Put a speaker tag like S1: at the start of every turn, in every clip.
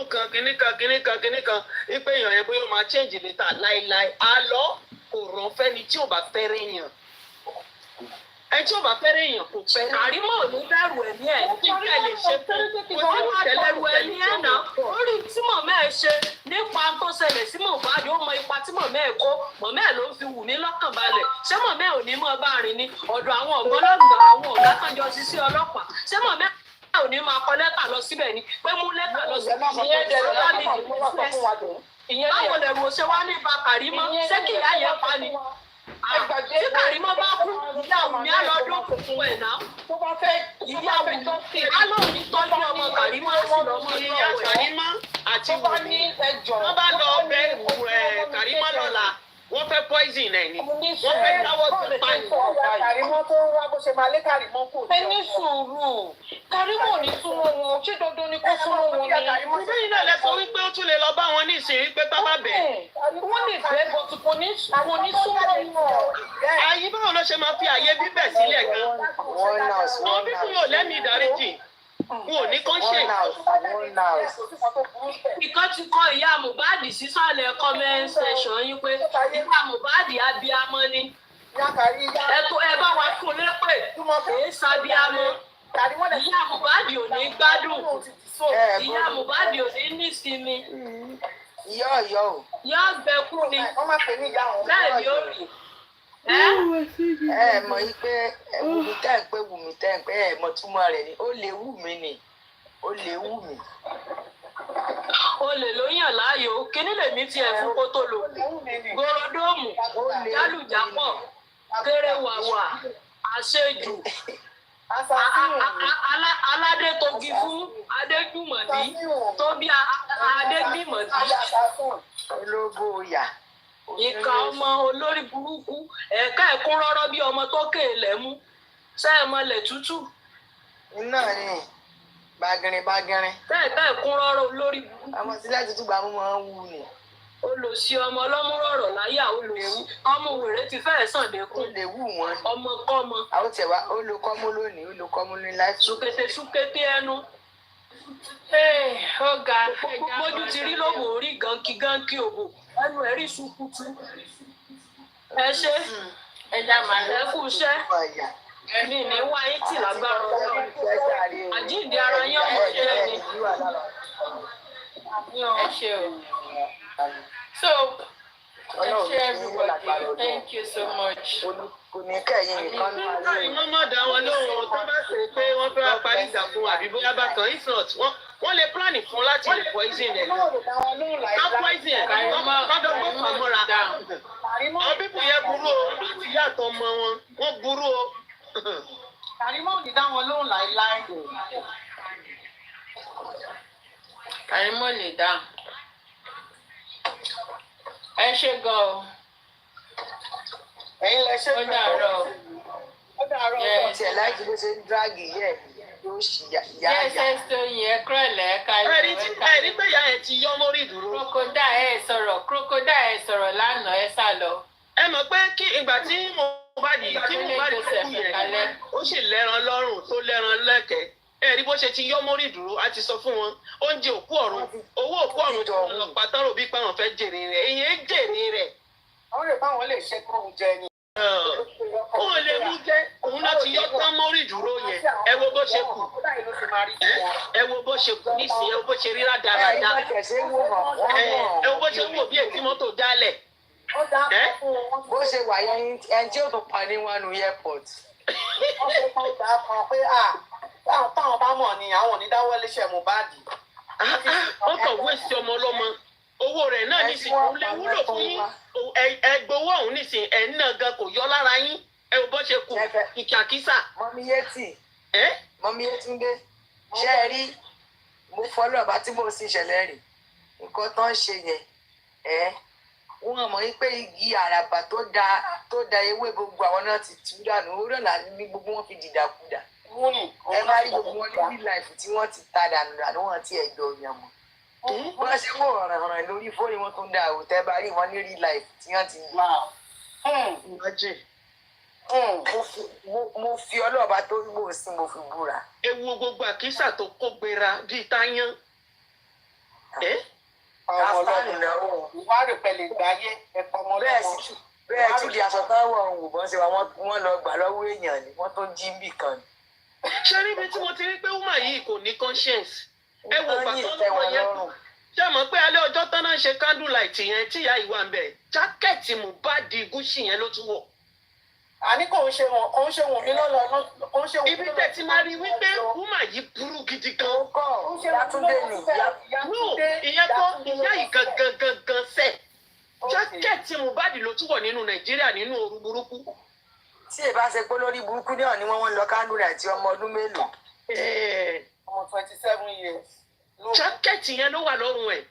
S1: ọdún kan kìnnìkan wípé èèyàn yẹn bóyá ó máa change later láíláí àlọ́ kò rán fẹ́ni tí ò bá fẹ́rẹ̀ èèyàn ẹ tí ò bá fẹ́rẹ̀ èèyàn kò fẹ́.
S2: Karimot ò ní bẹ̀rù ẹ̀mí ẹ̀
S1: kí n lè ṣe fún
S2: kò sí máa bẹ̀rù ẹ̀mí ẹ̀ náà orí tí mọ̀mọ́ ẹ̀ ṣe nípa tó ṣẹlẹ̀ sí Mohbad ó mọ ipa tí mọ̀mọ́ ẹ̀ kó mọ̀mọ́ ẹ̀ ló fi wù mí lọ́kàn balẹ̀ ṣé mọ̀mọ́ ẹ̀ ò ní mọ̀ bá rìn ní ọ̀dọ̀ àwọn ọ̀gọ́lọ́gbà àwọn ọ̀gá kan jọ sí sí ọlọ́pàá ṣé mọ̀mọ́ ẹ̀ ò ní máa kọ lẹ́tà lọ síbẹ̀ ni pé mú lẹ́tà lọ síbẹ̀ báwo lè wò ṣe wá nípa Karimot ṣé kí ìyá yẹn pa ni tí Karimot bá kú ìyá Wummi á lọ dún fún ẹ̀ náà ìyá Wummi á lọ ní tọ́jú ọmọ Karimot sí lọ́mọ
S1: ìyá Karimot àti Wummi wọ́n bá lọ bẹ́ Karimot lọ́la wọ́n fẹ́ poison ẹ̀ ni wọ́n fẹ́ dáwọ́ tó pa ní.
S3: Karimot tó ń wá bó ṣe máa lé Karimot kù.
S2: ẹ ní sùúrù Karimot ní súnmọ́ wọn ṣé dandan ni kó súnmọ́ wọn ni.
S1: ìbí yìí náà lẹ sọ wípé ó tún lè lọ bá wọn ní ìsìn wípé bá bá bẹ̀.
S2: wọ́n lè fẹ́ bọ́tù kò ní súnmọ́ wọn.
S1: àyè báwo ló ṣe máa fi àyè bíbẹ̀ sílẹ̀ gan. àwọn bíbí yóò lẹ́mìí ìdáríjì wọn ò ní kán ṣe.
S2: ìkan ti kọ ìyá Mohbad sísàlẹ̀ comment section yín pé ìyá Mohbad abiyamọ ni ẹ bá wa fún lépè èé sábíamọ ìyá Mohbad ò ní gbádùn ìyá Mohbad ò ní nísinmi yóò gbẹkú ni bẹ́ẹ̀ ni ó rí.
S4: ẹ mọ̀ yí pé Wummi tẹ́ ń pé Wummi tẹ́ ń pé ẹ mọ̀ túmọ̀ rẹ̀ ni ó lè wù mí ni ó lè wù mí.
S2: olè ló yàn láàyò kíní lèmi tiẹ̀ fún kó tó lò gorodomu jálùjápọ̀ kéré wàwà àṣejù aládé togi fún adéjúmọ̀dí tó bí adégbìmọ̀dí
S4: ológo ọyà.
S2: ìka ọmọ olórí burúkú ẹ̀ka ẹ̀kún rọ́rọ́ bí ọmọ tó kéèlè mú sẹ́ẹ̀mọlẹ̀ tútù.
S4: iná ni bàgìrín.
S2: ẹ̀ka ẹ̀kún rọ́rọ́ olórí burúkú.
S4: ọmọ sílẹ̀ tútù gbàmú máa ń wù ni.
S2: olùsí ọmọ ọlọ́múrọ̀rọ̀ láyà olùsí ọmọ wèrè ti fẹ́ẹ̀ sàn dẹ́kun.
S4: ó lè wù wọ́n.
S2: ọmọ kọ́mọ.
S4: àwọn tẹ̀ wá olùkọ́mú lónìí olùkọ́mú ní láìpẹ́.
S2: súkété ẹnu. ó ga gbójú ti rí lóbò orí gànkí òbò ẹnu ẹ̀ rí sukutu. ẹ ṣe ẹja màlẹ́ kú iṣẹ́ ẹ̀mí ní wáyé tì lágbára Ọlọ́run àjíǹde ara yín ọmọ ìṣẹ́ ni. ẹ ṣe o. So, everybody, thank you so much.
S4: kò ní kẹ́yìn nìkan ní alẹ́.
S1: wọ́n má dá wọn lóhùn tó bá ṣe pé wọ́n fẹ́ parí ìjà fún àbí bóyá bákan if not wọ́n lè plan fún láti poison ẹ̀. ká poison ẹ̀ kọ́dọ̀gbọ́n pamọ́ra. àwọn bíbù yẹn burú o láti yàtọ̀ ọmọ wọn wọ́n burú o.
S3: Karimot ò ní dá wọn lóhùn láíláí.
S2: Karimot lè dá. ẹ ṣe gan o.
S3: ẹ̀yin lẹ ṣe
S2: ó dàárọ̀.
S3: ó dàárọ̀.
S4: tiẹ̀ láìsí bó ṣe ń dráàgì yẹ yóò ṣì yá.
S2: jẹ́sẹ̀ tó yẹ kúrẹ̀lẹ̀ káyọ̀.
S1: ẹ̀rí pé ìyá ẹ̀ ti yọ mórí ìdúró.
S2: crocodile ẹ̀ sọ̀rọ̀ lánàá ẹ̀ sá lọ.
S1: ẹ mọ̀ pé kí ìgbà tí mo bá di kú yẹn ó sì lẹ́ran lọ́rùn tó lẹ́ran lẹ́kẹ̀ẹ́ ẹ̀rí bó ṣe ti yọ mórí ìdúró a ti sọ fún wọn oúnjẹ òkú ọ̀run owó òkú ọ̀run tó lọ pàtàrò bí páwọn fẹ́ jèrè rẹ̀ èyí ń jèrè rẹ̀.
S3: àwọn lè báwọn lè ṣe kó oúnjẹ ni.
S1: òun lè mú jẹ òun náà ti yọ tán mórí ìdúró yẹn ẹ wo bó ṣe kù ẹ wo bó ṣe kù nísìnyí ẹ wo bó ṣe rí rádaràda ẹ wo bó ṣe wò bí ètí mọ́tò dálẹ̀.
S4: bó ṣe wà yẹn ẹni tí ó tún pa ní wánu airport.
S3: wọ́n ṣe kán gbà kan pé táwọn bá mọ̀ ni àwọn onídáwọ́ léṣẹ̀ Mohbad.
S1: wọ́n kàn wéṣẹ̀ ọmọ ọlọ́mọ owó rẹ̀ náà nísìnyí òun lè wúlò fún yín ẹgbowó ọ̀hún nísìnyí ẹ̀ náà gan kò yọ lára yín ẹ ò bọ́ ṣe kù kìkàkísà.
S4: mọ́mí Yétúndé ṣé ẹ rí mo fọlọ́ ọba tí mo sì ṣẹlẹ̀ rì nǹkan tó ń ṣe yẹn wọ́n mọ̀ pé igi àràbà tó da ewé gbogbo àwọn náà ti tú dànù orí ọ̀la ní gbogbo wọn fi dìdàkudà. ẹ bá rí gbogbo wọn ní life tí wọ́n ti ta dànù wọn ti ẹ̀jọ̀ yàn mọ́. wọ́n ṣe wò ràn lórí fóònù wọn tó ń da àwòtẹ́ bá rí wọn ní real life tí wọ́n ti yí. mo fi ọlọ́ọ̀bá tó gbò sí mo fi búra.
S1: ewu gbogbo àkísà tó kó gbéra bíi táyán
S4: káfíńtì náà wọ̀.
S3: ìwádìí pẹ̀lẹ́ gbáyé ẹ̀pọ̀ ọmọ lọ́wọ́.
S4: bẹ́ẹ̀ tí di aṣọ tán wọ̀ ń wò bọ́n ṣe wọ́n lọ gbà lọ́wọ́ èèyàn ni wọ́n tó jí bì kan.
S1: ṣé níbi tí mo ti rí pé woman yìí kò ní conscience ẹ wò pàtó lọ́wọ́ yẹn ṣé mọ̀ pé alẹ́ ọjọ́ tán náà ṣe candle light yẹn tí ìyá ìwà ń bẹ̀ jákẹ́ẹ̀tì Mohbad Gucci yẹn ló tún wọ̀.
S3: àní kò ń ṣe wọn mí lọ́lọ́ kò ń ṣe wọn.
S1: ibi tẹ̀ ti máa rí wípé woman yìí burú gidi gan.
S4: Yàtúndé ni
S1: ìyẹn tó ìyá yìí gangan sẹ̀ jákẹ́ẹ̀tì Mohbad ló tún wọ̀ nínú Nàìjíríà nínú ooru burúkú.
S4: tí ẹ bá ṣe pé lórí burúkú náà ni wọ́n lọ candle àti ọmọ ọdún mélòó.
S3: ọmọ 27 years.
S1: jákẹ́ẹ̀tì yẹn ló wà lọ́rùn ẹ̀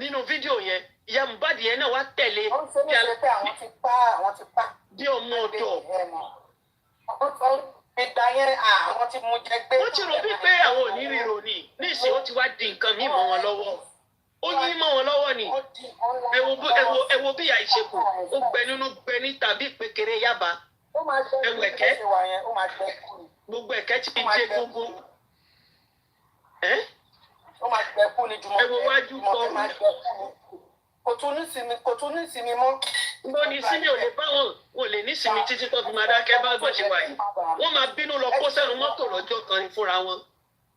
S1: nínú fídíò yẹn ìyá Mohbad yẹn náà wá tẹ̀lé
S3: àwọn ti pa.
S1: bí ọmọ ọ̀dọ̀.
S3: ìgbà yẹn àwọn ti mú jẹ gbé.
S1: wọ́n ti rò bíi pé àwọn ò ní ríro ni níṣẹ́ ó ti wá di nǹkan míì mọ́ wọn lọ́wọ́ ó yí mọ́ wọn lọ́wọ́ ni ẹ wo bí ìyá ìṣekù ó gbẹ nínú gbẹ ní tàbí pékeré Yaba ẹ wọ ẹ̀kẹ́ gbogbo ẹ̀kẹ́ ti jẹ gbogbo
S3: ó máa gbẹ kú ni jùmọ̀
S1: ẹ wo wájú tọrọ
S3: kò tún ní sinmi mọ́.
S1: gbọ́ ní sinmi ò lè bá wọn lè ní sinmi títí tó fi máa dákẹ́ bá gbọ́ ṣe wáyé wọ́n máa bínú lọ kó sẹ́nu mọ́tò lọ́jọ́ kan ní fúnra wọn.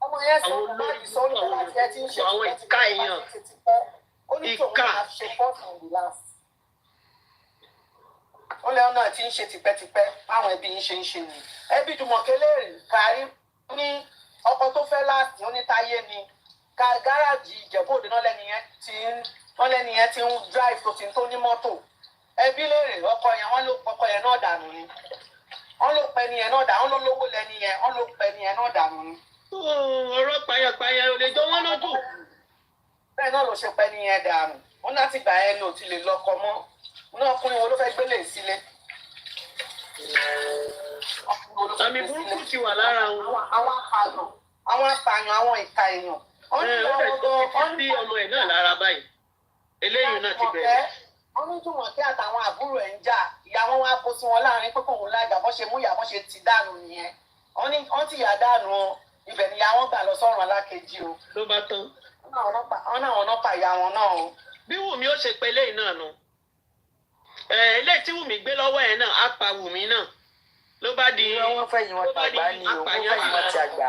S1: àwọn olórí àwọn ìka èèyàn ìka.
S3: ó lẹ́yìn náà tí ń ṣe tipẹ́tipẹ́ báwọn ẹbí yín ṣe ń ṣe nìyí. ẹbí Jùmọ̀kẹ́ Lérè kárí ní ọkọ tó fẹ́ láti ó ní Táyé ni gáràjì Ìjẹ̀bú-Òde náà lẹ́ni yẹn ti ń drive tó ní mọ́tò. ẹbí Lérè ọkọ yẹn wọ́n ló ọkọ yẹn náà dànù ni wọ́n ló pẹ́ ni yẹn náà dànù wọ́n ló lówó lẹ́ni yẹn wọ́n ló pẹ́ ni yẹn náà dànù ni.
S1: ọ̀rọ̀ payàpayà ò lè jọ wọ́n lójú.
S3: bẹ́ẹ̀ náà ló ṣe pẹ́ ni yẹn dànù wọ́n láti gbà yẹn lò tí lè lọ́kọ mọ́ náà ọkùnrin wo ló fẹ́ gbélé sílé.
S1: àmì burúkú ti wà lára wọn.
S3: àwọn apààyàn àwọn ìka èèyàn.
S1: ó dẹ̀ ti ọmọ ẹ̀ náà lára báyìí eléyìí náà ti bẹ̀rẹ̀.
S3: wọ́n ní Jùmọ̀kẹ́ àtàwọn àbúrò ẹ̀ ń jà ìyá wọn wá kó sí wọn láàrin pé kóun lájà bọ́ ṣe mú ìyá wọn ṣe ti dànù nìyẹn wọ́n ti yà dànù ibẹ̀ ni ìyá wọn gbà lọ sọ́run alákejì o.
S1: ló bá tán.
S3: wọ́n náà wọn náà pa ìyá wọn náà o.
S1: bí Wùmí ó ṣe pe eléyìí náà nu eléyìí tí Wùmí gbé lọ́wọ́ ẹ̀ náà á pa Wùmí náà ló bá di.
S4: wọ́n fẹ́ yín wọn tàgbá ni o wọ́n fẹ́ yín wọn ti àgbà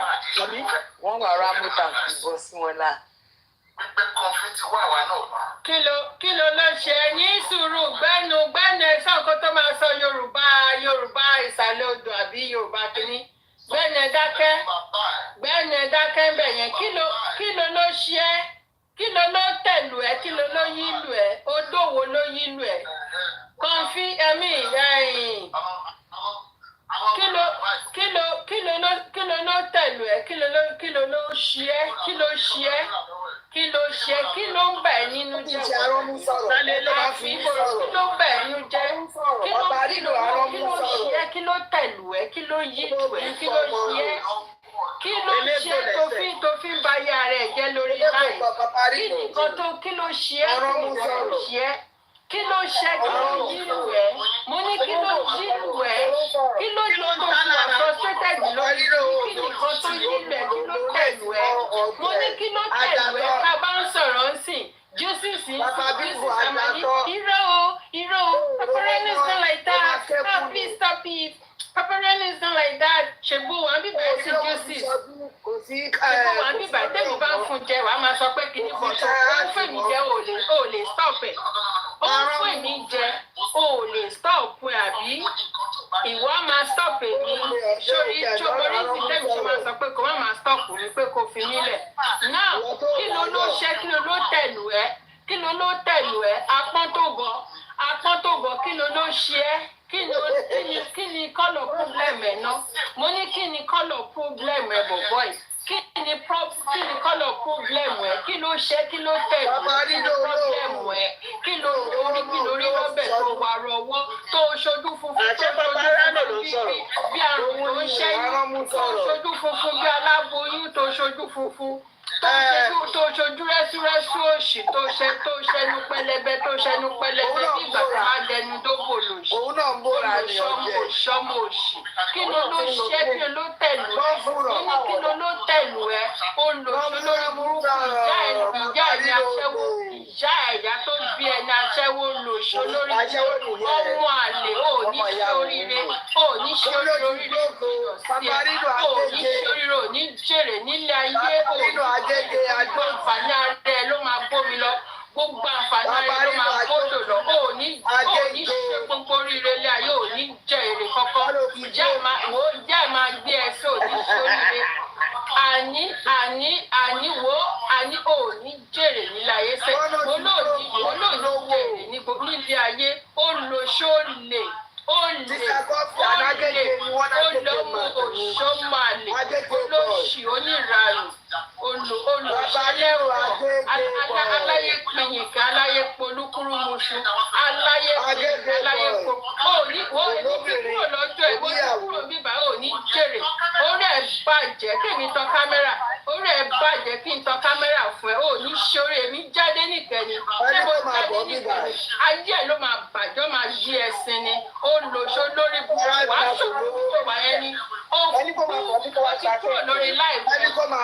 S4: wọ́n wà rámútà bọ́ sí wọn la.
S2: kí ló ló ṣe ní sùúrù gbẹ́nu ẹ sọ́kò tó máa sọ Yorùbá ìsàlẹ̀ odò àbí Yorùbá kìíní gbẹ́nu ẹ dákẹ́ ń bẹ̀ yẹn kí ló ló ṣe é kí ló ló tẹ̀lù ẹ kí ló ló yílù ẹ odò wo ló yílù ẹ kọfí ẹmí kí ló ló tẹ̀lù ẹ kí ló ló ṣe é kí ló ń bẹ̀ nínú jẹ́ kí ló ń bẹ̀ nínú jẹ́ kí ló tẹ̀lù ẹ kí ló yílù ẹ kí ló ṣe é kí ló ṣe tó fi ń ba ayé ara ẹ̀ jẹ́ lórí báyìí kí ló ṣe kí ló ṣe kí ló yílù ẹ mo ní kí ló yílù ẹ kí ló tó fi wà frustrated lórí kí nìkan tó yílù ẹ kí ló tẹ̀lù ẹ mo ní kí ló tẹ̀lù ẹ ká bá ń sọ̀rọ̀ ń sìn juice amani irọ́ o paparani is not like that please stop it paparani is not like that ṣègbó wa ń bíbá sí juice ṣègbó wa ń bíbá tẹ́mi bá ń fún jẹ wàá máa sọ pé kí ní bọ̀ tó ń fún mi jẹ ò lè stop ẹ̀ ó ń fún mi jẹ ò lè stop ẹ̀ àbí ìwọ máa stop èmi sórí ṣọkọrí sí tẹ́mi ṣe máa sọ pé kò má máa stop mi pé kò fi mí lẹ̀ náà kí ló ló ṣe kí ló ló tẹ̀lù ẹ́ apọ́n tó gọ̀ kí ló ló ṣe ẹ́ kí ni kọ́lọ̀ problem ẹ̀ náà mo ní kí ni kọ́lọ̀ problem ẹ̀ bọ̀bọ̀ yìí kí ni kọ́lọ̀ problem ẹ̀ kí ló ṣe kí ló tẹ̀lù kí ni problem ẹ̀ kí ló rí lọ́bẹ̀ tó wà rọwọ́ tó ṣojú funfun tó bí àrùn tó ń ṣẹ́yìn tó ṣojú funfun bí aláboyún tó ṣojú funfun tó ṣojú rẹ́súrẹ́sú òṣì tó ṣẹnu pẹlẹbẹ bí ìgbà tó máa dẹnu dógò lòṣì olùṣọ́mọ òṣì kí ló ṣe kí ló tẹ̀lú ẹ kí ló tẹ̀lú ẹ olùṣọ́ lórí burúkú ṣo lórí ọmọ àlè ò ní ṣoríire ò ní ṣoríire ò ní ṣoríire ò ní jèrè nílé ayé ò ní gbogbo àǹfààní ara ẹ ló máa bómi lọ gbogbo àǹfààní ara ẹ ló máa bódò lọ ò ní ṣe gbogbo oríire ilé ayé ò ní jẹ èrè kọ́kọ́ ìjẹ́ ẹ̀ máa gbé ẹsẹ̀ ò ní ṣoríire àní ò ní jèrè nílé ayé sẹ́ olóòní jèrè nílé ayé ó lo ṣó lè olómù òṣòmàlè olóṣì onírànù olùsálẹ̀wọ̀ aláyé pinyìnkà aláyé polúkúrúmuṣu aláyé pinyìnkà aláyé polúkúrúmuṣu kúrò lọ́jọ́ ìwé kúrò bíbá ò ní jèrè orí ẹ̀ bàjẹ́ kí mi tan kámẹ́rà orí ẹ̀ bàjẹ́ kí n tan kámẹ́rà fún ẹ ò ní ṣorí èmi jáde nìkẹ́ni ṣé mo jáde nìkẹ́ni ayé ẹ̀ ló máa bàjọ́ máa yí ẹ̀sìn ni olùṣó lórí burúkú wàá ṣòro tó wà ẹni ó ti kúrò lórí láìpẹ́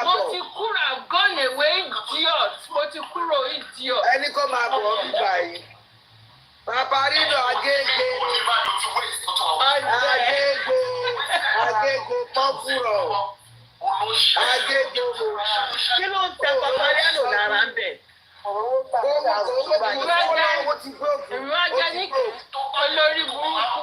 S2: mo ti kúrò gone away idiot mo ti kúrò idiot.
S5: ẹni kó máa bọ̀ ọ́ bíbá yìí bàbá rínà Agége pọ́fúrọ̀ Agége
S1: kí ló ń tẹ bàbá rínà lára ń bẹ̀.
S2: ìlú ajá ní olórí burúkú.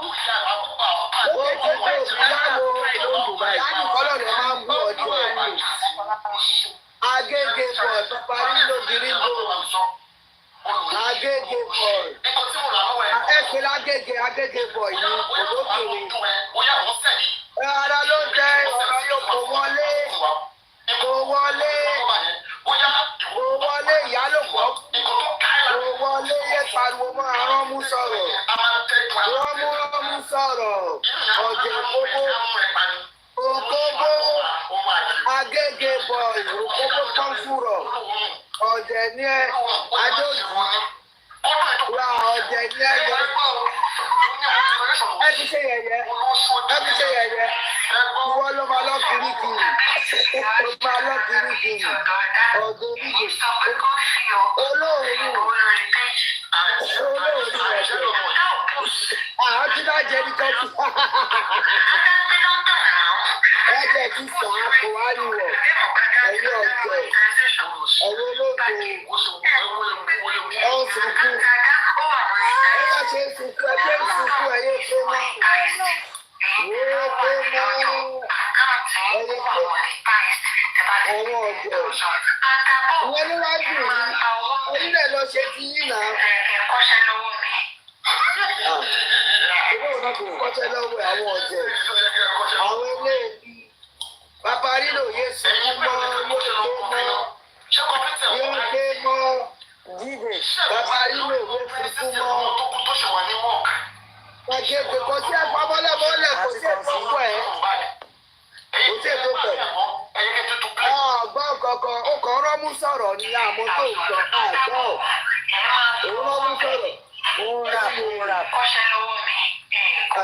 S5: Agége bọ̀ parí lógiri bò Agége bọ̀ ẹ̀fẹ̀ Agége bọ̀ yìí olókèrè ara ló tẹ ọ̀rọ̀ yóò kó wọlé ìyálòpọ̀ kó wọlé yé pariwo mọ́ aránmú sọ̀rọ̀ rọ́mú sọ̀rọ̀ ọ̀jẹ̀ òkóbó Agége bọ̀ òkóbó pọ́nfúrọ̀ ọ̀jẹ̀ ní ẹ adójú ra ọ̀jẹ̀ ní ẹ yọ ẹ ti ṣe yẹ̀yẹ́ ìwọ ló máa lọ kirikiri ọ̀dọ̀ onígbè olóòórùn àti náà jẹ ní kọ́tù ẹ̀jẹ̀ ti sàn án kò wá ní wọ̀ ẹ̀yìn ọ̀jẹ̀ ẹ̀yìn olóògbé ọ̀sùnkún ẹ̀yà ṣe sunkún ẹ̀jẹ̀ sunkún ẹ̀yẹ tó mọ́ wọ́n tó mọ́ ẹ̀yẹ tó ẹ̀wọ̀n ọ̀jẹ̀ ìwọ ni wàá dùn yìí onílẹ̀ lọ ṣe ti yín náà. Kọ́tẹ́ lọ́wọ́ àwọn ọ̀jẹ̀ àwọn eléyìí bàbá rínà yé sunkún mọ́ yóò ké mọ́ dídè bàbá rínà yé sunkún mọ́ Agége kò sí ẹ̀fọ́ mọ́lẹ̀ kò sí ẹ̀fọ́ pọ̀ ẹ̀ kò sí ètò pẹ̀ ọ̀gbọ́n kankan ó kàn rọ́mú sọ̀rọ̀ ní àmọ́ tó ń sọ àgbọ̀ òun rọ́mú sọ̀rọ̀ òun rà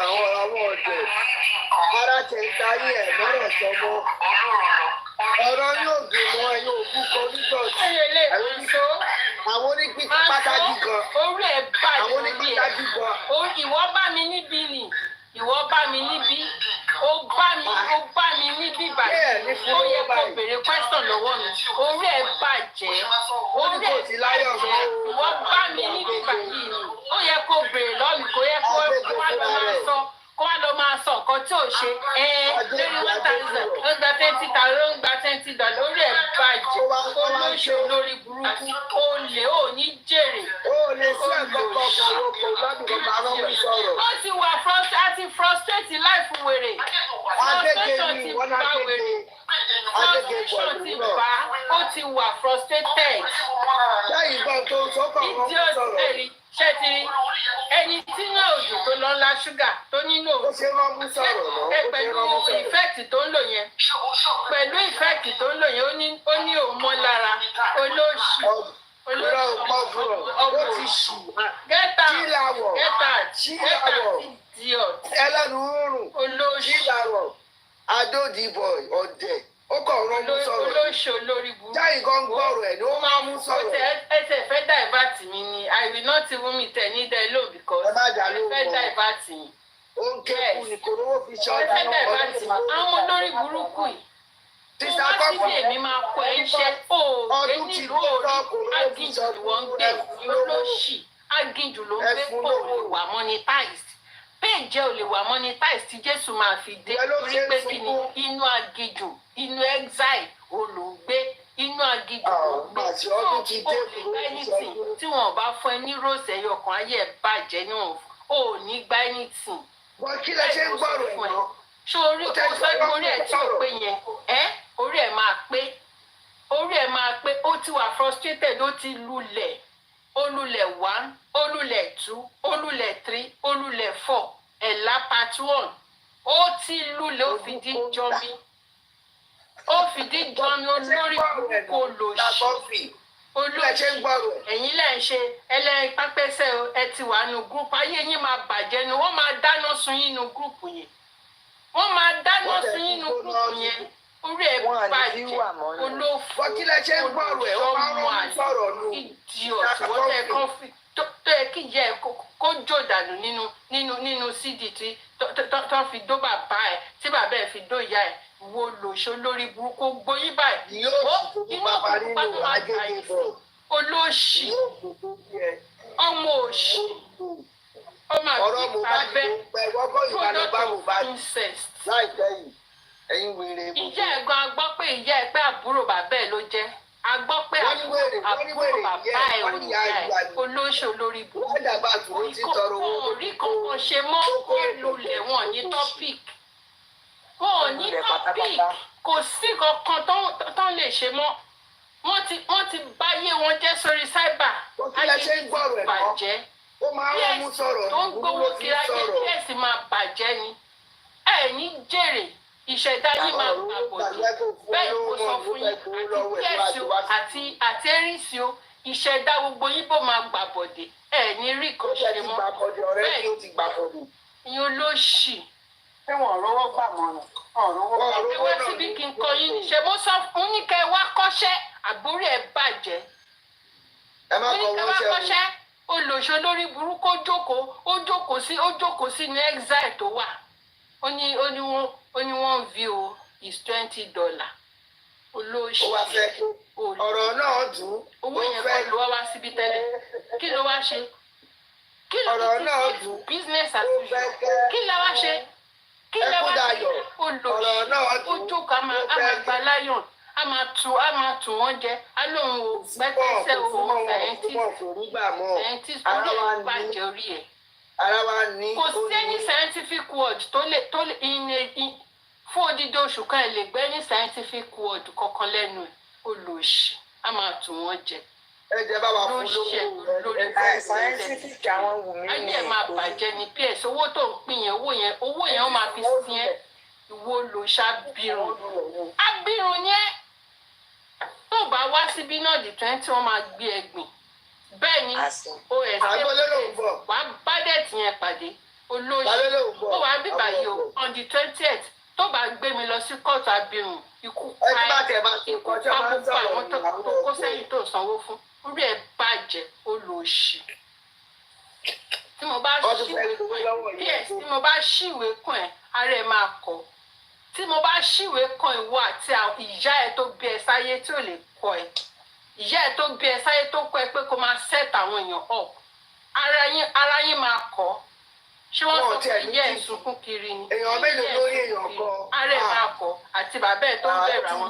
S5: àwọn ọ̀dẹ̀ ara tẹ̀ ń darí ẹ̀ lọ́rọ̀ sọmọ ọ̀rọ̀ yóò gbé mọ́ ẹ̀yìn òkú kan nítọ̀sí àwọn onípín pátákì gan àwọn onípín pátákì gan.
S2: ìwọ bá mi níbí ni ìwọ bá mi níbí ó bá mi níbí báyìí ó yẹ kó béèrè question lọ́wọ́ mi orí ẹ̀ bàjẹ́ ìwọ bá mi níbí báyìí ni ó yẹ kó béèrè lọ́wọ́ mi kó yẹ kó wá lọ máa sọ nǹkan tí ò ṣe lórí 1000 ó gba $20 ó ń gba $20 lórí ẹ̀ bàjẹ́ olóṣù lórí burúkú olè ò ní jèrè.
S5: ó lè sí ẹ̀kọ́ kọ̀ọ̀kan ládùúgbò máa rán mi sọ̀rọ̀.
S2: ó ti wà àti frustrate life wèrè frustration ti bá wèrè frustration ti bá ó ti wà frustrated.
S5: lẹ́yìn ìgbà tó sọ́kọ̀ wọn sọ̀rọ̀.
S2: ṣé ti ẹni tí náà òjò tó lọ ńlá ṣúgà tó nínú
S5: ó ṣe máa mú sọ̀rọ̀ náà
S2: pẹ̀lú ìfẹ́ẹ̀tì tó ń lò yẹn ó ní òun mọ́ lára olóṣù
S5: ó ti ṣù
S2: get out idiot
S5: ẹlẹ́nu rúrùn
S2: olóṣù
S5: adódìbọ̀ ọ̀dẹ̀ ó kàn rán mú sọ̀rọ̀
S2: olóṣù lórí burúkú
S5: jáì gan gbọ́rọ̀ ẹ̀ ni ó máa mú sọ̀rọ̀.
S2: ẹsẹ̀ fẹ́ divert mi ni I will not even meet any day lóbi fẹ́ dá ìbátì yìí.
S5: Ó ń kéku ní kò rówó fi ṣe
S2: Ẹ
S5: ọdún
S2: fẹ́ dá
S5: náà
S2: ìbátì yìí. Àwọn ọmọ lórí burúkú yìí.
S5: Sísá
S2: Wọ́n wá
S5: kọ́kọ́
S2: síbi èmi máa kọ ẹ̀ ń ṣe
S5: ọdún tí
S2: nílùú
S5: ló
S2: orí
S5: tọ́ kò rówó fi
S2: aginjù
S5: ṣe
S2: ni wọ́n ń gbé olóṣì aginjù ló ń gbé kó lè wà monetized péǹjẹ́ ò lè wà monetized tí Jésù máa fi dé torí pé kí ni inú aginjù inú exile ò ló ń gbé inú aginjù ló ń gbé tó o lè gba anything tí wọn bá fún ẹ ní rose ẹyọ kan ayé ẹ bàjẹ́ ní òun ò ní gba anything.
S5: Wọ́n kí lẹ ṣe ń gbọ́rọ̀ ẹ̀ náà.
S2: Ṣé orí orí ẹ̀ tí ò pé yẹn orí ẹ̀ máa pé ó ti wà frustrated ó ti lulẹ̀ ó lulẹ̀ 1 ó lulẹ̀ 2 ó lulẹ̀ 3 ó lulẹ̀ 4 ẹ̀là part 1 ó ti lulẹ̀ ó fi dí jọmí olórí burúkú olóṣì ẹ̀yin lẹ́ ń ṣe ẹlẹ́yin pápẹ́sẹ̀ ẹ ti wà nù gúrúùpù ayé yín máa bàjẹ́ ni wọ́n máa dáná sun yín nù gúrúùpù yẹn wọ́n máa dáná sun yín nù gúrúùpù yẹn orí ẹ̀ bàjẹ́ olófò olùsọ́mọ àlè idiot wọ́n tẹ̀ kán fi tó yẹ kí ìyá ẹ̀ kó jò dànù nínú cd tí tó fi dó bàbá ẹ̀ tí bàbá ẹ̀ fi dó ìyá ẹ̀ wo lòṣó lórí burúkú gbóyún báyìí inú òkú pátó máa gbà yín fún olóṣì ọmọ òṣì ọmọ àti abẹ́ product incest. Ìyá ẹ̀ gan a gbọ́ pé ìyá ẹ̀ pé àbúrò bàbá ẹ̀ ló jẹ́ a gbọ́ pé àbúrò bàbá ẹ̀ ò ní ìyá ẹ̀ olóṣò lórí burúkú orí kankan ṣe mọ́ olùlẹ̀ wọn ní topic kò sí kankan tó lè ṣe mọ́ wọ́n ti báyé wọn jẹ́ sórí cyber ayé ti bàjẹ́ ps tó ń gbowó kiri ayé ps máa bàjẹ́ ni ẹ̀ ní jèrè ìṣẹ̀dá yìí máa ń gbàgbọ́dé bẹ́ẹ̀ ni mo sọ fún yín àti pẹ́ẹ́sì àti ẹ́rìnsì o ìṣẹ̀dá gbogbo yín bó máa gbàbọ̀dé ẹ̀ ní rí kan ṣe mọ́ bẹ́ẹ̀ ni olóṣì.
S3: ṣé wọn rọwọ́ gbà mọ́ ni
S2: ẹ wá síbi kí n kọ yín ṣe mo sọ fún yín kẹ́ ẹ wá kọ́ṣẹ́ àgbórí ẹ̀ bàjẹ́ ní kẹ́ wá kọ́ṣẹ́ olóṣò lórí burúkú ó jókòó sí ní exile tó wà ó ní wọ́n view is $20 olóṣì
S5: ọ̀rọ̀ náà dùn
S2: owó yẹn kọ́ ló wá síbi tẹ́lẹ̀ kí ló wá ṣe kí ló ti ṣe business as usual kí ló wá ṣe kí ló wá ṣe olóṣì ó jókòó a máa gba lion a máa tù wọ́n jẹ á lóun ò gbẹ́kẹ̀sẹ̀ òun scientist orí ẹ̀ bàjẹ́ orí ẹ̀ kò sí any scientific word tó lè fún odidi oṣù kan ẹ lè gbé ní scientific word kankan lẹ́nu ẹ̀ olóṣì á máa tù wọ́n jẹ lórí
S4: scientific àwọn Wùmí
S2: ayé ẹ̀ máa bàjẹ́ ní ps owó tó ń pín yẹn owó yẹn ó máa fi sí ẹ ìwọ olóṣà abirùn yẹn tó bá wá síbí náà di 20 wọ́n máa gbé ẹ̀gbìn bẹ́ẹ̀ ni o wàá bá dẹ̀tì yẹn pàdé olóṣù ó wàá bíbá yìí o on the 20th tó bá gbé mi lọ sí kóòtù abirùn ikú pa gbogbo àwọn tó kó sẹ́yìn tó sanwó fún orí ẹ̀ bàjẹ́ olóṣì tí mo bá ṣíwèé kún ẹ̀ ara ẹ̀ máa kọ́ tí mo bá ṣíwèé kan ìwọ àti ìyá ẹ̀ tó bí ẹ sáyé tí ò lè kọ́ ẹ ìyá ẹ̀ tó bí ẹ sáyé tó kọ́ ẹ pé kó máa set àwọn èèyàn up ara yín máa kọ́ ṣé wọ́n sọ pé ìyá ẹ̀ sunkún kiri ni
S5: èèyàn mélòó lórí èèyàn kan
S2: ara ẹ̀ máa kọ́ àti bàbá ẹ̀ tó ń bẹ̀rù àwọn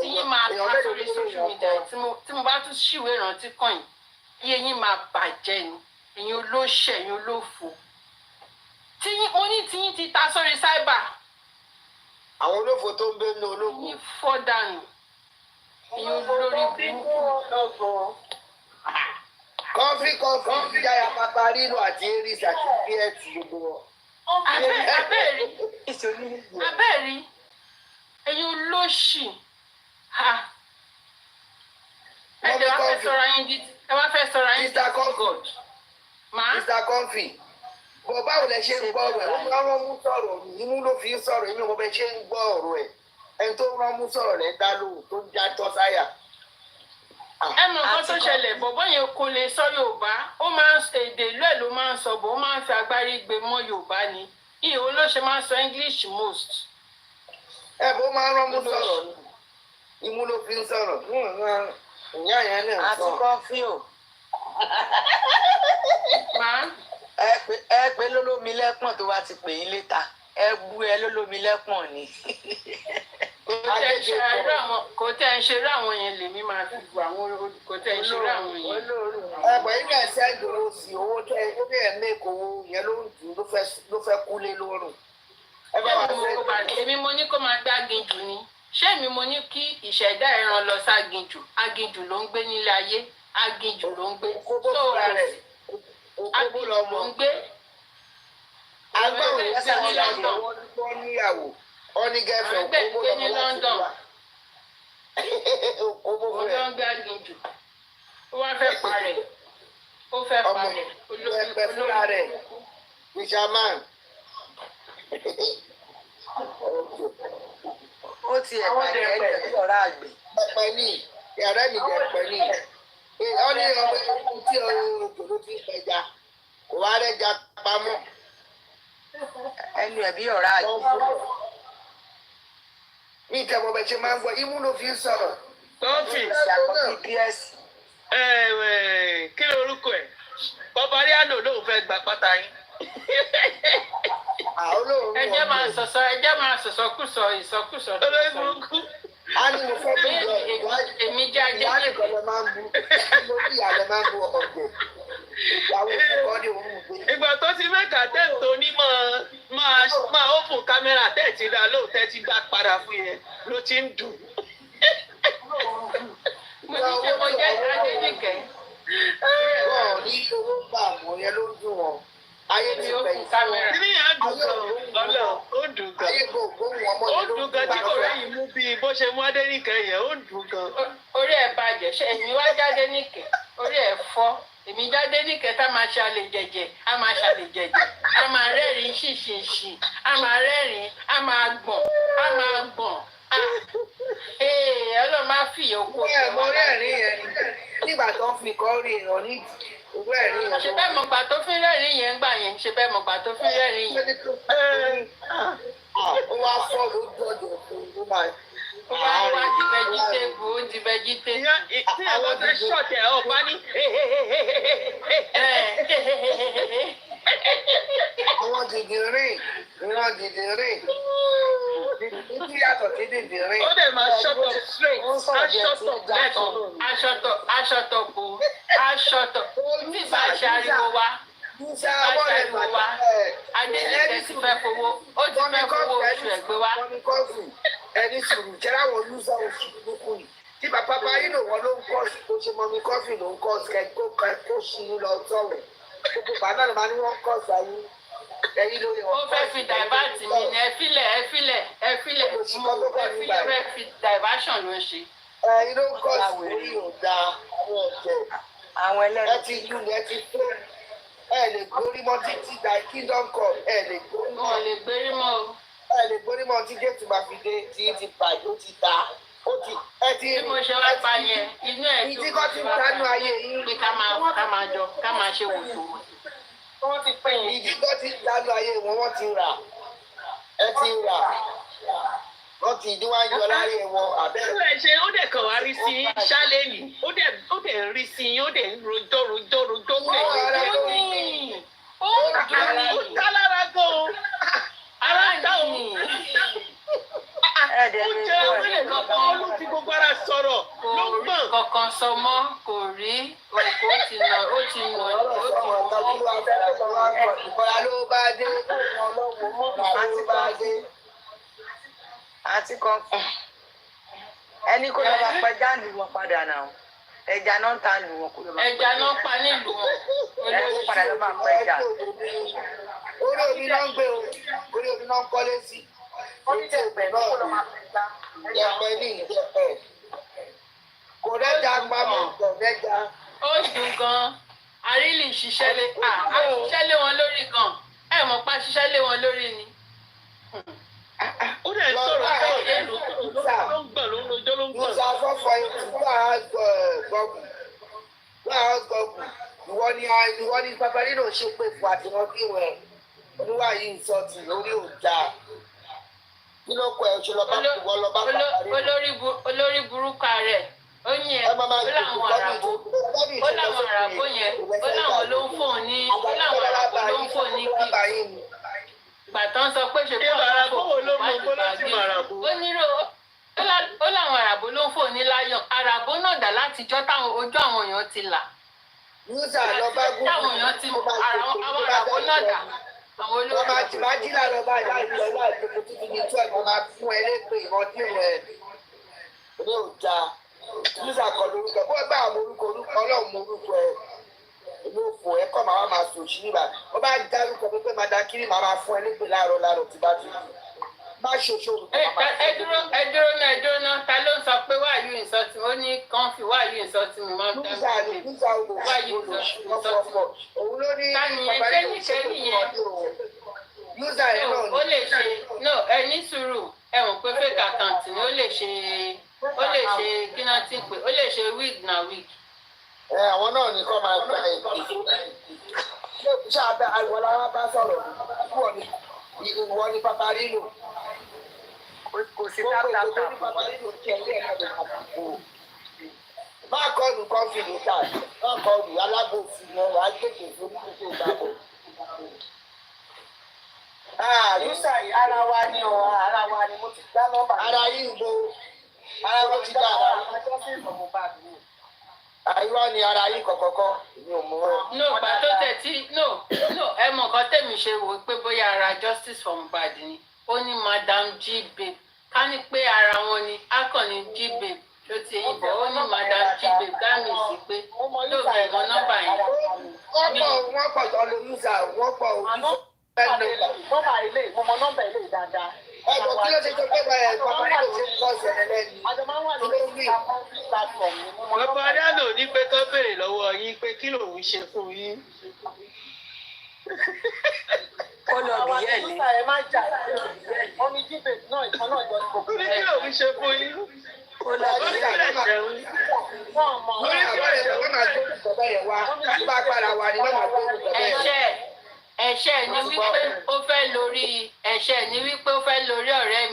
S2: tí yín máa ta sórí social media tí mo bá tún ṣíwèé ìrántí kàn yín iye yín máa bàjẹ́ ni èyàn olóṣè èyàn olófo mo ní tíyín ti ta sórí cyber
S5: àwọn olófo tó ń bẹ ní ológun
S2: ní fọ́dànù èyàn olórí burúkú
S5: kọfí ìjáyà pápá rírò àti eris àti pẹ́ẹ̀tì gbogbo wọn.
S2: abẹ́ẹ̀rí èyàn olóṣì ẹ wá fẹ́ sọ̀rọ̀ yín
S5: Mr. God Mr. Comfy bọ̀ báwo lẹ ṣe ń gbọ́ ọ̀rọ̀ ẹ̀ ó máa ń rán mú sọ̀rọ̀ inú ló fi ń sọ̀rọ̀ inú mo bẹ ṣe ń gbọ́ ọ̀rọ̀ ẹ̀ ẹni tó rán mú sọ̀rọ̀ rẹ̀ dá lóhùn tó já tọ́ sáyà.
S2: ẹnu nǹkan
S1: tó ṣẹlẹ̀ bọ̀bọ́ yẹn kò lè sọ Yorùbá ó máa ń èdè ìlú ẹ̀ ló máa ń sọ bó máa ń fi agbárí gbé mọ́ Yorùbá ni ìhò ló ṣe máa ń sọ English most.
S5: Bó máa ń rọ́mú sọ̀rọ̀ ni imú ló fi ń sọ̀rọ̀ ìyá yẹn náà sọ.
S4: àti kọfí o. ẹ pé lólómi lẹ́pọ̀n tó wá ti pè yín létà ẹ bú ẹ lólómi lẹ́pọ̀n ni.
S1: kò tẹ́ ń ṣeré àwọn yẹn lèmi máa fi bu àwọn kò tẹ́ ń ṣeré àwọn yẹn.
S5: ẹgbẹ́ yìí náà ṣẹ́gun sí owó tó ẹ̀ mẹ́kọ̀ owó yẹn ló ń dùn ló fẹ́ kúlé lórùn.
S1: èmi mo ní kó máa gbá aginjù ni ṣé èmi mo ní kí ìṣẹ̀dá ẹran lọ ságinjù aginjù ló ń gbé nílé ayé aginjù ló ń gbé aginjù ló ń gbé.
S5: agbáwo ẹsẹ̀ ní London wọ́n níyàwó wọ́n ní gẹ́fẹ̀
S1: òkúbó ní London òkúbó ló ń gbé aginjù ó wá fẹ́ parẹ́ ó fẹ́ parẹ́
S5: olórí rẹ̀ fisherman.
S4: ó ti ẹ̀ bàjẹ́ ẹ̀ ní ọ̀rá àgbẹ̀.
S5: pẹpẹ ní yàrá mi jẹ pẹ ní ọ ní ọmọ ẹni tí òjòló ti ń pẹja kò wá rẹja pamọ́.
S4: ẹnu ẹ̀ bí ọ̀rá àgbẹ̀.
S5: ní ìtẹ̀wọ̀ bẹ̀ ṣe máa ń gbọ́ imú ló fi ń sọ̀rọ̀.
S1: tọ́fì
S4: ìṣàkóso ps.
S1: kí lorúkọ ẹ̀ bọ́báríànù lóun fẹ́ gba pátá yín. ẹjẹ́ máa sọ̀sọ̀ kùsọ̀ ìsọkùsọ̀ tó
S5: lórí burúkú. a ní mo fẹ́ bẹ̀rẹ̀
S1: èmi jẹ́ ajé
S5: ìyá nìkan lè máa ń bu lórí ìyá lè máa ń bu ọ̀gbẹ̀ ìyàwó ìkọ́ ní òun gbé.
S1: ìgbà tó ti mẹ́ta tẹ́ǹtò onímọ̀ máa ópùn kámẹ́rà tẹ́ẹ̀tì dá lóòótẹ́ ti dá padà fún yẹn ló ti ń dùn. mo ní ṣe mo jẹ́ ajé nìkẹ́.
S5: wọ́n ní owó gbà mọ́ yẹn ló ń dùn wọn. ayé ti bẹ̀yìn kámẹ́rà.
S1: kí ni à ń dùn gan ọlọ ó dùn gan.
S5: ayé kò gbóhùn ọmọ
S1: ó dùn gan tí kò rẹ́yìn mú bí bó ṣe mú Adéníkẹ́ yẹn ó dùn gan. orí ẹ̀ bàjẹ́ ṣe èmi wá jáde níkẹ́ orí ẹ̀ fọ́ èmi jáde níkẹ́ tá máa ṣàlè jẹ̀jẹ̀ á máa ṣàlè jẹ̀jẹ̀ á máa rẹ́rìn ṣìṣìṣì á máa rẹ́rìn á máa gbọ̀n ọlọ́run máa fi òkú.
S5: ẹ mọ rẹ́rìn yẹn nígbà tó ń fi kọ́ rí ìrọ̀ ní ìwé ẹ̀rí yẹn.
S1: ṣe bẹ́ẹ̀ mọ̀gbà tó fi rẹ́rìn yẹn gbà yẹn ṣe bẹ́ẹ̀ mọ̀gbà tó fi rẹ́rìn yẹn.
S5: ó wá fọ́ lójú ọjọ́ fún un máa.
S1: ó wá di vegetable ó di vegetable. tí àwọn fẹ́ ṣọ̀tẹ̀ ọ̀ bá ní.
S5: àwọn dìdìrín ìran dìdìrín títí yàtọ̀ sí dìdìrín.
S1: ó dẹ̀ máa shut up straight aṣọ́tọ̀ lẹ́tọ̀ aṣọ́tọ̀ kù aṣọ́tọ̀ tí bá ṣe ariwo wa aṣọ́tọ̀ wa Adéníkẹ́ ti fẹ́ fowó ó ti fẹ́ fowó oṣù ẹ̀gbẹ́ wa.
S5: ẹni sùúrù jẹ́ láwọn olùsọ oṣù burúkú yìí tí bàbá báyìí lò wọ́n ló ń kọ́ bó ṣe mọ́mí kọ́fì ló ń kọ́ kó ṣinú lọ sọ̀rọ̀ gbogbo bàbá náà máa ní wọ́n kọ́ sáyé ẹ̀yìn lórí wọn.
S1: ó fẹ́ fi dàbàtì mi ní ẹ filẹ̀ fẹ́ fi diversion ló ń ṣe.
S5: ẹ̀yin ló ń kọ́ sí orí ọ̀dà àwọn ọ̀tẹ̀
S4: àwọn ẹlẹ́nu
S5: ẹ ti yún ẹ ti tó ẹ lè gbórí mọ́ títí da kingdom come ẹ lè gbórí mọ́.
S1: wọn lè gbérí mọ́ o.
S5: ẹ lè gbórí mọ́ tí géètì máa fi dé tí ti bàjẹ́ ó ti ta ó ti ẹ ti
S1: bí mo ṣe wá pa yẹn inú ẹ̀ tó
S5: ìdí kan ti ń dánú ayé yín.
S1: pé ká máa ṣe wòtò. wọ́n ti pín in.
S5: ìdí kan ti ń dánú ayé wọn wọ́n ti rà ẹ ti rà wọ́n ti níwájú ọláyé wọn àbẹ́rẹ́.
S1: ó ṣe ó dẹ̀ kàn wá rí sí ṣálẹ́ẹ̀lì ó dẹ̀ rí sí ó dẹ̀ rojọ́ ó ká lára gan-an ara ń dá òun. ó jẹ́ ọmọdé kankan ló fi gbogbo ara sọ̀rọ̀ ló ń gbọ̀n. kankan sọ mọ́ kò rí òkú ó ti nà
S5: ìkọlá ló bá dé ìkọlá ló bá dé.
S4: àti kan ẹni kó lọ máa pẹja lù wọn padà náà ẹja náà ń ta lù wọn kó lọ máa pẹja
S1: ẹja náà pa nílùú wọn.
S4: ẹni padà lọ máa pẹja.
S5: orí omi náà ń gbé o orí omi náà ń kọ́lé sí orí tí ìpè náà rí ìjẹpẹ ní ìjẹpẹ kò rẹ́jà pamọ́ kò rẹ́jà.
S1: ó dùn gan-an àrílì ṣiṣẹ́ lé wọn lórí gan-an ẹ̀ mọ̀ pa ṣiṣẹ́ lé wọn lórí ni. ó dẹ̀ sọ̀rọ̀ ló ń gbọ̀n ló ń rojọ́ ló ń gbọ̀n.
S5: musa fọ́fọ́ ìtúgbà gbọ́gbù just Google ìwọ ni Paparino ṣe pé fún àtiwọn kí wọn oníwà yìí sọtì lórí òjà kí ló kọ ẹ ṣe lọ bá Paparino.
S2: olórí burúkú rẹ̀ ó yẹn ó láwọn àràbó yẹn ó láwọn ló ń fò ní kí gbàtàn sọ pé ṣe fún àràbó ó nírò ó láwọn àràbó ló ń fò ní láyọ̀ àràbó náà dà látijọ́ táwọn ojú àwọn èèyàn ti là táwọn èèyàn ti àwọn àràbó náà dà àwọn olórí.
S5: ọmọ àtìmájìlá lọ bá ìlà ìlọ láti kó títí ní tí ọ̀gbọ́n máa fún ẹ lépè ìrántí rẹ̀ ní òjà yíṣà kọ lórúkọ bó bá àwọn orúkọ ọlọ́run mọ orúkọ ẹ inú òfò ẹ kọ́ màá máa sòṣì nígbà ó bá dárúkọ pé máa dá kiri màá fún ẹ lépè láàárọ̀ tí bá ti má ṣoṣo.
S2: ẹ dúró náà ta ló ń sọ pé why you insult me ó ní kàn fi why you insult me máa ń tẹ́ mi why you insult me
S5: òun ló ní
S2: bàbá yìí
S5: yúzà ẹ náà
S2: ó lè ṣe no ẹ ní sùúrù ẹ mọ̀ pé fake account ni ó lè ṣe kí náà ti pè ó lè ṣe wig na wig.
S5: àwọn náà ní kọ́ máa gbà ẹ̀ ṣáà bẹ àìwọlá wa bá sọ̀rọ̀ ìwọ ni Paparino
S4: kò sí tábìlì
S5: máa kọlù kọfìlì ká máa kọlù alábòsí wọn wàá gbèsè lórí kókó ìgbàgbọ́.
S3: yúsà ara wa ni mo ti dá nọ́mbà.
S5: ara yìí ń bo ara wọn ti dá ara yìí. àyíwá ni ara yìí kọ̀kọ́kọ́ mi ò mú ẹ.
S2: no gbà tó tẹ̀ tí no ẹ mọ̀ nǹkan tẹ̀mí ṣe wò pé bóyá ara justice for Mohbad ni ó ní madam G-Babe ká ní pé ara wọn ni á kàn ní G-Babe ló ti yí bọ̀ ó ní madam G-Babe dámì sí pé lóògùn ìmọ̀ nọ́mbà yẹn.
S5: wọ́n pọ̀ jọ ló yúzà wọ́n pọ̀ òbí
S3: nọ́mbà ilé mo mọ nọ́mbà ilé dáadáa.
S5: ẹ̀gbọ́n kí ló ṣe tó pé báyẹn Paparino ṣe ń kọ́ ṣẹlẹ̀ lẹ́nu.
S1: Paparino ní pé kó béèrè lọ́wọ́ yín pé kí lòun ṣe fún yín.
S4: ó lọ bí yẹn ni.
S3: omi jíbe náà ìkan náà jọ
S1: ó ní kí lòun ṣe fún yín.
S4: ó lọ bí yẹn ni.
S5: lórí ìbéèrè wọ́n máa gbé ìgbọ̀bẹ̀ yẹn wá bá padà wà ní wọ́n máa gbé ìgbọ̀bẹ̀ yẹn.
S2: ẹ̀ṣẹ̀ ni wípé ó fẹ́ lórí ọ̀rẹ́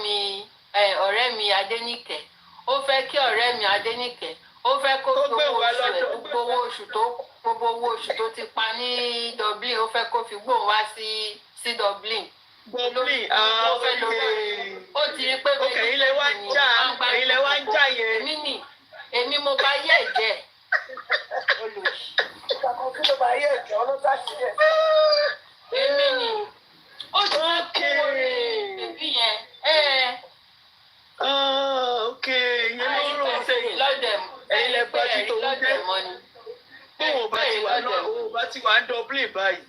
S2: mi Adéníkẹ́ ó fẹ́ kí ọ̀rẹ́ mi Adéníkẹ́ ó fẹ́ kó gbogbo owó oṣù tó ti pa ní Dublin ó fẹ́ kó fi gbóhùn wá sí Dublin. ó ti rí pé
S1: bẹ́ẹ̀ ilẹ̀ wá ń jà yẹn.
S2: èmi mo bá yẹ ẹ̀jẹ̀ èmi ni ó ti wá kú bèbí yẹn
S1: ìyẹn ló rò ó sẹ́yìn ẹ̀yin lẹ bá ti tòun jẹ́ bóun bá ti wà ń Dublin báyìí.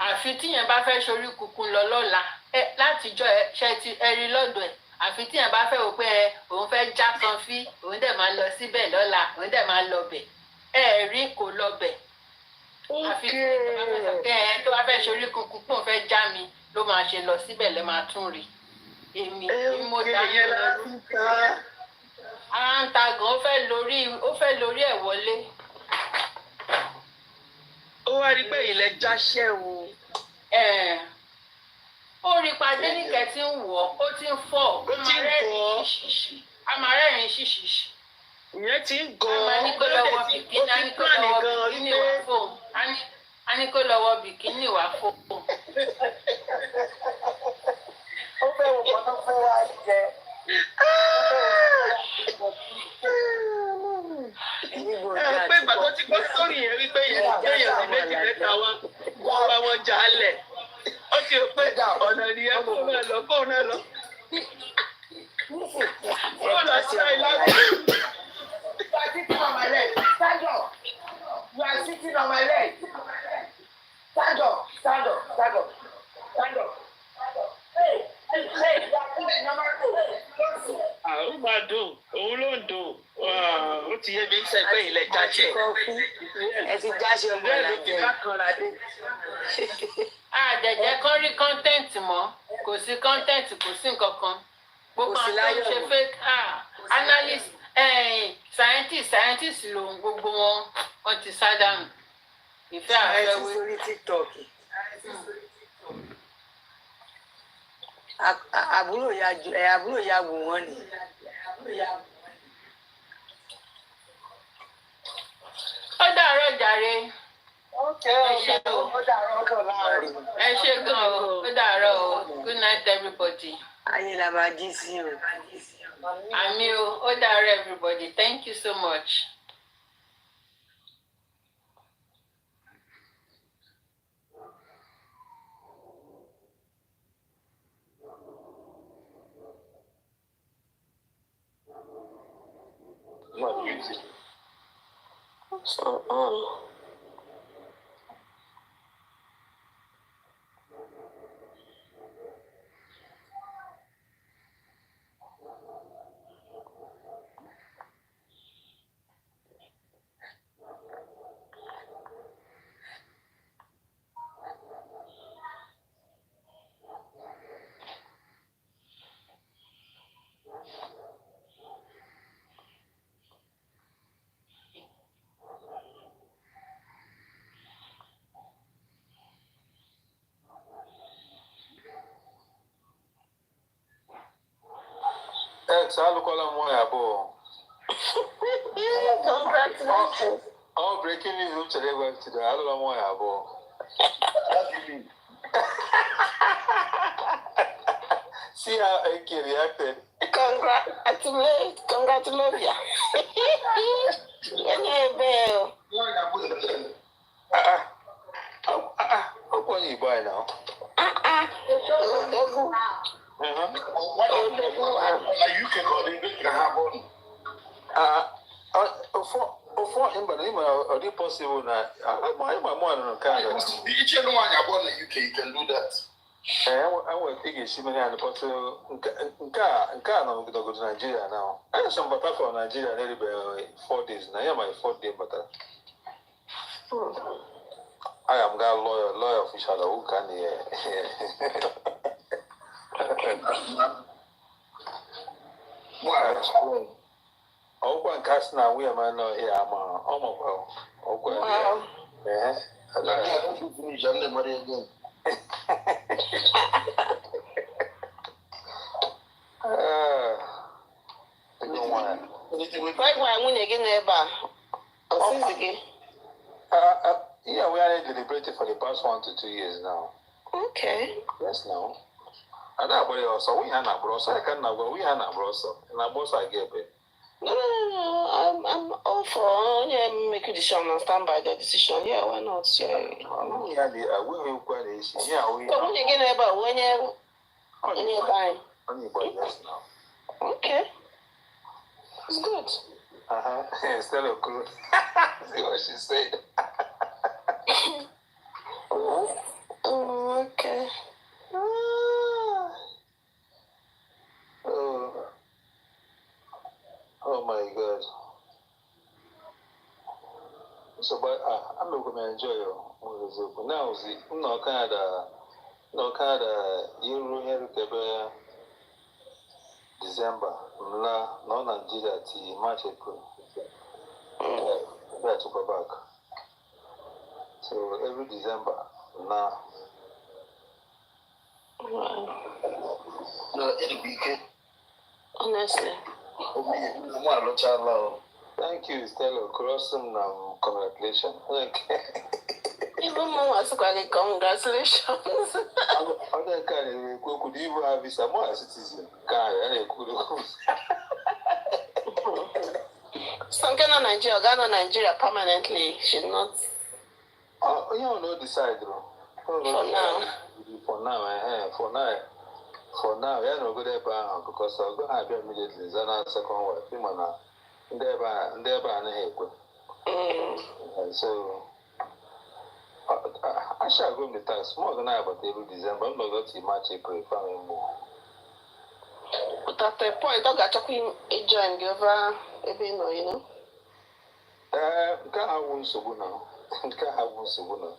S2: àfi tíyẹn bá fẹ́ sorí kunkun lọ lọ́la látijọ́ ṣe ti ẹ̀rí lọ́dọ̀ ẹ̀ àfi tíyẹn bá fẹ́ wò pé òun fẹ́ já kan fí òun dẹ̀ máa lọ síbẹ̀ lọ́la òun dẹ̀ máa lọ bẹ̀ rí kò lọ bẹ̀. àfi tó bá fẹ́ sorí kunkun pé òun fẹ́ já mi ló máa ṣe lọ síbẹ̀ lẹ́ máa tún rí èmi mo dá ara ń ta gan ó fẹ́ lórí ẹ̀ wọlé.
S1: ó wá rí pé ilẹ̀ jáṣẹ́ o.
S2: ó rí padé níkẹ́ tí ń wọ̀ ó ti ń fọ́ a máa rẹ́rìn ṣíṣìṣì.
S1: ìyẹn ti ń gan-an
S2: a ní kó lọ́wọ́ bìkínì wá fóun a ní kó lọ́wọ́ bìkínì wá fóun.
S3: ó fẹ́ wò kọ́ tó fẹ́ wá jẹ.
S1: pé ìgbà tó ti gbọ́ sórí yẹn wípé èèyàn ní méjì mẹ́ta wá wọ́n bá wọn jà á lẹ̀ ó ti rò pé ọ̀nà ìyẹn kóun náà lọ. ó lọ sí àìláàbò.
S5: You are sitting on my leg. Stand up.
S1: Ó máa dùn, òun ló ń dùn. Ó ti yé mi sẹ́gbẹ́ ilẹ̀ jáṣẹ́.
S4: ẹ ti jáṣẹ́ ọgbọ́n
S1: Bẹ́ẹ̀ ló ti bá kan ra dé.
S2: àdẹ̀jẹ́ kan rí kọ́ńtẹ́ǹtì mọ́ kò sí kọ́ńtẹ́ǹtì kò sí nǹkan kan gbogbo àwọn tó ń ṣe fake analyst scientist lòun gbogbo wọn
S1: Wọ́n ti sá dànù. Ìfẹ́ àfẹ́wé.
S4: Sórí TikTok. Àbúrò ya wù wọ́n ni.
S1: Ó dàárọ̀ jàre.
S3: Ẹ ṣé
S1: gan o. Ó dàárọ̀ o. Good night everybody.
S4: Ayé la máa jí sí o.
S1: Àmì o. Ó dàárọ̀ everybody. Thank you so much.
S2: So,
S5: Alụkwala m nwaanyị abụọ.
S2: congratulations.
S5: All breaking news m chere gwa today. Alụla m nwaanyị abụọ. See how Eke reacted.
S2: Congratulations.
S5: Ọkwa onye Igbo anyị na. Before him, but it's possible that
S6: each and one abroad in the UK, you can do that.
S5: I will take a similar and possible. Nka no go to Nigeria now. I have some butter from Nigeria nearly 4 days. Now I am my 4th day butter. I am got lawyer official who can ọgwụkwa nke asị na nwunye m anọ ihe ama ọmụkwa ọgwụ
S2: nwunye gị n'ebe a ọsịsị gị
S5: yeah, we are deliberating for the past 1 to 2 years now.
S2: Okay.
S5: Yes, now. And that boy also, we are not broso. I can't go. We are not broso. And I boss I get it.
S2: No. I'm all for make a decision and stand by the decision. Yeah, why not? Yeah.
S5: Yeah, we will quite easy. Yeah, we.
S2: So when you get about when you're buying.
S5: Only boy, yes, now.
S2: Okay. It's good.
S5: Still a cool. See what she said.
S2: Okay.
S5: Oh my God. So, but I'm not going to enjoy you. Now, no Canada, you here December, no Nigeria, March, April. That's to go back. So every December, now.
S2: Wow.
S6: No, it'll be good.
S2: Honestly.
S5: Thank you, Stella. Crossing congratulations.
S2: Even more, congratulations.
S5: Other kind could even have visa more citizen.
S2: Some Ghana, Nigeria permanently should not.
S5: Oh, you don't know decide, though.
S2: For now.
S5: For now, yeah, no good about because I'll go happy immediately. Then second wife, Imana, thereby, so I shall go with tax more than I about every December. I'm not going to match April family more.
S2: But at the point, I got to join Gava, you know.
S5: Can't have one so good now. Can't have one so good now.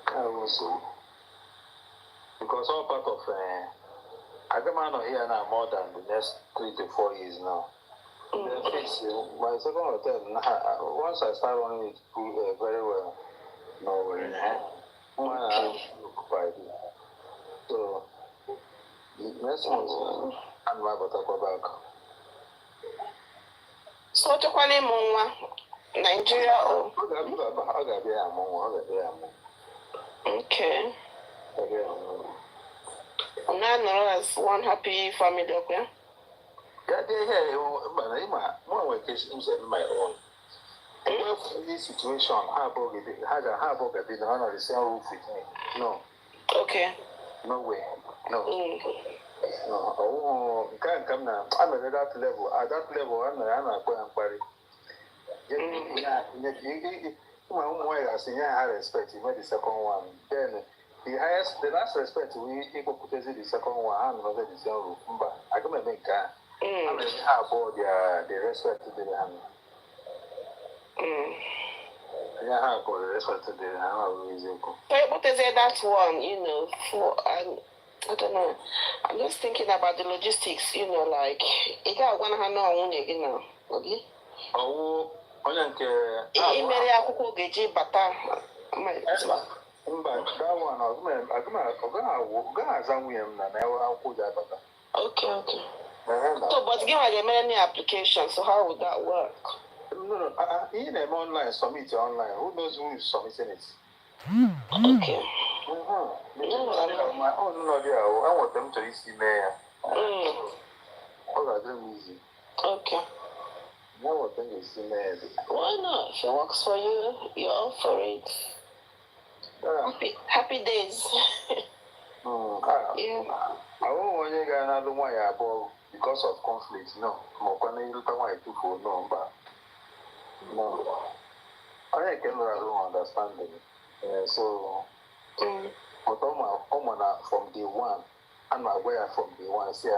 S5: Can't have one so. Because all part of I come out here now more than the next 3 to 4 years now.
S7: The fix my second hotel. Once I start running it very well, no worry. Occupied. So next month, I'm about to go back.
S1: So to call him Nigeria or okay. I'm not known as one happy family, okay?
S7: Yeah, they have, but I'm more vacations in my own. This situation, how about it? How about it? The one on the same roof with me? No.
S1: Okay.
S7: No way. No. No. Oh, can't come now. I'm at that level. At that level, I'm going to party. My own way, I say, I respect. You made the second one. Then the last respect, we equal put the second one. I'm not the same roof. But I come and make that. I'm going to have all the respect to the hand. Yeah, how about the respect to the hand?
S1: But is it that one, you know, for I don't know. I'm just thinking about the logistics, you know, like it got one hand on again now. Okay.
S7: Oh,
S1: Imere akwụkwọ ga-eji bata okay. So, but give me any application, so how would that work?
S7: No. In them online, submit online. Who knows who is submitting it?
S1: Okay.
S7: My own idea. I want them to see me. Easy.
S1: Okay.
S7: No, I think it's in there.
S1: Why not? If it works for you, you're all for it. Happy days. Yeah.
S7: I won't want you guys another one because of conflict. No, more can you look at my people? No, but no. I don't understand it. So, but from day one, I'm aware from day one. See,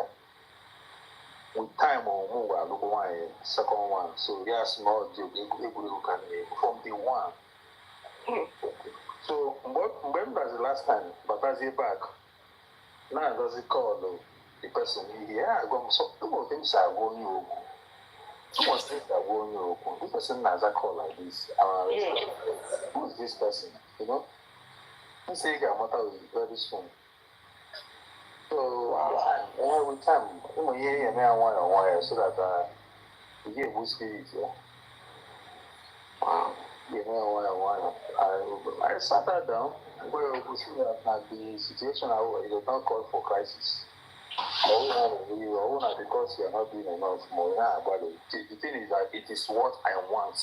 S7: with time or move, I look one second one. So yes, more deal able can from day one. So when was the last time? But as he back, now does he call the person? Yeah, I go so two of them are going you. Two of them are going you. This person has a call like this. Who is this person? You know, he say he got very soon. So with time, I'm here and I want so that you get whiskey. I sat her down. Well, we see that the situation is not called for crisis. Because you are not doing enough more. But the thing is that it is what I want.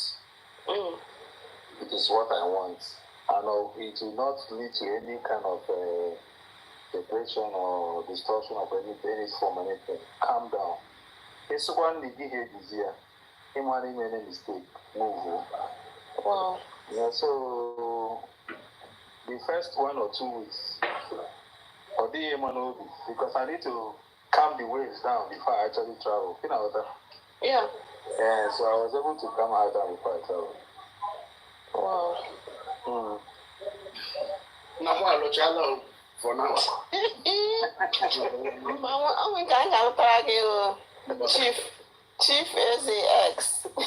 S7: It is what I want. And it will not lead to any kind of depression or distortion of any form, anything. Calm down. It's one the behavior is here. He might make any mistake. Move.
S1: Wow.
S7: Yeah, so the first 1 or 2 weeks, or the because I need to calm the waves down before I actually travel. You know that?
S1: Yeah.
S7: Yeah, so I was able to calm out down before I travel.
S1: Wow.
S6: Now, what for now?
S1: Chief SAX.
S7: I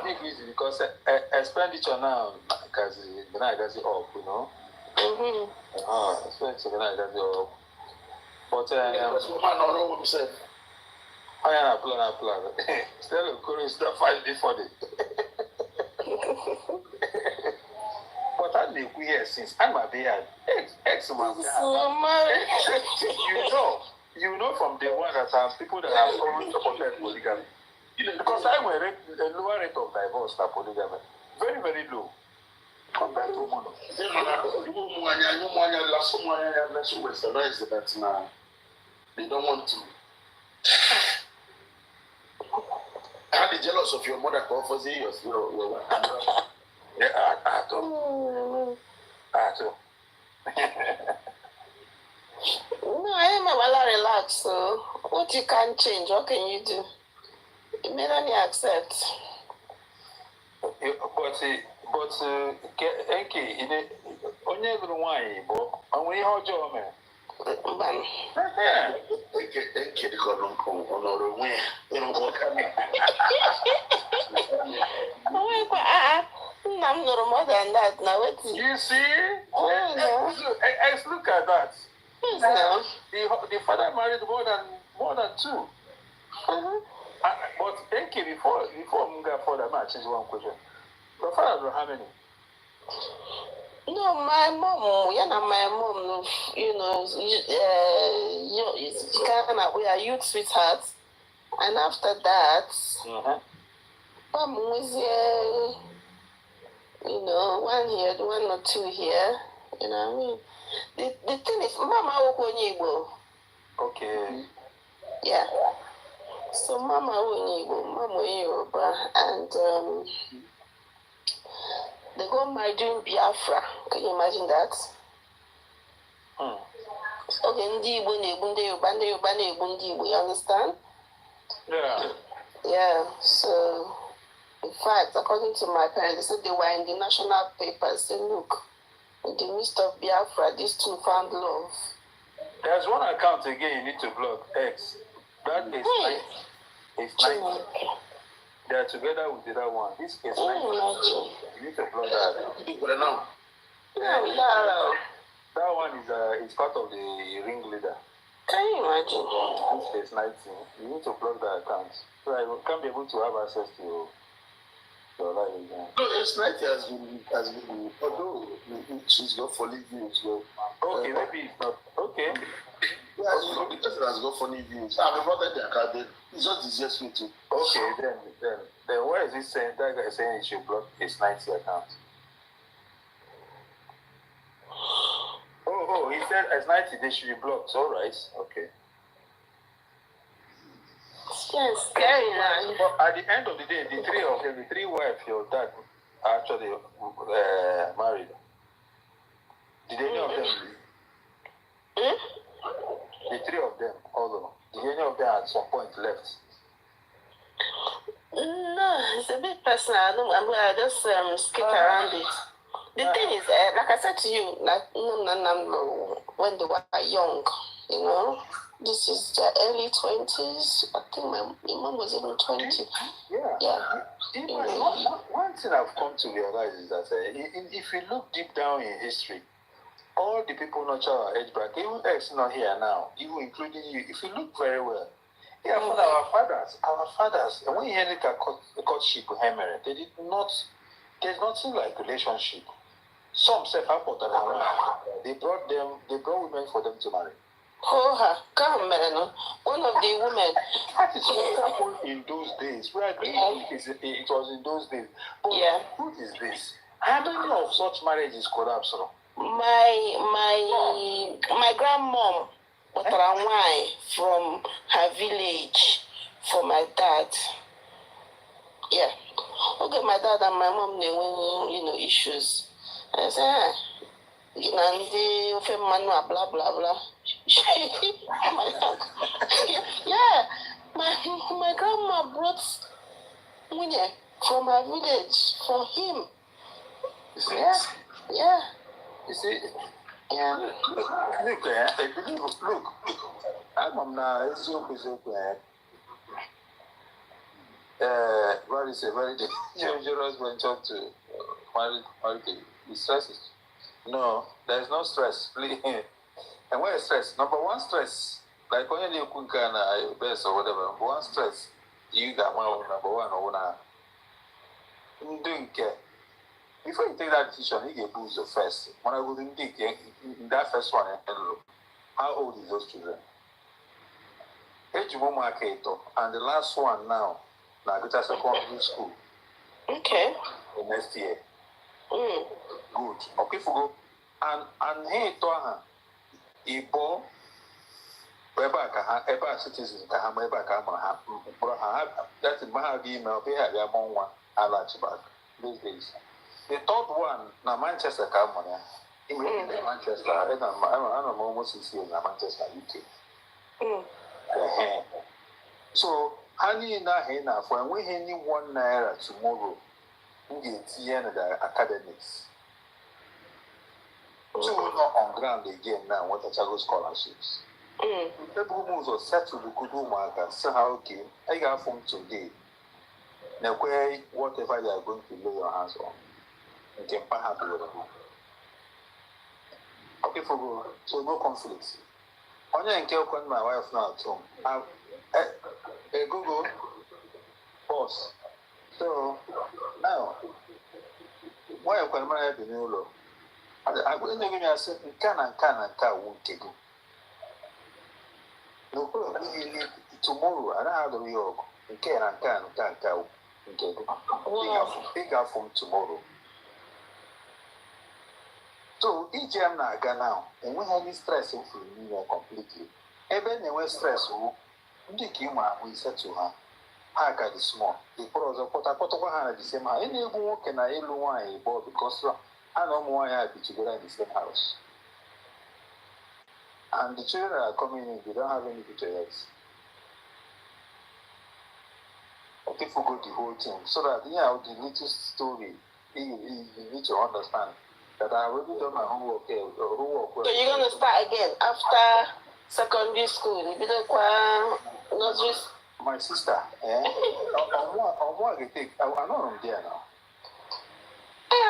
S7: think it's because expenditure now, because the night does it up, you know. Expenditure the night does it up. But I plan. Still, of course, stuff I did for it. But I live here since I'm a beard. Excellent. You know from day one that people that have always supported polygamy. Because I will a lower rate of divorce than polygamy. Very, very low. Compared to mono.
S6: They don't want to. I'll be jealous of your mother for saying your
S7: yeah, I do.
S1: No, I am a relax. So, what you can't change, what can you do? You may only accept.
S7: But Enki, only everyone, but only how job, man.
S5: I'm not more than that now.
S7: You see? Look at that.
S5: Now.
S7: The father married more than two. But Enke, before Munga father, I change one question. Your father how many?
S5: No, my mom, my mom, it's kind of, we are youth sweethearts. And after that, mom was here, one here, one or two here, you know what I mean? The thing is, Mama Okonibo.
S7: Okay.
S5: Yeah. So Mama Okonibo, Mama Yoruba, and they got married in Biafra. Can you imagine that? Okay, you understand?
S7: Yeah.
S5: Yeah, so in fact, according to my parents, they said they were in the national papers. They look, in the midst of Biafra, these two found love.
S7: There's one account again you need to block, X. That is nice. It's nice. They are together with the other one. This is nice. You need to block that.
S5: No.
S7: That one is part of the ringleader.
S5: Can you imagine?
S7: This is 19. You need to block that account. So I can't be able to have access to your life again.
S6: No, it's 90 has been, although she's got funny views.
S7: Okay, maybe it's not. Okay.
S6: Yeah, the person has got funny views. I've reported the account. It's not the easiest way to.
S7: Okay, then why is it saying that guy saying he should block his 90 account? Oh, he said as 90 they should be blocked. All right, okay.
S5: Yes, scary now.
S7: But at the end of the day, the three wives your dad actually married. Did any of them leave? The three of them, although, did any of them at some point left?
S5: No, it's a bit personal. I just skip around it. The thing is, like I said to you, when they were young, this is their early 20s. I think my mom was even 20.
S7: Yeah. One thing I've come to realize is that if you look deep down in history, all the people not our age bracket, even X not here now, even including you, if you look very well, our fathers, and when you hear a courtship with Hemere, there's nothing like relationship. Some say they brought women for them to marry.
S5: Come, man. One of the women.
S7: That is what happened in those days. We agree it was in those days. But what is this? How many of such marriages collapse?
S5: My grandmom from her village for my dad. Yeah. Okay, my dad and my mom, they were, issues. I said, blah, blah, blah. Yeah. My grandma brought Wummi from her village for him. Yeah.
S7: You see?
S5: Yeah.
S7: Look. I'm now, it's what is a very dangerous venture to marry the stresses. No, there's no stress. Please. And what is stress? Number one stress, like when you cook and best or whatever, number one stress, you got number one or one. Doing care. Before you take that decision, you get boost the first. When I go in that first one, how old is those children? And the last one now go to secondary school.
S5: Okay.
S7: The next year. Good. Okay, for go. And hey, Toha, Ibo, Eba citizens, Eba Kama, that's in Mahabi, Melbe, Yamonwa, Alachibak, these days. The third one, now Manchester, Camonia, in Manchester, I don't know, almost is here in Manchester, UK. So, honey, na for when we any 1 naira tomorrow, we get the academics. Two not on ground again now, what a Chago scholarships. People who was settled the good woman, so how okay, I got from today. Now, where whatever you are going to lay your hands on, you can perhaps do it. Okay, so no conflicts. Only I can call my wife now at home. Google boss. So now, why you can marry the new law? I wouldn't give me a certain can won't take you. No, tomorrow, I don't have the real. You can pick up from tomorrow. So each year now, and we have this stress of me completely. Even when stress, we said to her, I got the small. The pros of what I put over the same house. Any work and I bought because I know more happy together in the same house. And the children are coming in, they don't have any pictures. Okay, forget the whole thing. So that, the little story, you need to understand that I already done my homework. So
S1: you're going to start again after secondary school? You didn't nursery.
S7: My sister, I know I'm there now.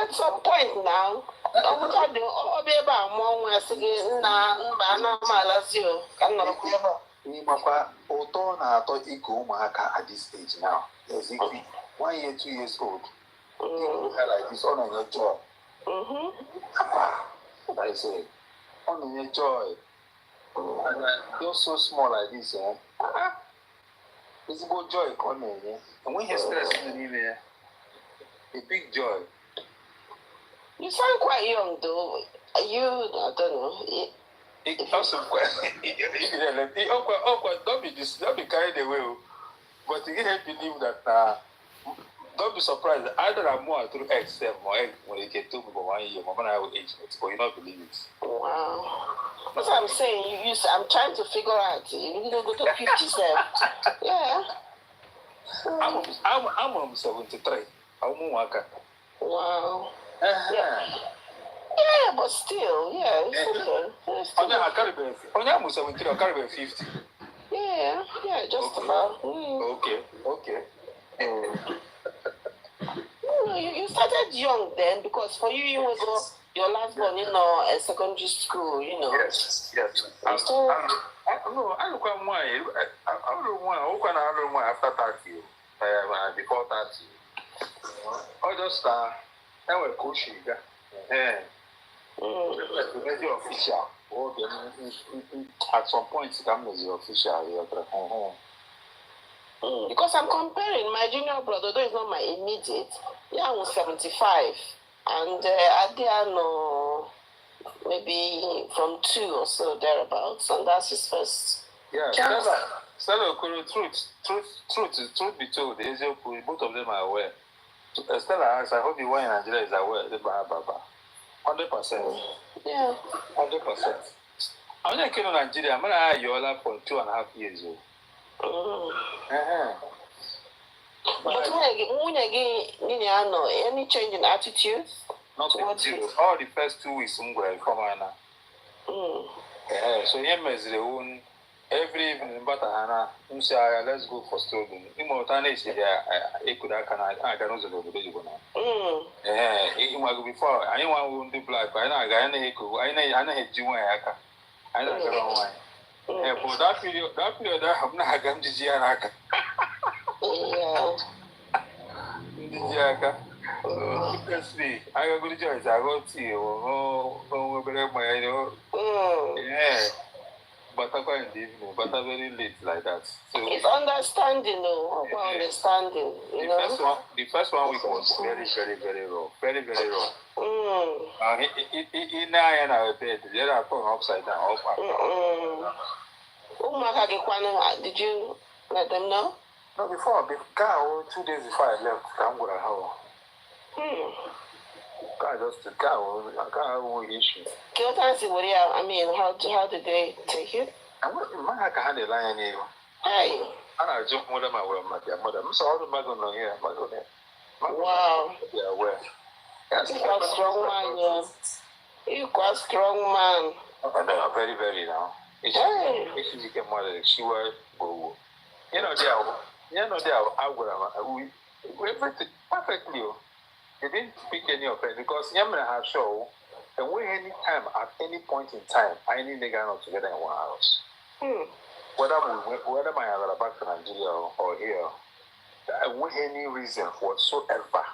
S1: At some point now, I'm be about more when I say,
S7: at this stage now. Yes, 1 year, 2 years old. Like this on your job. What I say, on your joy. And you're so small like this, it's about joy coming, and when you're stressed in there, a big joy.
S1: You sound quite young, though. I don't know.
S7: It also don't be carried away. But you can't believe that. Don't be surprised. Either I'm more through X7 or X when you get to me for 1 year. Mama and I will age it, but you not believe it.
S1: Wow. That's what I'm saying. I'm trying to figure out. You don't go to 57. Yeah.
S7: I'm on 73. I'm worker.
S1: Wow. Yeah, but still, it's okay.
S7: I'm 73. I carry 50.
S1: Yeah, just about.
S7: Okay.
S1: You started young then, because for you was your last born in secondary school,
S7: Yes. I don't know why. I don't know why after 30, before 30. I just I will coach you. Official. At some point, I'm official.
S1: Because I'm comparing my junior brother, though he's not my immediate. Yeah, I'm 75, and Adiano maybe from 2 or so thereabouts, and that's his first.
S7: Yeah, Stella, truth be told, both of them are aware. Stella asks, I hope the one in Nigeria is aware. 100%.
S1: Yeah.
S7: 100%. I'm not in Nigeria. I'm going to Yola for 2.5 years.
S1: But when again, any change in attitude?
S7: Not zero. All the first 2 weeks, I'm going to come on. So, every evening, but let's go for strolling. Before anyone won't do black, but I but that period, I have not gone to Gianaka. Obviously, I go to Joyce, I go to you, but I can't in the evening, but I'm very late like that. So
S1: it's understanding, though. Understanding.
S7: The first one week was very raw. Very raw. In our bed, the other phone upside down.
S1: Did you let them know?
S7: No, before 2 days before I left, I'm going to have. I can't have one issue.
S1: How did they take it?
S7: I can't have line here.
S1: Hey.
S7: I just more than my mother. I'm sorry, my God, here.
S1: Wow.
S7: Yeah, where?
S1: That's strong mind,
S5: You quite strong man.
S7: No, very, very now. It's became more like she was. You know, they are everything perfectly. They didn't pick any of it because Yamina has show, and we any time at any point in time, I need the guy not together in one house. Whether my other back to Nigeria or here, with any reason whatsoever,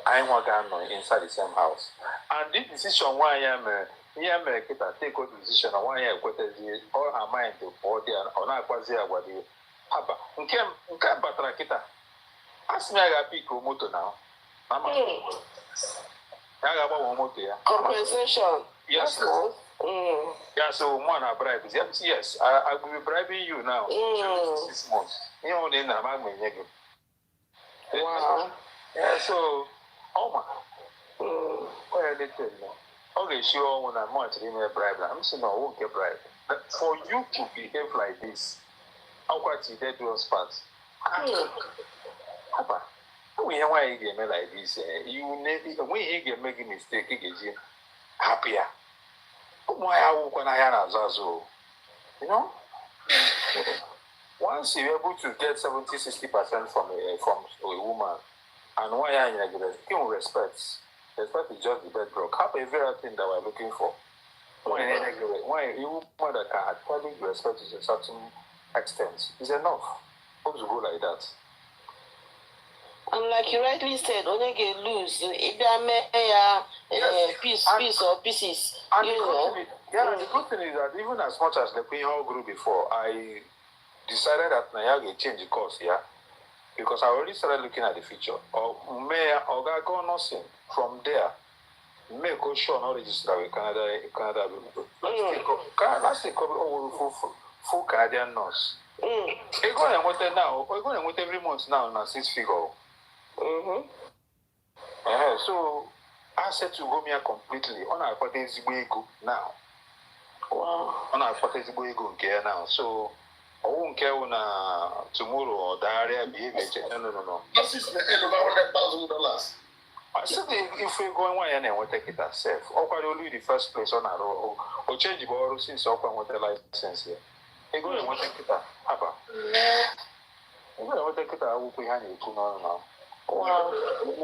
S7: I want to inside the same house. And this decision why I am take a decision on why I got all her mind to body or not was there what you have. Unkem Batrakita. Ask me, I got pick motor now. Mama, I got one motor.
S5: Compensation.
S7: Yes. Yeah, so one I bribe. Yes, I will be bribing you now. 6 months. You only in a man.
S5: Wow.
S7: Yeah, so, oh my. Where they tell you? Okay, sure, when I'm not in a bribe, I'm saying no, I won't get bribe. But for you to behave like this, how quite you did those parts? Papa, when you want to get me like this, you never, when you get making mistake, you get happier. Why I walk on Ayana, you know? Once you're able to get 70-60% from a woman, and why are you giving respect? Respect is just the bedrock. Have everything that we're looking for. Why you woman that can actually respect to a certain extent is enough. Hope to go like that.
S5: And like you rightly said, when you get loose, either piece or pieces.
S7: And the good thing is that even as much as the Queen all grew before, I decided that I will change the course, yeah. Because I already started looking at the future. Or go nursing from there. May go show no register with Canada. Let's take full Canadian nurse. We're going with now. We're going with every month now in a 6 figure. So I said to go here completely on our potential go now. Wow. On our potential go now. So I won't care when tomorrow or the area behavior. No.
S6: This is the end of $100,000.
S7: I said if we're going one and we'll take it ourselves. Or only the first place on our road or change the borrow since open with the license here. We're going to take it up. We're going to take it out. We'll be handing it now. Wow. And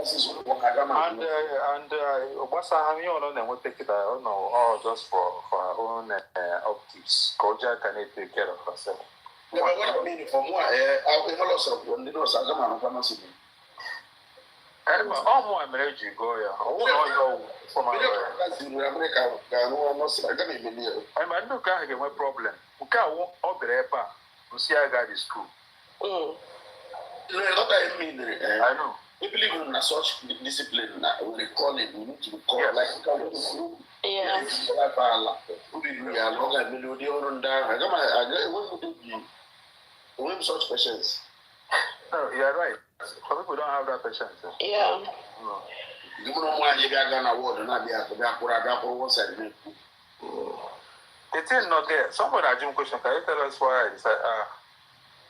S7: what's our on and we'll take it out, or just for our own optics. Koja can take care of herself.
S6: No, but what I mean from what I will also when the nurse are going to
S7: all more marriage you go, yeah. Oh, for my
S6: America,
S7: I might look at my problem. We can't walk the repa. We see I got the school.
S6: No, what I mean,
S7: I know.
S6: We believe in such discipline. We call it, we need to call
S7: yes.
S6: Like,
S5: yeah.
S6: We have such patience.
S7: No, you're right. Some people don't have that patience.
S5: Yeah.
S7: No.
S6: You don't want to get an award and not be able to one side.
S7: The thing not there. Somebody asked me a question. Can you tell us why I decided?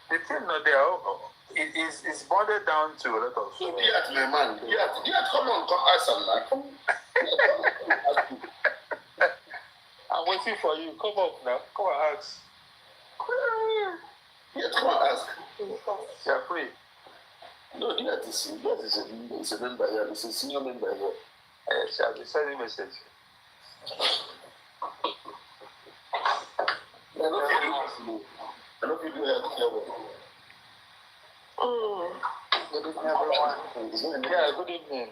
S7: The thing not there. It's bounded down to a lot of.
S6: So, my man. Come on, come ask him.
S7: I'm waiting for you. Come up now. Come and ask.
S6: Come and ask.
S7: You're free.
S6: No, it's a member here. It's a senior member here.
S7: Shall we send a message?
S6: I don't think you have to care.
S8: Good evening, everyone.
S7: Yeah, good evening.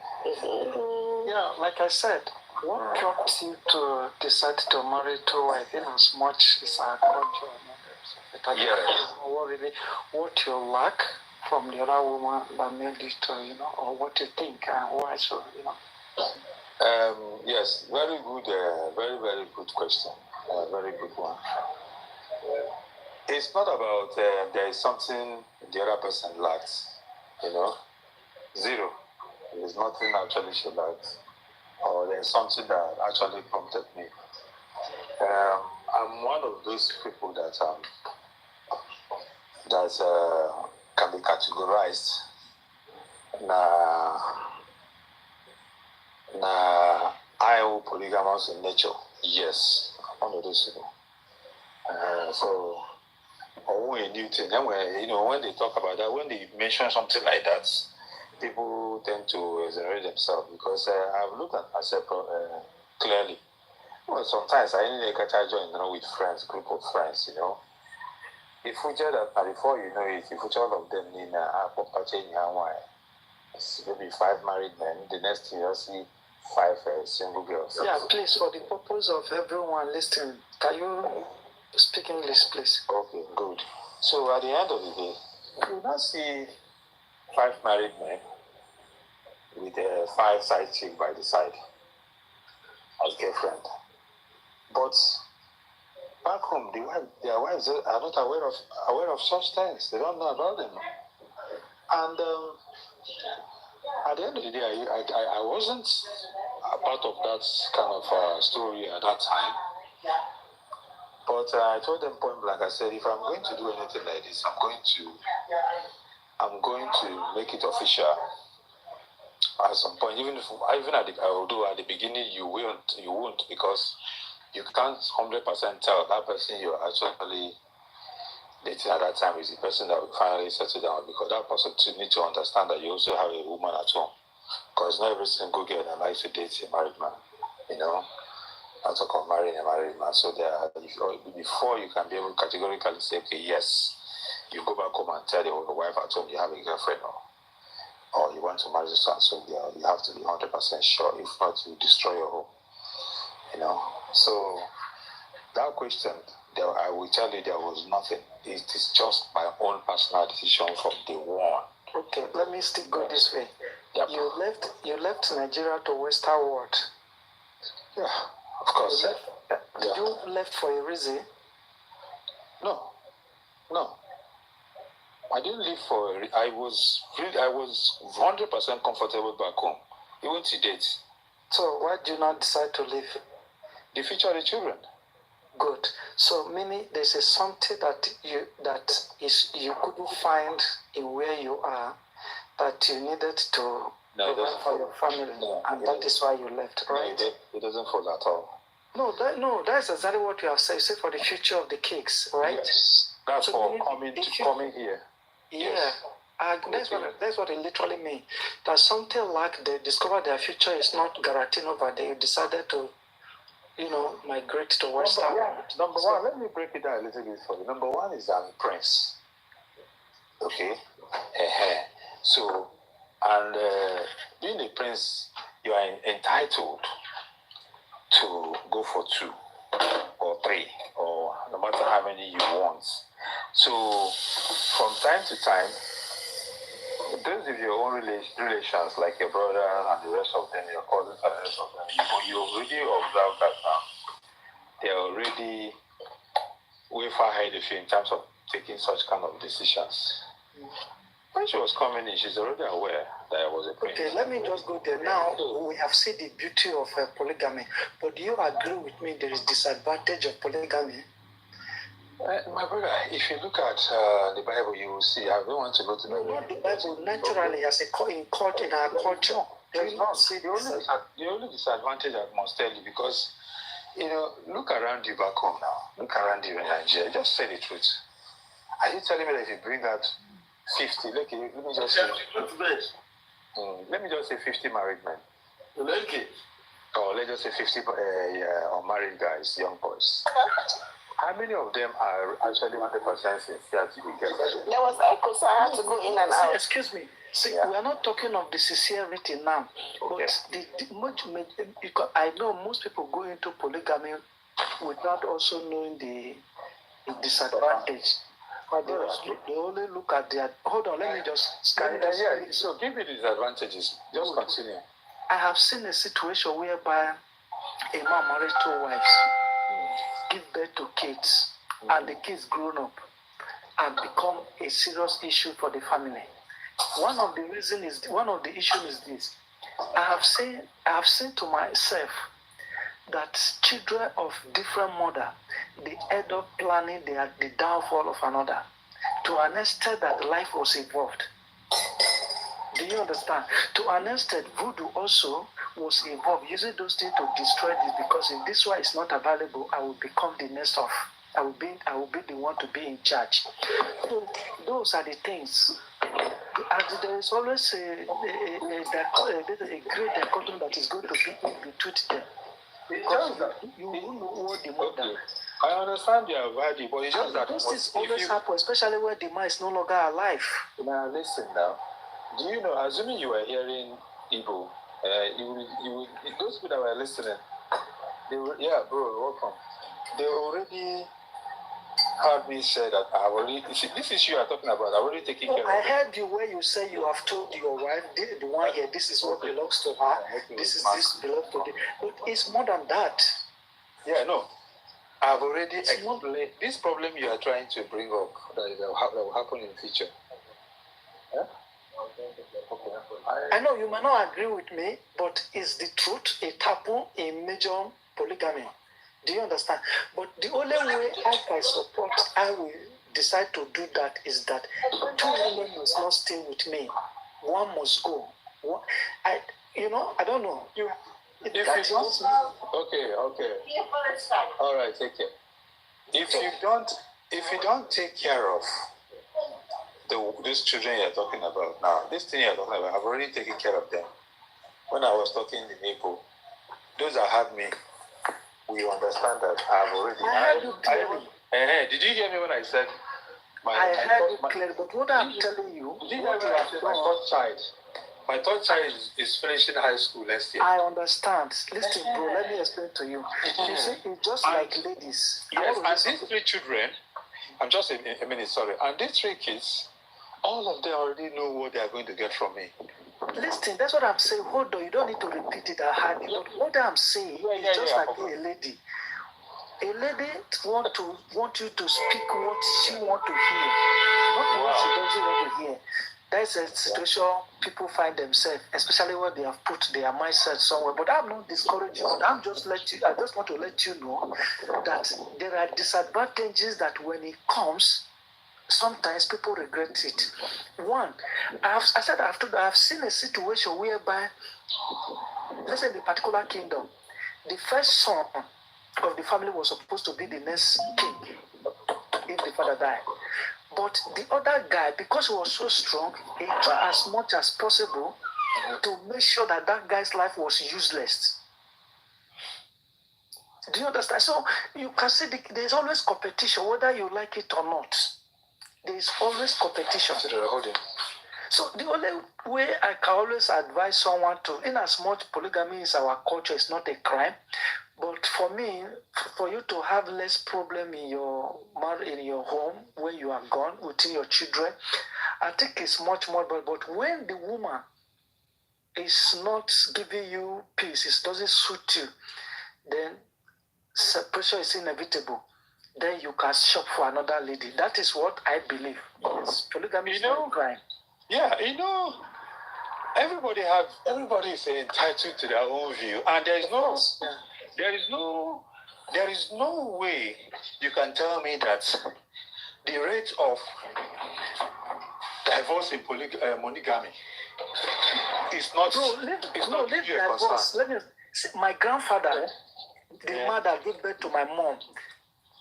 S8: Yeah, like I said, what prompts you to decide to marry two wives in as much as our culture and others? What you lack from the other woman that made it to, or what you think and why so,
S7: Yes, very good, very, very good question. Very good one. It's not about there is something the other person lacks, Zero. There's nothing actually she lacks. Or there's something that actually prompted me. I'm one of those people that can be categorized na I am polygamous in nature. Yes, one of those people. So, a new thing. Then when they talk about that, when they mention something like that, people tend to exaggerate themselves because I've looked at myself clearly. Well, sometimes I need to catch a join, with friends, group of friends, If we just that before you know it, if we all of them in a property in Hawaii, maybe 5 married men, the next year you'll see 5 single girls.
S8: Yeah, please, for the purpose of everyone listening, can you speak English, please?
S7: Okay, good. So at the end of the day, you now see 5 married men with 5 side chicks by the side as girlfriend. But back home, their wives are not aware of such things. They don't know about them. And at the end of the day, I wasn't a part of that kind of story at that time. But I told them point blank, I said, if I'm going to do anything like this, I'm going to make it official at some point. Although at the beginning you won't, because you can't 100% tell that person you're actually dating at that time is the person that will finally settle down, because that person too need to understand that you also have a woman at home. Because not every single girl that likes to date a married man, I talk of marrying a married man. So before you can be able to categorically say, okay, yes, you go back home and tell your wife at home you have a girlfriend or you want to marry this one, so you have to be 100% sure. If not, you destroy your home. So that question, I will tell you there was nothing. It is just my own personal decision from day one.
S8: Okay, let me still go this way. Yep. You left Nigeria to Western world.
S7: Yeah, of course.
S8: Did you left for a reason?
S7: No. I didn't leave for a reason. I was 100% comfortable back home, even to date.
S8: So why did you not decide to leave?
S7: The future of the children.
S8: Good. So meaning there's something that you couldn't find in where you are that you needed to provide for your family, and that is why you left, right?
S7: No, it doesn't fall at all.
S8: No, that's exactly what you have said. You said for the future of the kids, right?
S7: Yes. That's so for coming here.
S8: Yeah.
S7: Yes.
S8: That's what it literally means. That something like they discover their future is not guaranteed over there. You decided to, migrate to Western.
S7: Number one, let me break it down a little bit for you. Number one is I'm a prince. Okay? So, and being a prince, you are entitled to go for 2 or 3 or no matter how many you want. So, from time to time, those of your own relations, like your brother and the rest of them, your cousins and the rest of them, you already observe that now. They're already way far ahead of you in terms of taking such kind of decisions. When she was coming in, she's already aware that I was a prince.
S8: Okay, let me just go there. Now, we have seen the beauty of polygamy, but do you agree with me there is disadvantage of polygamy?
S7: My brother, if you look at the Bible, you will see. I don't want to go to the Bible.
S8: Not the Bible, naturally, as in our culture.
S7: There's not. See, the only disadvantage I must tell you, because, look around you back home now. Look around you in Nigeria. Just say the truth. Are you telling me that if you bring out 50, let me just say, let me just say 50 married men.
S6: Okay.
S7: Or let's just say 50 unmarried guys, young boys. How many of them are actually 100% sincere to be girlfriend?
S3: There was echo, so I had to go in and out.
S8: Excuse me. See, we are not talking of the sincerity now, but because I know most people go into polygamy without also knowing the disadvantage. But they only look at their. Hold on, let me just.
S7: So give me the disadvantages. Just continue.
S8: I have seen a situation whereby a man married 2 wives, give birth to kids, and the kids grown up and become a serious issue for the family. One of the issues is this. I have seen to myself that children of different mother, they end up planning the downfall of another, to an extent that life was involved. Do you understand? To an extent, voodoo also was involved using those things to destroy this, because if this one is not available, I will become the next of. I will be the one to be in charge. So those are the things. There is always a great dichotomy that is going to be in between them. Because you will know what the mother.
S7: I understand your value, but it's just that
S8: this always happens, especially when the man is no longer alive.
S7: Now listen now. Do you know? Assuming you were hearing Igbo, those people that were listening, yeah, bro, welcome. They already heard me say that I have already. This issue you are talking about, I've already taken care of.
S8: I heard you where you say you have told your wife, the one here, this is what belongs to her. This belongs to them. But it's more than that.
S7: Yeah, no. I've already explained this problem you are trying to bring up that will happen in the future. Yeah? Okay.
S8: I know you may not agree with me, but it's the truth. It happened in major polygamy. Do you understand? But the only way I will decide to do that is that 2 women must not stay with me. One must go. I don't know.
S7: Okay. All right, take care. If you don't take care of these children you're talking about now, this thing you're talking about, I've already taken care of them. When I was talking in April, those that had me, we understand that I've already.
S8: I heard you clearly.
S7: Did you hear me when I said?
S8: I heard you clearly, but what I'm telling you,
S7: did you hear me when I said my third child? My third child is finishing high school next year.
S8: I understand. Listen, bro, let me explain to you. You see, it's just like ladies.
S7: Yes, and these 3 children, I'm just a minute, sorry. And these 3 kids, all of them already know what they are going to get from me.
S8: Listen, that's what I'm saying. Hold on, you don't need to repeat it. But what I'm saying is just like a lady. A lady want you to speak what she want to hear, not what she doesn't want to hear. That's a situation people find themselves, especially when they have put their mindset somewhere. But I'm not discouraging you. I just want to let you know that there are disadvantages that when it comes, sometimes people regret it. One, I've seen a situation whereby, let's say in the particular kingdom, the first son of the family was supposed to be the next king if the father died. But the other guy, because he was so strong, he tried as much as possible to make sure that guy's life was useless. Do you understand? So you can see there's always competition, whether you like it or not. There's always competition. So the only way I can always advise someone to, in as much polygamy is our culture, it's not a crime. But for me, for you to have less problem in your home when you are gone within your children, I think it's much more. But when the woman is not giving you peace, it doesn't suit you, then separation is inevitable. Then you can shop for another lady. That is what I believe. Yes, polygamy is not a crime.
S7: Yeah, everybody is entitled to their own view, and there is no way you can tell me that the rate of divorce in monogamy is not.
S8: Divorce. Let me see, my grandfather, the man that gave birth to my mom,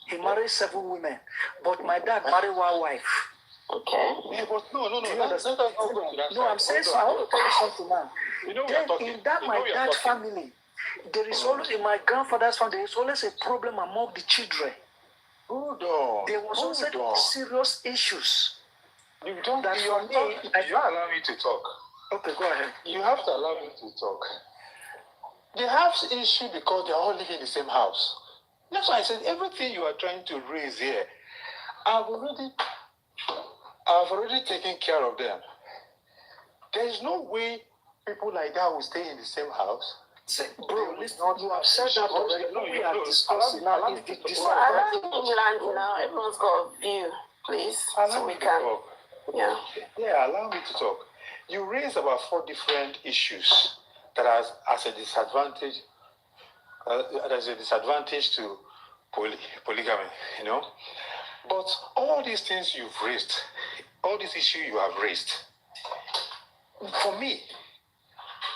S8: he married 7 women, but my dad married 1 wife.
S2: Okay.
S7: Yeah, but no.
S8: No, I'm saying so. I want to tell you something now. In my dad's family, there is always, in my grandfather's family, there is always a problem among the children. There was also serious issues.
S7: You allow me to talk.
S8: Okay, go ahead.
S7: You have to allow me to talk. They have issue because they are all living in the same house. That's why I said everything you are trying to raise here, I've already taken care of them. There is no way people like that will stay in the same house.
S8: Bro, listen, you have said that already. We are discussing now.
S2: Allow him land now. Everyone's got a view, please. So we can. Yeah,
S7: allow me to talk. You raised about 4 different issues that are as a disadvantage. There's a disadvantage to polygamy, But all these things you've raised, all these issues you have raised, for me,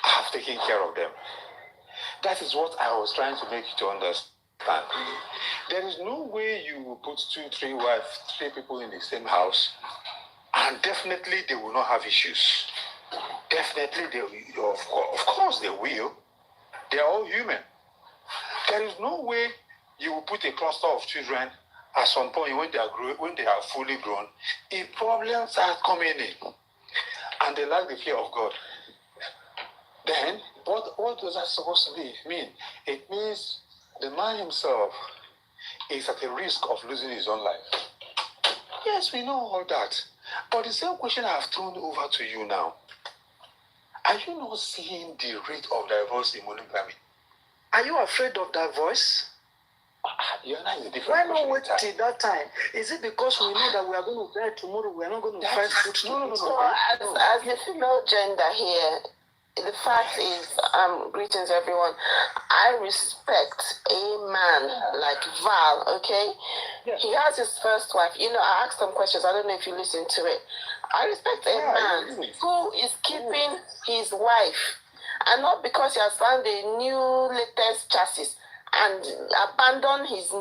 S7: I have taken care of them. That is what I was trying to make you to understand. There is no way you will put 2, 3 wives, 3 people in the same house, and definitely they will not have issues. Definitely, of course they will. They are all human. There is no way you will put a cluster of children at some point when they are fully grown. If problems are coming in and they lack the fear of God, then what does that supposed to mean? It means the man himself is at a risk of losing his own life. Yes, we know all that. But the same question I have thrown over to you now. Are you not seeing the rate of divorce in monogamy?
S8: Are you afraid of that voice?
S7: You're not in a different
S8: Why not
S7: question
S8: wait
S7: in time.
S8: till that time? Is it because we know that we are going to die tomorrow? We are not going to find food to eat?
S3: So as the female gender here, the fact is, greetings everyone. I respect a man like Val, okay?
S7: Yes.
S3: He has his first wife. You know, I asked some questions. I don't know if you listened to it. I respect a man who is keeping his wife, and not because he has found a new latest chassis and abandon his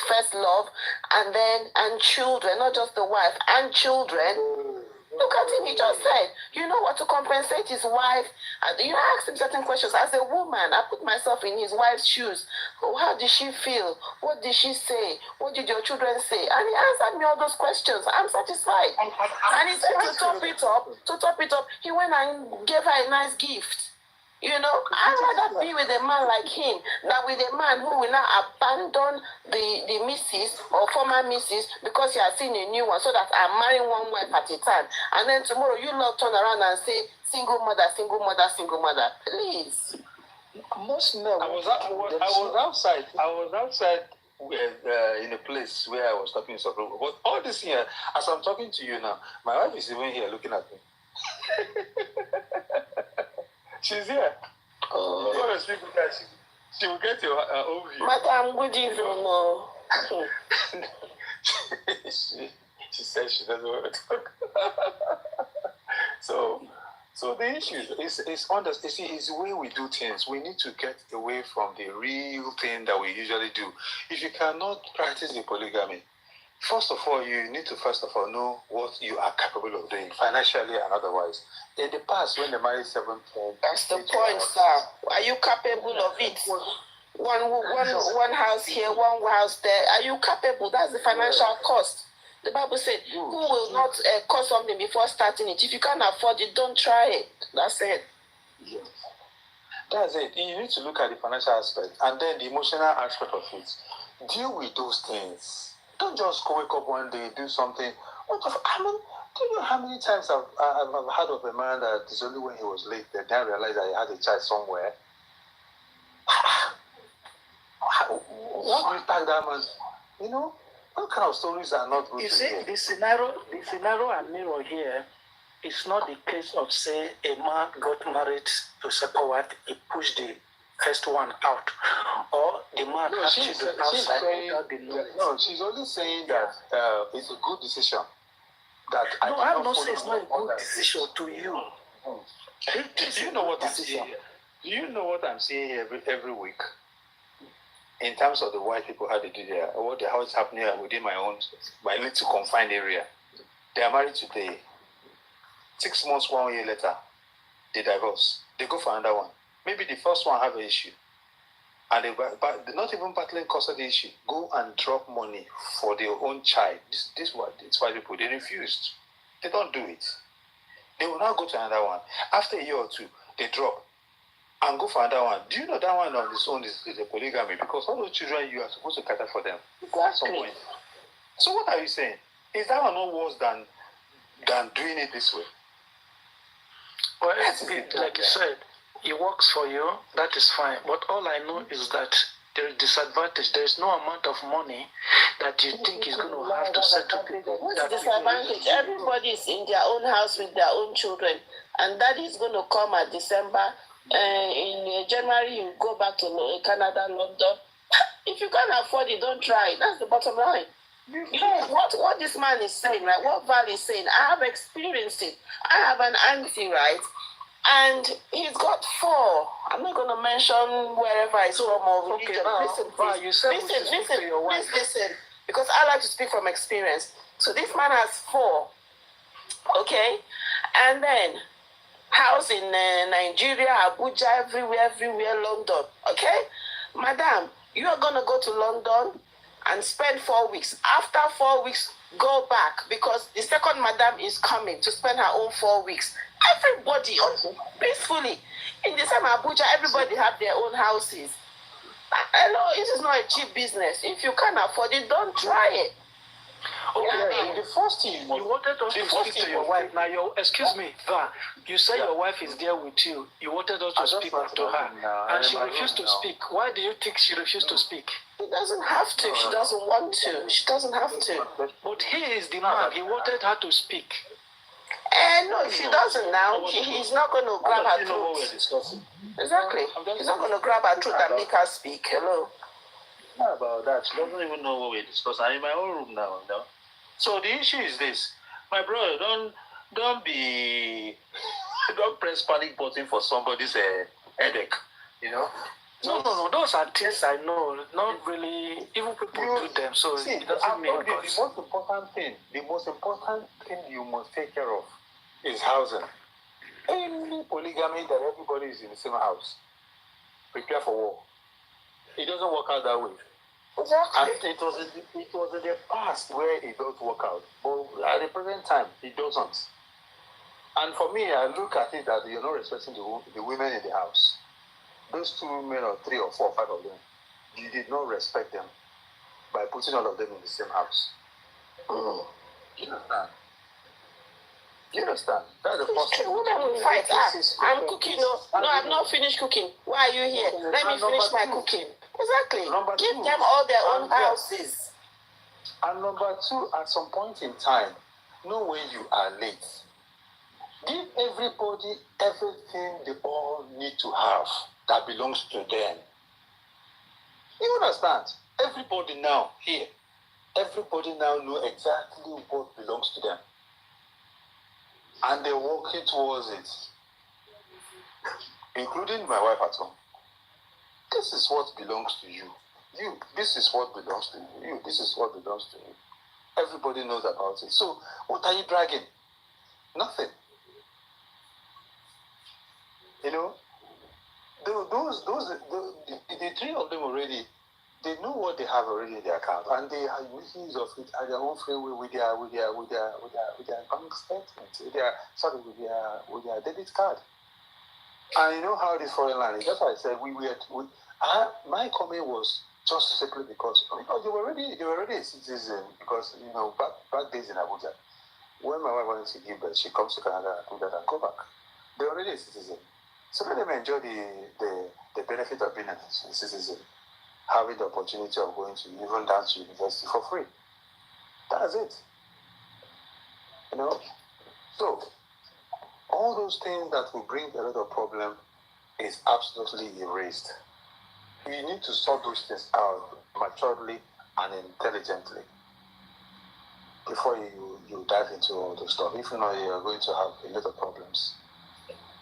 S3: first love and children, not just the wife, and children. Look at him, he just said, you know what, to compensate his wife. You know, I asked him certain questions. As a woman, I put myself in his wife's shoes. Oh, how did she feel? What did she say? What did your children say? And he answered me all those questions. I'm satisfied. And he said to top it up, he went and gave her a nice gift. You know, I'd rather be with a man like him than with a man who will now abandon the missus or former missus because he has seen a new one, so that I'm marrying one wife at a time. And then tomorrow you lot turn around and say, single mother, single mother, single mother. Please.
S8: Most men.
S7: I was outside in a place where I was talking to some people. But all this here, as I'm talking to you now, my wife is even here looking at me. She's here. Oh. You want to speak with her? She will get your own view.
S3: Madam, good evening.
S7: She said she doesn't want to talk. So the issue is the way we do things. We need to get away from the real thing that we usually do. If you cannot practice the polygamy, first of all, you need to know what you are capable of doing financially and otherwise. In the past, when they married 7 times,
S3: that's the point, sir. Are you capable of it? One house here, one house there. Are you capable? That's the financial cost. The Bible said, who will not cost something before starting it? If you can't afford it, don't try it. That's it.
S7: Yes. That's it. You need to look at the financial aspect and then the emotional aspect of it. Deal with those things. Don't just wake up one day, do something. Do you know how many times I've heard of a man that it's only when he was late that then realized that he had a child somewhere? What do you tag that man? You know, what kind of stories are not good?
S8: You see, the scenario I mirror here is not the case of, say, a man got married to a second wife, he pushed the first one out, or the man had children outside without the knowledge.
S7: No, she's only saying that it's a good decision.
S8: I'm not saying it's not a good decision to you.
S7: Do you know what I'm saying here? Do you know what I'm saying here every week? In terms of the white people, how they do how it's happening within my little confined area. They are married today. 6 months, 1 year later, they divorce. They go for another one. Maybe the first one have an issue. And they're not even battling custody issue. Go and drop money for their own child. This white people, they refused. They don't do it. They will now go to another one. After a year or two, they drop and go for another one. Do you know that one on its own is a polygamy? Because all those children, you are supposed to cater for them at some point. So what are you saying? Is that one not worse than doing it this way?
S8: Well, like you said, it works for you, that is fine. But all I know is that there is disadvantage. There is no amount of money that you think is going to have to settle people.
S3: What's the disadvantage? Everybody is in their own house with their own children. And that is going to come at December. In January, you go back to Canada, London. If you can't afford it, don't try. That's the bottom line. What this man is saying, right? What Val is saying, I have experienced it. I have an auntie, right? And he's got 4. I'm not going to mention wherever it's from or religion. Listen, please.
S8: You said
S3: Listen,
S8: to your wife.
S3: please listen. Because I like to speak from experience. So this man has 4. Okay? And then house in Nigeria, Abuja, everywhere, London. Okay? Madam, you are going to go to London and spend 4 weeks. After 4 weeks, go back because the second madam is coming to spend her own 4 weeks. Everybody, peacefully. In the same Abuja, everybody have their own houses. Hello, this is not a cheap business. If you can't afford it, don't try it.
S8: Okay, the first thing you wanted us to speak to your wife. Now, excuse me, you say your wife is there with you. You wanted us to speak to her, and she refused to speak. Why do you think she refused to speak?
S3: She doesn't have to. She doesn't want to. She doesn't have to.
S8: But he is the man. He wanted her to speak.
S3: No, if she doesn't now, he's not going to grab her throat. Exactly. He's not going to grab her throat and make her speak. Hello.
S7: Not about that. She doesn't even know what we're discussing. I'm in my own room now, you know. So the issue is this. My brother, don't press panic button for somebody's headache, you know.
S8: No. Those are things I know. Not really. Even people do them, so it doesn't mean.
S7: The most important thing you must take care of is housing. Any polygamy that everybody is in the same house, prepare for war. It doesn't work out that way.
S3: Exactly.
S7: And it was in the past where it does work out, but at the present time, it doesn't. And for me, I look at it that you're not respecting the women in the house. Those 2 men or 3 or 4 or 5 of them, you did not respect them by putting all of them in the same house.
S3: Mm.
S7: You understand? That's the first thing.
S3: Women will fight. I'm cooking. No, I've not finished cooking. Why are you here? Let me finish my cooking. Exactly. Give them all their own houses.
S7: And number 2, at some point in time, know when you are late. Give everybody everything they all need to have that belongs to them. You understand? Everybody now here, everybody now know exactly what belongs to them. And they're working towards it. Including my wife at home. This is what belongs to you. This is what belongs to you. This is what belongs to you. Everybody knows about it. So, what are you dragging? Nothing. You know, the 3 of them already, they know what they have already in their account, and they are making use of it at their own free will with their bank statement, with their debit card. And you know how this foreign land is. That's why I said my comment was just simply because they were already a citizen, because you know back days in Abuja, when my wife wanted to give birth, she comes to Canada and do that and go back. They're already a citizen. So let them enjoy the benefit of being a citizen, having the opportunity of going to even down to university for free. That's it. You know? So all those things that will bring a lot of problem is absolutely erased. You need to sort those things out maturely and intelligently before you dive into all those stuff. If not, you are going to have a lot of problems.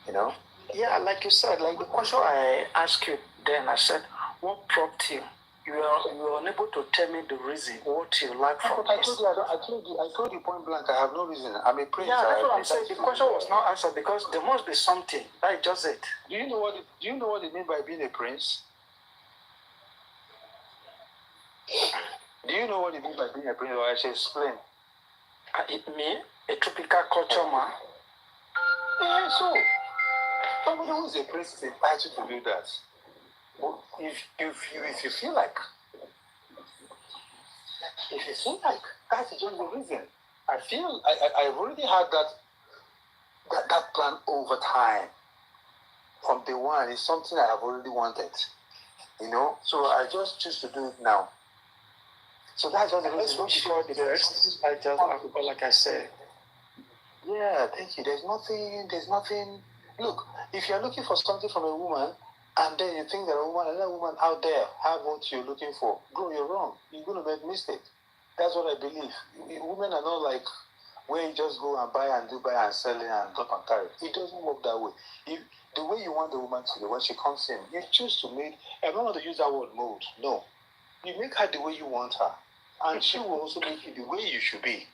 S7: You know?
S8: Yeah, like you said, like the question I asked you then, I said, what prompted you? You were unable to tell me the reason, what you like from
S7: I
S8: this.
S7: told you point blank, I have no reason. I'm a prince.
S8: Yeah, that's what I'm saying. The question was not answered because there must be something. That's just it.
S7: Do you know what it means by being a prince? Do you know what it means by being a prince? Or I should explain.
S8: It means a tropical culture man.
S7: Yeah, so somebody who is a prince is entitled to do that. But if you feel like, that's just the reason. I've already had that plan over time. From day one, it's something I have already wanted. You know, so I just choose to do it now. So that's just the reason.
S8: Let's wish the best. I just like I said.
S7: Yeah, thank you. There's nothing. Look, if you're looking for something from a woman, and then you think that another woman out there have what you're looking for, bro, you're wrong. You're going to make a mistake. That's what I believe. Women are not like where you just go and buy and sell it and drop and carry. It doesn't work that way. If the way you want the woman to be when she comes in, you choose to make, I don't want to use that word mold, no. You make her the way you want her, and she will also make you the way you should be.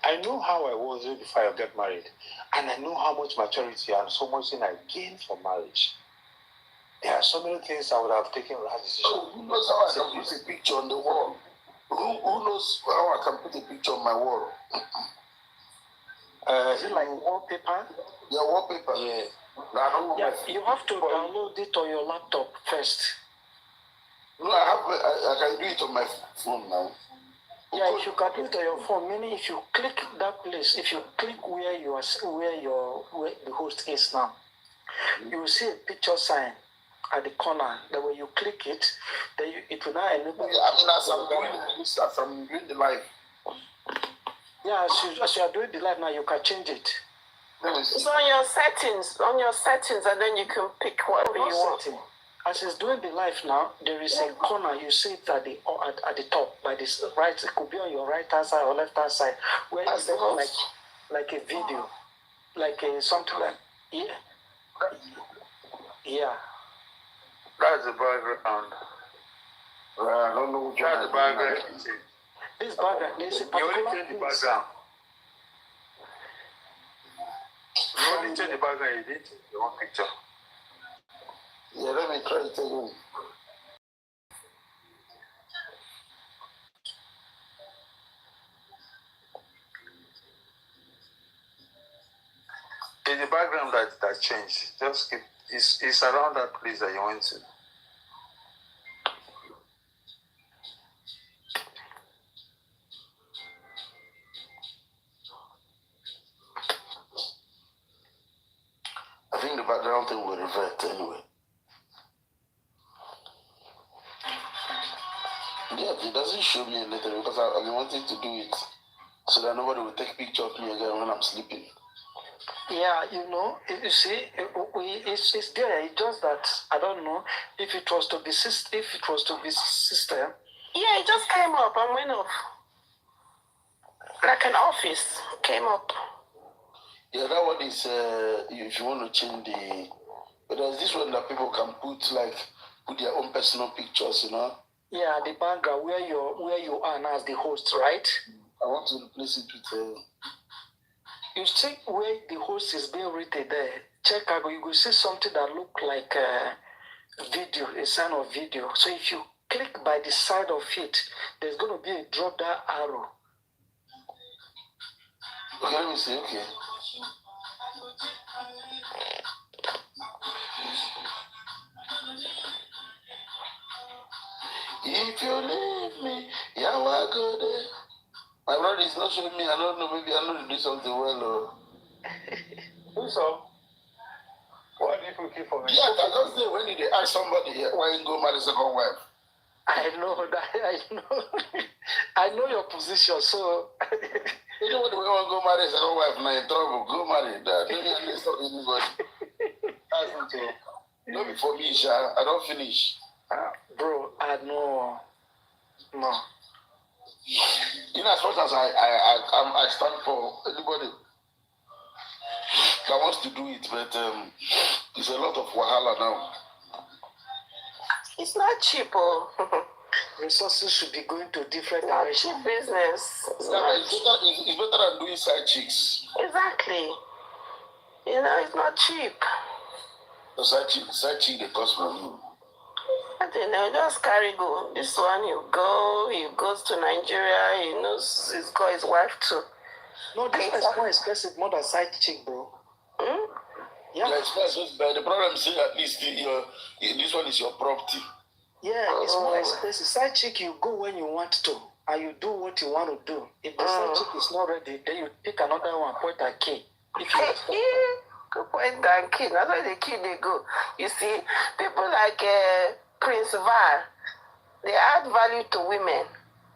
S7: I know how I was before I got married, and I know how much maturity and so much thing I gained from marriage. There are so many things I would have taken rash decisions.
S6: Oh, who knows how I can put a picture on the wall? Who knows how I can put a picture on my wall?
S8: Is it like wallpaper?
S6: Yeah, wallpaper.
S7: Yeah.
S8: Yeah, you have to download it on your laptop first.
S6: No, I can do it on my phone now.
S8: Yeah, if you can do it on your phone, meaning if you click that place, if you click where the host is now, you will see a picture sign at the corner. That when you click it, then it will now enable you.
S6: I mean, as I'm doing the live.
S8: Yeah, as you are doing the live now, you can change it.
S1: It's on your settings, and then you can pick whatever you want.
S8: As it's doing the live now, there is a corner. You see it at the top by this right. It could be on your right hand side or left hand side, where it's like a video, like a something like yeah.
S7: That's the background.
S6: I don't know which
S7: That's the background.
S8: This background, there's a
S7: You only
S8: particular
S7: change the
S8: place.
S7: background. You only change the background, you didn't change the one picture.
S6: Yeah, let me try it again.
S7: It's the background that changed. Just keep, it's around that place that you went to.
S6: I think the background thing will revert anyway. Yeah, it doesn't show me anything because I've been wanting to do it so that nobody will take picture of me again when I'm sleeping.
S8: Yeah, you see, it's there. It's just that I don't know if it was to be system.
S1: Yeah, it just came up and went off. Like an office came up.
S6: Yeah, that one is if you want to change but there's this one that people can put their own personal pictures,
S8: Yeah, the background where you are now as the host, right?
S6: I want to replace it with
S8: You see where the host is being written there. Check out, you will see something that look like a video, a sign of video. So if you click by the side of it, there's going to be a drop down arrow.
S6: Okay, let me see. Okay. If you leave me, yeah, I go there. My brother is not showing me. I don't know. Maybe I know to do something well. Or...
S7: Do so. What do you keep for me?
S6: Yeah, I just say when did they ask somebody why you go marry second wife?
S8: I know that. I know your position. So
S6: you know what? We want to go marry second wife now in trouble. Go marry that. Don't you understand anybody? That's not true. Not before me, Sha. I don't finish.
S8: Bro, I know. No.
S6: As much as I stand for anybody that wants to do it, but it's a lot of wahala now.
S1: It's not cheap,
S8: Resources should be going to different
S1: not
S8: directions.
S1: cheap business.
S6: It's better than doing side chicks.
S1: Exactly. It's not cheap.
S6: The side chick, they cost money.
S1: I don't know, just carry go. This one, he goes to Nigeria, he knows he's got his wife too.
S8: No, this is more expensive, more than side chick, bro. Yeah.
S6: Yeah, it's expensive, but the problem is at least this one is your property.
S8: Yeah, it's more expensive. Side chick, you go when you want to, and you do what you want to do. If the side chick is not ready, then you pick another one, point a key. If you
S1: go point and key. That's why the key they go. You see, people like Prince Val, they add value to women,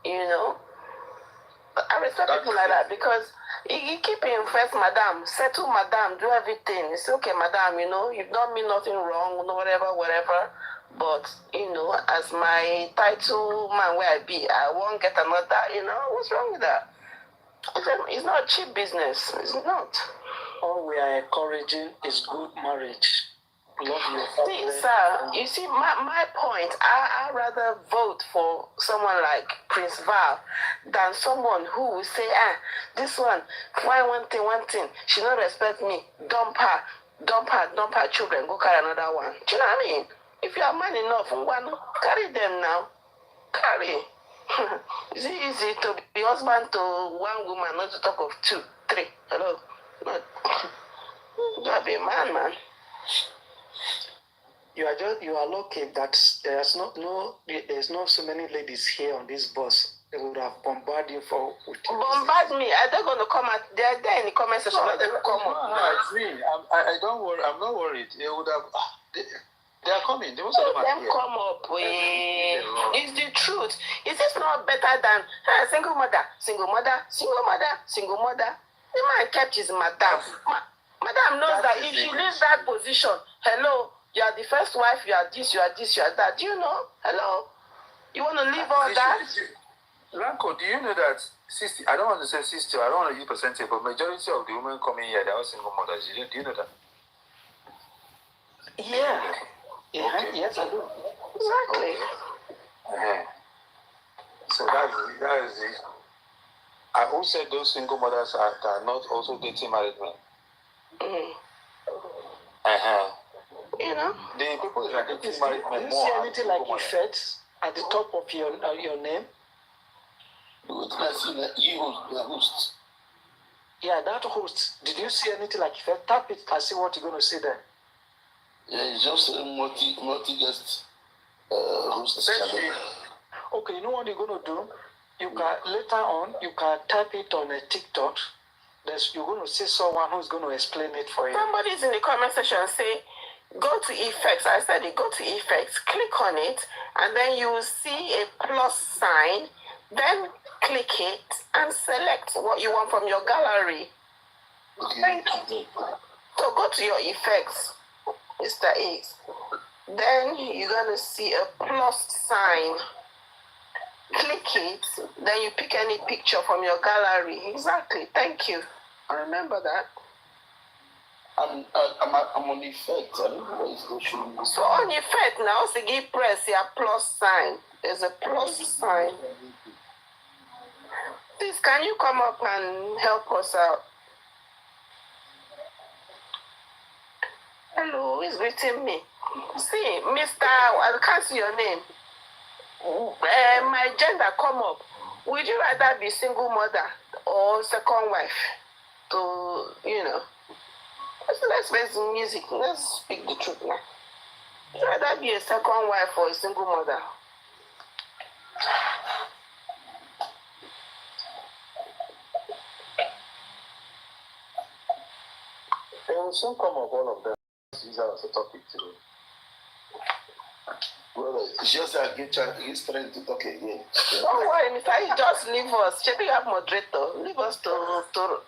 S1: I respect people like that because he keep him first, madam, settle madam, do everything. It's okay, madam, you've done me nothing wrong, whatever. But, as my title man where I be, I won't get another, what's wrong with that? It's not a cheap business. It's not.
S8: All we are encouraging is good marriage. Love your family.
S1: See, sir, you see, my point, I rather vote for someone like Prince Val than someone who will say, this one, why one thing, she don't respect me, dump her children, go carry another one. Do you know what I mean? If you are man enough, carry them now. Carry. Is it easy to be husband to one woman, not to talk of 2, 3? Hello? Not. You gotta be a man.
S8: You are lucky that there's not so many ladies here on this bus. They would have bombarded you for.
S1: Bombard me. Are they going to come at? They're there in the comment section. Let them come up.
S7: I don't worry. I'm not worried. They would have. They are coming. They most of them are here.
S1: Come up. It's the truth. Is this not better than single mother? The man kept his madam. Madam knows that if she leaves that position, hello, you are the first wife, you are this, you are that. Do you know? Hello? You want to leave all that?
S7: Ranko, do you know that 60, I don't want to say 60, I don't want to use percentage, but majority of the women coming here, they're all single mothers. Do you know that?
S8: Yeah.
S7: Okay.
S8: Yes, I do.
S1: Exactly.
S7: Okay. So that is it. Who said those single mothers are not also dating married men?
S1: You know?
S7: The people that are dating married men.
S8: Do you see anything like effects at the top of your name? Yeah, that host. Did you see anything like effect? Tap it and see what you're going to see there.
S6: Yeah, it's just a multi-guest host.
S8: Okay, you know what you're going to do? You can later on you can type it on a TikTok. You're going to see someone who's going to explain it for you.
S1: Somebody's in the comment section say, go to effects. I said it, go to effects, click on it, and then you will see a plus sign. Then click it and select what you want from your gallery.
S6: Okay.
S1: So go to your effects, Mr. X. Then you're going to see a plus sign. Click it, then you pick any picture from your gallery. Exactly. Thank you. I remember that.
S6: I'm on effect. I don't know what is going to.
S1: So on effect now, also give press your plus sign. There's a plus sign. Please, can you come up and help us out? Hello, who is greeting me? See, Mr. I can't see your name. My gender come up. Would you rather be single mother or second wife? To, let's face the music. Let's speak the truth now. Would you rather be a second wife or a single mother?
S7: They will soon come up, all of them. Use that as a topic today.
S6: Well, it's just that he's trying to talk again.
S1: Don't worry, Mr. You just leave us. Should we have moderator? Leave us to.
S6: Moderators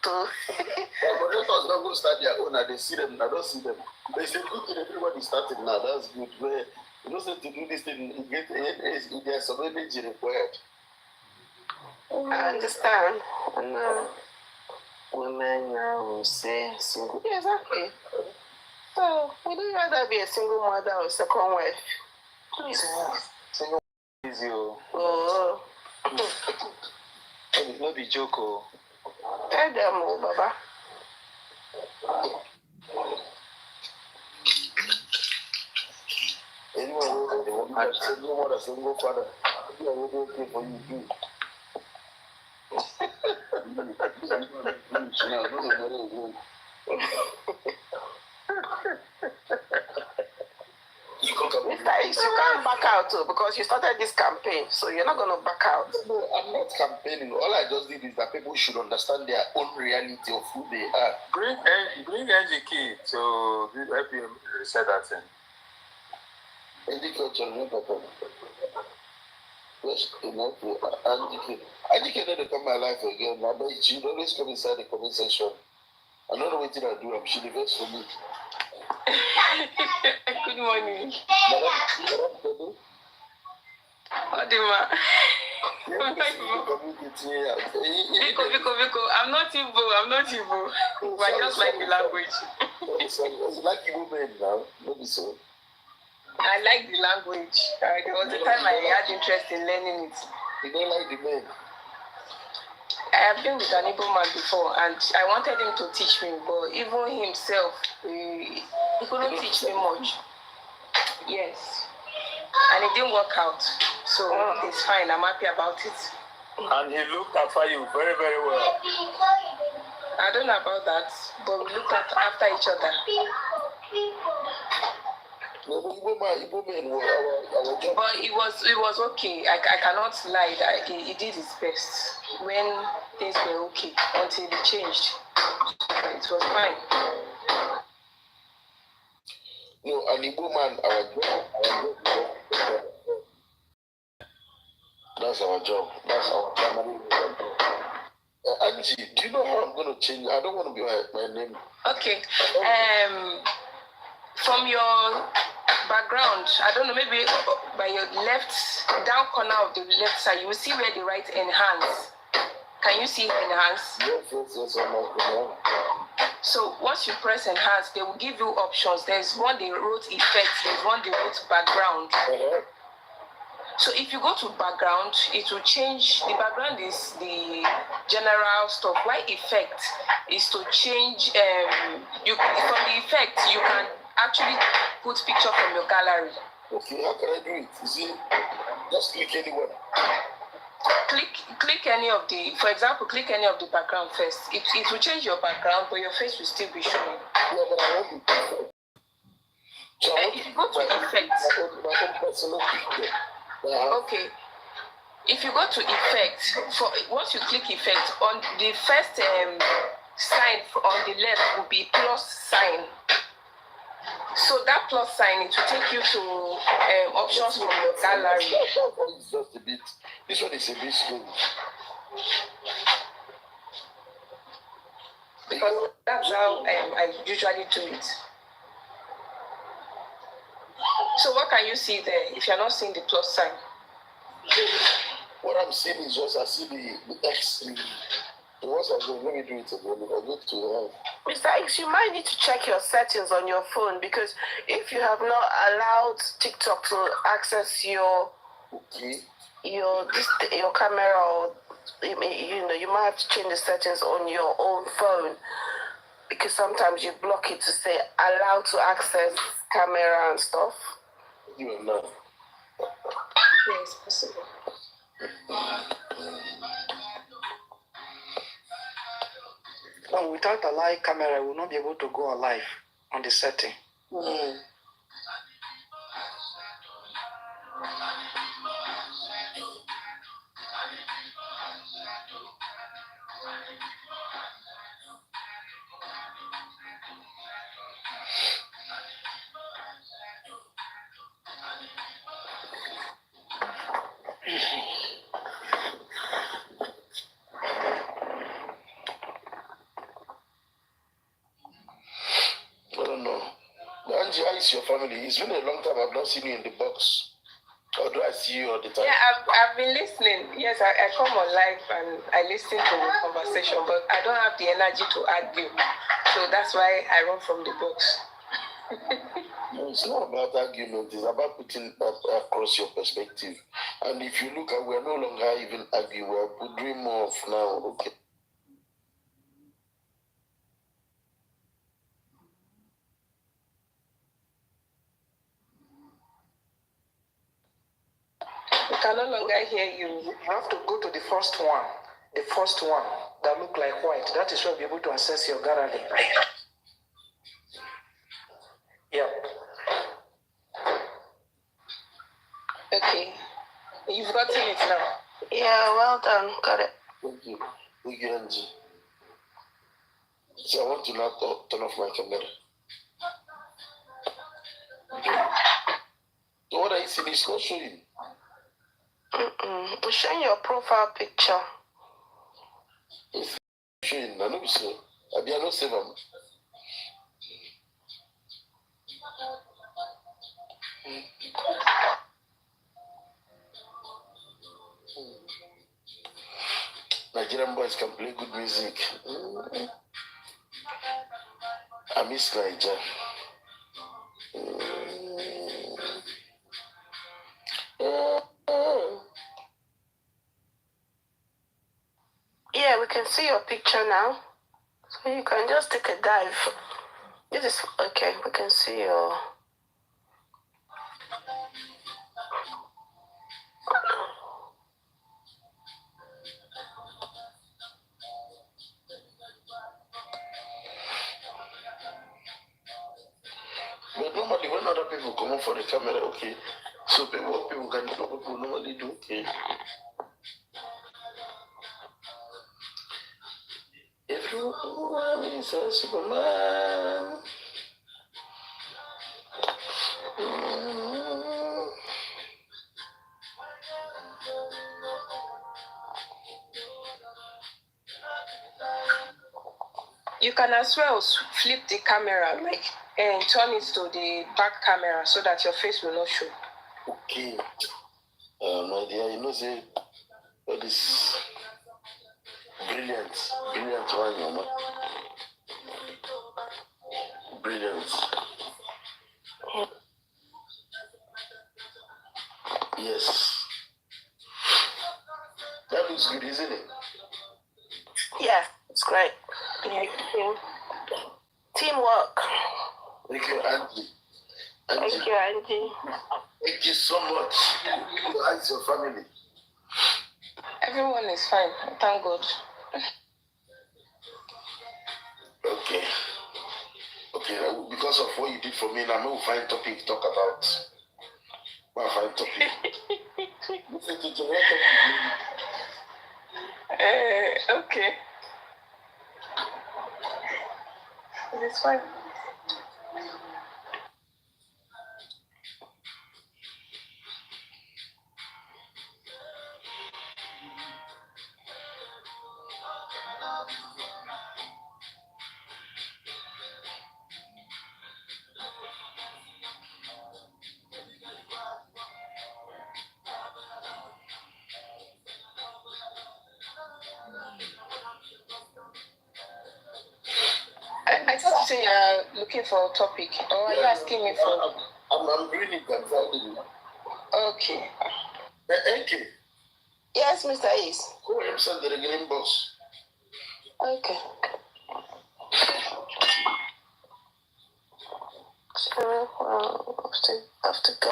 S6: don't go start their own. They see them. I don't see them. They say, good thing everybody started now. That's good. Where you don't have to do this thing. There's some energy required.
S1: I understand. And women now say single. Yeah, exactly. So, would you rather be a single mother or a second wife? Please.
S7: Single easy.
S1: Oh.
S7: It's not the joke.
S1: Tell them, Baba.
S6: Anyone who has a single mother, single father, you are okay for you too.
S1: Mr. X, you can't back out too because you started this campaign, so you're not going to back out.
S6: No, I'm not campaigning. All I just did is that people should understand their own reality of who they are.
S7: Bring NGK to help you reset that thing.
S6: Yes, NGK never come my life again. I bet she always come inside the comment section. I don't know what I do. She lives for me.
S1: Good morning.
S6: Madam,
S1: Odima.
S2: Biko. I'm not Igbo. But I just like the language.
S6: You like Igbo men now? Maybe so.
S2: I like the language. There was a time I had interest in learning it.
S6: You don't like the men?
S2: I have been with an Igbo man before, and I wanted him to teach me, but even himself, he couldn't teach me much. Yes. And it didn't work out. So it's fine. I'm happy about it.
S7: And he looked after you very, very well.
S2: I don't know about that, but we looked after each other.
S6: No, Igbo men were our job.
S2: But it was okay. I cannot lie that he did his best when things were okay until it changed. It was fine.
S6: No, an Igbo man, our job. That's our job. That's our primary job. Angie, do you know how I'm going to change? I don't want to be my name.
S2: Okay. From your background, I don't know, maybe by your left down corner of the left side, you will see where they write enhance. Can you see enhance?
S6: Yes.
S2: So once you press enhance, they will give you options. There's one they wrote effects, there's one they wrote background. So if you go to background, it will change. The background is the general stuff. Why effect is to change. From the effect, you can actually put picture from your gallery.
S6: Okay, how can I do it? You see, just click anywhere.
S2: Click any of the, for example, click any of the background first. It will change your background, but your face will still be showing.
S6: Yeah, but I want to. So
S2: if you go to effects.
S6: My own personal picture.
S2: Okay. If you go to effect, once you click effect, on the first sign on the left will be plus sign. So that plus sign, it will take you to options from your gallery.
S6: It's just a bit. This one is a bit slow.
S2: Because that's how I usually do it. So what can you see there if you're not seeing the plus sign?
S6: What I'm seeing is just I see the X. Once I go, let me do it again. If I go to
S3: Mr. X, you might need to check your settings on your phone, because if you have not allowed TikTok to access your camera, or you might have to change the settings on your own phone, because sometimes you block it to say allow to access camera and stuff.
S6: You know.
S2: Yes, possible.
S8: No, without a live camera, we will not be able to go live on the setting.
S6: Mm. I don't know. Angie, how is your family? It's been a long time I've not seen you in the box. Or do I see you all the time?
S2: Yeah, I've been listening. Yes, I come on live and I listen to the conversation, but I don't have the energy to argue. So that's why I run from the box.
S6: No, it's not about argument. It's about putting across your perspective. And if you look at, we're no longer even arguing. We're doing more of now. Okay.
S2: We can no longer hear you.
S8: You have to go to the first one. The first one that look like white. That is where you'll be able to access your gallery. Yeah.
S2: Okay. You've gotten it now.
S3: Yeah, well done. Got it.
S6: Thank you. Thank you, Angie. So I want to now turn off my camera. Okay. So what I see is not showing.
S3: We're showing your profile picture.
S6: It's showing. I know so. I be not save them. Nigerian boys can play good music. I miss Niger.
S1: Yeah, we can see your picture now. So you can just take a dive. This is okay. We can see your.
S6: But normally when other people come up for the camera, okay. So what people can do, people normally do, okay. If you want me, so Superman.
S1: You can as well flip the camera, like, and turn it to the back camera so that your face will not show.
S6: Okay. My dear, you know, say, all this brilliant one, mama. Brilliant. Yes. That looks good, isn't it?
S1: Yeah, it's great. Yeah. Teamwork.
S6: Thank you, Angie.
S1: Thank you, Angie.
S6: Thank you so much. How's your family?
S1: Everyone is fine. Thank God.
S6: Okay. Okay, because of what you did for me, now we'll find topic to talk about. We'll find topic.
S1: Okay. It's fine. I thought you say you're looking for a topic, or are you asking me for?
S6: I'm doing it. I'm finding it.
S1: Okay.
S6: Okay.
S1: Yes, Mr. Ace.
S6: Who else are the green box?
S1: Okay. So, I have to go.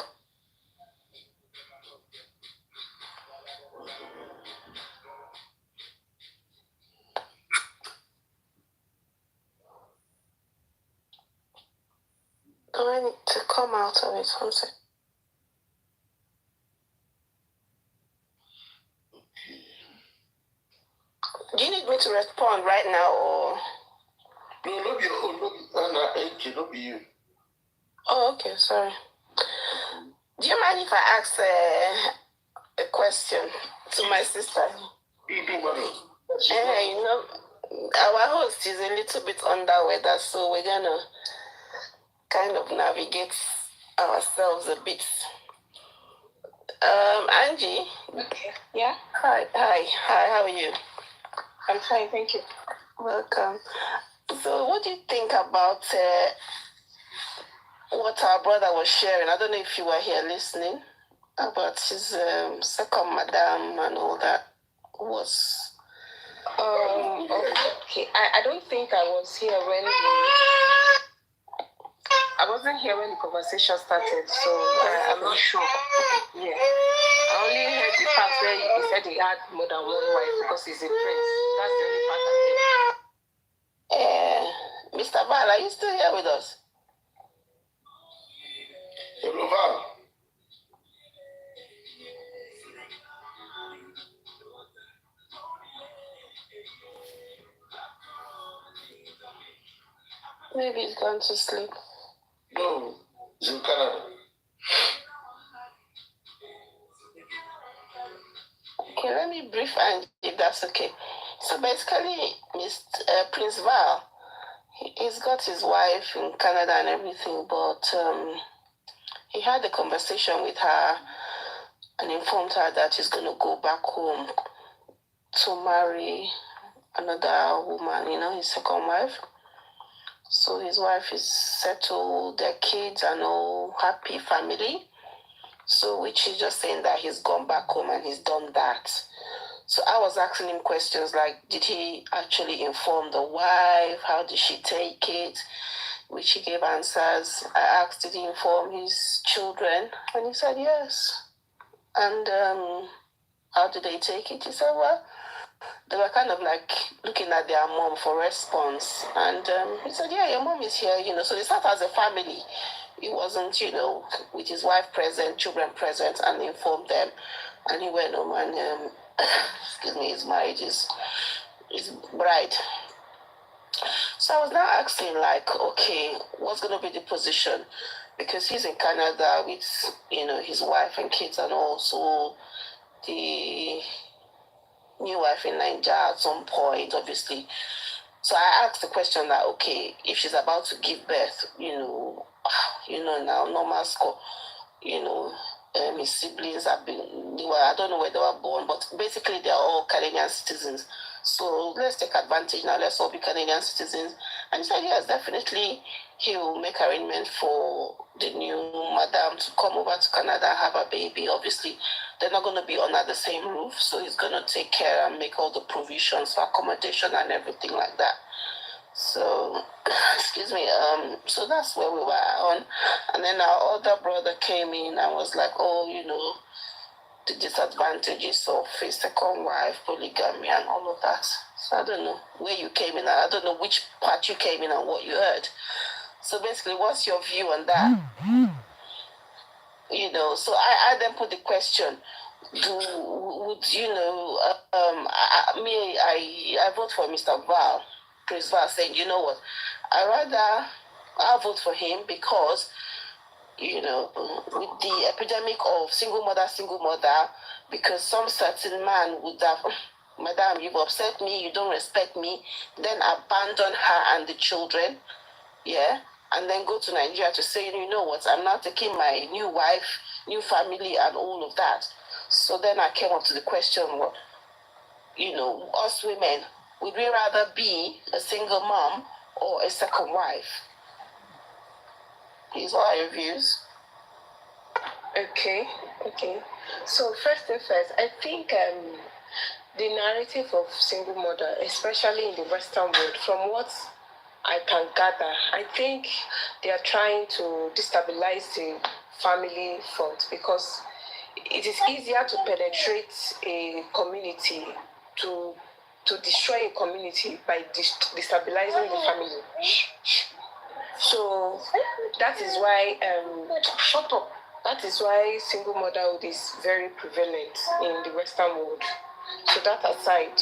S1: Do I need to come out of it? One second. Do you need me to respond right now, or?
S6: No, not your own. Not be you.
S1: Oh, okay, sorry. Do you mind if I ask a question to my sister?
S6: You do, madam.
S1: You know, our host is a little bit under weather, so we're gonna kind of navigate ourselves a bit. Angie. Okay. Yeah. Hi. How are you? I'm fine, thank you. Welcome. So, what do you think about what our brother was sharing? I don't know if you were here listening about his second madam and all that. Was okay. I don't think I was here when I wasn't here when the conversation started, so I'm not sure. Yeah. I only heard the part where he said he had more than one wife because he's a prince. That's the only part I heard. Mr. Val, are you still here with us?
S6: Hello, Val.
S1: Maybe he's gone to sleep.
S6: No, he's in Canada.
S1: Okay, let me brief Angie if that's okay. So basically, Prince Val, he's got his wife in Canada and everything, but he had a conversation with her and informed her that he's going to go back home to marry another woman, his second wife. So his wife is settled, their kids are no happy family. So which is just saying that he's gone back home and he's done that. So I was asking him questions like, did he actually inform the wife? How did she take it? Which he gave answers. I asked, did he inform his children? And he said yes. And how did they take it? He said, well, they were kind of like looking at their mom for response. And he said, yeah, your mom is here, So they sat as a family. He wasn't, with his wife present, children present, and informed them. And he went home and, his marriage is his bride. So I was now asking, like, okay, what's going to be the position? Because he's in Canada with, his wife and kids, and also the new wife in Nigeria at some point, obviously. So I asked the question that, okay, if she's about to give birth, now normal score, his siblings have been, I don't know where they were born, but basically they're all Canadian citizens. So let's take advantage now. Let's all be Canadian citizens. And he said, yes, definitely he will make arrangements for the new madam to come over to Canada and have a baby. Obviously, they're not going to be under the same roof. So he's going to take care and make all the provisions for accommodation and everything like that. So, so that's where we were on. And then our other brother came in and was like, oh, the disadvantages of a second wife, polygamy, and all of that. So I don't know where you came in. I don't know which part you came in and what you heard. So basically, what's your view on that? So I then put the question, I vote for Mr. Val, Chris Val, saying, you know what, I'll vote for him because, with the epidemic of single mother, because some certain man would have, madam, you've upset me, you don't respect me, then abandon her and the children, yeah, and then go to Nigeria to say, you know what, I'm not taking my new wife, new family, and all of that. So then I came up to the question, what, us women, would we rather be a single mom or a second wife? These are your views.
S2: Okay. So first thing first, I think the narrative of single mother, especially in the Western world, from what I can gather, I think they are trying to destabilize the family front because it is easier to penetrate a community, to destroy a community by destabilizing the family. So that is why that is why single motherhood is very prevalent in the Western world. So that aside,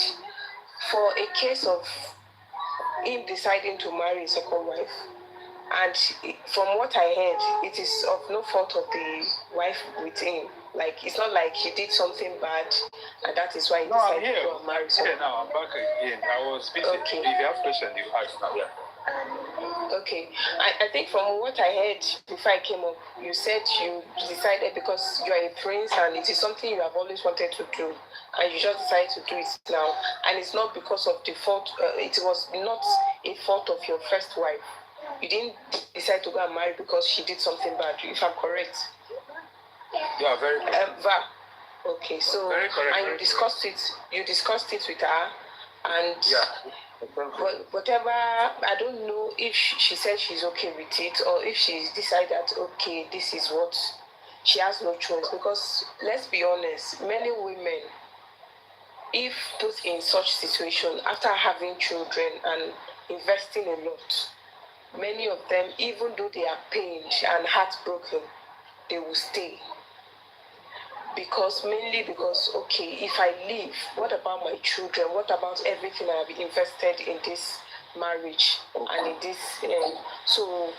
S2: for a case of him deciding to marry a second wife, and from what I heard, it is of no fault of the wife with him. Like, it's not like he did something bad, and that is why he decided to marry someone.
S7: Yeah, now I'm back again. I was busy.
S2: Okay.
S7: If you have questions, you ask now. Yeah.
S2: Okay. I think from what I heard before I came up, you said you decided because you are a prince and it is something you have always wanted to do, and you just decided to do it now. And it's not because of the fault, it was not a fault of your first wife. You didn't decide to go and marry because she did something bad, if I'm correct.
S7: Yeah, very correct.
S2: Okay, so
S7: very correct,
S2: and you discussed it with her, and whatever, I don't know if she said she's okay with it or if she's decided that okay, this is what she has no choice, because let's be honest, many women, if put in such situation after having children and investing a lot, many of them, even though they are pained and heartbroken, they will stay. Mainly because, okay, if I leave, what about my children? What about everything I have invested in this marriage and in this? So,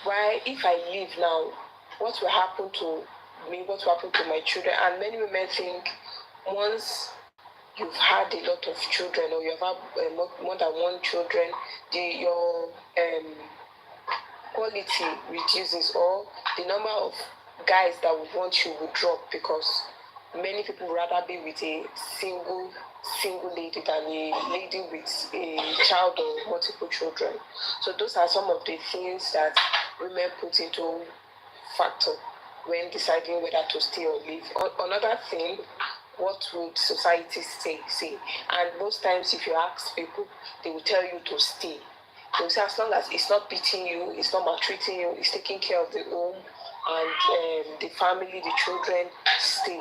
S2: why, if I leave now, what will happen to me? What will happen to my children? And many women think once you've had a lot of children or you have had more than one children, your quality reduces, or the number of guys that would want you will drop, because many people rather be with a single lady than a lady with a child or multiple children. So those are some of the things that women put into factor when deciding whether to stay or leave. Another thing, what would society say? And most times if you ask people, they will tell you to stay. They will say as long as it's not beating you, it's not maltreating you, it's taking care of the home and the family, the children, stay.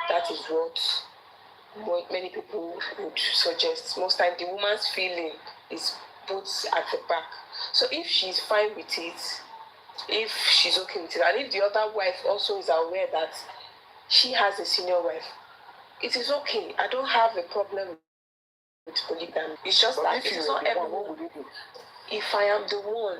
S2: That is what many people would suggest. Most times the woman's feeling is put at the back. So if she's fine with it, if she's okay with it, and if the other wife also is aware that she has a senior wife, it is okay. I don't have a problem with polygamy. It's just
S7: But
S2: that
S7: if
S2: it is
S7: you
S2: not
S7: were the one,
S2: everyone.
S7: what would you do?
S2: If I am the one,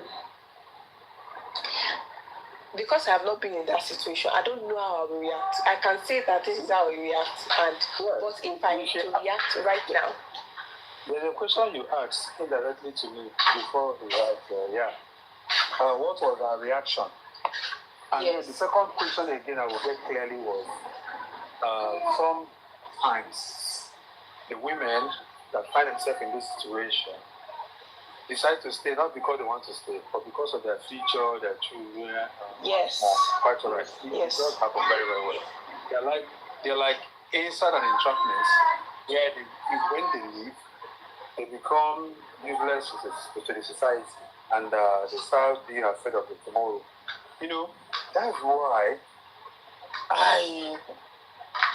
S2: because I have not been in that situation, I don't know how I will react. I can say that this is how I react, but if I to react right now.
S7: There's a question you asked indirectly to me before we had, what was our reaction? And
S2: Yes.
S7: the second question again I will get clearly was, sometimes the women that find themselves in this situation decide to stay not because they want to stay, but because of their future, their children.
S2: Yes.
S7: Quite alright.
S2: Yes.
S7: It does happen very, very well. They're like inside an entrapment where when they leave, they become useless to the society, and they start being afraid of the tomorrow. You know, that's why I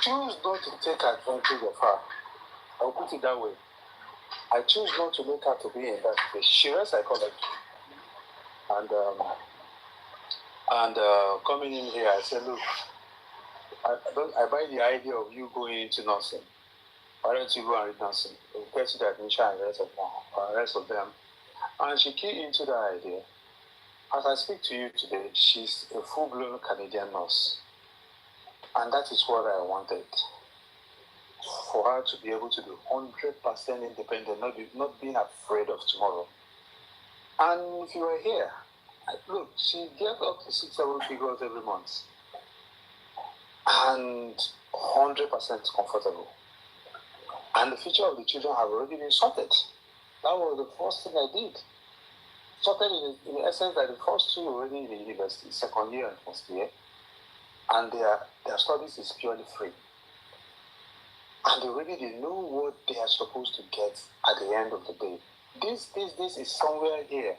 S7: choose not to take advantage of her. I'll put it that way. I choose not to make her to be in that place. She read psychology. And coming in here, I said, look, I buy the idea of you going into nursing. Why don't you go and read nursing? We'll get you the admission and the rest of them. And she came into that idea. As I speak to you today, she's a full-blown Canadian nurse. And that is what I wanted. For her to be able to do 100% independent, not being afraid of tomorrow. And if you were here, look, she gets up to 6-7 figures every month. And 100% comfortable. And the future of the children have already been sorted. That was the first thing I did. Sorted in the essence that the first two were already in the university, second year and first year. And their studies is purely free. And they already know what they are supposed to get at the end of the day. This is somewhere here.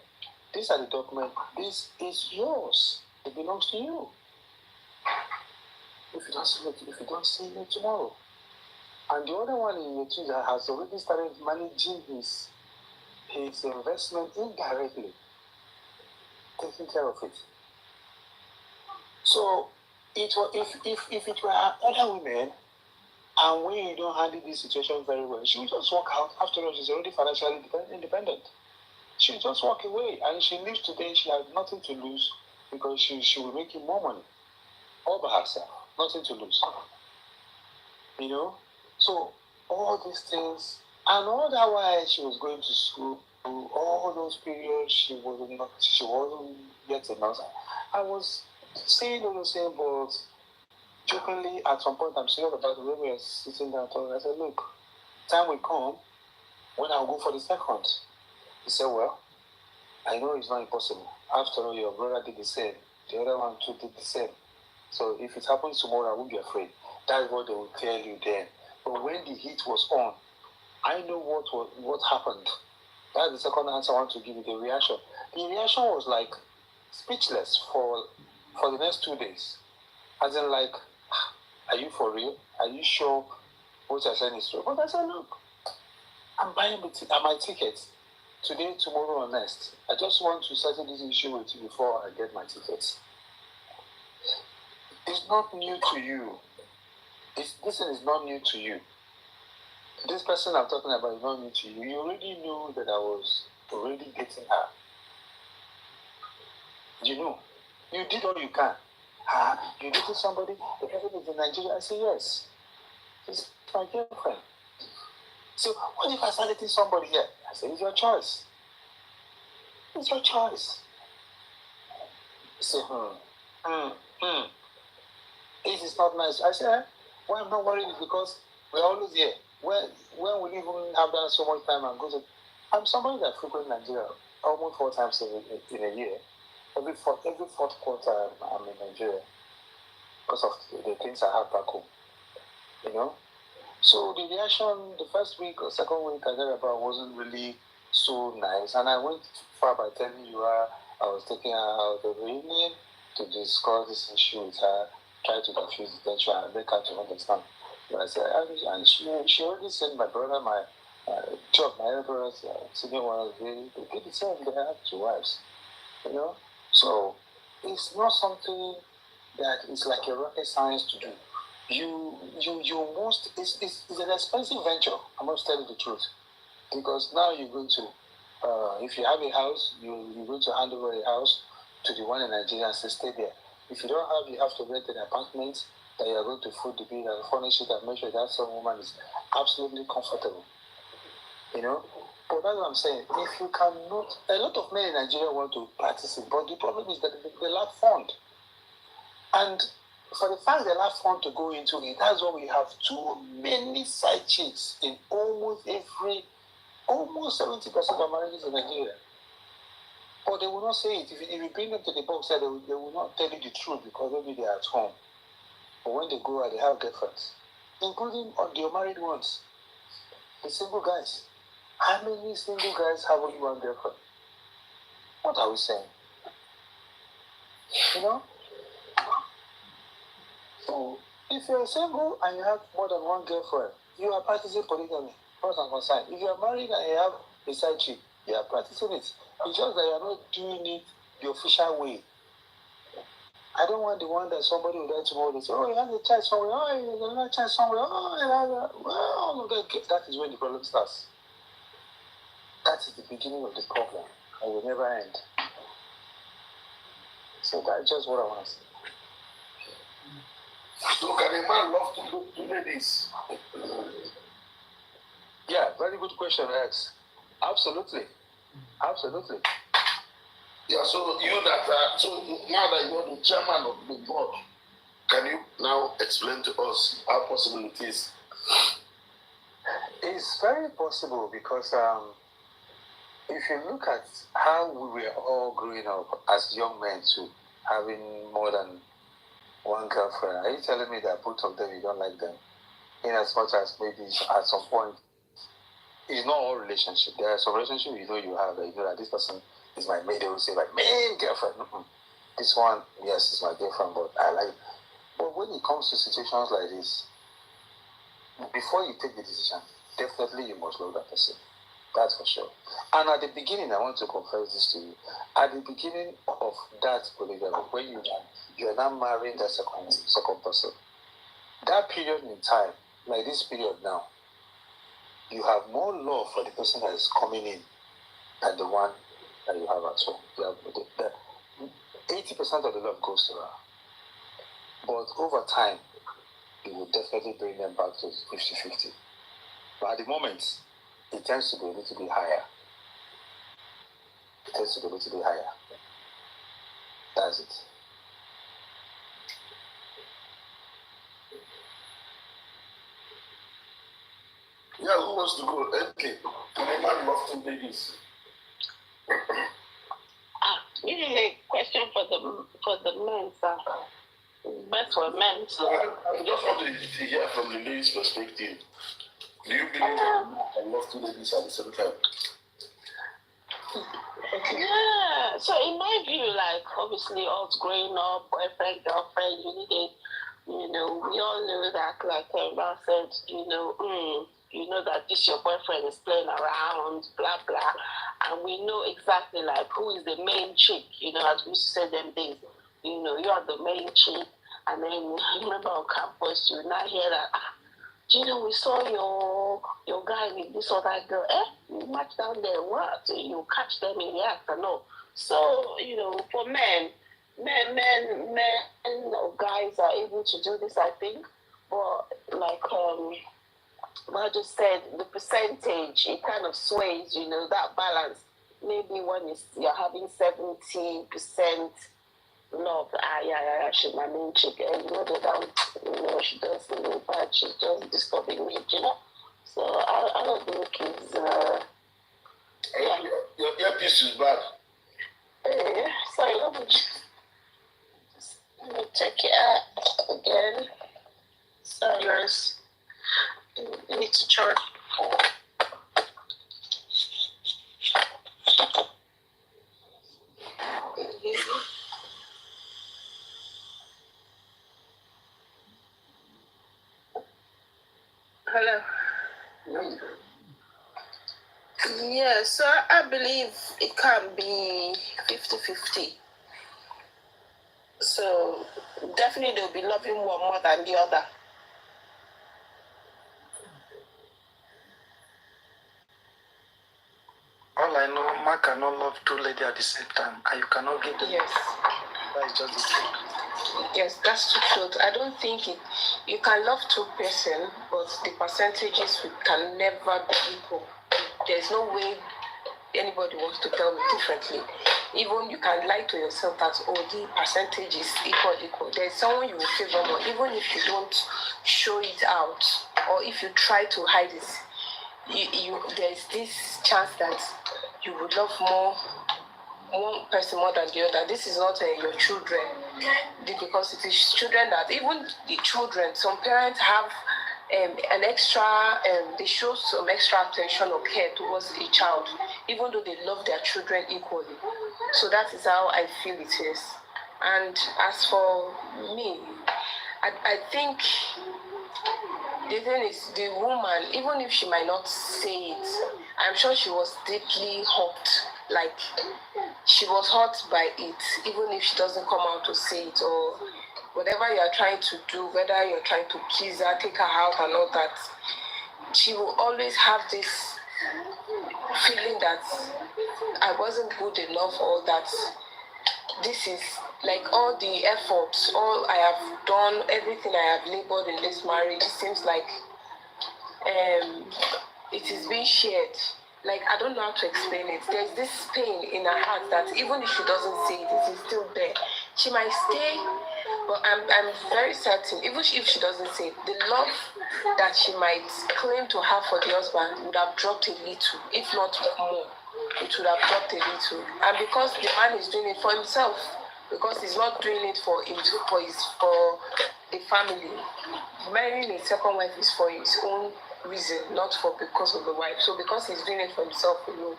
S7: These are the documents. This is yours. It belongs to you. If you don't see it tomorrow. And the other one in your that has already started managing his investment indirectly, taking care of it. So if it were other women, and when you don't handle this situation very well, she will just walk out. After all, she's already financially independent. She will just walk away, and if she leaves today, she has nothing to lose because she will make more money all by herself. Nothing to lose. You know? So all these things, and all that while she was going to school, all those periods she wasn't yet a nurse. I was saying all the same, but jokingly at some point I'm serious about the way we were sitting down talking. I said, look, time will come when I'll go for the second. He said, well, I know it's not impossible. After all, your brother did the same. The other one too did the same. So if it happens tomorrow, I won't be afraid. That's what they will tell you then. But when the heat was on, I know what happened. That's the second answer I want to give you, the reaction. The reaction was like speechless for the next 2 days. As in like, are you for real? Are you sure what I said is true? But I said, look, I'm buying my tickets today, tomorrow, or next. I just want to settle this issue with you before I get my tickets. It's not new to you. This thing is not new to you. This person I'm talking about is not new to you. You already knew that I was already dating her. You know. You did all you can. You dated somebody, the person is in Nigeria. I say, yes. She's my girlfriend. So what if I start dating somebody here? I say, it's your choice. It's your choice. You say, This is not nice. I say,
S9: Why I'm not worried is because we're always here. When we even have that so much time and go to, I'm somebody that frequents Nigeria almost 4 times in a year. Every fourth quarter I'm in Nigeria because of the things I have back home. You know? So the reaction the first week or second week I heard about wasn't really so nice. And I went far by telling you I was taking her out every evening to discuss this issue with her, try to diffuse the tension and make her to understand. But I said, and she already sent my brother, my two of my elder brothers, senior ones, they did the same. They had 2 wives, you know. So it's not something that is like a rocket science to do. You must. It's an expensive venture. I must tell you the truth, because now you're going to, if you have a house, you're going to hand over a house to the one in Nigeria and say stay there. If you don't have, you have to rent an apartment that you are going to food the bill and furnish it and make sure that some woman is absolutely comfortable. You know? But that's what I'm saying. If you cannot, a lot of men in Nigeria want to practice it, but the problem is that they lack fund. And for the fact they lack fund to go into it, that's why we have too many side chicks in almost 70% of marriages in Nigeria. But they will not say it. If you bring them to the box, they will not tell you the truth because maybe they are at home. But when they go out, they have girlfriends, including the married ones, the single guys. How many single guys have only one girlfriend? What are we saying? You know? So, if you're single and you have more than one girlfriend, you are practicing polygamy, first and concerned. If you are married and you have a side chick, you are practicing it. It's just that you are not doing it the official way. I don't want the one that somebody will die tomorrow. They say, oh, he has a child somewhere. Oh, he has another child somewhere. Oh, that is when the problem starts. That is the beginning of the problem. And will never end. So that's just what I want to say.
S6: So can a man love to ladies?
S9: Yeah, very good question, X. Absolutely. Absolutely.
S6: Yeah, so so now that you are the chairman of the board, can you now explain to us how possible it is?
S9: It's very possible because if you look at how we were all growing up as young men too, having more than one girlfriend, are you telling me that both of them you don't like them? In as much as maybe at some point, it's not all relationship. There are some relationships you have that you know that this person is my main, they will say my main girlfriend. This one, yes, is my girlfriend, but I like. But when it comes to situations like this, before you take the decision, definitely you must love that person. That's for sure. And at the beginning, I want to confess this to you. At the beginning of that polygamy, when you are now marrying that second person, that period in time, like this period now, you have more love for the person that is coming in than the one that you have at home. 80% of the love goes to her. But over time, you will definitely bring them back to 50-50. But at the moment, it tends to be a little bit higher. That's it.
S6: Yeah, who wants to go? Okay. Can a man love 2 ladies?
S2: This is a question for the men, sir. Best for men, sir.
S6: I just want to hear from the ladies' perspective. Do you believe that I love 2 ladies at the same time?
S2: Yeah. So in my view, like obviously us growing up, boyfriend, girlfriend, we all know that, like Emma said, you know that this your boyfriend is playing around, blah blah, and we know exactly like who is the main chick, as we said them days, you are the main chick, and then remember on campus you now hear that, we saw your guy with this other girl, you match down there, what? You catch them in the act and all. So, for men or guys are able to do this, I think, but like I just said, the percentage, it kind of sways, that balance. Maybe when you're having 70% love. Yeah, she's my main chick. And you know that, she does bad. She's just disturbing me, So I don't think it's, yeah.
S6: Your earpiece is bad.
S2: Sorry, let me check it out again. Sorry, guys. I need to charge. Hello. Yeah, so I believe it can be 50-50. So definitely they'll be loving one more than the other.
S8: All I know, man cannot love two ladies at the same time, and you cannot give them.
S2: Yes.
S8: That is just the truth.
S2: Yes, that's the truth. I don't think you can love two person, but the percentages can never be equal. There's no way anybody wants to tell me differently. Even you can lie to yourself that the percentage is equal. There's someone you will favor more, even if you don't show it out, or if you try to hide it. There's this chance that you would love one person more than the other. This is not your children, because it is children that even the children, some parents have an extra, they show some extra attention or care towards a child, even though they love their children equally. So that is how I feel it is. And as for me, I think the thing is, the woman, even if she might not say it, I'm sure she was deeply hurt. Like, she was hurt by it, even if she doesn't come out to say it, or whatever you are trying to do, whether you're trying to please her, take her out and all that, she will always have this feeling that I wasn't good enough, or that this is like all the efforts, all I have done, everything I have labored in this marriage, it seems like it is being shared. Like, I don't know how to explain it. There's this pain in her heart that even if she doesn't say it, it is still there. She might stay, but I'm very certain, even if she doesn't say it, the love that she might claim to have for the husband would have dropped a little, if not more. It would have dropped a little. And because the man is doing it for himself, because he's not doing it for the family. Marrying a second wife is for his own reason, not for because of the wife. So because he's doing it for himself alone,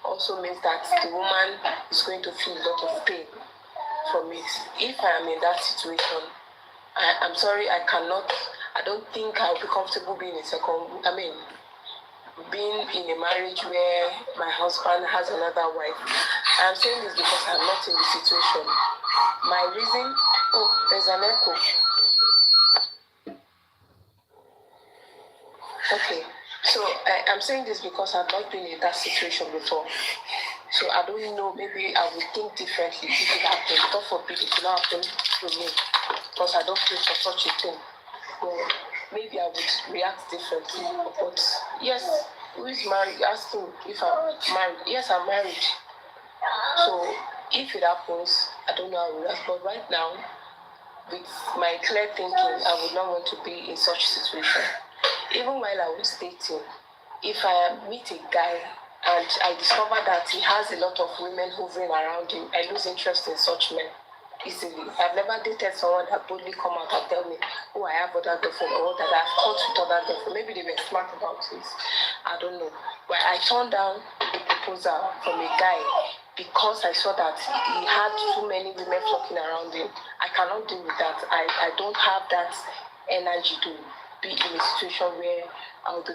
S2: also means that the woman is going to feel a lot of pain from it. If I am in that situation, I'm sorry, I don't think I'll be comfortable being being in a marriage where my husband has another wife. I'm saying this because I'm not in the situation. My reason, there's an echo. Okay, so I'm saying this because I've not been in that situation before. So I don't know, maybe I would think differently if it happened. God forbid it will not happen to me, because I don't feel for such a thing. So maybe I would react differently. But yes, who is married? Asking if I'm married. Yes, I'm married. So if it happens, I don't know how I will react. But right now, with my clear thinking, I would not want to be in such situation. Even while I was dating, if I meet a guy and I discover that he has a lot of women hovering around him, I lose interest in such men easily. I've never dated someone that boldly come out and tell me, I have other girlfriend, or that I've caught with other girlfriend. Maybe they were smart about it. I don't know. But I turned down a proposal from a guy because I saw that he had too many women flocking around him. I cannot deal with that. I don't have that energy to be in a situation where I'll be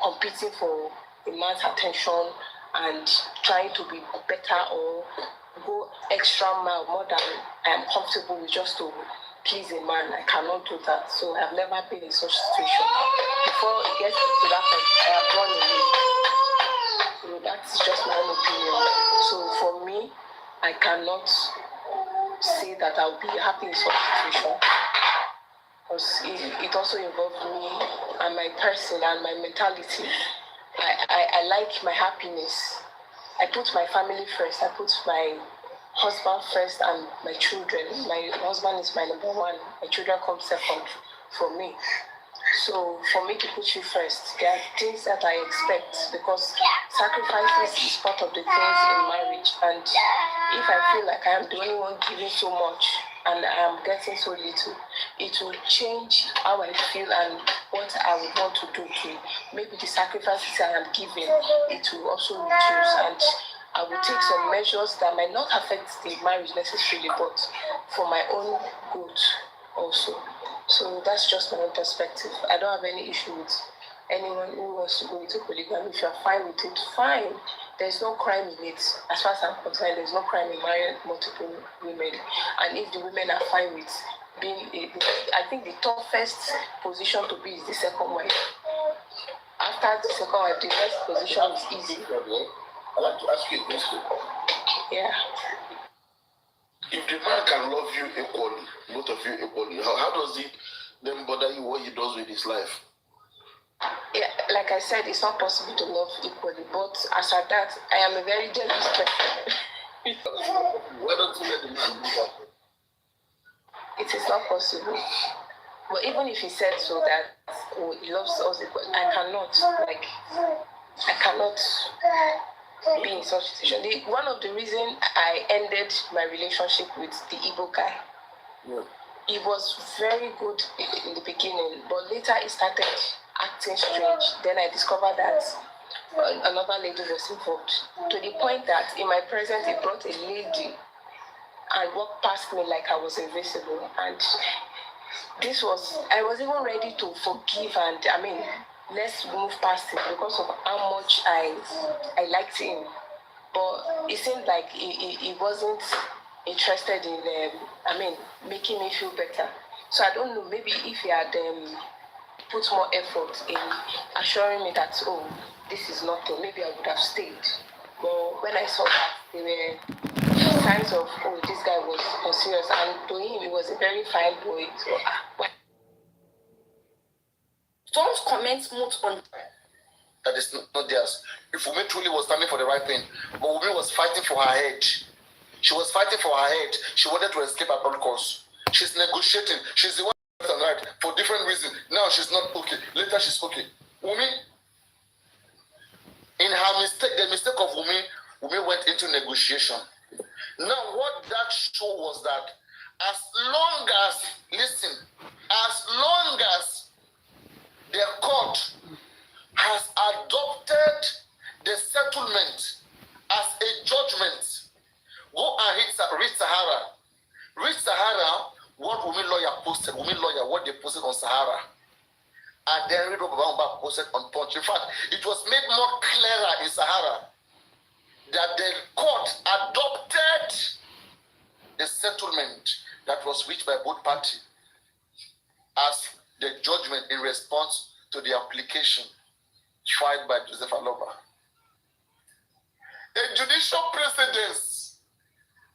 S2: competing for a man's attention and trying to be better or go extra mile more than I am comfortable with just to please a man. I cannot do that. So I've never been in such situation. Before it gets to that point, I have run away. So that's just my own opinion. So for me, I cannot say that I'll be happy in such situation. Because it also involves me and my person and my mentality. I like my happiness. I put my family first. I put my husband first and my children. My husband is my number one. My children come second for me. So for me to put you first, there are things that I expect because sacrifices is part of the things in marriage. And if I feel like I am the only one giving so much and I am getting so little, it will change how I feel and what I would want to do to maybe the sacrifices I am giving, it will also reduce, and I will take some measures that might not affect the marriage necessarily, but for my own good also. So that's just my own perspective. I don't have any issue with anyone who wants to go into polygamy. If you're fine with it, fine. There's no crime in it. As far as I'm concerned, there's no crime in marrying multiple women. And if the women are fine with being, I think the toughest position to be is the second wife. After the second wife, the next position is easy.
S6: I'd like to ask you a question.
S2: Yeah.
S6: If the man can love you equally, both of you equally, how does it then bother you what he does with his life?
S2: Yeah, like I said, it's not possible to love equally, but as at that, I am a very jealous person.
S6: Why don't you let the man do that?
S2: It is not possible. But even if he said so that he loves us equally, I cannot be in such a situation. One of the reasons I ended my relationship with the Igbo guy, he was very good in the beginning, but later he started acting strange. Then I discovered that another lady was involved, to the point that in my presence he brought a lady and walked past me like I was invisible. And I was even ready to forgive, and let's move past it because of how much I liked him. But it seemed like he wasn't interested in making me feel better. So I don't know, maybe if he had put more effort in assuring me that, oh, this is nothing, maybe I would have stayed. But when I saw that, there were signs of, oh, this guy was serious, and to him, he was a very fine boy. So,
S1: don't comment much on
S6: that is not theirs. If Wummi truly was standing for the right thing, but Wummi was fighting for her head. She was fighting for her head. She wanted to escape at all costs. She's negotiating. She's the one left and right for different reasons. Now she's not okay. Later she's okay. Wummi, in her mistake, the mistake of Wummi went into negotiation. Now what that show was that as long as the court has adopted the settlement as a judgment, go and read Sahara. Read Sahara, what Wummi lawyer posted, what they posted on Sahara. And then read what Baba posted on Punch. In fact, it was made more clearer in Sahara that the court adopted the settlement that was reached by both parties as the judgment in response to the application filed by Joseph Aloba. A judicial precedence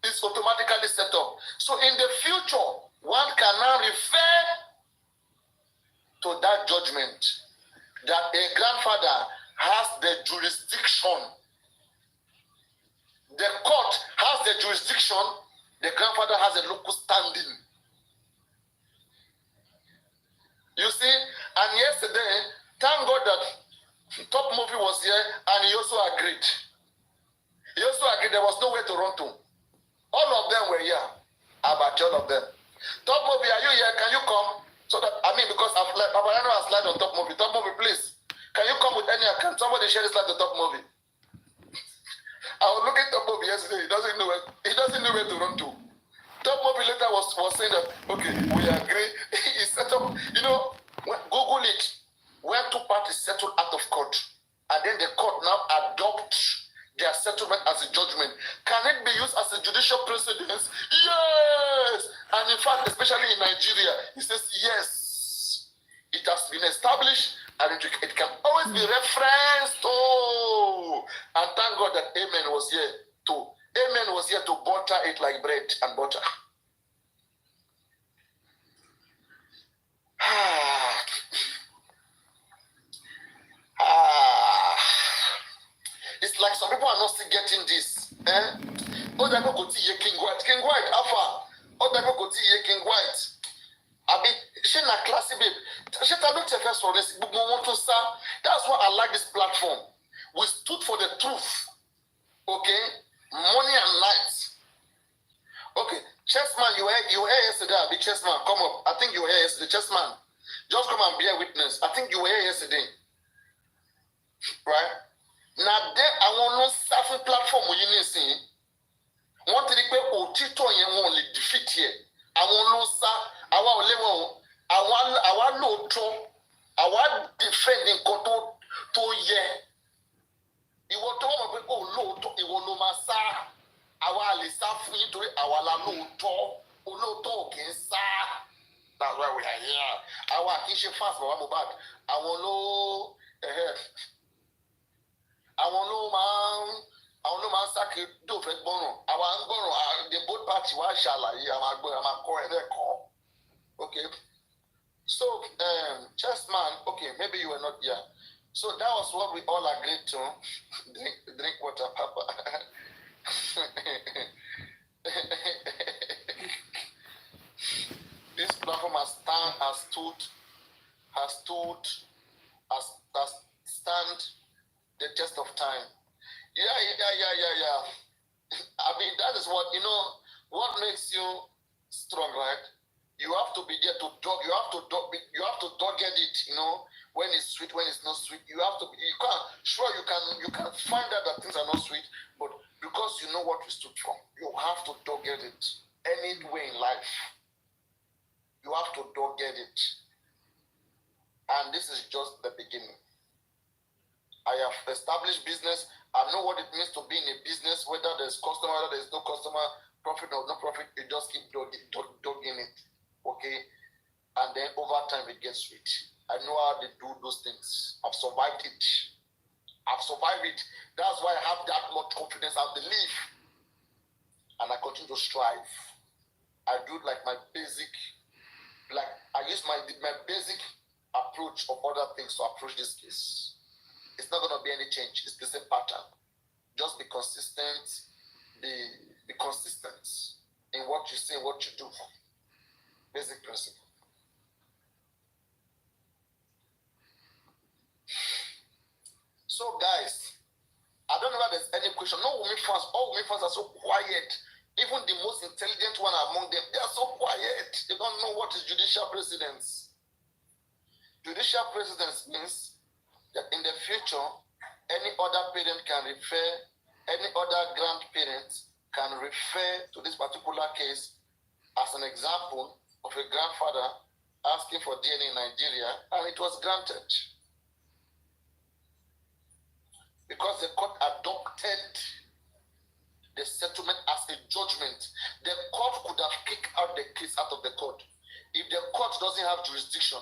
S6: is automatically set up. So in the future, one can now refer to that judgment that a grandfather has the jurisdiction. The court has the jurisdiction, the grandfather has a local standing. You see, and yesterday, thank God that Top Movie was here and he also agreed. He also agreed there was nowhere to run to. All of them were here. About all of them. Top Movie, are you here? Can you come? So that, because Paparano has slide on Top Movie. Top Movie, please. Can you come with any account? Somebody share this slide to Top Movie. I was looking at Top Movie yesterday. He doesn't know where to run to. Top Movie later was saying that, okay, we agree. He set up, Google it. Where two parties settle out of court, and then the court now adopts their settlement as a judgment. Can it be used as a judicial precedence? Yes! And in fact, especially in Nigeria, he says yes. It has been established, and it can always be referenced to. And thank God that Amen was here to butter it like bread and butter. It's like some people are not still getting this. ó dàgbà kò tí ì yé King White alpha ó dàgbà kò tí ì yé King White àbí ṣé na classy babe ṣé ta ló tẹ fẹ́ sọ̀rọ̀ sí gbogbo wọn tó sá. That's why I like this platform. We stood for the truth, okay, morning and night. Okay, Chessman, you were here yesterday. Abi Chessman, come up. I think you were here yesterday. Chessman, just come and bear witness. I think you were here yesterday, right? Now there, I want no self platform you need see. One thing pé òtítọ́ yẹn wọ́n lè defeat here. Àwọn ló sá, àwa ò lé wọn, àwa lóòótọ́, àwa defend nǹkan tó yẹ. Ìwọ tó mọ̀ pé kò lóòótọ́, ìwọ ló máa sá. Àwa lè sá fún yín torí àwa la lóòótọ́, olóòótọ́ ò kì í sá. That's why we are here. Àwa kì í ṣe fast bàbá Mohbad. Àwọn ló máa ń sáké dòfẹ́ gbọ́ràn. Àwa ń gbọ́ràn, the both party wá ṣàlàyé, àmà kọ́ ẹ̀ lẹ́kọ̀ọ́. Okay. So, Chessman, okay, maybe you were not here. So that was what we all agreed to. Drink water, Papa. This platform has stand the test of time. Yeah. I mean, that is what, what makes you strong, right? You have to be there to dog. You have to dog get it, when it's sweet, when it's not sweet. You can find out that things are not sweet, but because you know what we stood for, you have to dog get it. Any way in life, you have to dog get it. And this is just the beginning. I have established business. I know what it means to be in a business, whether there's customer, whether there's no customer, profit or no profit, you just keep dogging it. Okay? And then over time it gets sweet. I know how they do those things. I've survived it. That's why I have that much confidence and belief. And I continue to strive. I do like my basic, I use my basic approach of other things to approach this case. It's not going to be any change. It's the same pattern. Just be consistent. Be consistent in what you say, what you do. Basic principle. So guys, I don't know if there's any question. No Wummi fans, all Wummi fans are so quiet. Even the most intelligent one among them, they are so quiet. They don't know what is judicial precedence. Judicial precedence means that in the future, any other parent can refer, any other grandparent can refer to this particular case as an example of a grandfather asking for DNA in Nigeria, and it was granted. Because the court adopted the settlement as a judgment. The court could have kicked out the case out of the court. If the court doesn't have jurisdiction,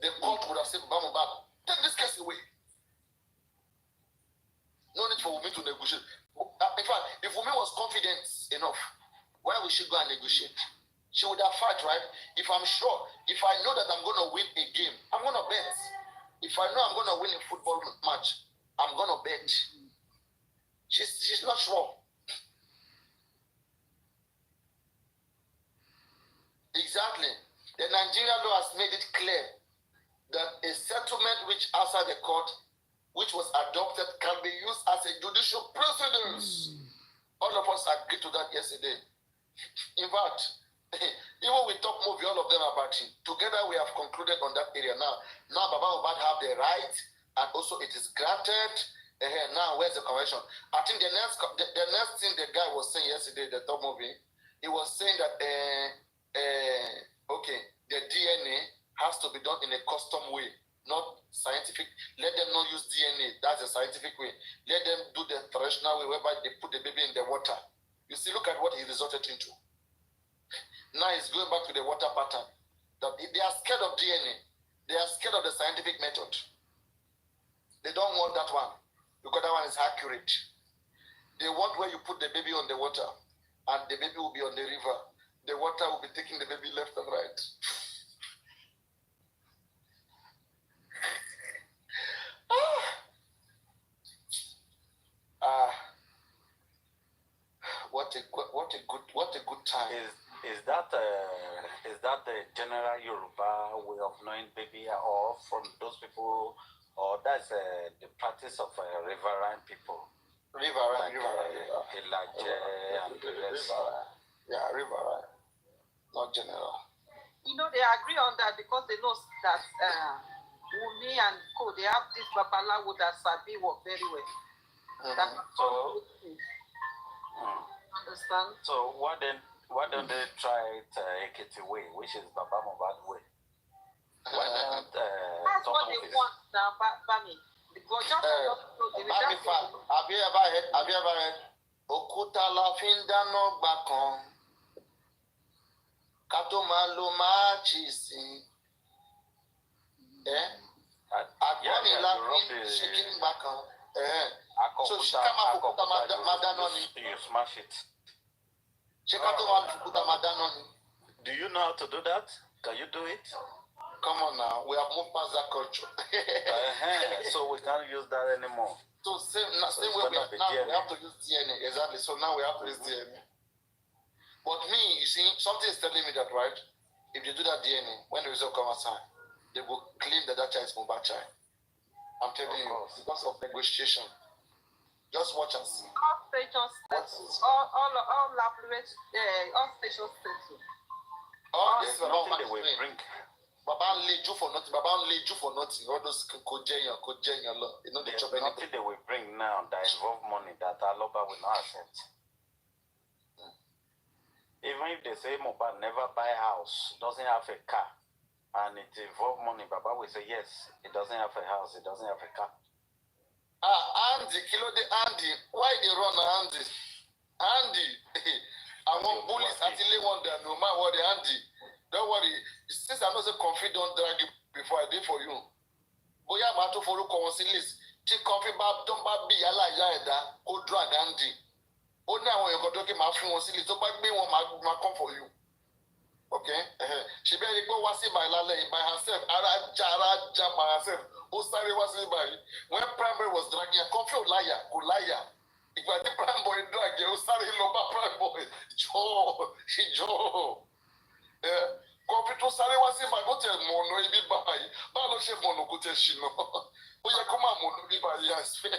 S6: the court would have said, Bamubab, take this case away. No need for Wummi to negotiate. In fact, if Wummi was confident enough, why would she go and negotiate? She would have fought, right? If I'm sure, if I know that I'm going to win a game, I'm going to bet. If I know I'm going to win a football match, I'm going to bet. She's not sure. Exactly. The Nigerian law has made it clear that a settlement which outside the court, which was adopted, can be used as a judicial precedence. All of us agreed to that yesterday. In fact, even we talk movie, all of them are partying. Together we have concluded on that area now. Now Baba Mohbad have the right, and also it is granted. Now where's the convention? I think the next thing the guy was saying yesterday, the top movie, he was saying that okay, the DNA has to be done in a custom way, not scientific. Let them not use DNA. That's a scientific way. Let them do the traditional way, whereby they put the baby in the water. You see, look at what he resorted into. Now he's going back to the water pattern. That they are scared of DNA. They are scared of the scientific method. They don't want that one, because that one is accurate. They want where you put the baby on the water, and the baby will be on the river. The water will be taking the baby left and right. What a good time.
S10: Is that the general Yoruba way of knowing baby, or from those people, or that's the practice of riverine people?
S6: Riverine.
S10: Elijah and the rest.
S6: Yeah, riverine. Not general.
S3: You know, they agree on that because they know that Wummi and Co, they have this Babalawo that Sabi work very well. Understand?
S10: So why don't they try it Ekiti way, which is Baba Mohbad way? Why not
S3: that's what they want now, Bami.
S6: Have you ever heard Okuta la findano bakon Kato malo machisi Agoni la fin bakon so shikama fukuta madanoni.
S10: You smash it.
S6: Shikato fukuta madanoni.
S10: Do you know how to do that? Can you do it?
S6: Come on now, we have moved past that culture.
S10: So we can't use that anymore.
S6: So same way we have to use DNA. Exactly. So now we have to use DNA. But me, you see, something is telling me that, right? If you do that DNA, when the result comes outside, they will claim that child is Mohbad child. I'm telling you, because of negotiation. Just watch and see.
S3: All stations, all stations settle.
S6: This is nothing they will bring. Baba lay you for nothing. All those kojeyan. You know,
S10: there's nothing they will bring now that involve money that Aloba will not accept. Even if they say Mohbad never buy a house, doesn't have a car, and it involve money, Baba will say yes, it doesn't have a house, it doesn't have a car.
S6: Andy, Andy, why they run Andy? I want bullies actually want that no matter what Andy. Don't worry. Since I know the comfy don't drag you before I did for you. Boya mato for look on list. Take comfy bab don't be yala yaeda or drag Andy. Oh now when you go talking my phone silly so back me one my come for you. Okay? She better go was by Lale by herself. Jara by herself. Oh sorry was by when primary was dragging a comfy liar. If I did prime boy drag you, sorry loba prime boy. Joe. Kọ̀mpútà sáré wá sí ìbàdàn ó tẹ̀ mọ̀nà ibi báyìí báwo ló ṣe mọ̀nà kó tẹ̀ ṣìnà ó yẹ kó máa mọ̀nà ibi báyìí àṣẹ.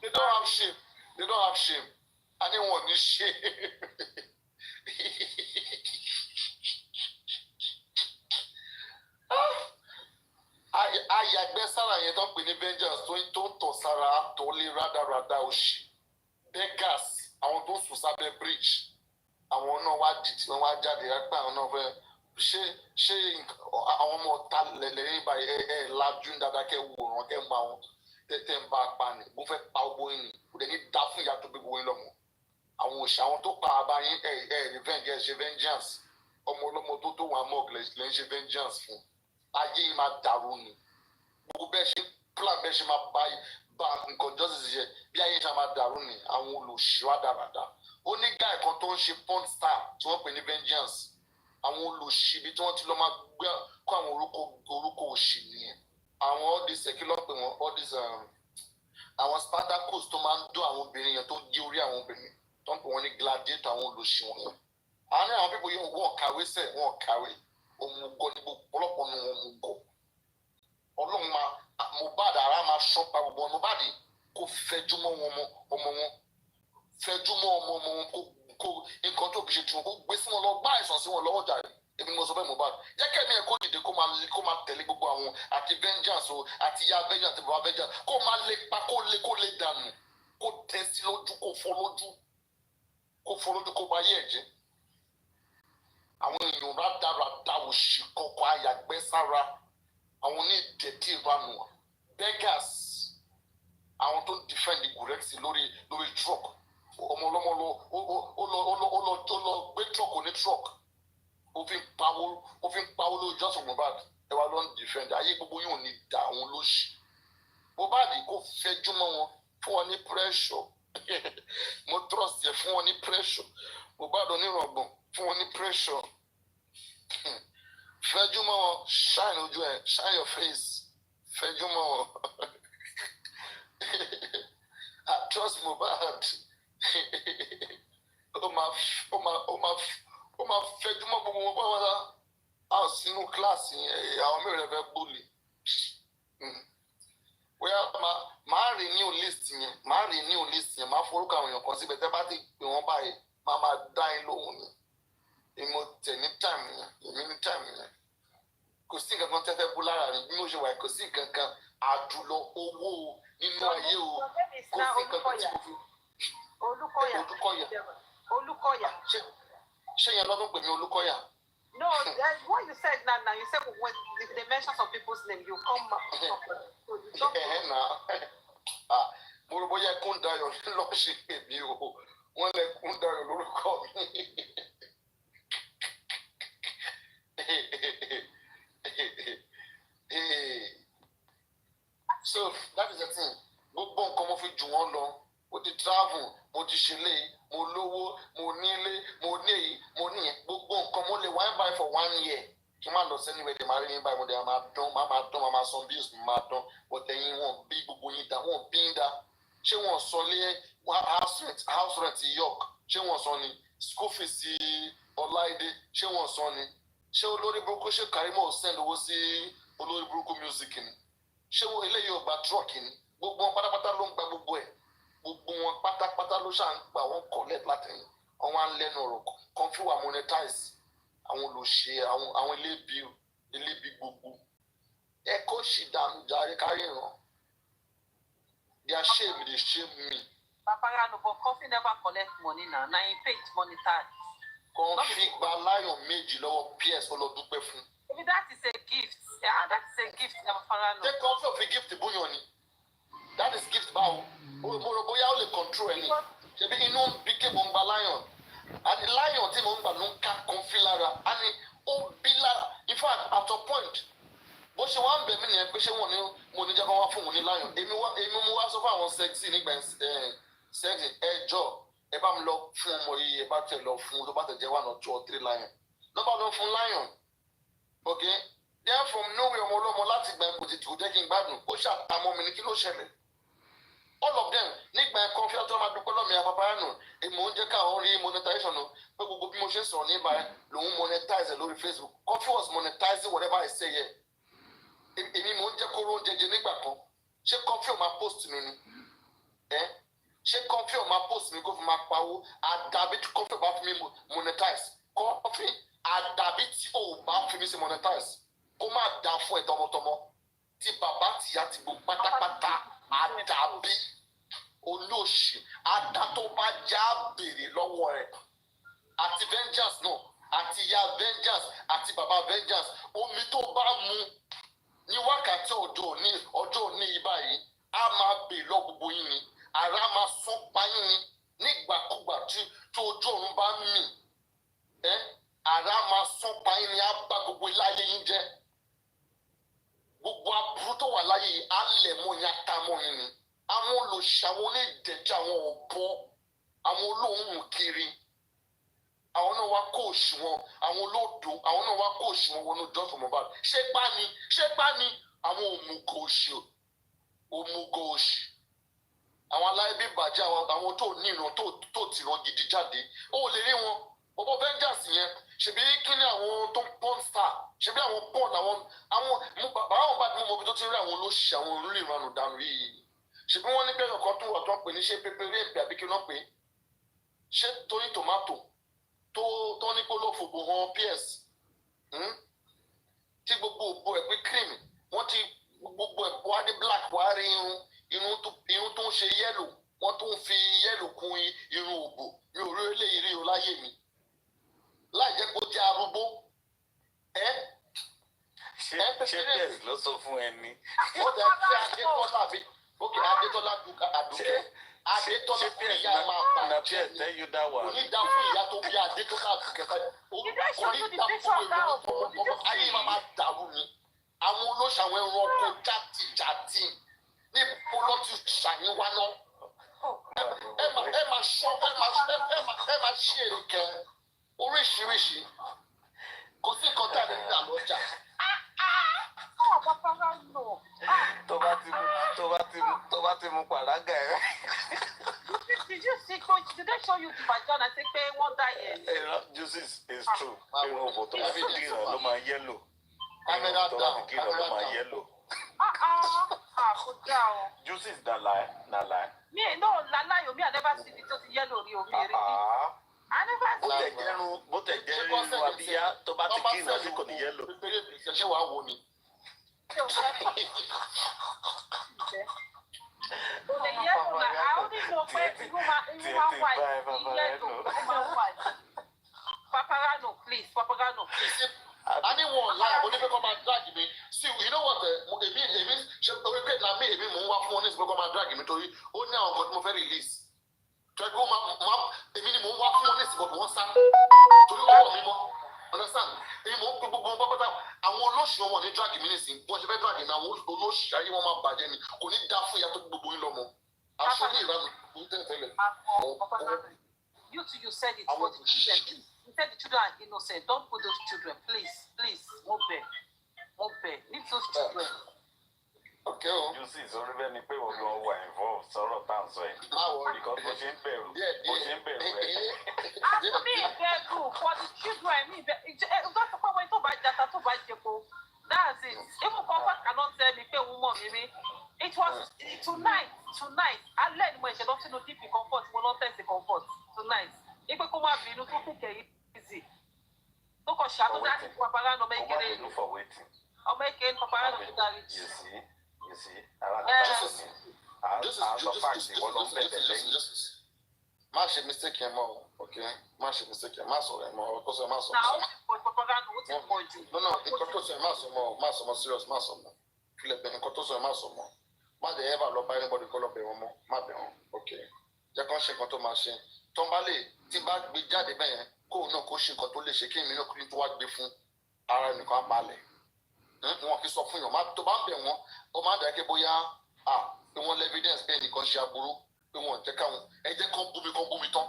S6: They don't have shame. Anyone ní shame. Ayàgbẹ́ sára yẹn tó ń pè ní vengeance tó ń tọ̀ sára tó lé rádaràda òṣì. Beggars àwọn tó ń sùn sábẹ́ bridge. Àwọn náà wá dìtì wọn wá jáde ẹgbẹ́ àwọn náà fẹ́ ṣé àwọn ọmọ ọ̀tá lẹ́yìn báyìí lajú dáadáa kẹ́ wòran kẹ́ mọ àwọn tẹ́tẹ́ ń bá a pa ni bó fẹ́ pa owó yìí ni kò dé ní dá fún ìyá tó gbé owó yìí lọ́mọ àwọn òṣì àwọn tó pa àbáyín revenge ṣe vengeance ọmọ ọlọ́mọ tó wà mọ́ lẹ́ ń ṣe vengeance fún ayé yìí máa dàrú ni gbogbo bẹ́ẹ̀ ṣe plan bẹ́ẹ̀ ṣe máa bá nǹkan justice ṣe bí ayé ṣe máa dàrú ni àwọn olùṣíwá dáradára. Ó ní guy kan tó ń ṣe porn star tí wọ́n pè ní vengeance àwọn olùṣí ibi tí wọ́n ti lọ máa gbé kó àwọn orúkọ òṣì nìyẹn àwọn all this kí ló pè wọ́n all this àwọn spartacus tó máa ń dún àwọn obìnrin yẹn tó gé orí àwọn obìnrin tó ń pè wọ́n ní gladiator àwọn olùṣí wọn yẹn àwọn pípọ̀ yẹn wọ́n kàwé sẹ̀ wọ́n kàwé òmùgọ̀ ní gbogbo ọlọ́pọ̀ ní wọn òmùgọ̀ ọlọ́run máa Mohbad ara máa ṣọ́ pa gbogbo Mohbad kó fẹjú mọ́ ọmọ wọn fẹjú mọ́ ọmọ wọn kó nǹkan tó fi ṣe tiwọn kó gbé sí wọn lọ gbá àìsàn sí wọn lọ́wọ́ jàre èmi ni mo sọ bẹ́ẹ̀ Mohbad jẹ́ kẹ́mi ẹ̀ kó dìde kó máa tẹ̀lé gbogbo àwọn àti vengeance o àti ya vengeance àti bàbá vengeance kó máa lè pa kó lè dànù kó tẹ̀ sí lójú kó fọ́ lójú kó bá yẹ̀ jẹ́ àwọn èèyàn rádaràda òṣì kọ̀ọ̀kan àyàgbẹ́ sára àwọn onídẹ̀ẹ́dì ìranù beggars àwọn tó ń defend ìgùrẹ́sì lórí truck ọmọ ọlọ́mọ ó lọ gbé truck oní truck ó fi ń pawó lórí just Mohbad ẹ wá ló ń defend ayé gbogbo yóò ní da àwọn lóṣì Mohbad kò fẹjú mọ́ wọn fún wọn ní pressure mo trust yẹ fún wọn ní pressure Mohbad onírọ̀gbọ̀n fún wọn ní pressure fẹjú mọ́ wọn shine ojú ẹ shine your face fẹjú mọ́ wọn I trust Mohbad. sínú kíláàsì yẹn àwọn mẹ́rin fẹ́ gbólé bóyá máa renew list yẹn máa forúkọ àwọn èèyàn kan síbẹ̀ tẹ́ bá ti pè wọ́n báyìí máa dá yín lóhùn ni èmi tẹ̀ ní time yẹn kò sí nǹkan kan tẹ́fẹ́ bú lára rẹ̀ bí mo ṣe wà kò sí nǹkan kan àdúlọ owó nínú ayé o kò sí nǹkan kan tí mo fi.
S3: Olúkọ̀yà.
S6: Ṣé yẹn lọ́dún pè mí Olúkọ̀yà?
S3: No, what you said now, you said when they mention some people's name, you come back.
S6: Mo rò bóyá Kúndayọ̀ lọ ṣe èmi o, wọ́n lẹ Kúndayọ̀ lórúkọ mi. So that is the thing. Gbogbo nǹkan mo fi jù wọ́n lọ. Mo ti travel, mo ti ṣe lé, mo lówó, mo nílé, mo ní èyí, mo ní yẹn. Gbogbo nǹkan mo lè wá ń báyìí for 1 year. Kí n máa lọ sẹ́ni wẹ̀dẹ̀ máa rí mi báyìí mo dẹ̀ máa san bills mi máa dán. Bọ̀tẹ̀yìn wọn bí gbogbo yín dá, wọn bí ń dá. Ṣé wọ́n sọ lé house rent York? Ṣé wọ́n sọ ni? School fees Ọláìdé? Ṣé wọ́n sọ ni? Ṣé olórí burúkú ṣe Karimot send owó sí olórí burúkú music ni? Ṣé eléyìí ò gba truck ni? Gbogbo wọn pátápátá ló ń gba gbogbo ẹ̀. Gbogbo wọn pátápátá ló ṣàn gba wọn collect látẹ̀yìn. Àwọn alẹ́nu ọ̀rọ̀ kan fi wà monetize. Àwọn olùṣe àwọn elébi gbogbo. Ẹ kó ṣì dànù jàre kárí ìran. They are shame, they shame me.
S3: Papa Rano, but Coffee never collect money now. Now he paid money tag.
S6: Kan fi gba Lion méjì lọ́wọ́ PS ọlọ́dúpẹ́ fún.
S3: Maybe that is a gift. Yeah, that is a gift, Papa Rano.
S6: Take Coffee of a gift bóyá ni. That is gift báwo. Mo rò bóyá ó lè control ẹni. Ṣebí inú bí ké mo ń gba Lion. Àní Lion tí mo ń gbà ló ń ká Coffee lára. Àní ó bí lára. In fact, at a point, bó ṣe wá ń bẹ̀ mí nìyẹn pé ṣé wọ́n ní mo ní jẹ́ kó wá fún òun ní Lion. Èmi mo wá sọ fún àwọn sexy nígbà sexy ẹjọ́ ẹ bá mi lọ fún ọmọ yìí ẹ bá tẹ lọ fún tó bá tẹ jẹ́ 1 or 2 or 3 Lion. Lọ́ba lọ fún Lion. Okay? Then from nowhere ọmọ ọlọ́mọ láti gbà kò tètè kò jẹ́ kí n gbádùn. Ó ṣàtàmọ́ mi ní kí ló ṣẹlẹ̀. All of them nígbà ẹ̀kọ́ fi ọtọ́ máa dúpẹ́ lọ́mìí àpapọ̀ nù èmi ò ń jẹ́ káwọn rí monetization nù pé gbogbo bí mo ṣe sọ̀rọ̀ nígbà lòun monetize lórí Facebook. Coffee was monetizing whatever I say here. Èmi mò ń jẹ́ kó ró jẹjẹ nígbà kan. Ṣé Coffee ò máa post mi ni? Ṣé Coffee ò máa post mi kó fi máa pawó? Àdàbí tí Coffee ò bá fi mi monetize. Coffee àdàbí tí ò bá fi mi ṣe monetize. Kó má dà fún ẹ̀ tọmọtọmọ. Tí bàbá tìyá ti gbó pátápátá àdàbí olóòṣì àdá tó bá já béèrè lọ́wọ́ rẹ̀. Àti vengeance náà àti ìyá vengeance àti bàbá vengeance omi tó bá mu ní wákàtí ọjọ́ òní báyìí á máa bè lọ gbogbo yín ni ara máa sán payín ni nígbàkúgbà tí ojú ọ̀run bá ń mì ara máa sán payín ni á bá gbogbo láyé yín jẹ́ gbogbo aburú tó wà láyé yìí á lẹ̀ mọ́ yín á ta mọ́ yín ni àwọn olùṣà àwọn onídẹ̀ẹ́jà àwọn ọ̀bọ àwọn olóhùn kiri àwọn náà wá kó òṣì wọn àwọn olóòdó àwọn náà wá kó òṣì wọn wọnú jọ́sùn Mohbad ṣé gbá ni àwọn òmùgọ̀ òṣì àwọn aláìbí bàjẹ́ àwọn tó ní ìran tó tìran gidi jáde ó lè rí wọn bọ́bọ́ vengeance yẹn ṣebí kí ni àwọn tó ń porn star ṣebí àwọn porn àwọn bàbá àwọn bá ti mú mọ́bí tó ti rí àwọn olóṣì àwọn orílẹ̀ ìranù dànù yìí ṣebí wọ́n ní bẹ́ẹ̀ kan tó wà tó ń pè ní ṣé pépéré èpè àbí kí wọ́n pè ṣé torí tomato tó ní kó ló fògbò hàn PS tí gbogbo ògbó ẹ̀ pé cream wọ́n ti gbogbo ẹ̀ wá ní black wá rí irun tó ń ṣe yellow wọ́n tó ń fi yellow kún irun ògbó mi ò rí eléyìí rí o láyé mi láì jẹ́ kó jẹ́ arúgbó
S10: ṣé PS ló sọ fún ẹ ní.
S6: ó jẹ́ kí Adétọ́lá àbí ókè Adétọ́lá àdúkẹ́ Adétọ́lá fún ìyá máa bàjẹ́ ni kò ní dá fún ìyá tó bí Adétọ́lá àdúkẹ́ kò ní dá fún ìwé ayé máa dàrú ni àwọn olóṣàwọn ẹranko játijàti ní ìpolọ́ ti ṣàyín wá náà ẹ máa ṣe èrè kẹ oríṣiríṣi kò sí nǹkan tá a lè nílà lọ́jà.
S10: tó bá ti mú pàrágà ẹ.
S3: Did they show you the vagina say pé wọ́n dá yẹn?
S10: Juices is true. Irun òbò tó bá fi dín ìràn ló máa yẹ́lò.
S6: Camera
S10: tó
S6: down.
S10: bá ti kí lọ máa yellow.
S2: Kò dá o.
S10: Juices na lie.
S2: Me no lala yo me I never see it to yellow rí o mi rí. I never
S10: Bó
S2: see.
S10: tẹ̀ jẹ́ irú abíyá tó bá ti kí lọ sí kò ní yellow.
S6: Ṣé wàá wo ni?
S2: Yellow na I only know pé you white. Yellow. Paparano, please.
S6: Anyone lie, only become a drag me. See, you know what? Èmi ṣe orí pé na mi èmi mò ń wá fún ọ ní ìsìnkú máa drag mi torí ó ní àwọn nǹkan tí mo fẹ́ release. Tọ́jú èmi ni mò ń wá fún ọ ní ìsìnkú wọ́n sá torí ọwọ́ mi mọ́. Understand? Èmi mò ń pe gbogbo wọn pápátá àwọn olóṣù wọn ní drag mi nísìnyí wọ́n ṣe fẹ́ drag ní àwọn olóṣù ayé wọn máa bàjẹ́ ni kò ní dá fún ìyá tó gbogbo yín lọ́mọ. Aṣọ ní ìlànà kò tẹ́lẹ̀.
S2: You said it for the children. You said the children are innocent. Don't put those children, please. Move there. Leave those children.
S6: Okay.
S10: You see, it's already been people who are involved. Sọ̀rọ̀ tá à ń sọ yìí. Because bó ṣe ń bẹ̀rù ẹ̀.
S2: As me bẹ̀rù for the children, that's the point when tó bá jata tó bá jẹpo. That's it. Even comfort cannot tell me pé òun mọ̀ mímí. It was tonight. Alẹ́ ni mo ṣe lọ sínú deep comfort. Mo lọ tẹ̀sí comfort tonight. Ipe kó máa bínú tó kékeré easy. Tó kọ̀ ṣàtúndà láti papara ọmọ ìkéré ìlú. Ọmọ ìkéré ní papara ló fi darí jù.
S10: You see,
S6: má ṣe mistake yẹn mọ́ okay má ṣe mistake yẹn má sọ̀rọ̀ yẹn mọ́ ọ̀rọ̀ tó sọ má sọ.
S2: Náà ó ti pọ̀ papara ló ti pọ̀ jù.
S6: nínú nǹkan tó sọ yẹn má sọ mọ́ serious má sọ mọ́ filẹ̀ bẹ́ẹ̀ nǹkan tó sọ yẹn má sọ mọ́ má dẹ̀ ẹ́ bá lọ bá anybody kọ́ lọ bẹ̀ wọ́n mọ́ má bẹ̀ wọ́n okay jẹ́ kán ṣe nǹkan tó máa ṣe tó ń bá lè tí bá gbé jáde bẹ́ẹ̀ yẹn kóun náà kó ṣe nǹkan tó lè ṣe kí èmi náà kúrin tó wá gbé fún ara ẹnìkan á balẹ̀ wọn kì í sọ fún yàn tó bá ń bẹ̀ wọ́n ó máa dà kẹ́ bóyá pé wọ́n lé evidence pé ẹnìkan ṣe aburú pé wọ́n jẹ́ káwọn ẹ jẹ́ kán bú mi tán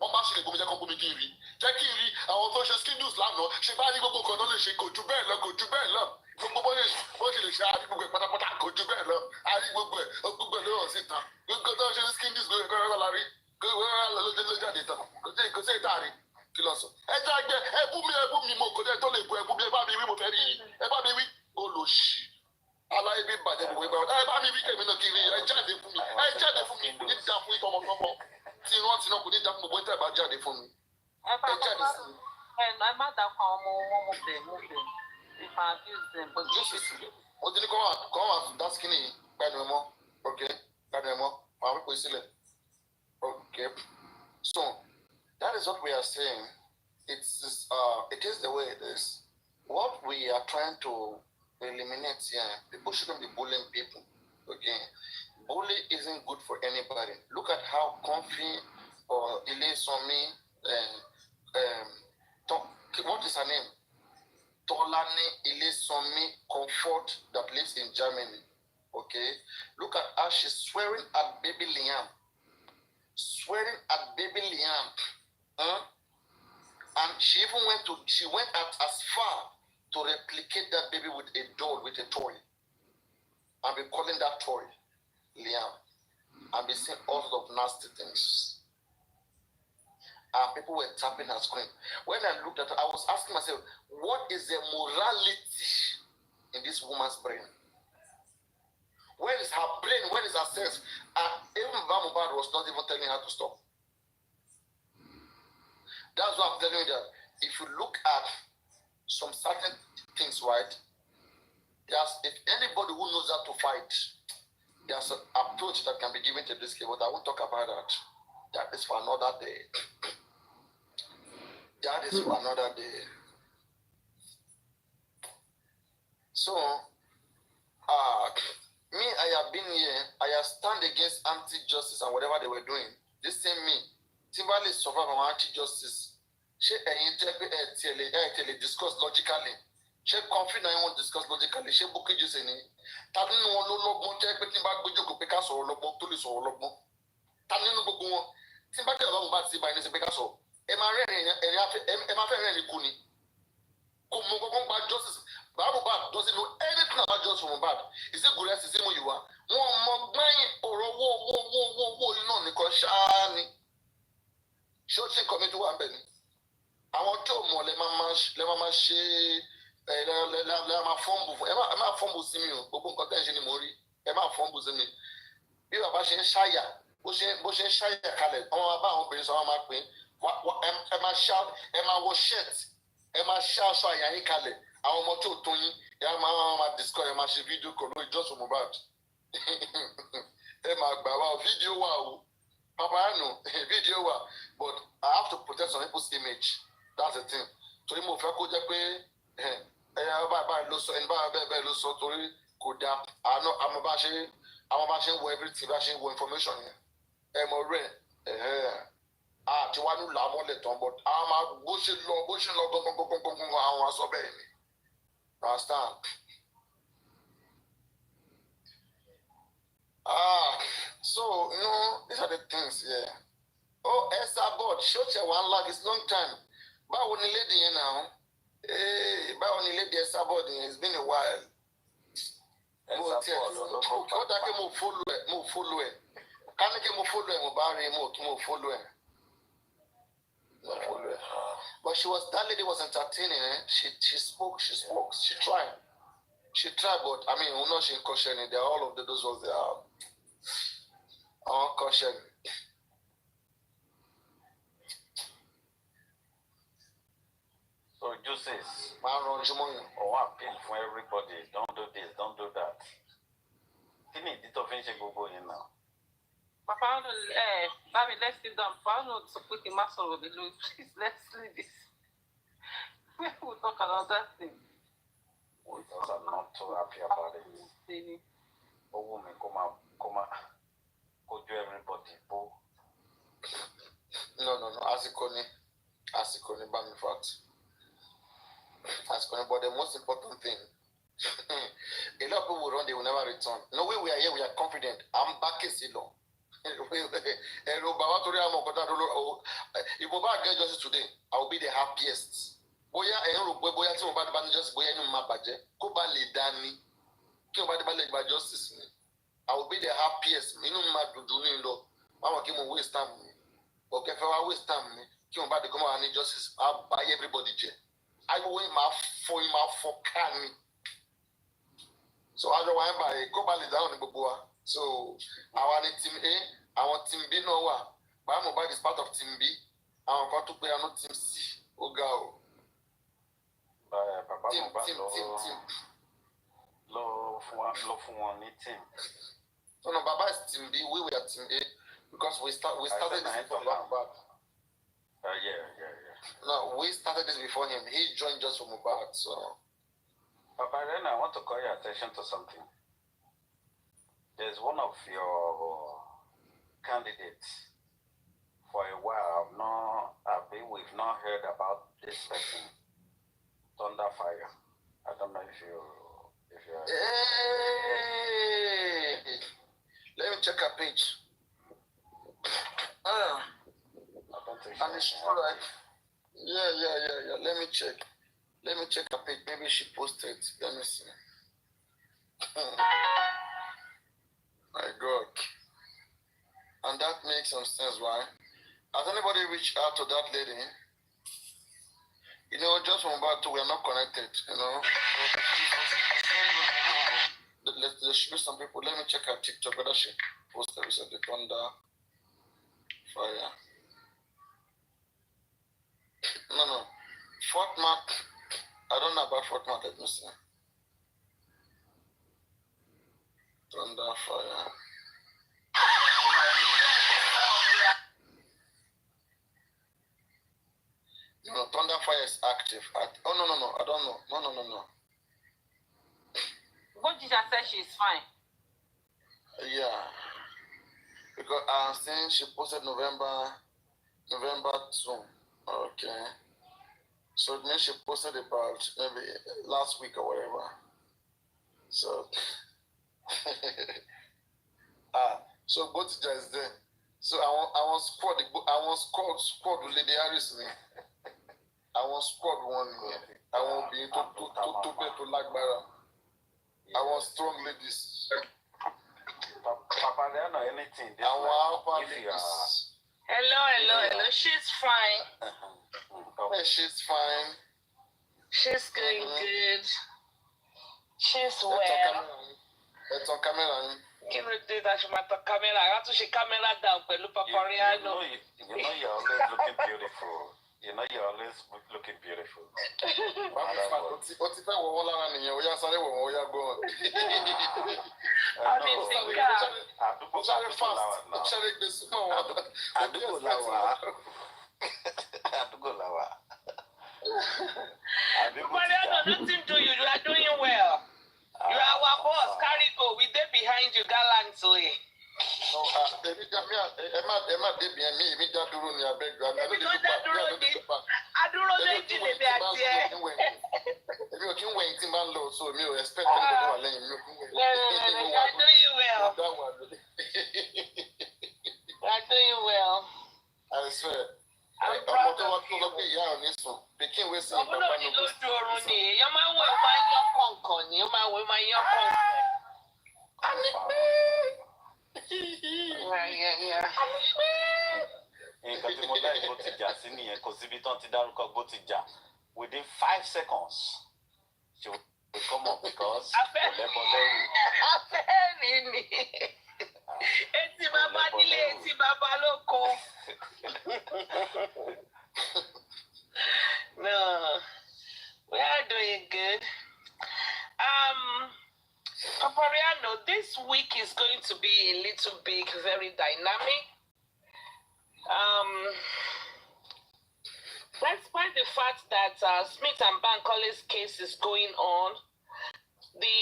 S6: wọ́n bá ṣe lè bomi jẹ́ kán bú mi kí n rí jẹ́ kí n rí àwọn tó ṣe skindus lánàá ṣe bá ní gbogbo nǹkan tó lè ṣe kò ju bẹ́ẹ̀ lọ gbogbo bó ṣe lè ṣe àrí gbogbo ẹ̀ pátápátá kò ju bẹ́ẹ̀ lọ àrí gbogbo ẹ̀ ló hàn síta gbogbo tó ṣe skindus lórí ẹ̀kọ́ rẹ̀ lárí ló jáde tán kò sí ìta rí kí lọ sọ ẹ jẹ́ àgbẹ̀ ẹ bú mi mo kò dé tó lè bu ẹ bú mi ẹ bá mi wí mo fẹ́ rí ẹ bá mi wí olùṣì aláyé bí bàjẹ́ gbogbo ìgbà ẹ bá mi wí kèmí náà kiri ẹ jáde fún mi kò ní dá fún ìtọ́mọtọ́mọ tí wọ́n ti náà kò ní dá fún gbogbo ìtẹ́ ìbá jáde fún mi ẹ jáde sí mi.
S2: ẹ má dá fún àwọn ọmọ wọn bẹ̀ if I abuse them but
S6: just mo ti ní kọ́ wà dá skinny gbàdúrà mọ́ gbàdúrà mọ́ àwọn pípé sílẹ̀ okay so that is what we are saying it is the way it is what we are trying to eliminate here. People shouldn't be bullying people. Okay, bullying isn't good for anybody. Look at how comfy or Ilesomi, what is her name? Tolani Ilesomi Comfort that lives in Germany. Okay, look at how she's swearing at baby Liam. And she even went out as far to replicate that baby with a doll, with a toy. And be calling that toy Liam. And be saying all sorts of nasty things. And people were tapping her screen. When I looked at her, I was asking myself, what is the morality in this woman's brain? Where is her brain? Where is her sense? And even Bamubad was not even telling her to stop. That's why I'm telling you that if you look at some certain things, right? If anybody who knows how to fight, there's an approach that can be given to this game, but I won't talk about that. That is for another day. So, me, I have been here. I have stand against anti-justice and whatever they were doing. This same me, Timberlake suffer from anti-justice. She ain't discuss logically. She confident I won't discuss logically. She book it just any. Tani no logbo check pé tí bá gbé jókòó pé ká sọ̀rọ̀ lọ́gbọ́n tó lè sọ̀rọ̀ lọ́gbọ́n. Tani no gbogbo wọn. Tí bá tell about bad say by ní ṣe pé ká sọ. Ẹ máa fẹ́ rẹ́rìn kú ni. Kò mọ gbogbo gba justice. Bad doesn't know anything about justice from bad. Is it good as is it mo you are? Wọ́n mọ gbẹ́yìn ọ̀rọ̀ wo iná nìkan ṣáá ni. Ṣé ó ṣe kọ́mẹ́tì wà bẹ́ẹ̀ ni? Àwọn tí ò mọ̀ lẹ́ máa ṣe ẹ máa fọ́ǹbù fún ẹ máa fọ́ǹbù sí mi o gbogbo nǹkan tẹ́ ń ṣe ni mo rí ẹ máa fọ́ǹbù sí mi bí bàbá ṣe ń ṣàyà bó ṣe ń ṣàyà kalẹ̀ ọmọ máa bá àwọn obìnrin sọ wọn máa pín ẹ máa wọ shirt ẹ máa ṣá aṣọ àyà yín kalẹ̀ àwọn ọmọ tó tó yín ẹ máa discuss ẹ máa ṣe fídíò kọ lórí just for Mohbad ẹ máa gbà wá fídíò wà o papa I know fídíò wà but I have to protect some people's image that's the thing torí mo fẹ́ kó jẹ́ pé báyìí ló sọ ẹni bẹ́ẹ̀ ló sọ torí kò dáa àwọn bá ṣe ń wọ everything bá ṣe ń wọ information yẹn ẹ mọ rẹ àti wá ní làmọ́lẹ̀ tán but àwọn máa bó ṣe lọ gbọngbọngbọngbọngbọngbọn àwọn aṣọ bẹ́ẹ̀ ni understand. So these are the things here. Oh, Esabod, ṣé one lag it's long time. Báwo ni lady yẹn náà? Báwo ni lady Esabod yẹn? It's been a while. Ó dá kí mo follow ẹ̀. Ká ní kí mo follow ẹ̀ mo bá rí mo follow ẹ̀. But that lady was entertaining. She spoke. She tried. But I mean, we're not she cautioning. They're all of those ones. They are all caution.
S10: So juices. Or appeal for everybody. Don't do this. Don't do that. Kí ni ìdí tó fi ń ṣe gbogbo yẹn náà?
S2: Papa, Bobby, let's sit down. I don't know to put the mask over the load. Please, let's leave this. We'll talk about that thing.
S10: Because I'm not too happy about it. Omowummi, come on. Go do everybody, boo.
S6: No. Asikoni, bad in fact. Asikoni, but the most important thing, a lot of people will run, they will never return. No way we are here, we are confident. I'm back in Silo. If Mohbad get justice today, I will be the happiest. Bóyá bóyá tí Mohbad bá ní justice bóyá inú mi máa bàjẹ́ kó bá lè dání kí Mohbad bá lè gba justice ni I will be the happiest inú mi máa dùdú ní lọ báwọn kí mo waste time mi ọ̀kẹ́ fẹ́ wá waste time mi kí Mohbad kọ́ máa ní justice á báyé everybody jẹ ayéwo yín máa fọ ká ni so àjọ wa ń báyìí kó bá lè dáhùn ní gbogbo wa. So, our team A, our team B no wa. But Mohbad is part of team B. Our part to play are not team C. Oga. Team.
S10: Low for one team.
S6: No, Baba is team B. We were team A because we started this before Mohbad.
S10: Yeah.
S6: No, we started this before him. He joined just for Mohbad. So,
S10: Papa, then I want to call your attention to something. There's one of your candidates for a while. We've not heard about this person, Thunderfire. I don't know if you.
S6: Hey, let me check her page.
S10: I don't think
S6: and it's all right. Yeah. Let me check her page. Maybe she posted. Let me see. My God. And that makes some sense, why? Has anybody reached out to that lady? Just from back to we are not connected, There should be some people. Let me check her TikTok, whether she posted recently. Thunder Fire. No. Fort Mark. I don't know about Fort Mark, let me see. Thunder Fire. No, Thunder Fire is active. No. I don't know. No.
S2: What did I say? She's fine.
S6: Yeah. Because I'm saying she posted November 2. Okay. So it means she posted about maybe last week or whatever. So so both guys there. So I want squad with Lady Harris. I want squad one. I want be to Lagbara. I want strong ladies.
S10: Papa, there no anything.
S6: I want ladies.
S2: Hello. She's fine.
S6: She's fine.
S2: She's going good. She's well.
S6: It's on camera.
S2: Kí ló dé tá a ṣe máa tan kámẹ́rà? A tún ṣe kámẹ́rà down pẹ̀lú Papariano.
S10: You know you're always looking beautiful. You know you're always looking beautiful.
S6: Ó ti fẹ́ wọ̀ wọ́n lára nìyẹn, ó yá sáré wọ̀ wọ́n, ó yá gbọ́.
S2: Àmì ìsìnká.
S6: Ó sáré fast, ó sáré gbé súnmọ́ wọn.
S10: Àdúgbò làwà. Àdúgbò làwà.
S2: Papariano, nothing to you. You are doing well. You are our boss. Carry go. We dey behind you gallantly.
S6: No, Emma Debian, me that duro ni abeg you.
S2: Èmi ló dá dúró ní. Adúró méjì lèmi àti ẹ.
S6: Èmi ò kí ń wẹ̀yìn tí n bá ń lọ, so mi ò expect ẹni tó wà lẹ́yìn mi ò kí ń wẹ̀yìn.
S2: You are doing well. You are doing well.
S6: I swear.
S2: I'm proud
S6: tó wá
S2: of
S6: tó lọ pé ìyá ò ní sùn, pikin wey sin
S2: Ọmọ náà ní lójú oorun ni. Èèyàn máa ń wọ ìmọ̀ ayán kọ̀ọ̀kan ni. Ó máa ń wọ ìmọ̀ ayán kọ̀ọ̀kan.
S6: A ní pé.
S10: Nǹkan tí mo dá ìbò ti jà sí nìyẹn, kò síbi tán ti dárúkọ bó ti jà. Within 5 seconds, she will come up because kò lẹ́bọ lẹ́rù.
S2: Afẹ́ ni. Etí bàbá nílé, etí bàbá lóko. No, we are doing good. Papariano, this week is going to be a little bit very dynamic. Despite the fact that Smith and Bankole's case is going on,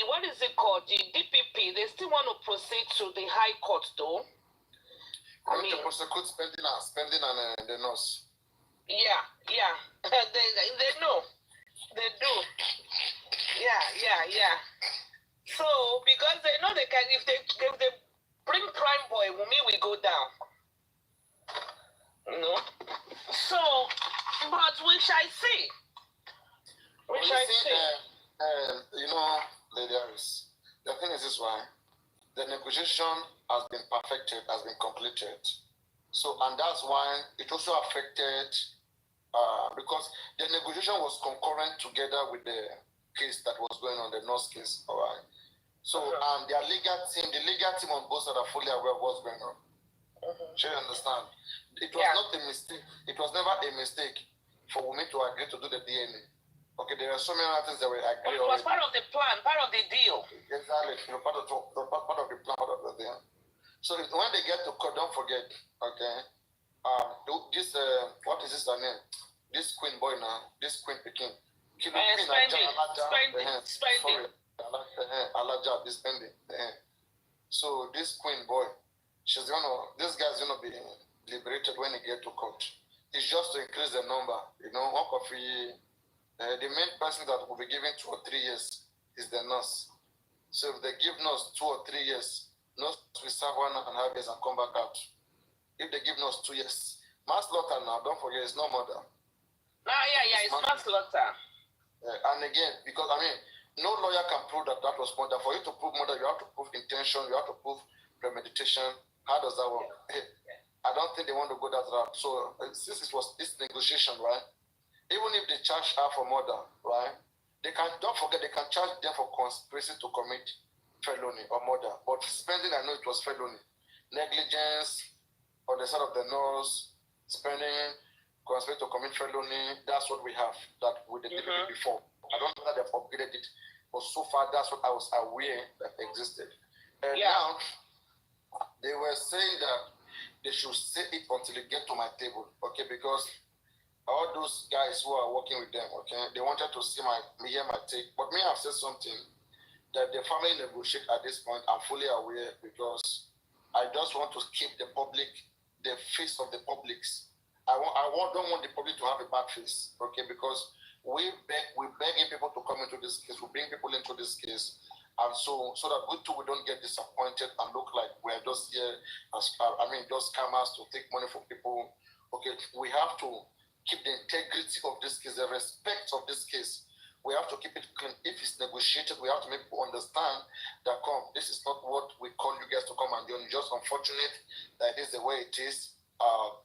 S2: what is it called? The DPP, they still want to proceed to the High Court, though.
S6: I mean, to prosecute spending and the nurse.
S2: Yeah. They know. They do. Yeah. So, because they know they can, if they bring Prime Boy, Wummi will go down. You know? So, but we shall see. We shall see.
S6: You know, Lady Harris, the thing is this one. The negotiation has been perfected, has been completed. So, and that's why it also affected, because the negotiation was concurrent together with the case that was going on, the nurse case, all right? So, the legal team on both sides are fully aware of what's going on. Sure, you understand? It was not a mistake. It was never a mistake for Wummi to agree to do the DNA. Okay, there are so many things that were agreed.
S2: It was part of the plan, part of the deal.
S6: Exactly, part of the plan, part of the deal. So when they get to court, don't forget, okay, this, what is this her name? This queen boy now, this queen Peking.
S2: Spending.
S6: Alaja, this spending. So this queen boy, this guy's gonna be liberated when he get to court. It's just to increase the number, you know. One coffee. The main person that will be given 2 or 3 years is the nurse. So if they give nurse 2 or 3 years, nurse will serve 1.5 years and come back out. If they give nurse 2 years, manslaughter now, don't forget, it's no murder.
S2: It's manslaughter.
S6: And again, because no lawyer can prove that was murder. For you to prove murder, you have to prove intention, you have to prove premeditation. How does that work? I don't think they want to go that route. So since it was this negotiation, right? Even if they charge her for murder, right? Don't forget, they can charge them for conspiracy to commit felony or murder. But spending, I know it was felony. Negligence on the side of the nurse, spending, conspiracy to commit felony, that's what we have, that we did before. I don't know that they've upgraded it, but so far, that's what I was aware that existed. And now, they were saying that they should say it until they get to my table, okay? Because all those guys who are working with them, okay, they wanted to hear my take. But me, I've said something that the family negotiate at this point. I'm fully aware because I just want to keep the public, the face of the publics. I don't want the public to have a bad face, okay? Because we're begging people to come into this case. We bring people into this case, and so that we too we don't get disappointed and look like we're just here as just scammers to take money from people. Okay, we have to keep the integrity of this case, the respect of this case. We have to keep it clean. If it's negotiated, we have to make people understand that, this is not what we call you guys to come and do. It's just unfortunate that it is the way it is.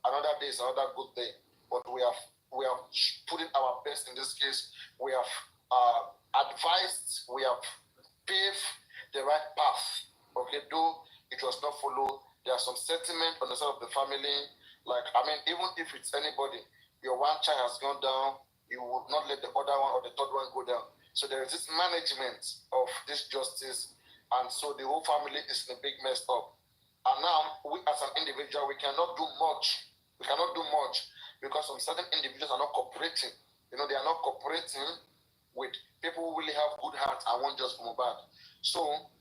S6: Another day is another good day. But we have we have put in our best in this case. We have advised, we have paved the right path. Okay, though it was not followed, there are some sentiment on the side of the family. Like, I mean, even if it's anybody, your one child has gone down, you would not let the other one or the third one go down. So there is this management of this justice, and so the whole family is in a big mess up. And now, we as an individual, we cannot do much. We cannot do much because some certain individuals are not cooperating. You know, they are not cooperating with people who really have good hearts and want just from bad. So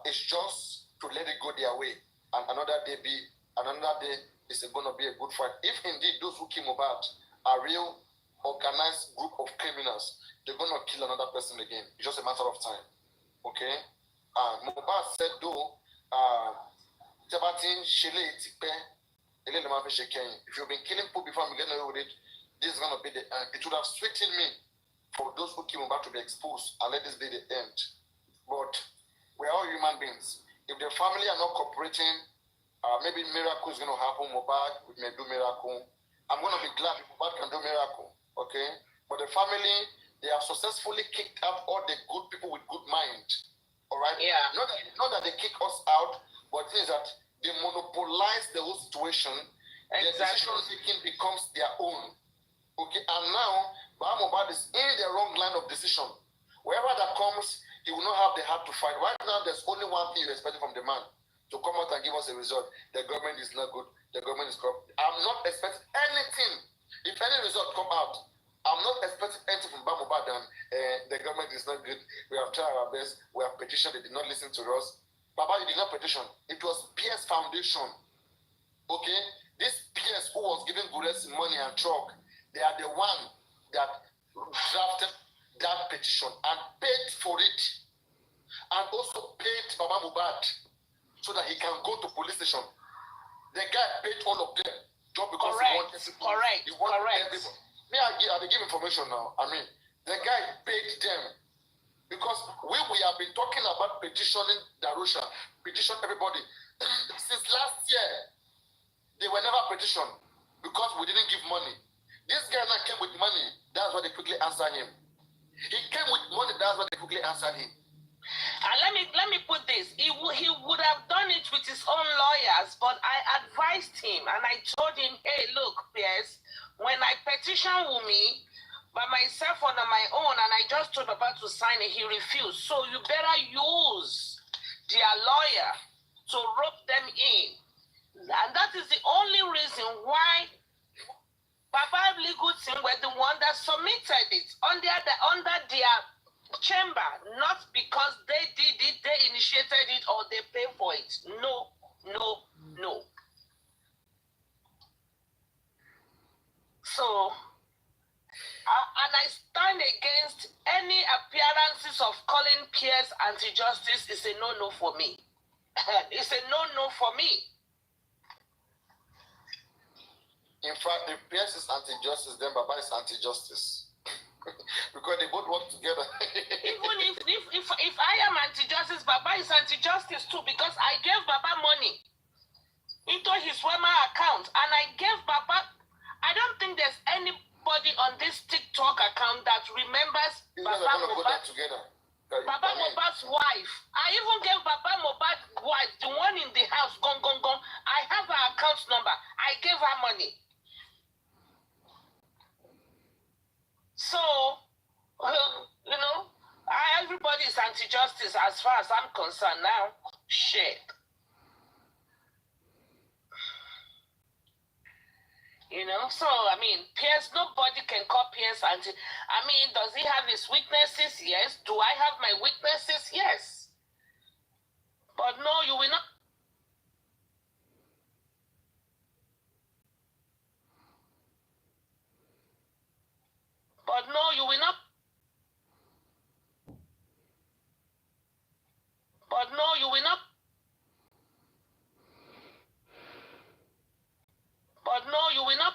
S6: it's just to let it go their way, and another day is going to be a good fight. If indeed those who kill Mohbad are real organized group of criminals, they're going to kill another person again. It's just a matter of time. Okay? Mohbad said though, if you've been killing people before I'm getting away with it, this is going to be the end. It would have sweetened me for those who kill Mohbad to be exposed and let this be the end. But we're all human beings. If the family are not cooperating, maybe miracle is going to happen. Mohbad may do miracle. I'm going to be glad if Mohbad can do miracle. Okay? But the family, they have successfully kicked out all the good people with good mind. All right?
S2: Yeah.
S6: Not that they kick us out, but it is that they monopolize the whole situation. Exactly. Their decision making becomes their own. Okay? And now, Mohbad is in the wrong line of decision. Wherever that comes, he will not have the heart to fight. Right now, there's only one thing you're expecting from the man: to come out and give us a result. The government is not good. The government is corrupt. I'm not expecting anything. If any result come out, I'm not expecting anything from Mohbad and the government is not good. We have tried our best. We have petitioned. They did not listen to us. Baba, you did not petition. It was PS Foundation. Okay? This PS who was giving Gures money and truck, they are the one that drafted that petition and paid for it. And also paid Baba Mohbad so that he can go to police station. The guy paid all of them just because he wanted people.
S2: Correct.
S6: Everybody. Me, I give information now. I mean, the guy paid them because we have been talking about petitioning Darusha, petition everybody. Since last year, they were never petitioned because we didn't give money. This guy now came with money. That's why they quickly answered him. He came with money. That's why they quickly answered him.
S2: And let me put this. He would have done it with his own lawyers, but I advised him and I told him, hey, look, Piers, when I petition Wummi by myself or on my own, and I just told Baba to sign it, he refused. So you better use their lawyer to rope them in. And that is the only reason why Baba legal team were the one that submitted it under their chamber, not because they did it, they initiated it, or they pay for it. No. So, and I stand against any appearances of calling Piers anti-justice. Is a no-no for me. It's a no-no for me.
S6: In fact, if Piers is anti-justice, then Baba is anti-justice. Because they both work together.
S2: Even if I am anti-justice, Baba is anti-justice too, because I gave Baba money into his Wema account, and I gave Baba. I don't think there's anybody on this TikTok account that remembers Baba Mohbad's wife. I even gave Baba Mohbad's wife, the one in the house, gone. I have her account number. I gave her money. So, everybody is anti-justice as far as I'm concerned now. Shit. So, I mean, Piers, nobody can call Piers anti. I mean, does he have his weaknesses? Yes. Do I have my weaknesses? Yes. But no, you will not. But no, you will not. But no, you will not. But no, you will not.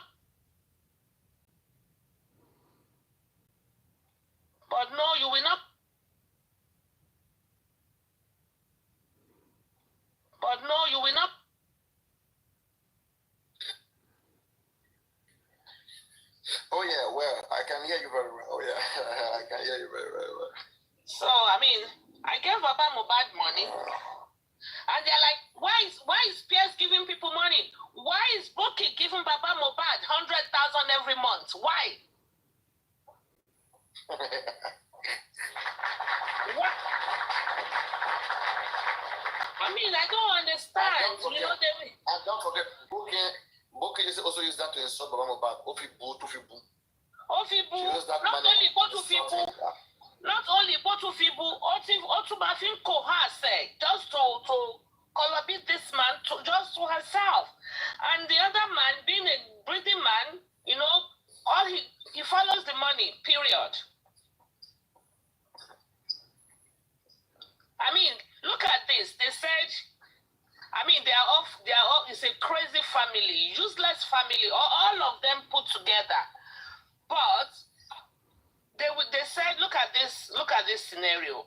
S2: But no, you will not.
S6: can hear you very well. Oh, yeah, I can hear you very, very well.
S1: So, I mean, I gave Baba Mohbad money. And they're like, why is Pierce giving people money? Why is Boki giving Baba Mohbad 100,000 every month? Why? What? I mean, I don't understand.
S6: And don't forget, Boki also use that to insult Baba Mohbad. Ofibu.
S1: Ofibu. Not only Ofibu. Not only Ofibu. Otubafin Kohase. Just to collaborate this man just to herself. And the other man, being a breathing man, you know, all he follows the money, period. I mean, look at this. They said, I mean, they are all, it's a crazy family, useless family, all of them put together. But they said, look at this scenario.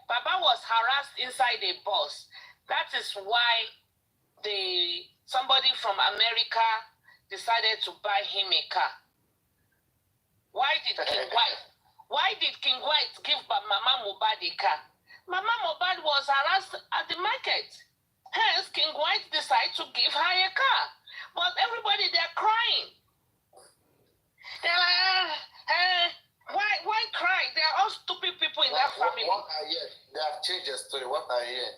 S1: Baba was harassed inside a bus. That is why somebody from America decided to buy him a car. Why did King White give Mama Mohbad a car? Mama Mohbad was harassed at the market. Hence, King White decided to give her a car. But everybody, they're crying. They're like, why cry? They're all stupid people in that family.
S6: What I hear, they have changed the story. What I hear,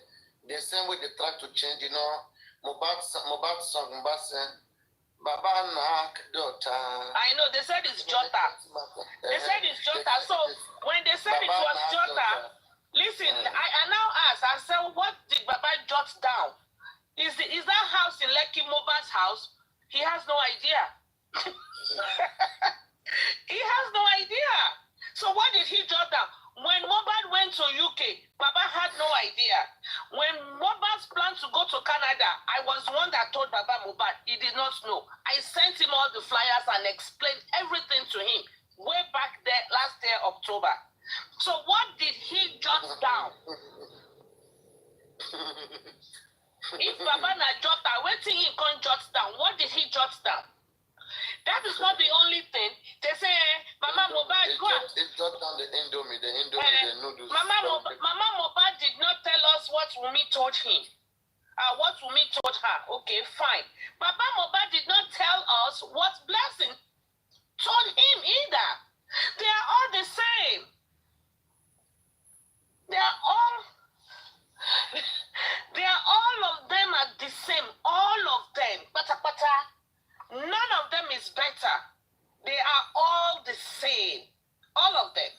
S6: the same way they try to change, you know, Mohbad song, Baba Nak daughter.
S1: I know, they said it's Jota. They said it's Jota. So, when they said it was Jota, listen, I now ask, I said, what did Baba jot down? Is that house in Lekki Mohbad's house? He has no idea. He has no idea. So what did he jot down? When Mohbad went to UK, Baba had no idea. When Mohbad's planned to go to Canada, I was the one that told Baba Mohbad. He did not know. I sent him all the flyers and explained everything to him way back there last year, October. So what did he jot down? If Baba na jot down, waiting he can't jot down. What did he jot down? That is not the only thing. They say, Mama Mohbad, go on.
S6: It jot down the Indomie, the noodles.
S1: Mama Mohbad did not tell us what Wummi told him. What Wummi told her. Okay, fine. Baba Mohbad did not tell us what Blessing told him either. They are all the same. They are all of them are the same. All of them. Pata. None of them is better. They are all the same. All of them.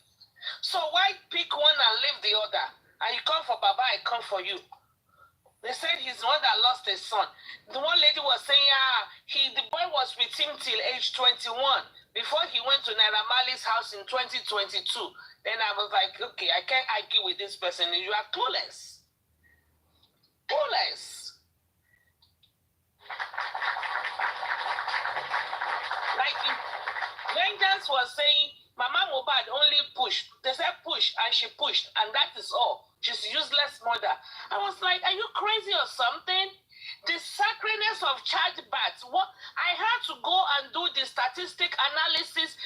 S1: So why pick one and leave the other? And you come for Baba, I come for you. They said he's the one that lost his son. The one lady was saying, the boy was with him till age 21 before he went to Naira Marley's house in 2022. Then I was like, okay, I can't argue with this person. You are clueless. Clueless. Like Vengeance was saying, Mama Mohbad only pushed. They said push, and she pushed, and that is all. She's a useless mother. I was like, are you crazy or something? The sacredness of childbirth. What I had to go and do the statistic analysis.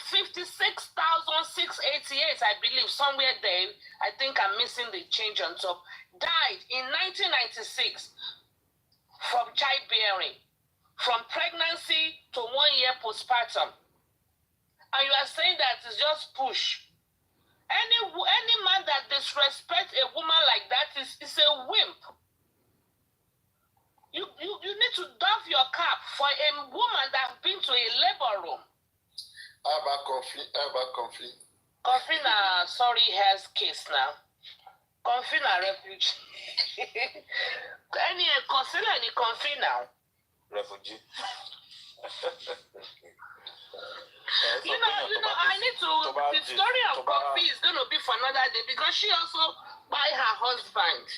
S1: 56,688, I believe, somewhere there. I think I'm missing the change on top. Died in 1996 from childbearing, from pregnancy to 1 year postpartum. And you are saying that it's just push. Any man that disrespects a woman like that is a wimp. You need to doff your cap for a woman that has been to a labor room.
S6: About coffee.
S1: Coffee na has case now. Coffee na refugee. Consider any coffee now.
S10: Refugee.
S1: You know, I need to. The story of coffee is going to be for another day because she also by her husband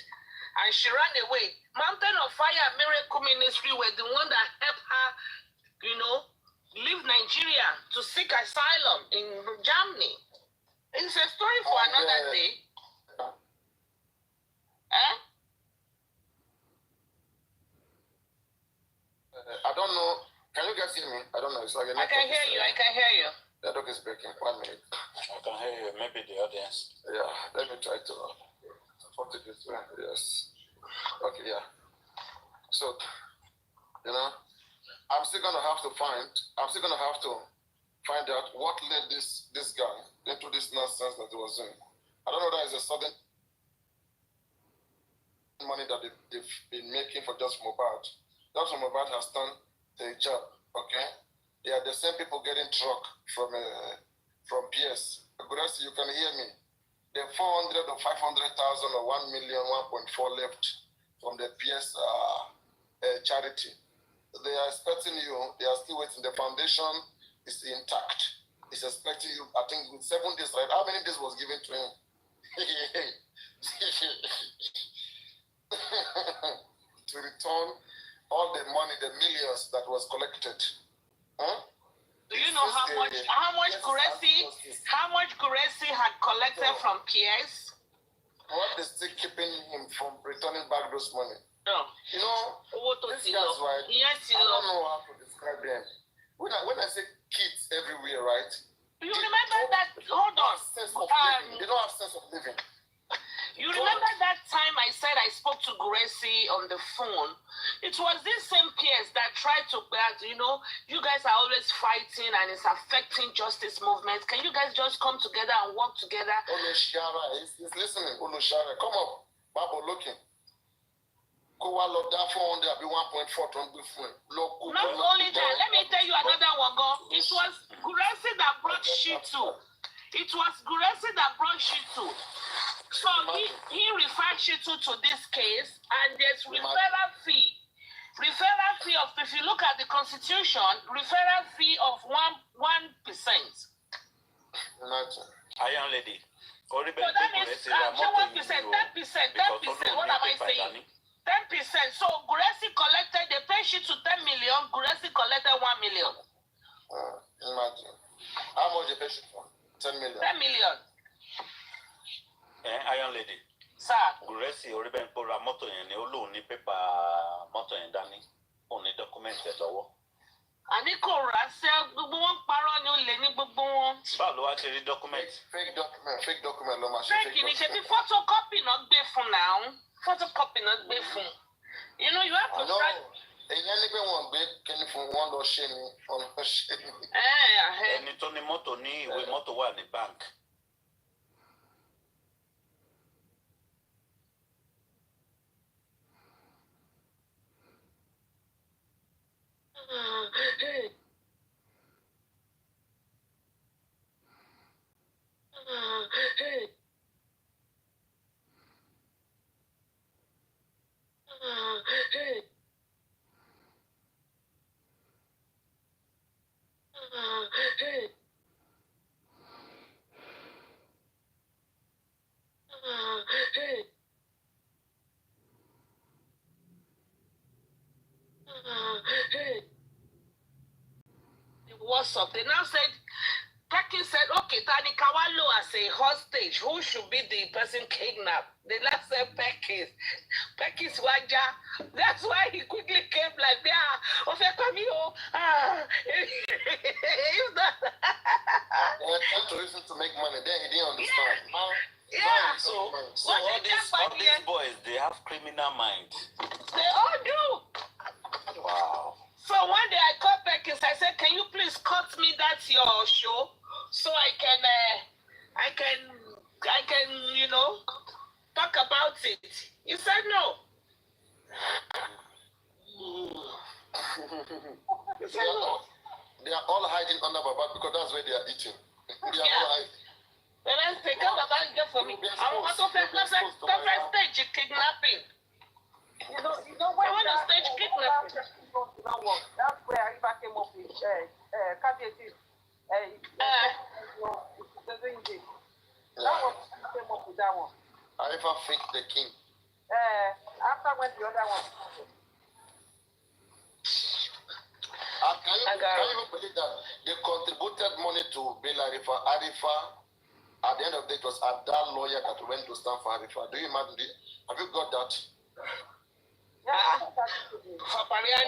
S1: and she ran away. Mountain of Fire Miracle Ministry were the one that helped her, you know, leave Nigeria to seek asylum in Germany. It's a story for another day.
S6: I don't know. Can you guys hear me? I don't know. It's like
S1: I can hear you. I can hear you.
S6: The dog is breaking. 1 minute.
S10: I can hear you. Maybe the audience.
S6: Yeah, let me try to put it this way. Yes. Okay, yeah. So, I'm still gonna have to find out what led this guy into this nonsense that he was doing. I don't know that it's a sudden money that they've been making for just Mohbad. Just Mohbad has done the job, okay? They are the same people getting truck from PS. Gurasi, you can hear me. The 400 or 500,000 or 1 million, 1.4 left from the PS charity. They are expecting you. They are still waiting. The foundation is intact. It's expecting you, I think, with 7 days, right? How many days was given to him? To return all the money, the millions that was collected. Huh?
S1: Do you know how much Guresi had collected from PS?
S6: What is still keeping him from returning back those money?
S1: No.
S6: You know, these guys, right?
S1: Yes,
S6: I don't know how to describe them. When I say kids everywhere, right?
S1: You remember that? Hold on.
S6: They don't have sense of living.
S1: You remember that time I said I spoke to Guresi on the phone? It was this same PS that tried to you guys are always fighting and it's affecting justice movement. Can you guys just come together and work together?
S6: Olushara, he's listening. Olushara, come up. Babo looking. Go out of that 400, I'll be 1.4 ton before.
S1: Not only that, let me tell you another one, go. It was Guresi that brought Shitu. So he referred Shitu to this case, and there's referral fee. Referral fee of, if you look at the constitution, referral fee of 1%.
S10: Iron lady.
S1: So that means 1%, 10%. What am I saying? 10%. So Guresi collected, they paid Shitu 10 million, Guresi collected 1 million.
S6: Imagine. How much they paid Shitu? 10 million.
S1: 10 million.
S10: Iron lady.
S1: Sir.
S10: Guresi Oribenpo ra mọ́tò yẹn ni ó lóun ní pépà mọ́tò yẹn dání. Òun ní dọ́kúmẹ́ǹtì ẹ̀ lọ́wọ́.
S1: Àní kò rà sẹ́ gbogbo wọn parọ́ ni ó lè ní gbogbo wọn.
S10: Báwo ló wá ṣe rí dọ́kúmẹ́ǹtì?
S6: Fake document ló máa ṣe.
S1: Fake ni ṣe bí photocopy náà gbé fún náà. Photocopy náà gbé fún. You have to try.
S6: Èyàn ní pé wọ́n gbé kíni fún wọn lọ ṣe ni wọ́n lọ ṣe ni.
S10: Ẹni tó ní mọ́tò ní ìwé mọ́tò wà ní bank.
S1: WhatsApp. They now said, Perkins said, okay, Tani Kawalo as a hostage, who should be the person kidnapped? They now said Perkins. Perkins Waja. That's why he quickly came like that. He's not.
S6: They were trying to reason to make money. Then he didn't understand.
S1: Yeah.
S10: So all these boys, they have criminal mind.
S1: They all do.
S10: Wow.
S1: So one day I called Perkins. I said, "Can you please cut me that your show so I can talk about it?" He said no. He said no.
S6: They are all hiding under Baba because that's where they are eating. They are all hiding.
S1: Then I say, "Come Baba, get for me." I want to stage kidnapping.
S3: You know when
S1: I want to stage kidnapping.
S3: That's where Arifa came up with Kabieti. That was came up with that one.
S6: Arifa faked the king.
S3: After when the other one.
S6: Can you even believe that they contributed money to bail Arifa? Arifa, at the end of the day, it was that lawyer that went to stand for Arifa. Do you imagine? Have you got that?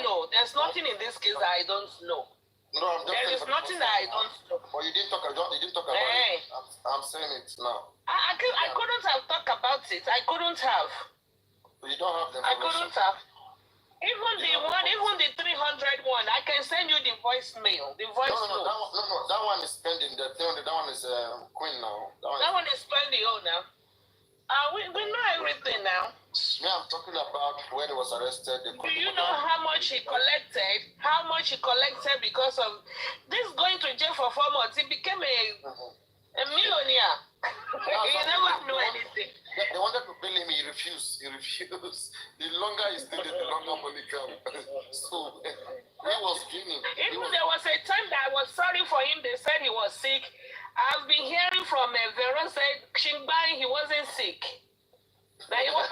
S1: No, there's nothing in this case that I don't know.
S6: No, I'm just
S2: There is nothing that I don't know.
S6: But you didn't talk about it. I'm saying it now.
S2: I couldn't have talked about it. I couldn't have.
S6: You don't have the information.
S2: I couldn't have. Even the 300 one, I can send you the voicemail. The voice note.
S6: That one is pending. That one is Queen now.
S2: That one is pending. Oh, now. We know everything now.
S6: Me, I'm talking about when he was arrested.
S2: Do you know how much he collected? How much he collected because of this going to jail for 4 months? He became a millionaire. He never knew anything.
S6: They wanted to bill him. He refused. The longer he stayed, the longer money came. So he was gaining.
S2: There was a time that I was sorry for him. They said he was sick. I've been hearing from Veron said Shingbai he wasn't sick. That he was.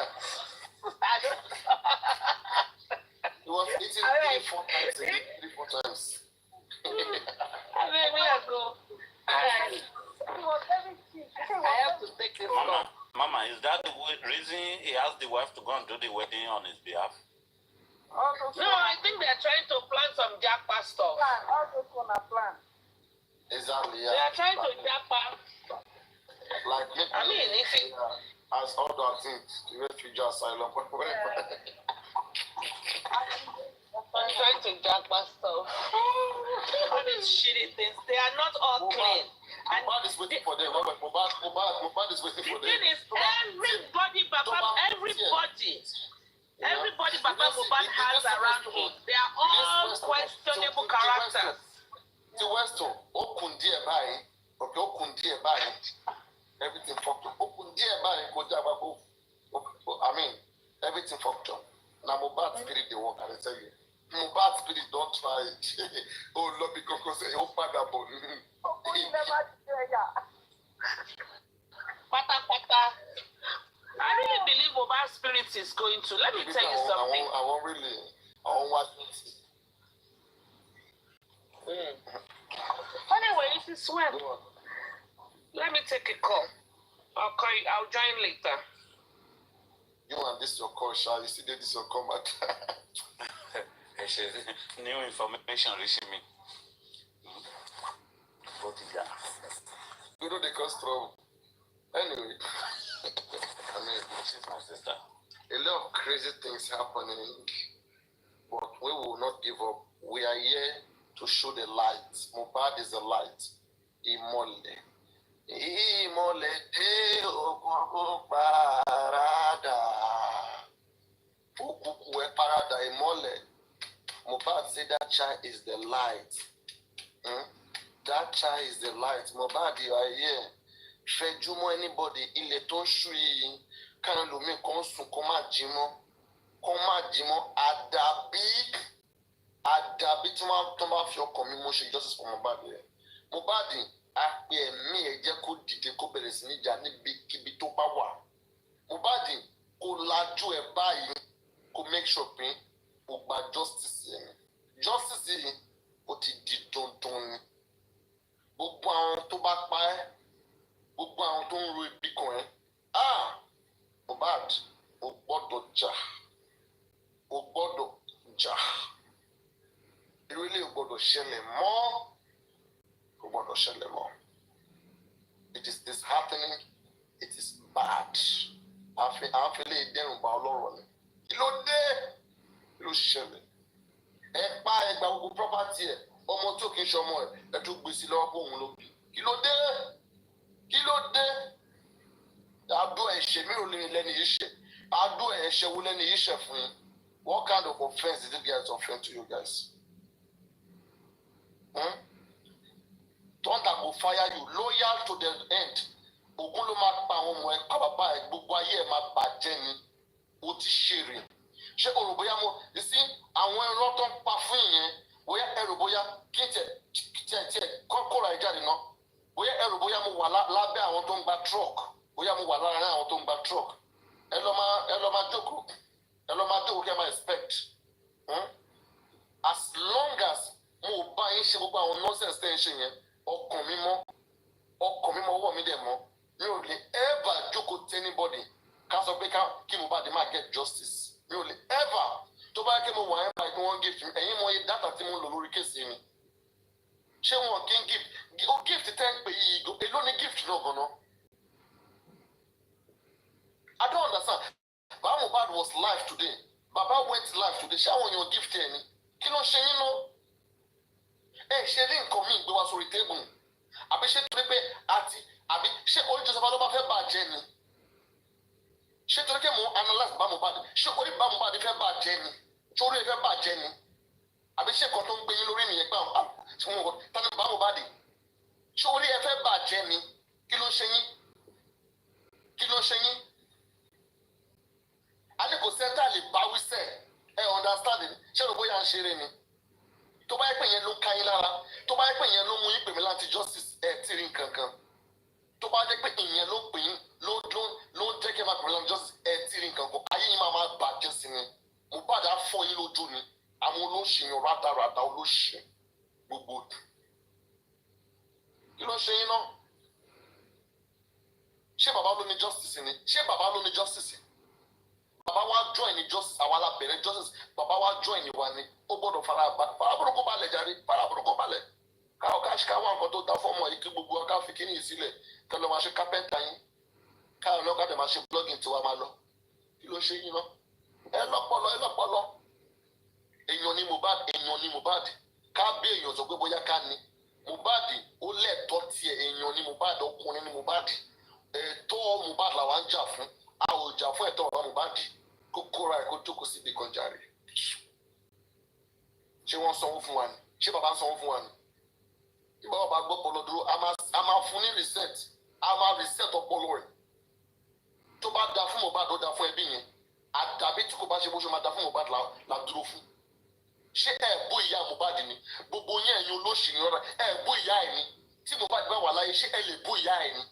S6: He was eating 3-4 times a day. 3-4 times.
S2: I mean, we are go. Alright. I have to take this call.
S10: Mama, is that the reason he asked the wife to go and do the wedding on his behalf?
S2: No, I think they're trying to plan some jackpot stuff.
S3: Plan.
S6: Exactly, yeah.
S2: They are trying to jackpot.
S6: Like,
S2: I mean, if it...
S6: as all the things, the refugee asylum, whatever.
S2: I'm trying to jackpot stuff. All these shitty things, they are not all clean. And
S6: Mobad is waiting for them. Mobad is waiting for them.
S2: The thing is, everybody Baba Mobad has around him, they are all questionable characters.
S6: The Western, Okundi Ebai, okay, Okundi Ebai, everything fucked up. Okundi Ebai, I mean, everything fucked up. Now Mobad spirit they work, and I tell you, Mobad spirit don't try it. Oh, Lord, because say, oh, father,
S2: Pata. I really believe Mobad spirit is going to. Let me tell you something.
S6: I won't watch it.
S2: Anyway, if it's well, let me take a call. I'll call you. I'll join later.
S6: You and this your call, Sha. You see that this your comment.
S10: New information reaching me. What is that?
S6: You know they cause trouble. Anyway, I mean,
S10: She's my sister.
S6: a lot of crazy things happening, but we will not give up. We are here to show the light. Mobad is the light. Imole de okoko parada. Okuku parada imole. Mobad said that child is the light. That child is the light. Mobad, you are here. Fejumo anybody ile ton shui kan lo mi kon sun ko ma jimo adabi tí wọ́n bá fi ọkàn mi mo ṣe justice for Mohbad yẹn. Mohbad á pe ẹ̀mí ẹ̀ jẹ́ kó dìde kó bẹ̀rẹ̀ sí ní jà níbikíbi tó bá wà. Mohbad kó lajú ẹ̀ báyìí kó make sure pé ó gba justice yẹn. Justice yìí ó ti di dandan ni. Gbogbo àwọn tó bá pa ẹ́, gbogbo àwọn tó ń ro ibi kan ẹ́. Mohbad ó gbọ́dọ̀ jà. Ó gbọ́dọ̀ jà. It really gbọ́dọ̀ ṣẹlẹ̀ mọ́. Ó gbọ́dọ̀ ṣẹlẹ̀ mọ́. It is disheartening. It is bad. Àfẹ́lẹ́ ìdẹ́rùnbá ọlọ́rọ̀ ni. Kí ló dé? Kí ló ṣẹlẹ̀? Ẹ pa ẹgbà gbogbo property ẹ̀. Ọmọ tó kì í ṣọmọ ẹ̀. Ẹ tún gbèsè lọ́wọ́ fún òun ló bí. Kí ló dé? Kí ló dé? Adó ẹ̀ṣẹ̀ mi ò lè lẹ́ni yìí ṣe. Adó ẹ̀ṣẹ̀ wo lẹ́ni yìí ṣe fún yín? What kind of offense did you guys offend to you guys? Thunder will fire you, loyal to the end. Ogun ló máa pa àwọn ọmọ ẹ, kábàbá ẹ gbogbo ayé ẹ máa bàjẹ́ ni. O ti ṣèrè. Ṣé o rò bóyá you see, àwọn ẹran tó ń pa fún ìyẹn, bóyá ẹ rò bóyá kí tiẹ̀ kọ́ra ẹ jáde náà. Bóyá ẹ rò bóyá mo wà lábẹ́ àwọn tó ń gba truck. Bóyá mo wà láàárín àwọn tó ń gba truck. Ẹ lọ máa jókòó. Ẹ lọ máa jókòó kí ẹ máa expect. As long as mo bá yín ṣe gbogbo àwọn nonsense tẹ́ ń ṣe yẹn, ọkàn mi mọ́ ọwọ́ mi dẹ̀ mọ́. Mi ò lè ever jókòó tí anybody ká sọ pé kí mo bá dé máa get justice. Mi ò lè ever tó bá yẹ kí mo wà ẹ́ báyìí kí wọ́n give me ẹ̀yin mọ iye data tí mo lò lórí kéèsì mi. ṣé wọn kì í gift tẹ́ ń pè yìí èló ni gift náà gan-an. I don't understand. Baba Mohbad was live today. Baba went live today. Ṣé àwọn èèyàn gift ẹ̀ ni? Kí ló ṣe yín náà? Ẹ ṣe rí nǹkan míì gbé wá sórí tébù. Àbí ṣé torí pé àbí ṣé orí Joseph Adó bá fẹ́ bàjẹ́ ni? Ṣé torí pé mò ń analyse Baba Mohbad? Ṣé orí Baba Mohbad fẹ́ bàjẹ́ ni? Ṣé orí ẹ fẹ́ bàjẹ́ ni? Àbí ṣé nǹkan tó ń gbé yín lórí nìyẹn gbà tí wọ́n wọ̀ tani Baba Mohbad? Ṣé orí ẹ fẹ́ bàjẹ́ ni? Kí ló ṣe yín? Kí ló ṣe yín? A ní kò sẹ́ńtà lè bá wíṣẹ̀ ẹ understand ni? Ṣé o bóyá ń ṣeré ni? Tó bá yẹ pé yẹn ló ká yín lára, tó bá yẹ pé yẹn ló mú yín pè mí láti justice ẹ̀ tí rí nǹkankan. Tó bá jẹ́ pé ìyẹn ló pè yín ló ń jẹ́ kí ẹ máa pè mí láti justice ẹ̀ tí rí nǹkankan. Ayé yín máa bàjẹ́ sí ni. Mohbad á fọ́ yín lójú ni. Àwọn olóṣèyàn rádaràda olóṣè gbogbo. Kí ló ṣe yín náà? Ṣé bàbá ló ní justice ni? Ṣé bàbá ló ní justice? Bàbá wa join ní justice àwa la bẹ̀rẹ̀ justice bàbá wa join ní wa ni ó gbọ́dọ̀ faraburúkú balẹ̀ jáde faraburúkú balẹ̀ káwọ́ ká wá nǹkan tó da fọ́ọ̀mù yìí kí gbogbo ọ̀ká fi kíní yìí sílẹ̀ ká lọ́ máa ṣe kápẹ́ntà yín káwọn ọlọ́ká dẹ̀ máa ṣe blogging tiwa máa lọ kí ló ṣe yín náà ẹ lọ́pọlọ èèyàn ni Mohbad ká bí èèyàn sọ pé bóyá ká ní Mohbad ó lẹ́ẹ̀tọ́ tiẹ̀ èèyàn ni Mohbad ọkùnrin ni Mohbad ẹ̀tọ́ Mohbad làwa ń jà fún a ò jà fún ẹ̀tọ́ ọ̀rọ̀ Mohbad kó kóra ẹ̀ kó jókòó síbi kan jàre. Ṣé wọ́n sanwó fún wa ni? Ṣé bàbá ń sanwó fún wa ni? Bí bàbá bá gbọ́ ọpọlọ dúró, a máa fún ní reset. A máa reset ọpọlọ rẹ̀. Tó bá da fún Mohbad ó da fún ẹbí yẹn. Àdàbí tí kò bá ṣe bó ṣe máa da fún Mohbad la dúró fún. Ṣé ẹ bú ìyá Mohbad ni? Gbogbo yẹn ẹ̀yin olóṣèlú rárá ẹ bú ìyá ẹ̀ ni. Tí Mohbad bá wà láyé ṣé ẹ lè bú ìyá ẹ̀ ni?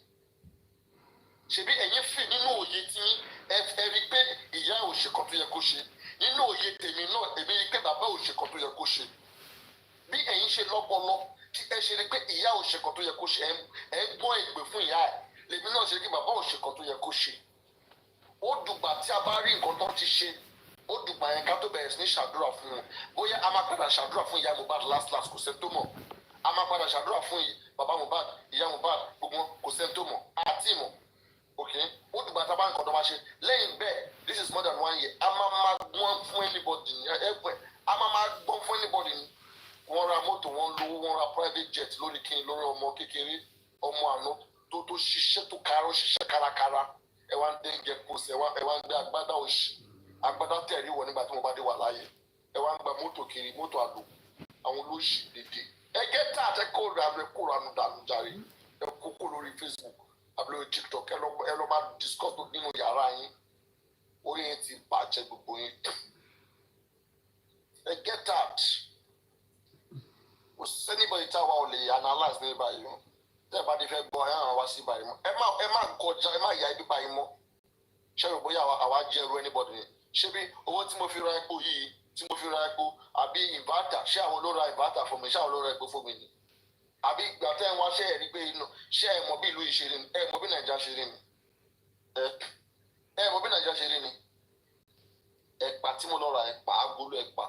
S6: Ṣebí ẹ̀yin fi nínú òye tí ẹ rí pé ìyá òṣèkọ tó yẹ kó ṣe nínú òye tèmi náà èmi rí pé bàbá òṣèkọ tó yẹ kó ṣe bí ẹ̀yin ṣe lọ́pọlọ tí ẹ ṣe rí pé ìyá òṣèkọ tó yẹ kó ṣe ẹ ń gbọ́ ìgbè fún ìyá ẹ̀ lèmi náà ṣe rí pé bàbá òṣèkọ tó yẹ kó ṣe ó dùgbà tí a bá rí nǹkan tó ti ṣe ó dùgbà yẹn ká tó bẹ̀rẹ̀ sí ní ṣàdúrà fún wọn bóyá a máa padà ṣàdúrà fún ìyá Mohbad last kò sẹ́ni tó mọ̀ a máa padà ṣàdúrà fún bàbá Mohbad ìyá Mohbad gbogbo kò sẹ́ni tó mọ̀ àti mọ̀. Okay, ó dùgbà tá a bá ń kọ́ tó bá ṣe lẹ́yìn bẹ́ẹ̀ this is more than 1 year a máa gbọ́n fún anybody ní ẹgbẹ́ a máa gbọ́n fún anybody ní wọ́n ra mọ́tò wọ́n lówó wọ́n ra private jet lórí kí n lórí ọmọ kékeré ọmọ àná tó ṣiṣẹ́ tó kára ó ṣiṣẹ́ kárakára ẹ wá ń dé ń jẹ pósí ẹ wá ń gbé agbádá òṣì agbádá tẹ̀rí wọ̀ nígbà tí mo bá dé wà láàyè ẹ wá ń gba mọ́tò kiri mọ́tò àlò àwọn olóṣì dédé ẹ gẹ́ tá àtẹ́kọ̀ọ́ rẹ̀ kóranú dànù jàre ẹ kókó lórí Facebook abúlé TikTok ẹ lọ máa discuss nínú yàrá yín orí yẹn ti bàjẹ́ gbogbo yín ẹ get out kò sẹ́nibọ̀dì táwa ò lè analyse ní báyìí mọ́ tẹ́ ẹ bá ti fẹ́ gbọ́ ẹ hàn wá sí báyìí mọ́ ẹ má kọjá ẹ má ya ibi báyìí mọ́ ṣé rò bóyá àwa jẹ́ ẹrú anybody ni ṣé bí owó tí mo fi ra epo yìí tí mo fi ra epo àbí inverter ṣé àwọn ló ra inverter fún mi ṣé àwọn ló ra epo fún mi ni àbí ìgbà tẹ́ ẹ wá ṣe ẹ̀ rí pé inú ṣé ẹ mọ̀ bí ìlú yìí ṣe rí ni ẹ mọ̀ bí Nàìjíríà ṣe rí ni ẹ mọ̀ bí Nàìjíríà ṣe rí ni ẹ̀pà tí mo lọ ra ẹ̀pà agolo ẹ̀pà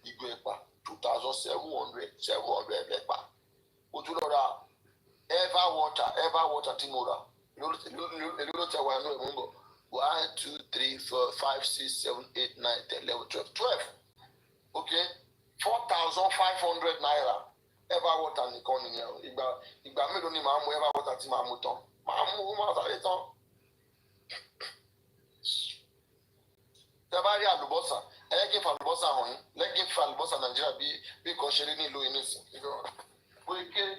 S6: ìgò ẹ̀pà 2,700 ẹ̀pà mo tún lọ ra ever water tí mo rà èló ló tẹ wá inú ẹ̀ mú bọ̀ 1 2 3 4 5 6 7 8 9 10 11 12 okay 4,500 naira. Ever water nìkan nìyẹn ìgbà mélòó ni màá mú ever water tí màá mú tán màá mú máa sáré tán. Tẹ́ bá rí àlùbọ́sà ẹ yẹ kí n fa àlùbọ́sà hàn yín lẹ́gìn fa àlùbọ́sà Nàìjíríà bí kan ṣe rí nílùú yìí nìsín. Bóyá kéré.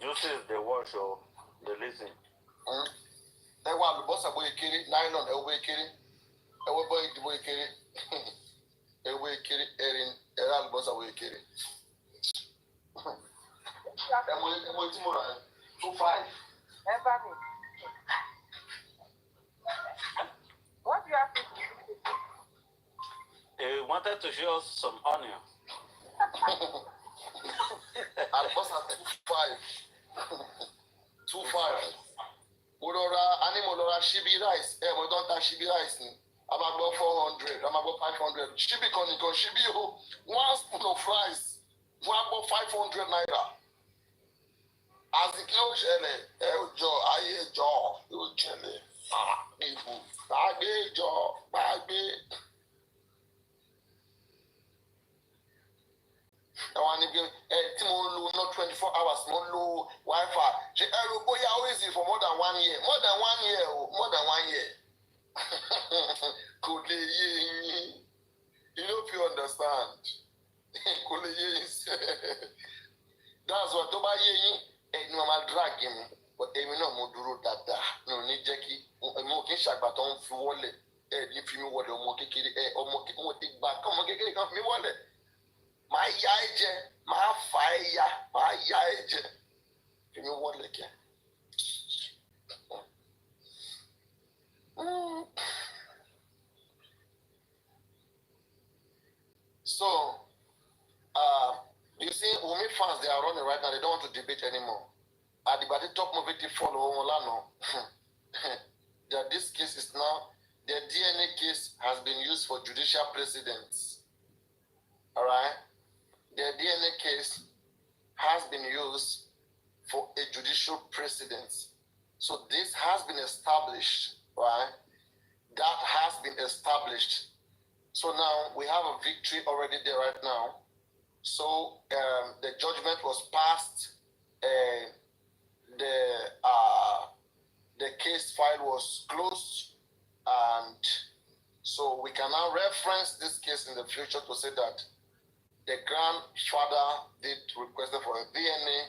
S10: Juices they wash or they listen.
S6: Ẹ wá àlùbọ́sà bóyá kéré nylon ẹ wo bóyá kéré ẹ wo bóyá ìdìbò kéré ẹ wo bóyá kéré ẹ̀rín ẹ̀rọ àlùbọ́sà bóyá kéré. Ẹ mọ tí mo rà 2.5.
S3: Ẹ bá mi. What do you have to do?
S10: They wanted to show us some onion.
S6: Àlùbọ́sà 2.5. 2.5. Animal shibi rice. But don't touch shibi rice. I'm about 400. I'm about 500. Shibi con shibi ho. 1 spoon of rice. I'm about 500 naira. As the close jaw, you jelly. People. Baggy jaw, baggy. Àwọn níbi tí mo ń lo not 24 hours mo ń lo Wi-Fi ṣe ẹrù bóyá ó easy for more than 1 year more than 1 year more than 1 year kò lè yé yín you no fit understand kò lè yé yín that's why tó bá yé yín ẹni wọn máa drag mi but èmi náà mo dúró dáadáa mi ò ní jẹ́ kí mo kì í ṣàgbà tó ń fi wọlé ní fi mi wọlé ọmọ kékeré mo ti gbà kí ọmọ kékeré kan fi mi wọlé. My yaje, my fire, my yaje. Give me one leg here. So, you see, Wummi fans, they are running right now. They don't want to debate anymore. At the top movie to follow Omolano. That this case is now, the DNA case has been used for judicial precedents. All right? The DNA case has been used for a judicial precedent. So this has been established, right? That has been established. So now we have a victory already there right now. So the judgment was passed. The case file was closed. And so we can now reference this case in the future to say that the grandfather did request for a DNA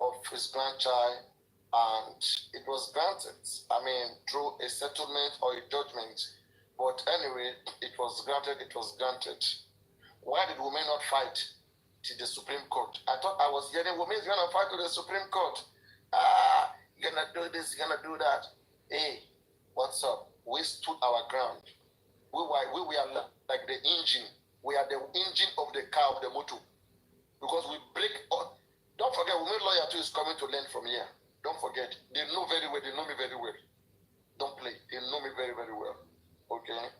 S6: of his grandchild, and it was granted. I mean, through a settlement or a judgment. But anyway, it was granted. It was granted. Why did Wummi not fight to the Supreme Court? I thought I was hearing Wummi is gonna fight to the Supreme Court. You're gonna do this. You're gonna do that. Hey, what's up? We stood our ground. We were like the engine. We are the engine of the car of the motor. Because we break on. Don't forget, Wummi lawyer too is coming to learn from here. Don't forget. They know very well. They know me very well. Don't play. They know me very, very well. Okay?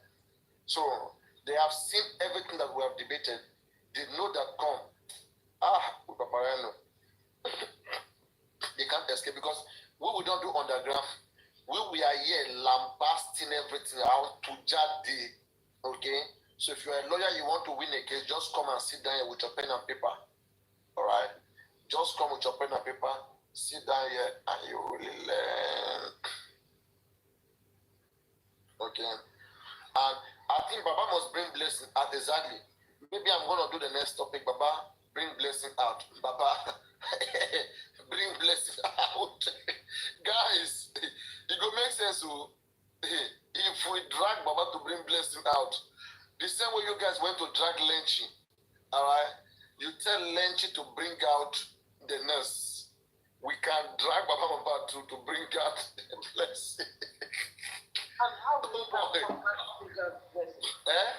S6: So, they have seen everything that we have debated. They know that come. They can't escape because what we don't do underground, we are here lambasting everything out to judge. Okay? So if you're a lawyer, you want to win a case, just come and sit down here with your pen and paper. All right? Just come with your pen and paper, sit down here, and you will learn. Okay? And I think Baba must bring blessing out exactly. Maybe I'm going to do the next topic. Baba, bring blessing out. Baba, bring blessing out. Guys, it will make sense. If we drag Baba to bring blessing out, the same way you guys went to drag Lenchi, all right? You tell Lenchi to bring out the nurse. We can drag Baba to bring out the blessing.
S3: And how do you blessing?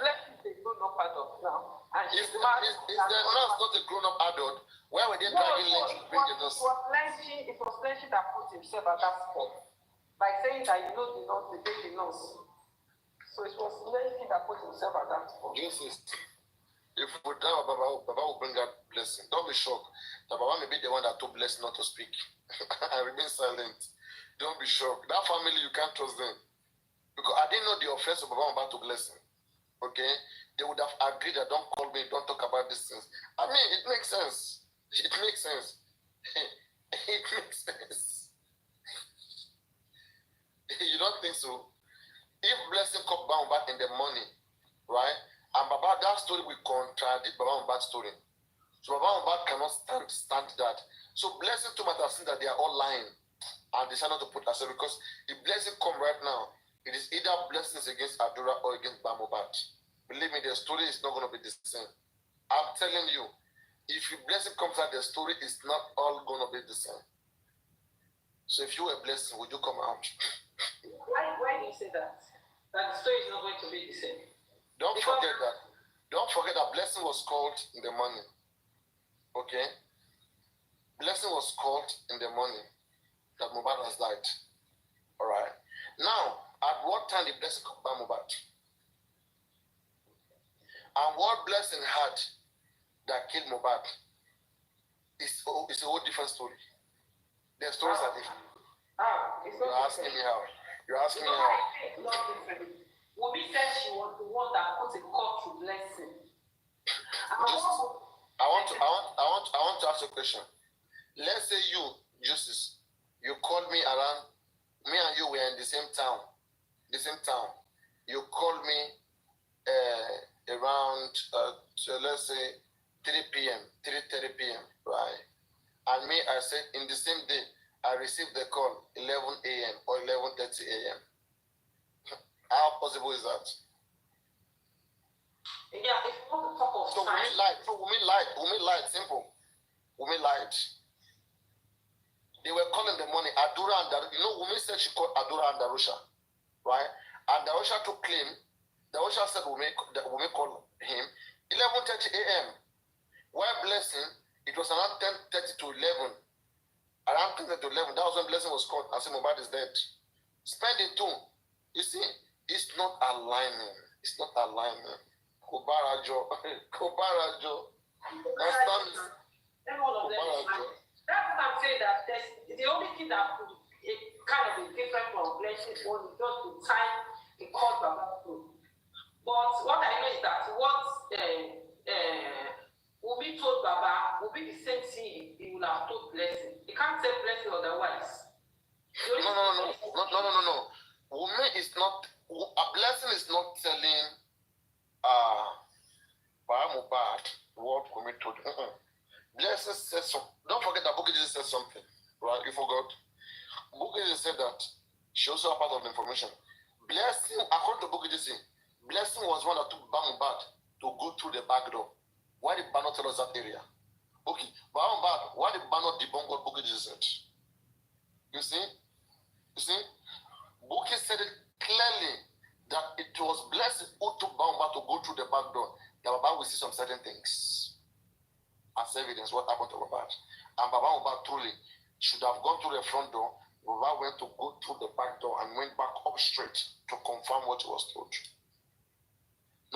S3: Blessing is a grown-up adult now. And
S6: is the nurse not a grown-up adult? Why were they dragging Lenchi to bring the nurse?
S3: It was Lenchi that put himself at that spot. By saying that you know the nurse, the baby nurse. So it was Lenchi that put himself at that spot.
S6: If we drag Baba will bring out blessing. Don't be shocked. The Baba may be the one that told blessing not to speak. I remain silent. Don't be shocked. That family, you can't trust them. Because I didn't know the offense of Baba about to blessing. Okay? They would have agreed that don't call me, don't talk about these things. I mean, it makes sense. It makes sense. It makes sense. You don't think so? If blessing come back in the morning, right? And Baba, that story will contradict Baba Mohbad's story. So Baba Mohbad cannot stand that. So blessing too might have seen that they are all lying and decide not to put herself because if blessing come right now, it is either blessings against Adura or against Baba Mohbad. Believe me, the story is not going to be the same. I'm telling you, if your blessing comes out, the story is not all going to be the same. So if you were a blessing, would you come out?
S3: Why do you say that? That the story is not going to be the same.
S6: Don't forget that. Don't forget that blessing was called in the morning. Okay? Blessing was called in the morning that Mohbad has died. Alright? Now, at what time the blessing come by Mohbad? And what blessing had that killed Mohbad? It's a whole different story. Their stories are different. You're asking me how. You're asking me how.
S2: Wummi said she was the one that put a cut to blessing.
S6: I want to ask you a question. Let's say you, Justice, you called me around. Me and you were in the same town. You called me around, so let's say 3 p.m., 3:30 p.m., right? And me, I said in the same day, I received the call 11 a.m. or 11:30 a.m. How possible is that?
S2: Yeah, if you want to talk of
S6: So
S2: time.
S6: Wummi lied, simple. Wummi lied. They were calling the money, Adura and Darusha. You know, Wummi said she called Adura and Darusha, right? And Darusha took claim. Darusha said Wummi called him 11:30 a.m. While Blessing, it was around 10:30 to 11. Around 10:30 to 11, that was when Blessing was called and said Mohbad is dead. Spending too. You see, it's not aligning. It's not aligning. Kobarajo.
S2: That's what I'm saying, that the only thing that could kind of be different from Blessing was just the time it called Baba through. But what I know is that what Wummi told Baba will be the same thing he would have told Blessing. He can't say Blessing otherwise.
S6: No. Wummi is not. A Blessing is not telling Mohbad what Wummi told him. Blessing said something. Don't forget that Bukky said something, right? You forgot. Bukky said that she also a part of the information. Blessing, according to Bukky, Blessing was one that took Mohbad to go through the back door. Why did Bano tell us that area? Okay, Mohbad, why did Bano debunk what Bukky said? You see? Bukky said it clearly that it was Blessing who took Mohbad to go through the back door. That Baba will see some certain things as evidence what happened to Mohbad. And Baba Mohbad truly should have gone through the front door. Baba went to go through the back door and went back up straight to confirm what he was told.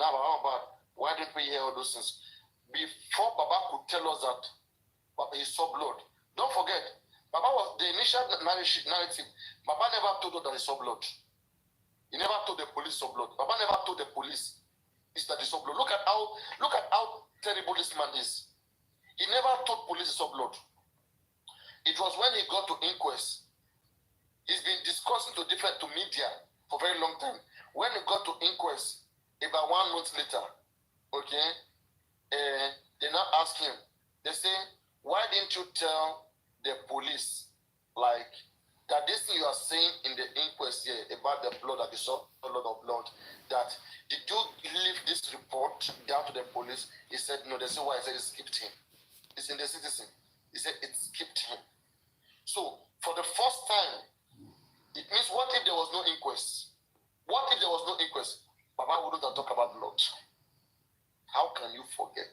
S6: Now, Baba Mohbad, why didn't we hear all those things? Before Baba could tell us that he saw blood. Don't forget, Baba was the initial narrative. Baba never told us that he saw blood. He never told the police he saw blood. Baba never told the police that he saw blood. Look at how terrible this man is. He never told police he saw blood. It was when he got to inquest. He's been discussing to media for a very long time. When he got to inquest, about 1 month later, okay, they now ask him. They say, why didn't you tell the police, like, that this thing you are saying in the inquest here about the blood, that you saw a lot of blood, that did you leave this report down to the police? He said, no. They said, why? He said, it skipped him. It's in the citizen. He said, it skipped him. So, for the first time, it means, what if there was no inquest? What if there was no inquest? Baba wouldn't have talked about blood. How can you forget?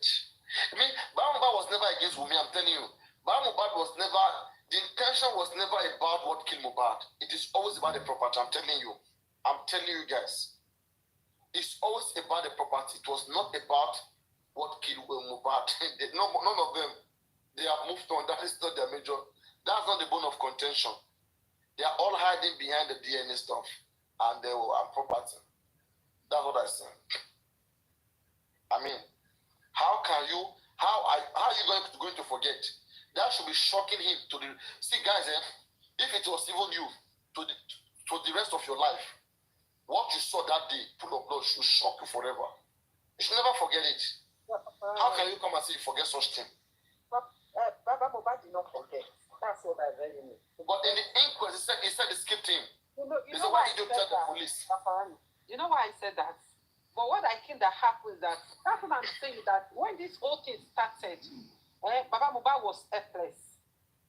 S6: I mean, Baba was never against Wummi, I'm telling you. Baba was never, the intention was never about what killed Mohbad. It is always about the property, I'm telling you. I'm telling you guys. It's always about the property. It was not about what killed Mohbad. None of them, they have moved on. That is not their major. That's not the bone of contention. They are all hiding behind the DNA stuff and property. That's what I say. I mean, how are you going to forget? That should be shocking him to the. See, guys, if it was even you to the rest of your life, what you saw that day, full of blood, should shock you forever. You should never forget it. How can you come and say you forget such thing?
S3: Baba Mohbad did not forget. That's what I really mean.
S6: But in the inquest, he said it skipped him.
S3: You know why
S6: did you tell the police?
S3: You know why I said that? But what I think that happened that's what I'm saying, that when this whole thing started, Baba Mohbad was helpless.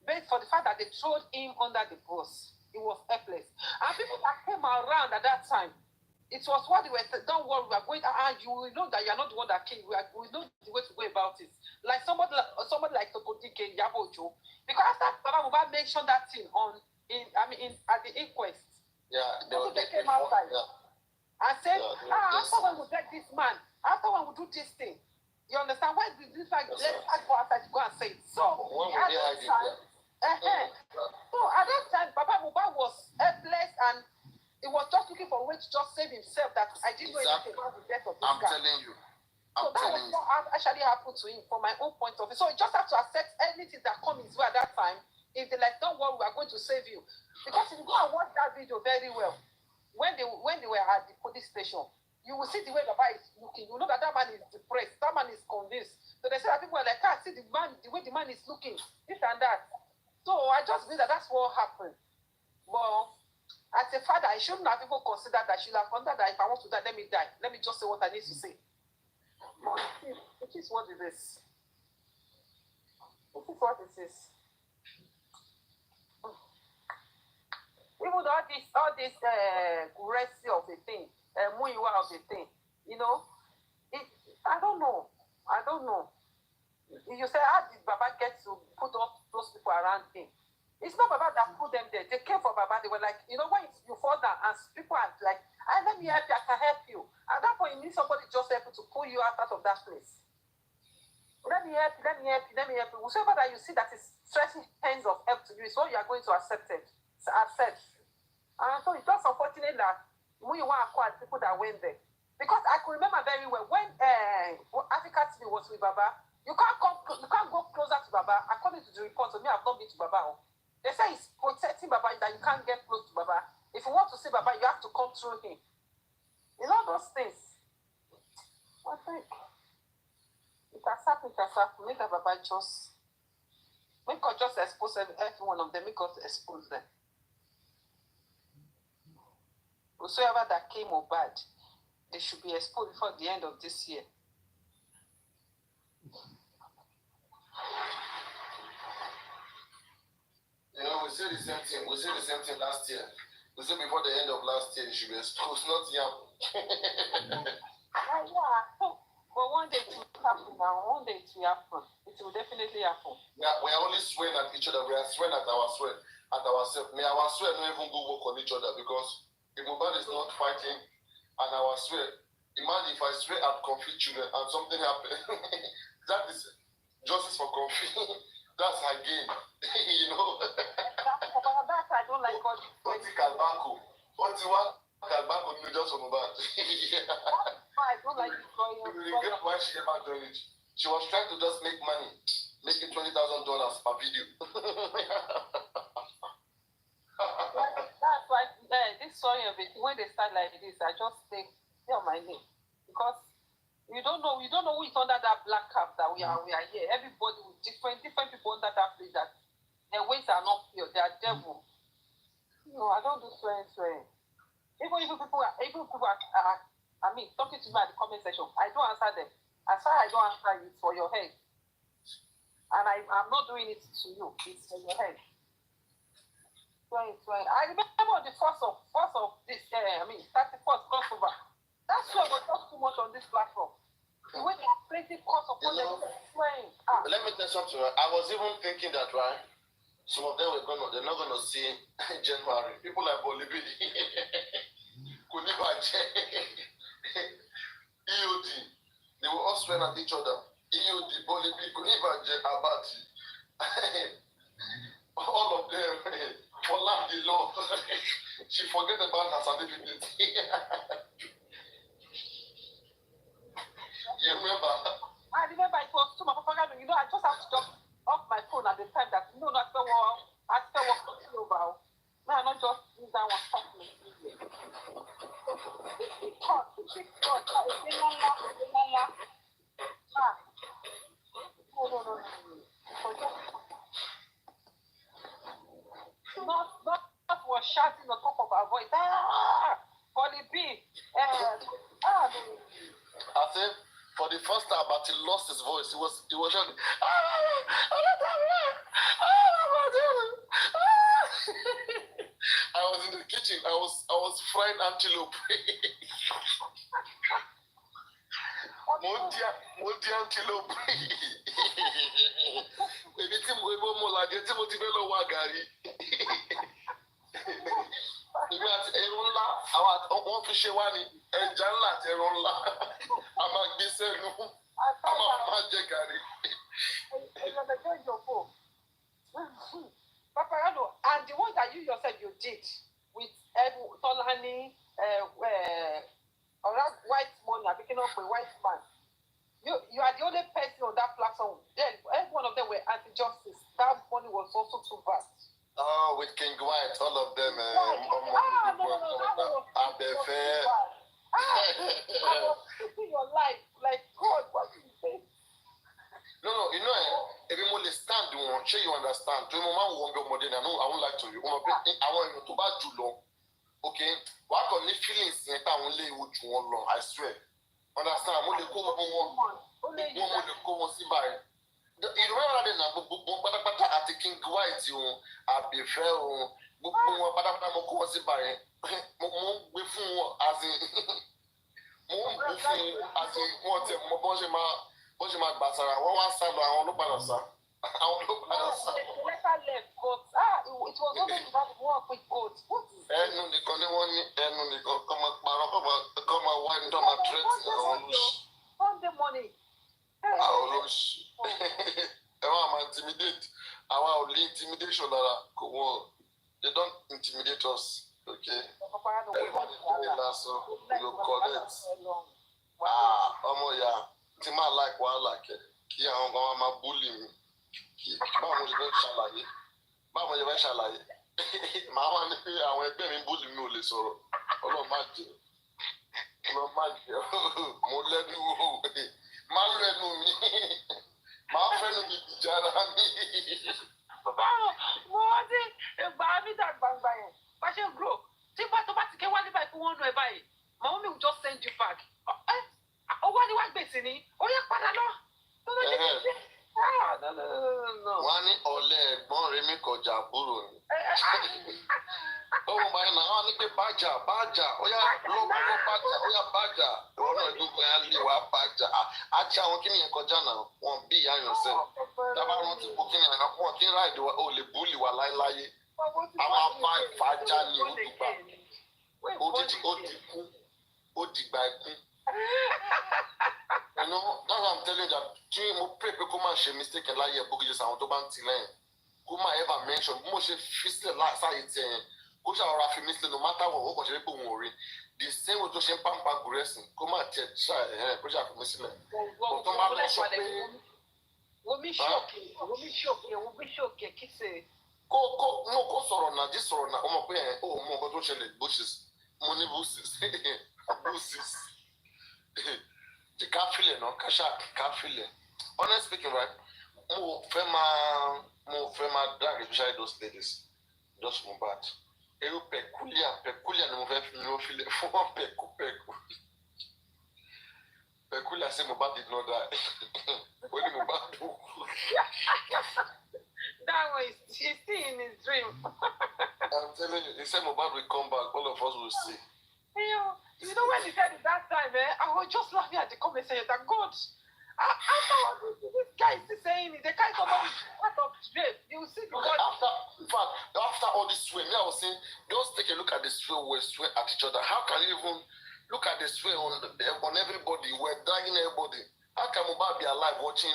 S3: Based for the fact that they threw him under the bus, he was helpless. And people that came around at that time, it was what they were saying, don't worry, we are going, you will know that you are not the one that came, we know the way to go about it. Like somebody like Tokotike Yabojo. Because after Baba Mohbad mentioned that thing at the inquest, They came outside. I said, after when we get this man, after when we do this thing, you understand? Why did this man let us go outside to go and say it? So, at that time, so at that time, Baba Muba was helpless and he was just looking for a way to just save himself. That I didn't know anything about the death of this guy.
S6: I'm telling you.
S3: So that was what actually happened to him from my own point of view. So you just have to accept anything that comes his way at that time. If they like, don't worry, we are going to save you. Because if you go and watch that video very well, when they were at the police station, you will see the way Baba is looking. You know that man is depressed. That man is convinced. So they say that people are like, see the way the man is looking, this and that. So I just believe that that's what happened. But as a father, I shouldn't have even considered that. I should have considered that if I want to die, let me die. Let me just say what I need to say. But it is what it is. It is what it is. Even all this curacy of the thing, muiwa of the thing, you know, I don't know. You say, how did Baba get to put all those people around him? It's not Baba that put them there. They came for Baba. They were like, you know, when you fall down and people are like, let me help you, I can help you. At that point, you need somebody just able to pull you out of that place. Let me help you. Whoever that you see that is stretching hands of help to you is what you are going to accept. And so it's just unfortunate that when you want to acquire people that went there. Because I could remember very well when Africa TV was with Baba, you can't go closer to Baba. According to the report, so me, I've not been to Baba. They say he's protecting Baba, that you can't get close to Baba. If you want to see Baba, you have to come through him. You know those things. I think it has happened. Make Baba just expose every one of them. Make us expose them. Whosoever that came or bad, they should be exposed before the end of this year.
S6: You know, we said the same thing. We said the same thing last year. We said before the end of last year, they should be exposed, not yam.
S3: But one day it will happen now. One day it will happen. It will definitely happen.
S6: Yeah, we are only swearing at each other. We are swearing at ourselves. May our swear not even go work on each other because if Mohbad is not fighting and our swear, imagine if I swear at conflict children and something happens. That is justice for conflict. That's her game. You know.
S3: That I don't like God.
S6: What's Kalbako? What's what? Kalbako no just for Mohbad.
S3: I don't like it.
S6: You regret why she ever done it. She was trying to just make money, making $20,000 per video.
S3: That's why this story of it, when they start like this, I just stay on my name. Because you don't know who is under that black cap that we are here. Everybody with different people under that place that their ways are not pure, they are devil. No, I don't do swearing. Even people are talking to me at the comment section, I don't answer them. As far as I don't answer you, it's for your head. And I'm not doing it to you, it's for your head. I remember the first of this, 31st crossover. That's why we talk too much on this platform. The way they crazy cost of what
S6: Let me tell you something. I was even thinking that, right? Some of them they're not gonna see January. People like Bolibi, Kunibaje, EOD. They will all swear at each other. EOD, Bolibi, Kunibaje, Abati. All of them. For love the law. She forget about her certificate. You remember?
S3: I remember it was too much propaganda. You know, I just have to jump off my phone at the time that after work over. No, I'm not just use that one stop me. Not was shouting on top of our voice. Polly B.
S6: I think for the first time, but he lost his voice. He was shouting. I was in the kitchen. I was frying antelope. Monty antelope. Maybe Timo Mola, Timothy Bello Wagari. wọ́n fi ṣe wá ní ẹja ńlá àti ẹran ńlá a máa gbé sẹ́nu a máa jẹ gàrí.
S3: Paparano, and the one that you yourself you did with Tolani, or that white money, I picking up a white man. You are the only person on that platform. Then every one of them were anti-justice. That money was also too vast.
S6: Oh, with King White, all of them.
S3: No, I was keeping your life like God. What do you say?
S6: No, you know, if you only stand, you won't you understand. To my won't be more than I know. I won't like to you. I want you to buy too long. Okay, what on the feelings? I only would you want long. I swear. Understand? I'm only go one see by. You remember that now? But at the King White, you are be fair. But I'm going to see by. More before as in as in what bọ́sẹ̀ máa gbà sára wọ́n wá sábà àwọn olóògbàdàn sá àwọn olóògbàdàn sá.
S3: It was only that one quick goat.
S6: Ẹnu nìkan ni wọ́n ní ẹnu nìkan kọ́ máa parọ́ kọ́ máa wá ní tó máa tírẹ́tì àwọn olóṣù.
S3: Sunday morning.
S6: Àwọn olóṣù ẹ wọ́n máa intimidate àwa ò lè intimidation lára kò wọ́n they don't intimidate us okay. Everybody do it lásán you go correct. Ọmọ ìyá. Tí máa like wàhálà kẹ kí àwọn kan máa búlì mi kí báwo mo ṣe fẹ́ ṣàlàyé màá wà ní pé àwọn ẹgbẹ́ mi búlì mi ò lè sọ̀rọ̀ ọlọ́run má jẹ́ mo lẹ́nu o má lẹ́nu mi máa fẹ́nu mi ìjà ara mi.
S3: Mo wá sí ìgbà mi dàgbàgbà yẹn bá ṣe ń grow tí bá tó bá ti ké wálé báyìí kí wọ́n nù ẹ báyìí Omowummi will just send you back. Owó ni wá gbèsè ni ó yẹ padà lọ.
S6: Wọ́n á ní ọ̀lẹ ẹ̀gbọ́n rẹ̀ mi kọjá àbúrò ni. Ọmọ báyìí náà wọ́n á ní pé bájà ó yá lọ́wọ́ bájà ó yá bájà ìwọ náà gbogbo ẹ̀ á lè wá bájà. Àti àwọn kí nìyẹn kọjá náà wọ́n bí ìyá yàn sẹ́. Dábàá wọn ti kó kí nìyẹn náà wọ́n kí ń ráìdì wa ó lè búlì wa láéláyé. Àwọn afá ìfàjà ni ó dùgbà. Ó dìgbà ẹkún. You know, that's what I'm telling you that tí mo pray pé kó má ṣe mistake ẹ̀ láyé ẹ̀ bó kí jẹ́ sàwọn tó bá ń tì lẹ́yìn kó má ever mention bí mo ṣe fi sílẹ̀ sáyé tiẹ̀ yẹn kó ṣàrọ̀ra fi mí sílẹ̀ no matter what ó kàn ṣe pé òun ò rí the same way tó ṣe ń pàmpá gùrẹ́sìn kó má tiẹ̀ ṣá ẹ̀ kó ṣàfi mí sílẹ̀. Ọ̀tọ́ bá lọ sọ pé
S3: Wummi ṣòkè kí ṣe.
S6: Kó sọ̀rọ̀ náà jí sọ̀rọ̀ náà ọmọ pé ẹ̀ ó mọ nǹkan tó ṣẹlẹ̀ bushes mo ní bushes. The kafile no kasha kafile. Honestly speaking, right? Mo fẹ́ máa drag especially those ladies. Just move back. Eru peculiar ni mo fẹ́ fi mi o file fún wọn peku. Peculiar say Mohbad did not die. When Mohbad do.
S3: That one is he's still in his dream.
S6: I'm telling you, he said Mohbad will come back. All of us will see.
S3: You know when he said it that time, I was just laughing at the comment saying that God, after this guy is saying it, the guy come out of jail. You will see the God.
S6: After all this sway, I was saying, just take a look at the sway we swear at each other. How can you even look at the sway on everybody? We're dragging everybody. How can Mohbad be alive watching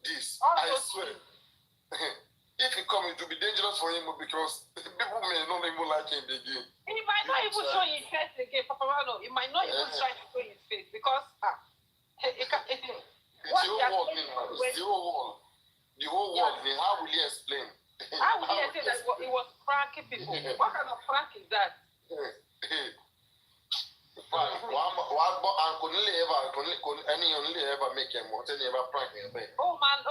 S6: this? I swear. If he come, it will be dangerous for him because people may not even like him again.
S3: He might not even show his face again, Paparano. He might not even try to show his face because
S6: it's the whole world, the whole world. How will he explain?
S3: How will he explain that he was pranking people? What kind of prank is that?
S6: Only ever make him what any ever prank him.
S3: Oh man,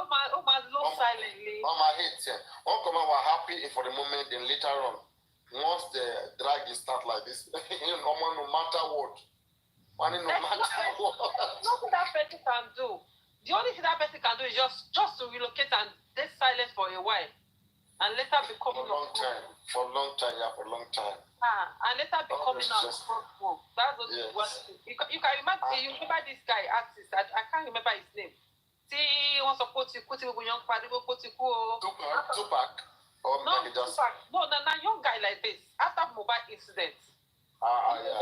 S3: low silently.
S6: I hate him. Come were happy for the moment, then later on, once the drag is start like this, no matter what. No matter what.
S3: Nothing that person can do. The only thing that person can do is just to relocate and stay silent for a while. And later become
S6: for a long time.
S3: And later becoming out of front. That's what you can remember. You remember this guy, artist. I can't remember his name. See, once upon a young party,
S6: Tupac.
S3: No, young guy like this. After Mohbad incident.
S6: Yeah.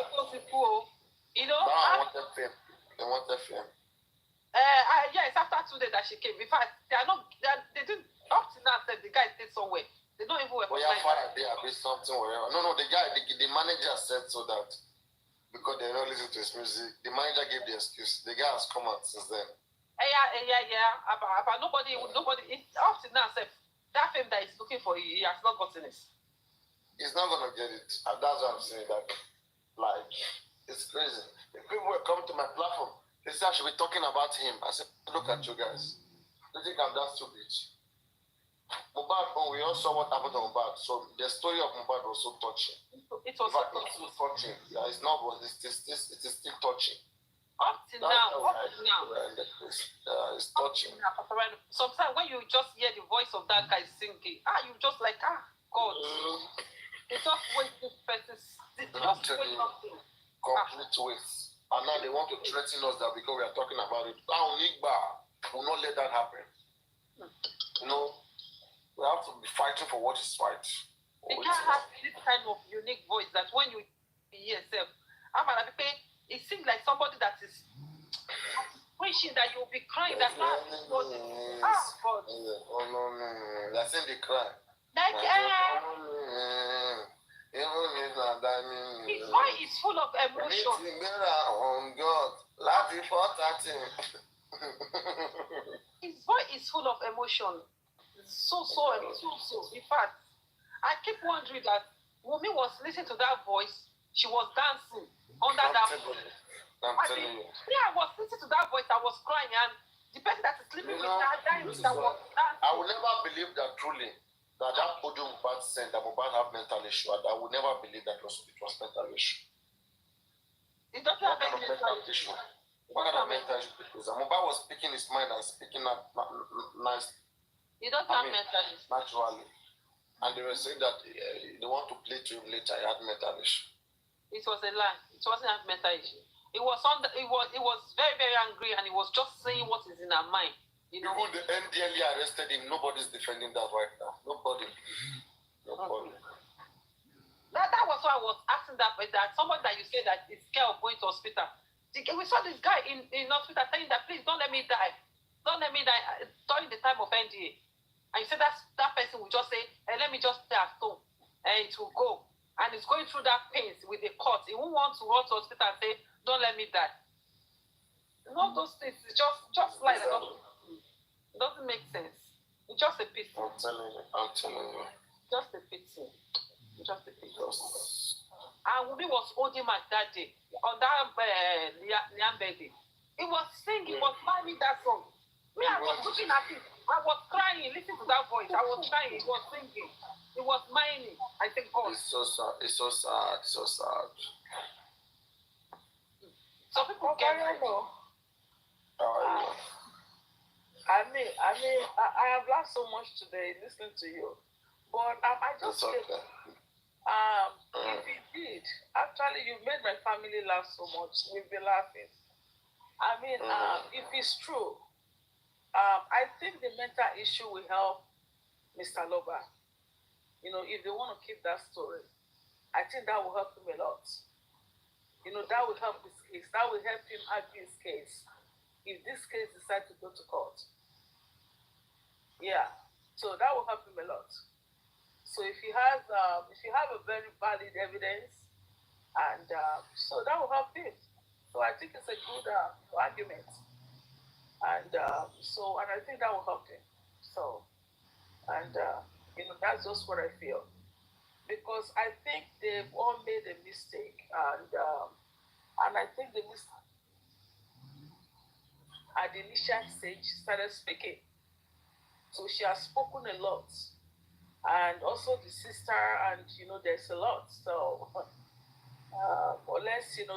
S2: that she came. In fact, they didn't up to now said the guy stayed somewhere. They don't even
S6: Well, yeah, fire there, a bit something, whatever. No, the guy, the manager said so that because they don't listen to his music, the manager gave the excuse. The guy has come out since then.
S2: Yeah. But nobody. It's up to now said that fame that he's looking for, he has not gotten it.
S6: He's not gonna get it. And that's what I'm saying. That, like, it's crazy. If people were coming to my platform, they said I should be talking about him. I said, look at you guys. You think I'm that stupid? Mubad, we all saw what happened to Mubad. So the story of Mubad was so touching.
S2: It was so
S6: touching. Yeah, it's not. It is still touching.
S2: Up to now.
S6: It's touching.
S2: Sometimes when you just hear the voice of that guy singing, you just like, God. It's just wait this person. Just wait something.
S6: Complete waste. And now they want to threaten us that because we are talking about it. Will not let that happen. You know, we have to be fighting for what is right.
S2: They can't have this kind of unique voice that when you hear yourself, it seems like somebody that is preaching that you'll be crying. That's not God. God.
S6: Oh no. That's in the cry.
S2: Like, his voice is full of emotion. His voice is full of emotion. So. In fact, I keep wondering that Wummi was listening to that voice. She was dancing under that voice.
S6: I'm telling you.
S2: Yeah, I was listening to that voice. I was crying, and the person that is sleeping with that was dancing.
S6: I will never believe that truly. That podium Mubad said that Mubad have mental issue, and I would never believe that it was mental issue.
S2: It doesn't have any mental issue.
S6: What kind of mental issue? Because Mubad was speaking his mind and speaking nice.
S2: It doesn't have mental issue.
S6: Naturally. And they were saying that they want to play to him later. He had mental issue.
S2: It was a lie. It wasn't a mental issue. It was very, very angry, and he was just saying what is in her mind. You know,
S6: even the NDLE arrested him. Nobody's defending that right now. Nobody.
S2: That was why I was asking that somebody that you said that is scared of going to hospital. We saw this guy in hospital saying that please don't let me die. Don't let me die during the time of NDA. And you said that person will just say, let me just stay at home and it will go. And he's going through that pain with the court. He won't want to run to hospital and say, don't let me die. All those things, it's just like that. It doesn't make sense. It's just a pity.
S6: I'm telling you.
S2: Just a pity. And Wummi was holding my that day on that Liam birthday. He was singing, he was miming that song. Me, I was looking at it. I was crying, listening to that voice. I was crying, he was singing. He was miming. I think God.
S6: It's so sad.
S2: Some people get it.
S3: I have laughed so much today listening to you, but I just feel, if it did, actually, you made my family laugh so much. We've been laughing. If it's true, I think the mental issue will help Mr. Loba. You know, if they want to keep that story, I think that will help him a lot. You know, that will help his case. That will help him argue his case. If this case decides to go to court. Yeah, so that will help him a lot. So if you have a very valid evidence, and so that will help him. So I think it's a good argument, and I think that will help him. So, and that's just what I feel, because I think they've all made a mistake, and I think the mistake at the initial stage started speaking. So she has spoken a lot, and also the sister, and there's a lot. So unless they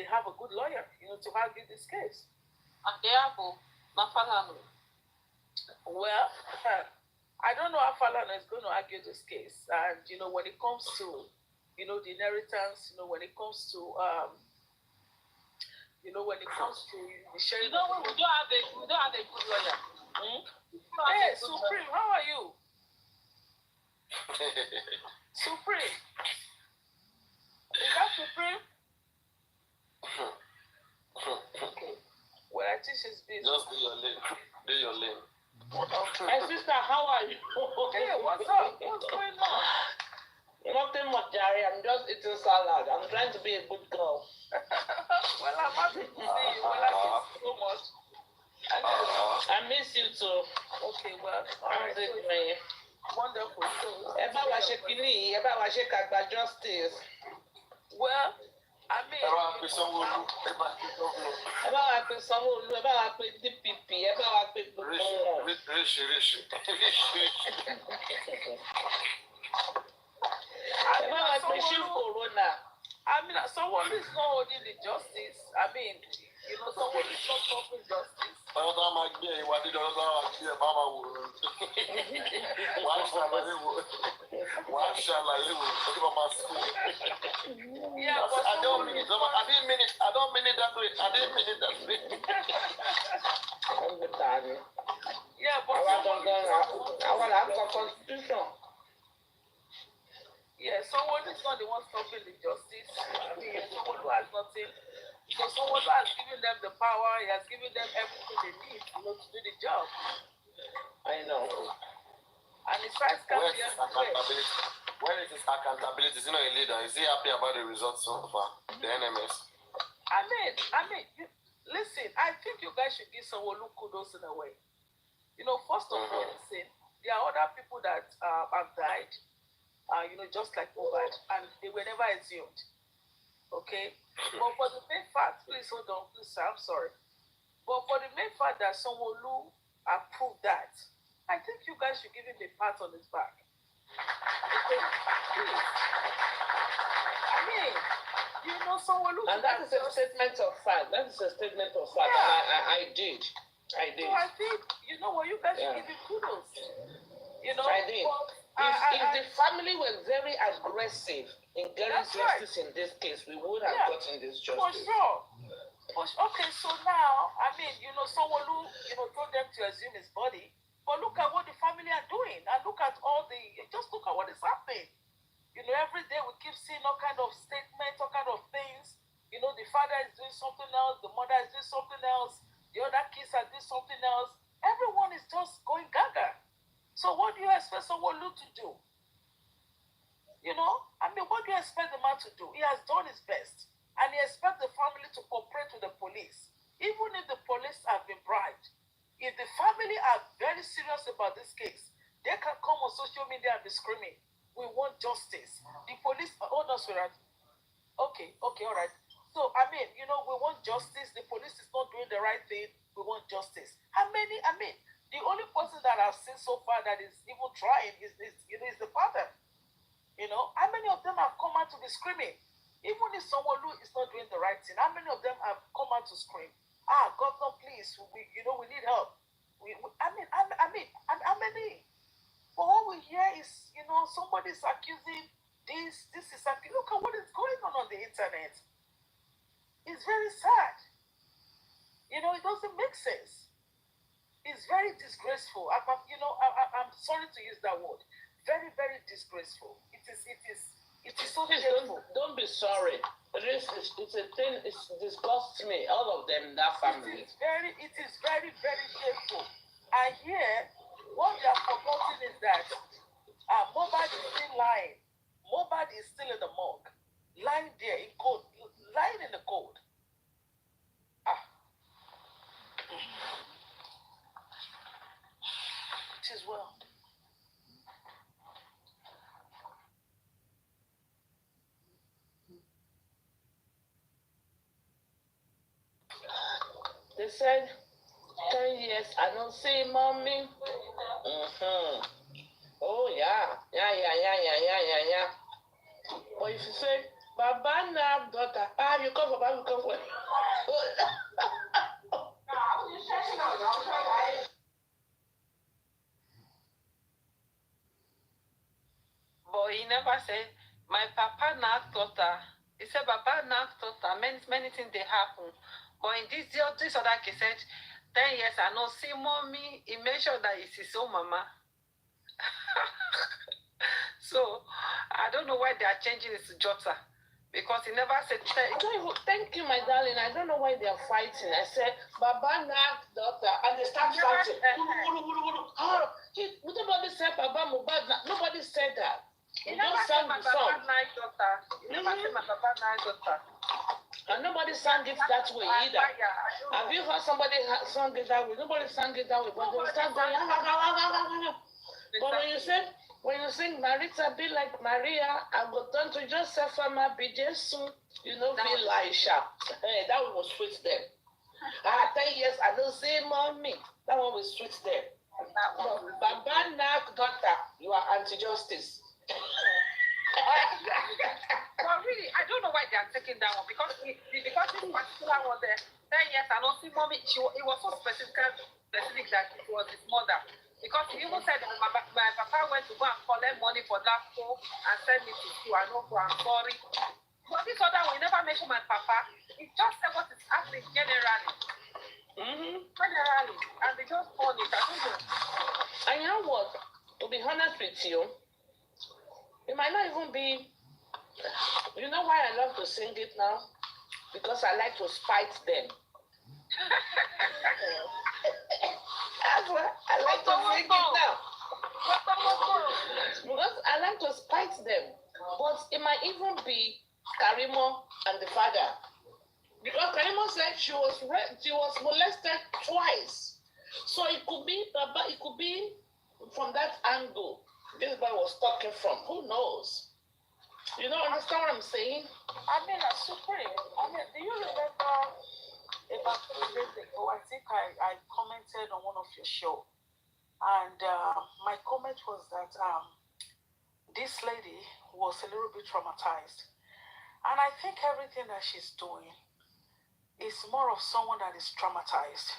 S3: have a good lawyer, to argue this case.
S2: And they have Mafalano.
S3: Well, I don't know how Falana is going to argue this case, and when it comes to the inheritance, when it comes to the sharing.
S2: We don't have a good lawyer.
S3: Hey, Supreme, how are you? Supreme. Is that Supreme? Okay. Well, I think she's busy.
S6: Just do your name. do your lane.
S1: My sister, how are you?
S2: Hey, what's up? What's going on?
S1: Nothing much, Jerry. I'm just eating salad. I'm trying to be a good girl.
S2: Well, I'm happy to see you. Well, I miss you so much.
S1: I miss you too.
S2: Okay, well, all
S1: How's
S2: right.
S1: it going?
S2: Wonderful. So,
S1: Ẹ bá wa ṣe kínní, ẹ bá wa ṣe kàgbà justice.
S2: well, I mean,
S6: Ẹ bá wa pe Sanwó-Olú, ẹ bá pe Sanwó-Olú.
S1: Ẹ bá wa pe Sanwó-Olú, ẹ bá wa pe DPP, ẹ bá wa pe gbogbo wọn.
S6: Ríṣi.
S1: Ẹ bá wa pe Chief Corona.
S2: I mean, someone is not holding the justice. I mean, you know, someone is not talking justice.
S6: Ọ̀yọ́ tó máa gbé ìwà dídọ̀ ọ̀yọ́ tó máa gbé ẹ̀ bá máa wò ó. Wàá ṣàlàyé wò ó kí wọ́n máa sùn.
S2: Yeah, but
S6: I don't mean it. I didn't mean it. I don't mean it that way. I didn't mean it that way.
S2: yeah, but
S1: Àwọn là ń kọ constitution.
S2: yeah, someone is not the one stopping the justice. I mean, someone who has nothing. So someone who has given them the power, he has given them everything they need, you know, to do the job.
S1: I know.
S2: And the size can
S6: Where
S2: be
S6: is his
S2: everywhere.
S6: accountability? Where is his accountability? Is he not a leader? Is he happy about the results so far? The NMS.
S2: I mean, listen, I think you guys should give someone who kudos in a way. You know, first of all, listen, there are other people that have died, you know, just like Mohbad, and they were never assumed. Okay? But for the main fact, please hold on, please, sir, I'm sorry. But for the main fact that someone who approved that, I think you guys should give him a pat on his back. Okay? Please. I mean, you know, someone who...
S1: And that is a statement of fact. That is a statement of fact.
S2: Yeah.
S1: I did.
S2: So I think, you know what, you guys should give him kudos. You know?
S1: I did. If the family were very aggressive in getting justice in this case, we would have gotten this justice.
S2: For sure. Okay, so now, I mean, you know, someone who, you know, told them to assume his body, but look at what the family are doing, and look at just look at what is happening. You know, every day we keep seeing all kind of statements, all kind of things. You know, the father is doing something else, the mother is doing something else, the other kids are doing something else. Everyone is just going gaga. So what do you expect someone to do? You know, I mean, what do you expect the man to do? He has done his best. And he expects the family to cooperate with the police. Even if the police have been bribed. If the family are very serious about this case, they can come on social media and be screaming, we want justice. The police, hold on, sweetheart. Okay, all right. So, I mean, you know, we want justice. The police is not doing the right thing. We want justice. The only person that I've seen so far that is even trying is the father. You know, how many of them have come out to be screaming? Even if someone who is not doing the right thing, how many of them have come out to scream? Governor, please, we need help. How many? But what we hear is, you know, somebody's accusing this is accusing. Look at what is going on the internet. It's very sad. You know, it doesn't make sense. It's very disgraceful. I'm sorry to use that word. Very, very disgraceful. It is so shameful.
S1: Don't be sorry. It's a thing. It disgusts me. All of them in that family.
S2: It is very, very shameful. And here, what they are forgetting is that Mohbad is still lying. Mohbad is still in the morgue, lying there in cold, lying in the cold. It is well.
S1: They said 10 years I don't see mommy. Oh yeah. But if you say Baba now daughter, you come for Baba, you come for
S11: But he never said, my papa now daughter. He said, Papa now daughter. Many things they happen. But in this other case said, 10 years I not see mommy. He made sure that it's his own mama. So I don't know why they are changing it to Jota. Because he never said,
S1: Thank you, my darling. I don't know why they are fighting. I said, Baba knocked daughter, and they start shouting. Nobody said Baba Mubad. Nobody said that.
S11: He never said my Baba nice daughter. He never said my Baba nice daughter.
S1: And nobody sang it that way either. Have you heard somebody sing it that way? Nobody sang it that way. But they start going, but when you sing Marita be like Maria, I go turn to Joseph and my be Jesus. You know, be Elisha. Hey, that one will switch them. 10 years, I don't say mommy. That one will switch them. Baba Nak daughter, you are anti-justice.
S11: But really, I don't know why they are taking that one because this particular one there, 10 years, I don't see mommy. It was so specific that it was his mother. Because he even said that my papa went to go and collect money for that school and send me to school. I know, I'm sorry. But this other one, he never mentioned my papa. He just said what is happening generally. Generally. And they just found it. I don't know.
S1: And you know what? To be honest with you, it might not even be. You know why I love to sing it now? Because I like to spite them. That's why I like to sing it now. Because I like to spite them. But it might even be Karimot and the father. Because Karimot said she was molested twice. So it could be from that angle this boy was talking from. Who knows? You don't understand what I'm saying?
S11: I mean, Supreme. Do you remember about 2 days ago? I think I commented on one of your shows. And my comment was that this lady was a little bit traumatized. And I think everything that she's doing is more of someone that is traumatized.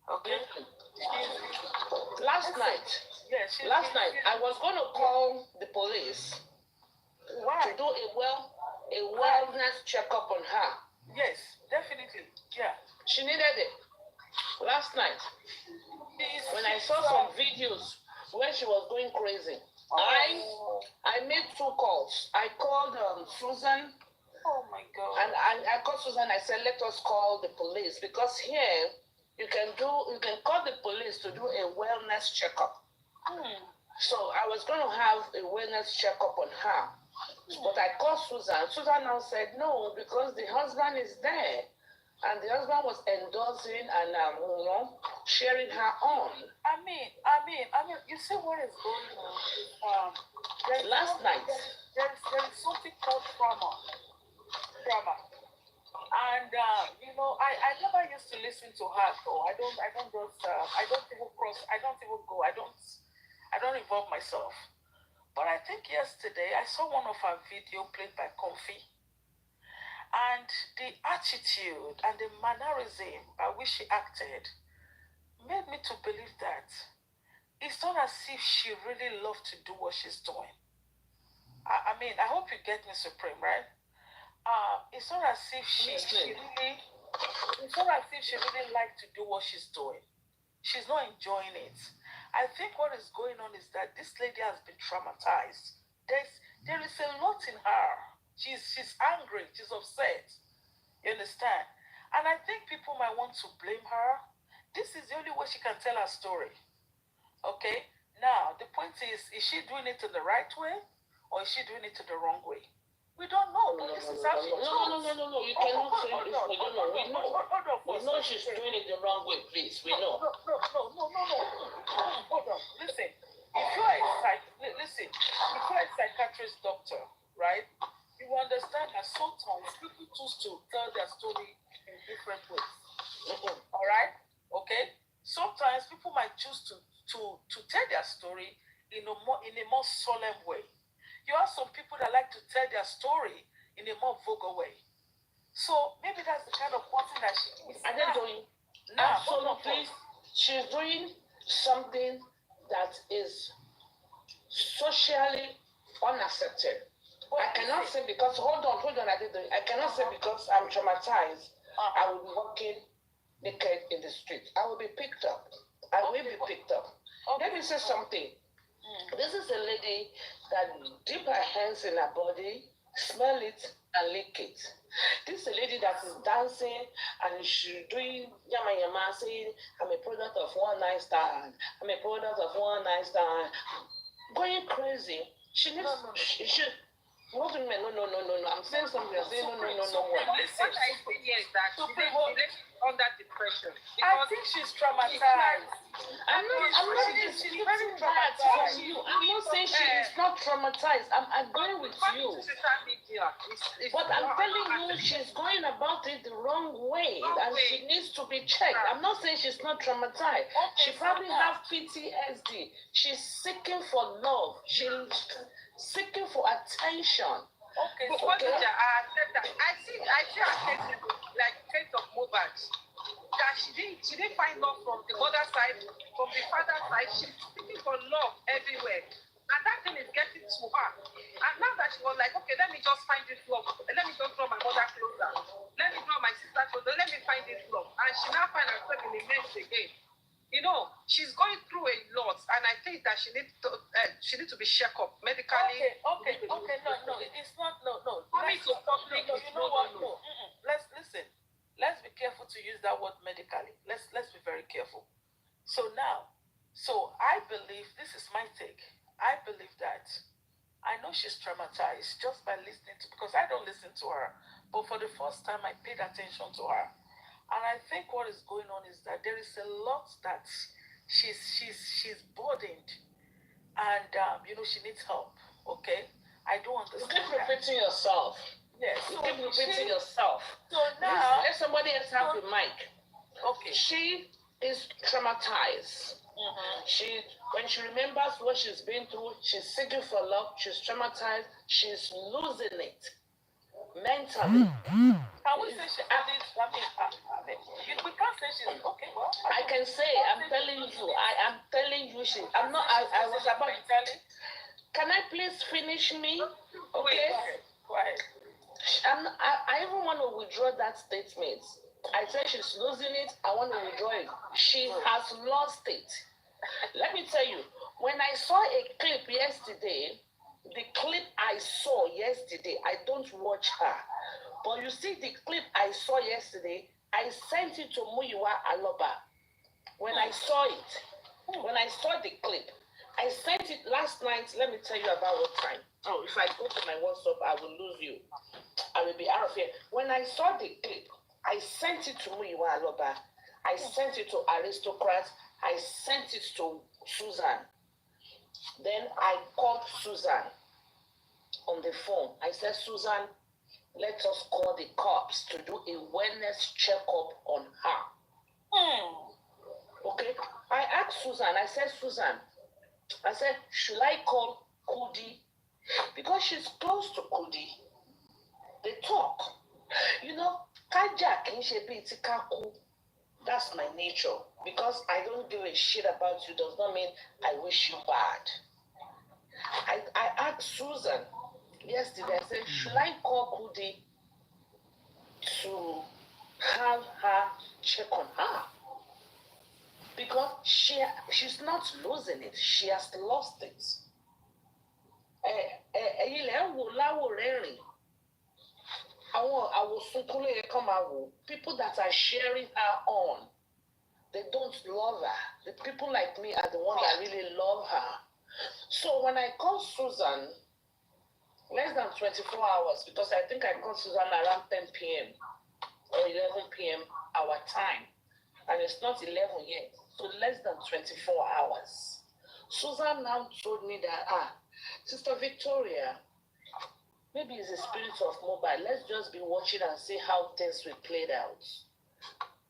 S11: Okay?
S1: Last night, I was going to call the police.
S11: Why?
S1: To do a wellness checkup on her.
S11: Yes, definitely. Yeah.
S1: She needed it. Last night, when I saw some videos when she was going crazy, I made 2 calls. I called Susan.
S11: Oh my God.
S1: And I called Susan. I said, let us call the police because here you can call the police to do a wellness checkup. So I was going to have a wellness checkup on her. But I called Susan. Susan now said no because the husband is there. And the husband was endorsing and cheering her on.
S11: I mean, you see what is going on?
S1: Last night.
S11: There is something called trauma. And I never used to listen to her though. I don't involve myself. But I think yesterday I saw one of her video played by Comfy. And the attitude and the mannerism by which she acted made me to believe that it's not as if she really loved to do what she's doing. I mean, I hope you get me, Supreme, right? It's not as if she really liked to do what she's doing. She's not enjoying it. I think what is going on is that this lady has been traumatized. There is a lot in her. She's angry. She's upset. You understand? And I think people might want to blame her. This is the only way she can tell her story. Okay? Now, the point is she doing it in the right way or is she doing it in the wrong way? We don't know, but this is how she chose.
S1: No. You cannot say this. We don't know. We know. We know she's doing it the wrong way, please. We know.
S11: No. Hold on. Listen. If you're a psychiatrist doctor, right? You understand that sometimes people choose to tell their story in different ways. All right? Okay? Sometimes people might choose to tell their story in a more solemn way. You have some people that like to tell their story in a more vulgar way. So maybe that's the kind of person that she is.
S1: And then doing absolutely, she's doing something that is socially unaccepted. I cannot say because hold on, I cannot say because I'm traumatized. I will be walking naked in the street. I will be picked up. I will be picked up. Let me say something. This is a lady that dipped her hands in her body smell it, and lick it. This is a lady that is dancing and she's doing yama yama, saying, I'm a product of one night stand. I'm a product of one night stand. Going crazy. She needs, she should. What do you mean? No. I'm saying something. I'm saying no.
S11: Listen, what I see here is that she's under depression.
S3: I think she's traumatized.
S1: I'm not disputing that from you. I'm not saying she is not traumatized. I'm agreeing with you. But I'm telling you, she's going about it the wrong way, and she needs to be checked. I'm not saying she's not traumatized. She probably has PTSD. She's seeking for love. She's seeking for attention.
S11: Okay, so what did I see her case like case of Mohbad. That she didn't find love from the mother side, from the father side. She's seeking for love everywhere. And that thing is getting to her. And now that she was like, okay, let me just find this love. Let me just draw my mother closer. Let me draw my sister closer. Let me find this love. And she now finds herself in the mess again. You know, she's going through a lot, and I think that she needs to be checked up medically.
S3: Okay. No. It's not. No.
S11: Coming to public.
S3: You know what? No. Let's listen. Let's be careful to use that word medically. Let's be very careful. So I believe, this is my take. I believe that I know she's traumatized just by listening to, because I don't listen to her, but for the first time I paid attention to her. And I think what is going on is that there is a lot that she's burdened, and she needs help. Okay, I don't understand.
S1: You keep repeating yourself.
S3: Yes,
S1: you keep repeating yourself.
S3: So now,
S1: let somebody else have the mic.
S3: Okay.
S1: She is traumatized. When she remembers what she's been through, she's seeking for love. She's traumatized. She's losing it mentally.
S3: Can we say she added? We can't say she's okay. Well,
S1: I can say. I'm telling you. I am telling you. I'm not. I was about. Can I please finish me? Okay.
S3: Quiet.
S1: I even want to withdraw that statement. I said she's losing it. I want to withdraw it. She has lost it. Let me tell you, when I saw a clip yesterday, the clip I saw yesterday, I don't watch her. But you see the clip I saw yesterday, I sent it to Muyiwa Aloba. When I saw the clip, I sent it last night. Let me tell you about what time. Oh, if I go to my WhatsApp, I will lose you. I will be out of here. When I saw the clip, I sent it to Muyiwa Aloba. I sent it to Aristocrat. I sent it to Susan. Then I called Susan on the phone. I said, Susan, let us call the cops to do a wellness checkup on her. Okay? I asked Susan, I said, Susan, should I call Kudi? Because she's close to Kudi. They talk. Kaja Kinshebi Tikaku. That's my nature. Because I don't give a shit about you does not mean I wish you bad. I asked Susan yesterday, I said, should I call Kudi to have her check on her? Because she's not losing it. She has lost it. People that are cheering her on, they don't love her. The people like me are the ones that really love her. So when I called Susan, less than 24 hours, because I think I called Susan around 10 p.m. or 11 p.m. our time, and it's not 11 yet, so less than 24 hours. Susan now told me that, Sister Victoria, maybe it's the spirit of mobile. Let's just be watching and see how things will play out.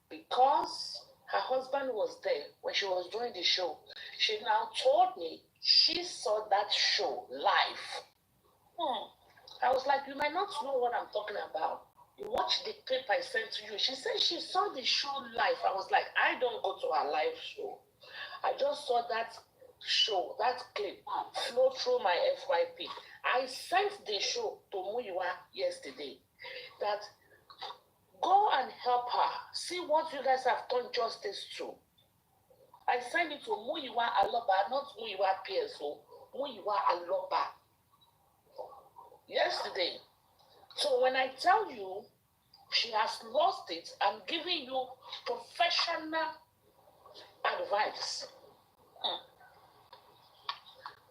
S1: Because her husband was there when she was doing the show. She now told me she saw that show live. I was like, you might not know what I'm talking about. You watch the clip I sent to you. She said she saw the show live. I was like, I don't go to her live show. I just saw that show, that clip flow through my FYP. I sent the show to Muyiwa yesterday that go and help her. See what you guys have done justice to. I sent it to Muyiwa Aloba, not Muyiwa PSO, Muyiwa Aloba. Yesterday,
S2: So when I tell you she has lost it, I'm giving you professional advice.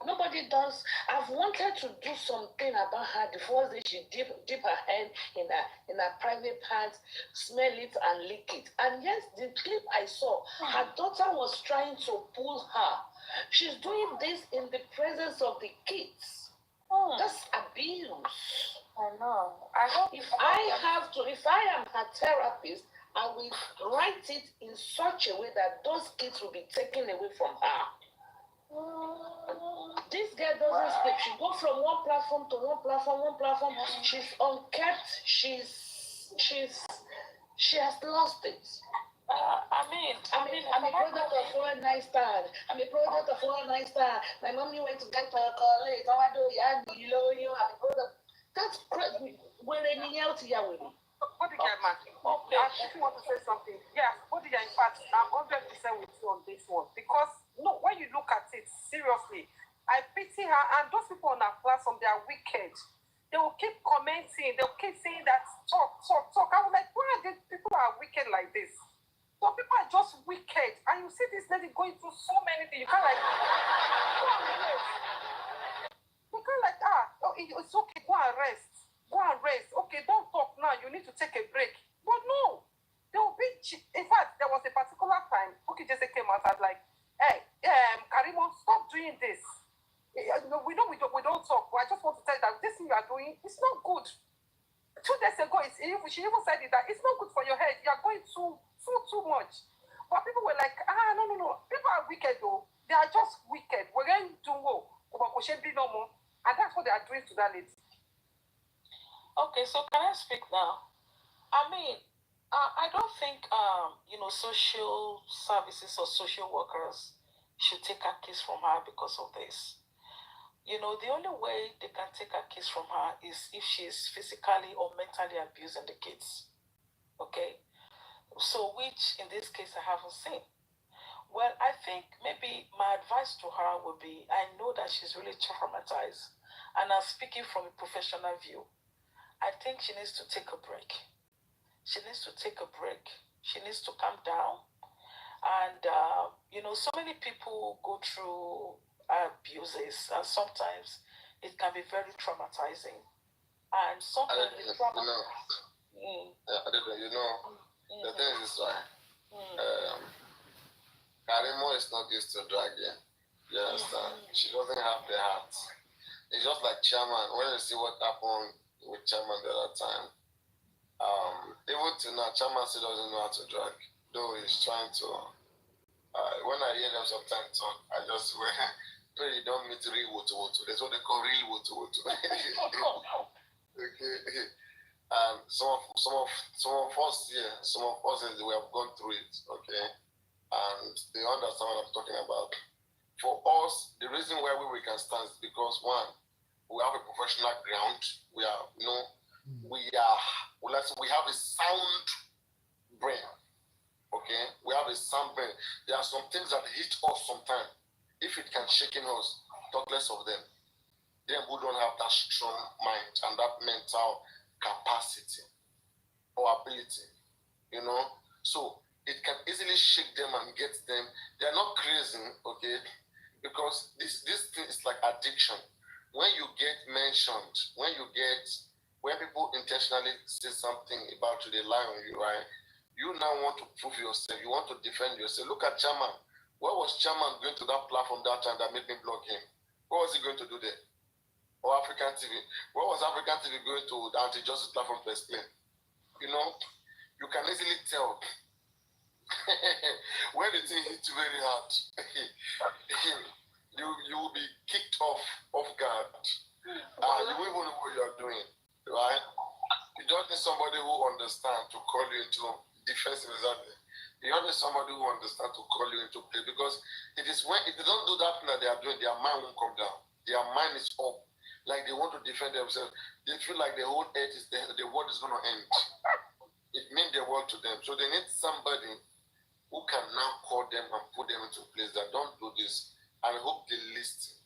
S2: Nobody does. I've wanted to do something about her the first day she dip her hand in her private parts, smell it and lick it. And yes, the clip I saw, her daughter was trying to pull her. She's doing this in the presence of the kids. That's abuse.
S11: I know. I hope
S2: if I am her therapist, I will write it in such a way that those kids will be taken away from her. This girl doesn't speak. She goes from one platform to one platform. She's unkept. She has lost it. I'm a product of foreign nice star. My mommy went to get her college. I'm a product. That's crazy.
S11: Bodyguard man, I just want to say something. Yes, Bodyguard, in fact, I'm 100% with you on this one. Because, no, when you look at it, seriously, I pity her, and those people on our platform, they are wicked. They will keep commenting, they will keep saying that, talk. I was like, why are these people are wicked like this? Some people are just wicked, and you see this lady going through so many things, you can't like, it's okay, go and rest. Okay, don't talk now. You need to take a break. But no, there will be. In fact, there was a particular time. Okay, just came out and like, hey, Karimot, stop doing this. We don't talk. But I just want to tell you that this thing you are doing is not good. 2 days ago, she even said it that it's not good for your head. You are going too much. But people were like, no. People are wicked though. They are just wicked. We're going to go. No more. And that's what they are doing to that lady.
S12: Okay, so can I speak now? I don't think social services or social workers should take a case from her because of this. The only way they can take a case from her is if she's physically or mentally abusing the kids. Okay? So which in this case I haven't seen. Well, I think maybe my advice to her would be, I know that she's really traumatized, and I'm speaking from a professional view. I think she needs to take a break. She needs to calm down. And, so many people go through abuses, and sometimes it can be very traumatizing. And sometimes
S6: the thing is this way. Karimot is not used to dragging. You understand? She doesn't have the heart. It's just like Chairman. When you see what happened with Chairman the other time, even to now, Chairman still doesn't know how to drag. Though he's trying to. When I hear them sometimes talk, I just pray you don't meet real woto. That's what they call real woto. Okay. Some of us here, we have gone through it. Okay. And they understand what I'm talking about. For us, the reason why we can stand is because one, we have a professional ground. We have a sound brain. Okay, we have a sound brain. There are some things that hit us sometimes. If it can shake in us, talk less of them. Then we don't have that strong mind and that mental capacity or ability. So it can easily shake them and get them. They are not crazy, okay? Because this thing is like addiction. When you get mentioned, when people intentionally say something about you, they lie on you, right? You now want to prove yourself. You want to defend yourself. Look at Chairman. What was Chairman going to that platform that time that made me block him? What was he going to do there? Or African TV? What was African TV going to the anti-justice platform to explain? You can easily tell when the thing hits you very hard. you will be kicked off guard. You won't even know what you are doing, right? You don't need somebody who understands to call you into defensive exactly. You don't need somebody who understands to call you into play, because it is when if they don't do that thing that they are doing, their mind won't come down. Their mind is up. Like they want to defend themselves. They feel like the whole earth is the world is gonna end. It means the world to them. So they need somebody who can now call them and put them into place that don't do this, and hope they listen.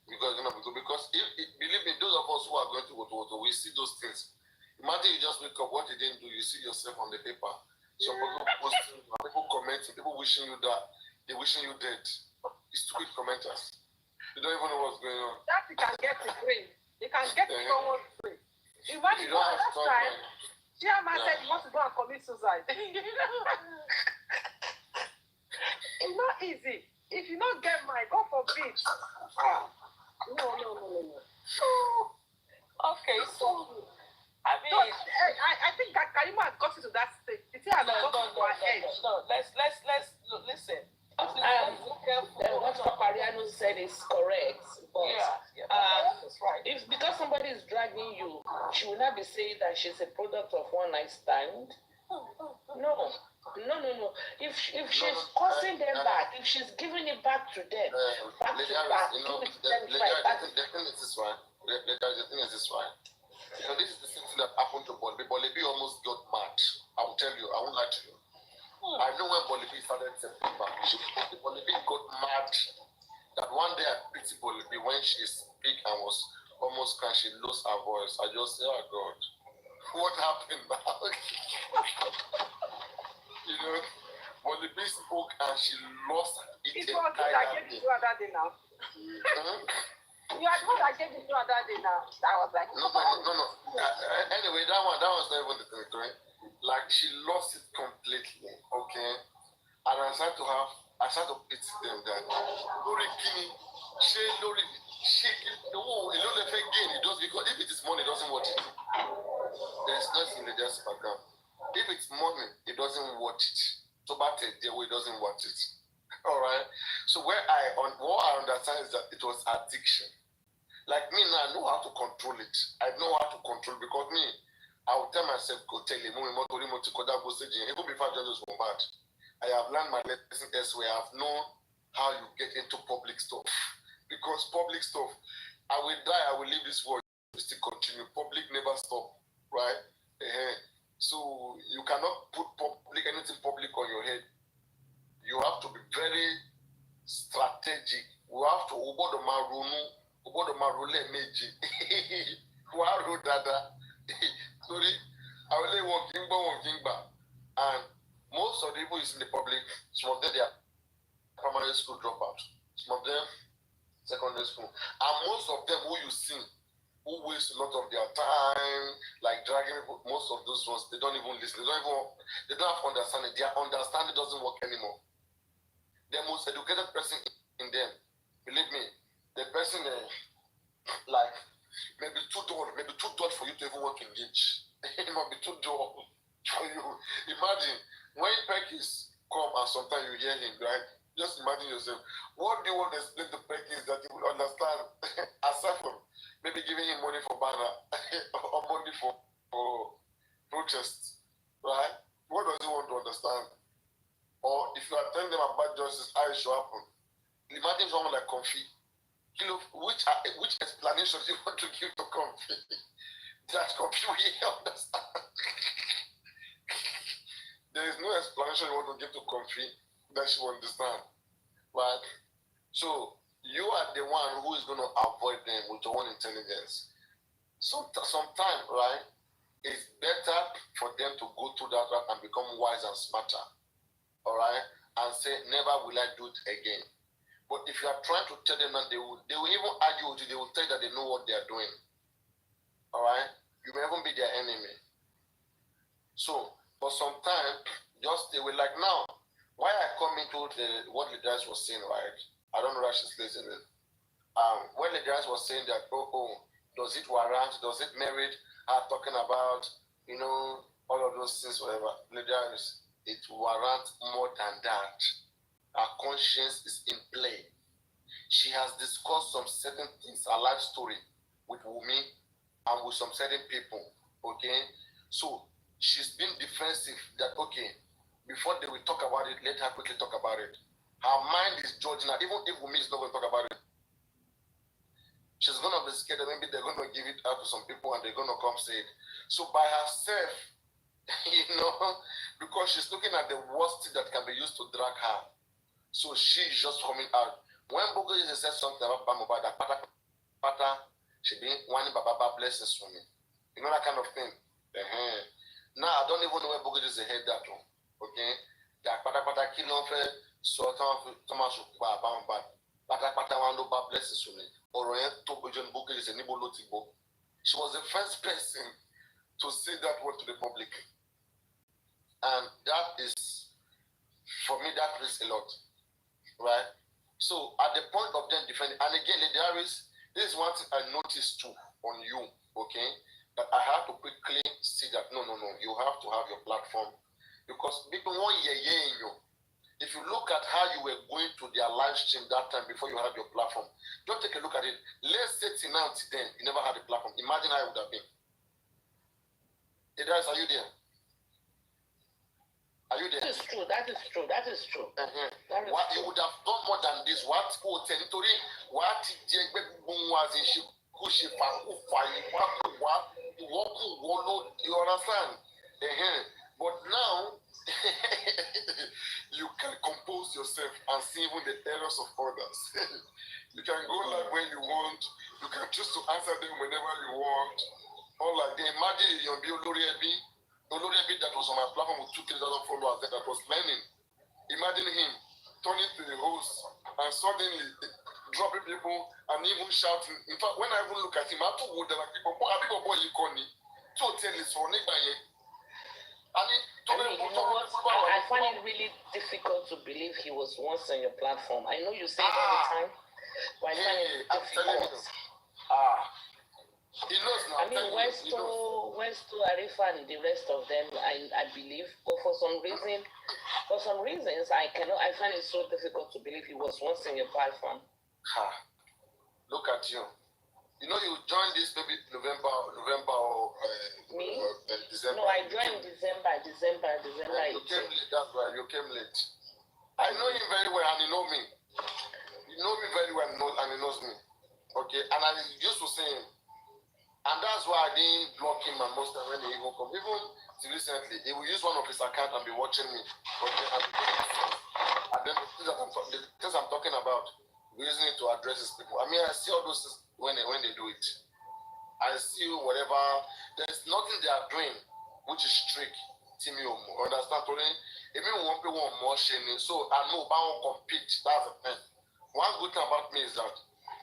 S6: Because if believe me, those of us who are going to go to we you see those things. Imagine you just wake up, what you didn't do, you see yourself on the paper. Some people posting, people commenting, people wishing you that, they wishing you dead. It's stupid commenters. You don't even know what's going on.
S11: That you can get it free. You can get it someone's free. Imagine
S6: You don't have
S11: last time, Chairman said he wants to go and commit suicide. It's not easy. If you don't get mine, go for bitch. No. Okay, so I mean, I think that Karimot has got to that stage. Let's listen.
S2: What Papariano said is correct, but
S11: that's right.
S2: if because somebody is dragging you, she will not be saying that she's a product of one night stand. No. If she's causing them back, if she's giving it back to them, back to back,
S6: the thing is this one. Because this is the same thing that happened to Bolibi. Bolibi almost got mad. I will tell you. I won't lie to you. I know when Bolibi started September, Bolibi got mad. That one day I pity Bolibi when she speak and was almost crying. She lost her voice. I just say, oh God, what happened now? You know, Bolibi spoke and she lost it.
S11: It was good I gave it to her that day now. You are the one that gave it to her that day now. I was like,
S6: no. Anyway, that one's not even the thing. Like she lost it completely. Okay, and I started to pity them that Lori Kini, she Lori, again. It does because if it is money, it doesn't watch it. There's nothing in the just background. If it's money, it doesn't watch it. So back the way it doesn't watch it. All right. So what I understand is that it was addiction. Like me now, I know how to control it. I know how to control because me, I will tell myself, go tell him, even before I join this combat, I have learned my lesson elsewhere. I have known how you get into public stuff. Because public stuff, I will die, I will leave this world, it will still continue. Public never stop, right? So you cannot put anything public on your head. You have to be very strategic. We have to sorry, I will lay walking back. And most of the people is in the public, some of them they are primary school dropouts, some of them secondary school. And most of them who you see who waste a lot of their time, like dragging people, most of those ones, they don't even listen, they don't have understanding. Their understanding doesn't work anymore. The most educated person in them, believe me, the person like maybe too dull for you to even want to engage. It might be too dull for you. Imagine when Pekis come and sometimes you hear him, right? Just imagine yourself. What do you want to explain to Pekis that he will understand? Aside from maybe giving him money for banner or money for protests, right? What does he want to understand? Or if you are telling them about justice, how it should happen. Imagine someone like Comfy. Which explanation do you want to give to Comfy? That Comfy will understand. There is no explanation you want to give to Comfy that she will understand. Right? So you are the one who is going to avoid them with your own intelligence. Sometimes, right, it's better for them to go through that route and become wise and smarter. All right? And say, never will I do it again. But if you are trying to tell them that they will even argue with you, they will tell you that they know what they are doing. All right? You may even be their enemy. So, for some time, just stay away. Like now, why I come into what the guys was saying, right? I don't know that she's listening. When the guys was saying that, does it warrant, does it merit talking about, all of those things, whatever. The guys, it warrants more than that. Her conscience is in play. She has discussed some certain things, her life story with Wummi and with some certain people. Okay? So she's been defensive that, okay, before they will talk about it, let her quickly talk about it. Her mind is judging her, even if Wummi is not going to talk about it. She's going to be scared that maybe they're going to give it out to some people and they're going to come say it. So by herself, because she's looking at the worst thing that can be used to drag her. So she's just coming out. When Bogo said something about Bamba, that Pata, she been wanting Baba blessings for me. You know that kind of thing. Now I don't even know where Bogey is head that one. Okay, that pata kill off so Thomas about pata one no bad blessings on it. Or to Bojan Bogey is a Nibolotibo. She was the first person to say that word to the public. And that is, for me, that is a lot. Right? So at the point of them defending, and again, there is this is one thing I noticed too on you, okay? That I have to quickly see that no, you have to have your platform. Because people want you. If you look at how you were going to their live stream that time before you had your platform, don't take a look at it. Let's say till now, till then, you never had a platform. Imagine how it would have been. Hey guys, are you there? Are you there?
S2: That is true. That is true. That is true.
S6: What you would have done more than this? What territory? What you understand? But now you can compose yourself and see even the errors of others. You can go live when you want. You can choose to answer them whenever you want. Or like they imagine you'll be Olori that was on my platform with 2,000 followers that was learning. Imagine him turning to the host and suddenly dropping people and even shouting. In fact, when I even look at him, I have to go there like people to tell his phone.
S2: I find it really difficult to believe he was once on your platform. I know you say it all the time, but I find it difficult.
S6: He knows now.
S2: I mean, Westo, Arifa, and the rest of them, I believe, but for some reasons, I find it so difficult to believe he was once in your platform.
S6: Look at you. You know, you joined this maybe November or
S2: me?
S6: December.
S2: No, I joined December.
S6: You came late. That's right. You came late. I know him very well, and he knows me. You know me very well, and he knows me. Okay, and I used to say him. And that's why I didn't block him and most of when he even come. Even recently, he will use one of his accounts and be watching me. Okay, and then the things I'm talking about, we're using it to address his people. I mean, I see all those things when they do it. I see whatever. There's nothing they are doing which is strict. Timmy, understand? If you want people more shame, so I know about compete. That's the thing. One good thing about me is that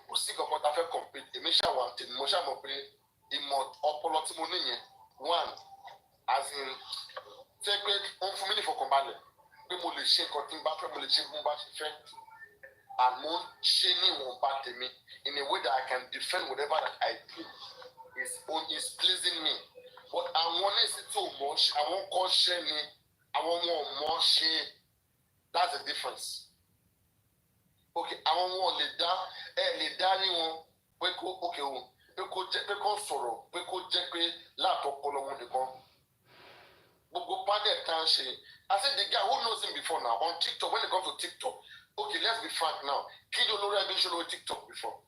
S6: we see about I compete. It makes sure one thing. One, as in, take it for me for combat. People will shake or think back, people will shake and more shaming won't back to me in a way that I can defend whatever that I do is pleasing me. But I want to see too much, I won't call shaming, I want more shame. That's the difference. Okay, I want more leader, anyone, okay. I said the guy who knows him before now on TikTok, when it comes to TikTok, okay, let's be frank now. Kid Olori been shown TikTok before.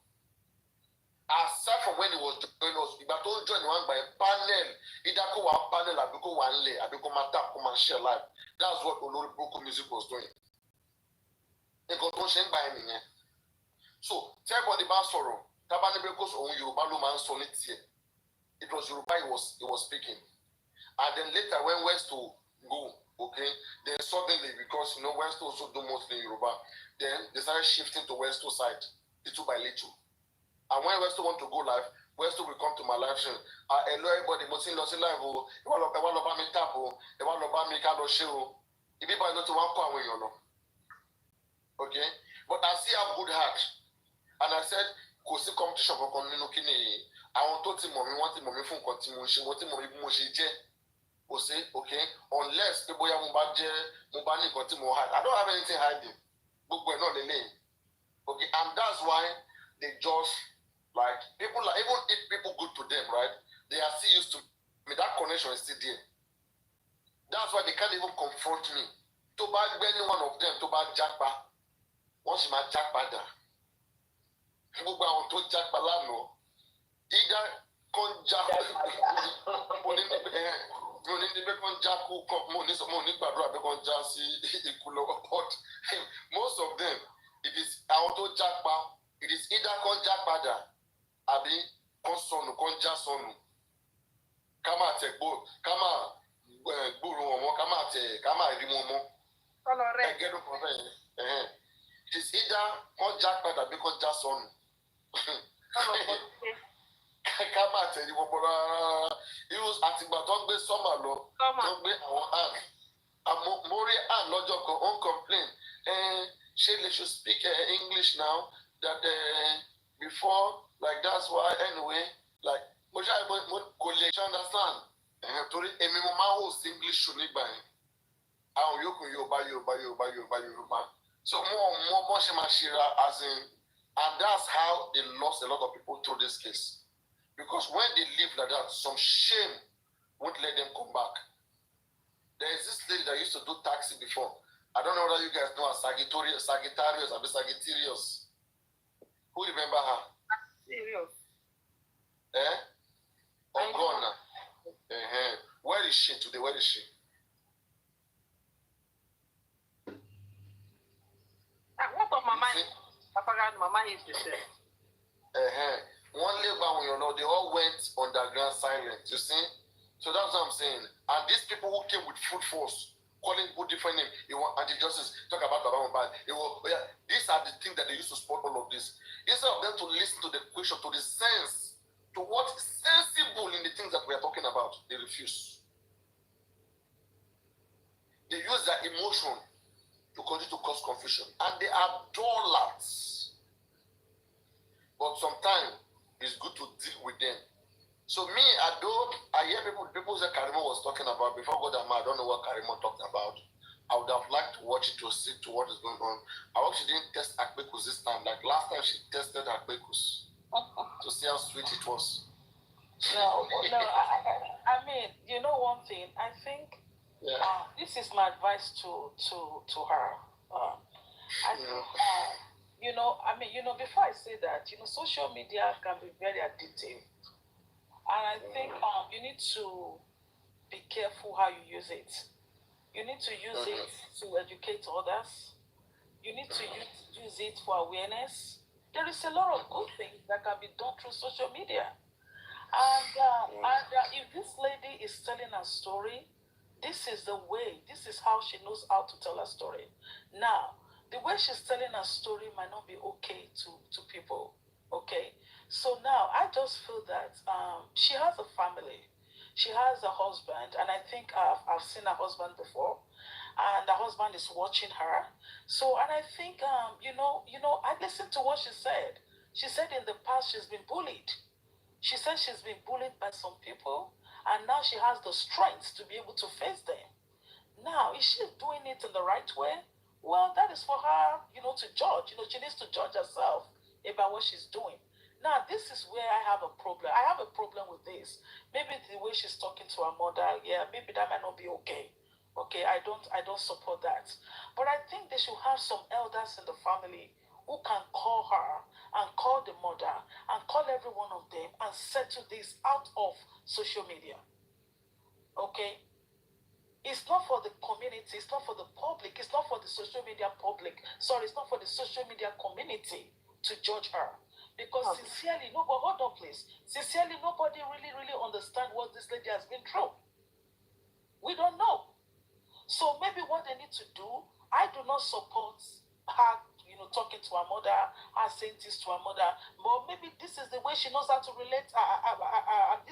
S6: Aside from when he was doing us, but don't join one by a panel. Either go one panel or go one lay, or go tap, come and share live. That's what Olori Boko Music was doing. They got to shame by me. So tell everybody about sorrow. It was Yoruba he was speaking. And then later when West to go, okay, then suddenly, because you know West also do mostly Yoruba, then they started shifting to West side, little by little. And when West want to go live, West will come to my live stream. Hello everybody, live, okay, but I see have good heart. And I said, kò sí competition kankan nínú kíni yìí. Àwọn tó ti mọ̀ mí, wọ́n ti mọ̀ mí fún nǹkan tí mo ṣe, wọ́n ti mọ̀ mí bí mo ṣe jẹ́. Kò sí, okay? Unless pé bóyá mo bá ní nǹkan tí mo hide. I don't have anything hiding. Gbogbo ẹ̀ náà lélẹ̀. Okay, and that's why they just like people like even if people good to them, right? They are still used to me. That connection is still there. That's why they can't even confront me. Tó bá gbé any one of them, tó bá jápa, wọ́n sì máa jápa dà. Gbogbo àwọn tó jápa lánàá, ìdá kan jápa mo ní níbẹ̀ kan jákú mo ní gbàdúrà bí kan já sí ikú lọ́wọ́ but most of them it is àwọn tó jápa it is either kan jápa dà àbí kan sọnù kan já sọnù ká má tẹ̀ gbòòrò wọn mọ́, ká má rí wọn mọ́. Ẹgẹ́ ló kọ́ bẹ́ẹ̀. It's either kọ́ já padà bí kọ́ já sọnù. Ká má tẹ̀lé wọn bọ́ rárá. Irú àtìgbà tó ń gbé sọ́mà lọ, tó ń gbé àwọn àn. Mo rí àn lọ́jọ́ kan, ó ń complain. She should speak English now. That before, like that's why anyway, like mo kò lè understand. Torí èmi mo máa ń host English show nígbà yẹn. Àwọn yòókù Yorùbá. So more ṣe máa ṣe ra as in, and that's how they lost a lot of people through this case. Because when they live like that, some shame won't let them come back. There is this lady that used to do taxi before. I don't know whether you guys know her, Sagittarius, Sagittarius. Who remember her?
S11: Serious.
S6: Ogona. Where is she today? Where is she?
S11: What of Mama? Mama is the same.
S6: One labor when you know they all went underground silent, you see? So that's what I'm saying. And these people who came with food force, calling people different names, you want anti-justice, talk about Baba. These are the things that they used to support all of this. Instead of them to listen to the question, to the sense, to what is sensible in the things that we are talking about, they refuse. They use their emotion to continue to cause confusion. And they are dullards. But sometimes it's good to deal with them. So me, I hear people say Karimot was talking about, before God and I don't know what Karimot talked about. I would have liked to watch it to see to what is going on. I hope she didn't test Akbekus this time. Like last time she tested Akbekus to see how sweet it was.
S12: No. I mean, you know one thing. I think this is my advice to her. I think, before I say that, social media can be very addictive. And I think you need to be careful how you use it. You need to use it to educate others. You need to use it for awareness. There is a lot of good things that can be done through social media. And if this lady is telling a story, this is the way, this is how she knows how to tell a story. Now, the way she's telling a story might not be okay to people, okay? So now, I just feel that she has a family. She has a husband, and I think I've seen her husband before, and the husband is watching her. So, and I think, I listened to what she said. She said in the past she's been bullied. She said she's been bullied by some people, and now she has the strength to be able to face them. Now, is she doing it in the right way? Well, that is for her, to judge. She needs to judge herself about what she's doing. Now, this is where I have a problem. I have a problem with this. Maybe the way she's talking to her mother, maybe that might not be okay. Okay, I don't support that. But I think they should have some elders in the family who can call her and call the mother and call every one of them and settle this out of social media. Okay? It's not for the community, it's not for the public, it's not for the social media public. Sorry, it's not for the social media community to judge her. Because sincerely, nobody, hold on please. Sincerely, nobody really understand what this lady has been through. We don't know. So maybe what they need to do, I do not support her, talking to her mother, her saying this to her mother. But maybe this is the way she knows how to relate.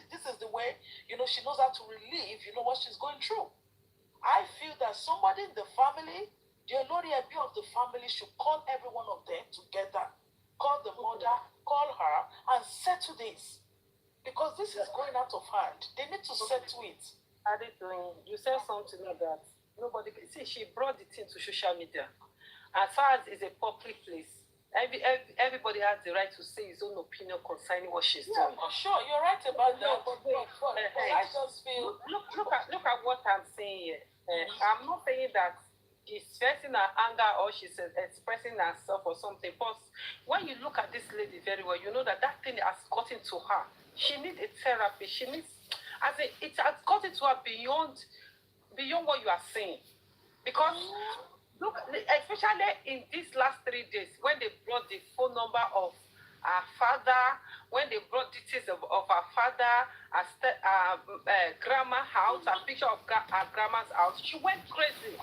S12: This is the way, she knows how to relieve, what she's going through. I feel that somebody in the family, the Olori Ebi of the family, should call every one of them together. Call the mother, call her, and settle this. Because this is going out of hand. They need to settle it.
S2: You said something like that. Nobody can see. She brought it into social media. As far as it's a public place, everybody has the right to say his own opinion concerning what she's doing.
S12: Oh, sure, you're right about that. But I just feel
S2: look at what I'm saying here. I'm not saying that she's expressing her anger or she's expressing herself or something. But when you look at this lady very well, you know that thing has gotten to her. She needs a therapy. She needs, it has gotten to her beyond what you are saying. Because look, especially in these last 3 days, when they brought the phone number of her father,
S11: when they brought details of her father, grandma house, a picture of her grandma's house, she went crazy.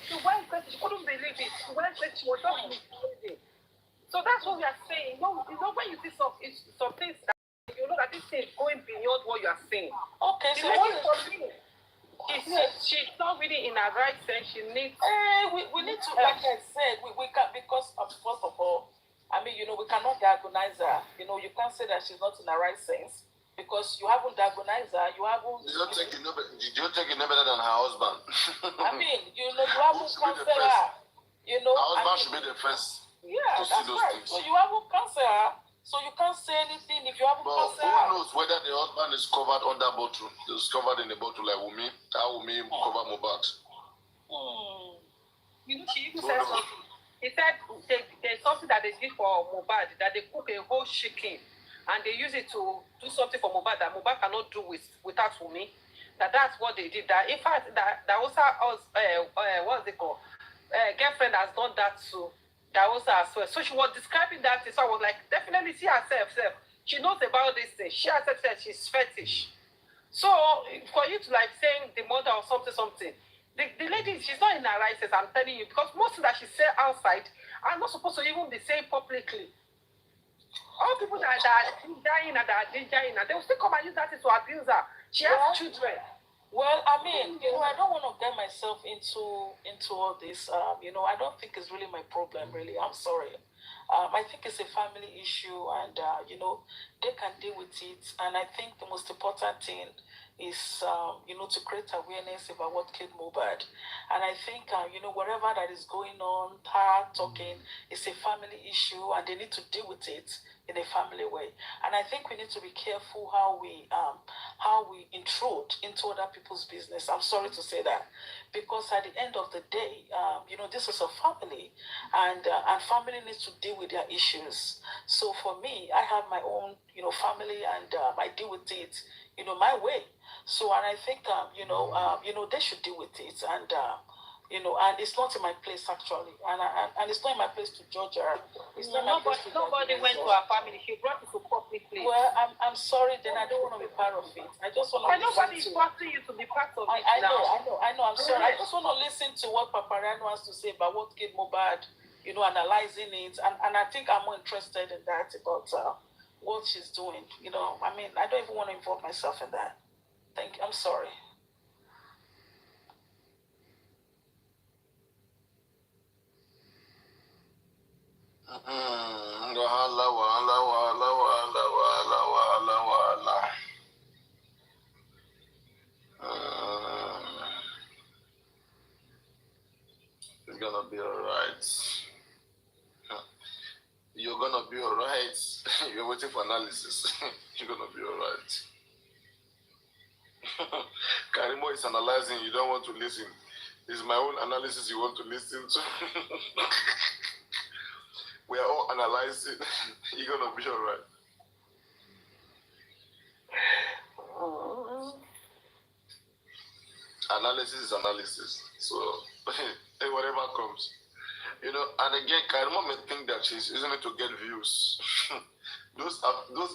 S11: She went crazy. She couldn't believe it. She went crazy. She was just crazy. So that's what we are saying. You know when you see some things that you know that this thing is going beyond what you are saying.
S12: Okay, so
S11: for me, she's not really in her right sense. She needs.
S12: We need to, like I said, we can, because of, first of all, I mean, you know, we cannot diagnose her. You know, you can't say that she's not in the right sense because you haven't diagnosed her. You haven't.
S6: You don't think you know better than her husband.
S12: I mean, you know, you haven't counseled her. You know,
S6: her husband should be the first.
S12: Yeah,
S6: to see
S12: that's
S6: those
S12: right.
S6: things.
S12: So you haven't counseled her. So you can't say anything if you haven't counseled her.
S6: Who knows whether the husband is covered under bottle? It's covered in a bottle like Wummi. How Wummi cover Mohbad?
S11: You know, she even said something. He said there's something that they did for Mohbad, that they cook a whole chicken and they use it to do something for Mohbad that Mohbad cannot do without Wummi. That's what they did. That in fact, that also what's it called? Girlfriend has done that too. That also as well. So she was describing that. So I was like, definitely she herself. She knows about this thing. She herself said she's fetish. So for you to like saying the mother or something, the lady, she's not in her right sense, I'm telling you, because most of that she said outside are not supposed to even be saying publicly. All people that are dying and that are dying, they will still come and use that to abuse her. She has children.
S12: Well, I mean, you know, I don't want to get myself into all this. You know, I don't think it's really my problem, really. I'm sorry. I think it's a family issue, and you know, they can deal with it. And I think the most important thing is, you know, to create awareness about what killed Mohbad. And I think, you know, whatever that is going on, her talking, it's a family issue, and they need to deal with it in a family way. And I think we need to be careful how we intrude into other people's business. I'm sorry to say that, because at the end of the day, you know, this is a family, and family needs to deal with their issues. So for me, I have my own, you know, family, and I deal with it, you know, my way. So, and I think, you know, they should deal with it, and you know, and it's not in my place actually, and it's not in my place to judge her. It's not
S11: nobody went to her family. She brought it to public place.
S12: Well, I'm sorry, then I don't want to be part of it. I just want to.
S11: Nobody is forcing you to be part of it.
S12: I know. I'm sorry. I just want to listen to what Paparano has to say about what killed Mohbad. You know, analyzing it, and I think I'm more interested in that about what she's doing. You know, I mean, I don't even want to involve myself in that. Thank you. I'm sorry.
S6: It's gonna be alright. You're gonna be alright. You're waiting for analysis. You're gonna be alright. Karimot is analyzing, you don't want to listen. It's my own analysis you want to listen to. We are all analyzing. You're gonna be alright. Analysis is analysis. So whatever comes. You know, and again, Karimot may think that she's using it to get views. Those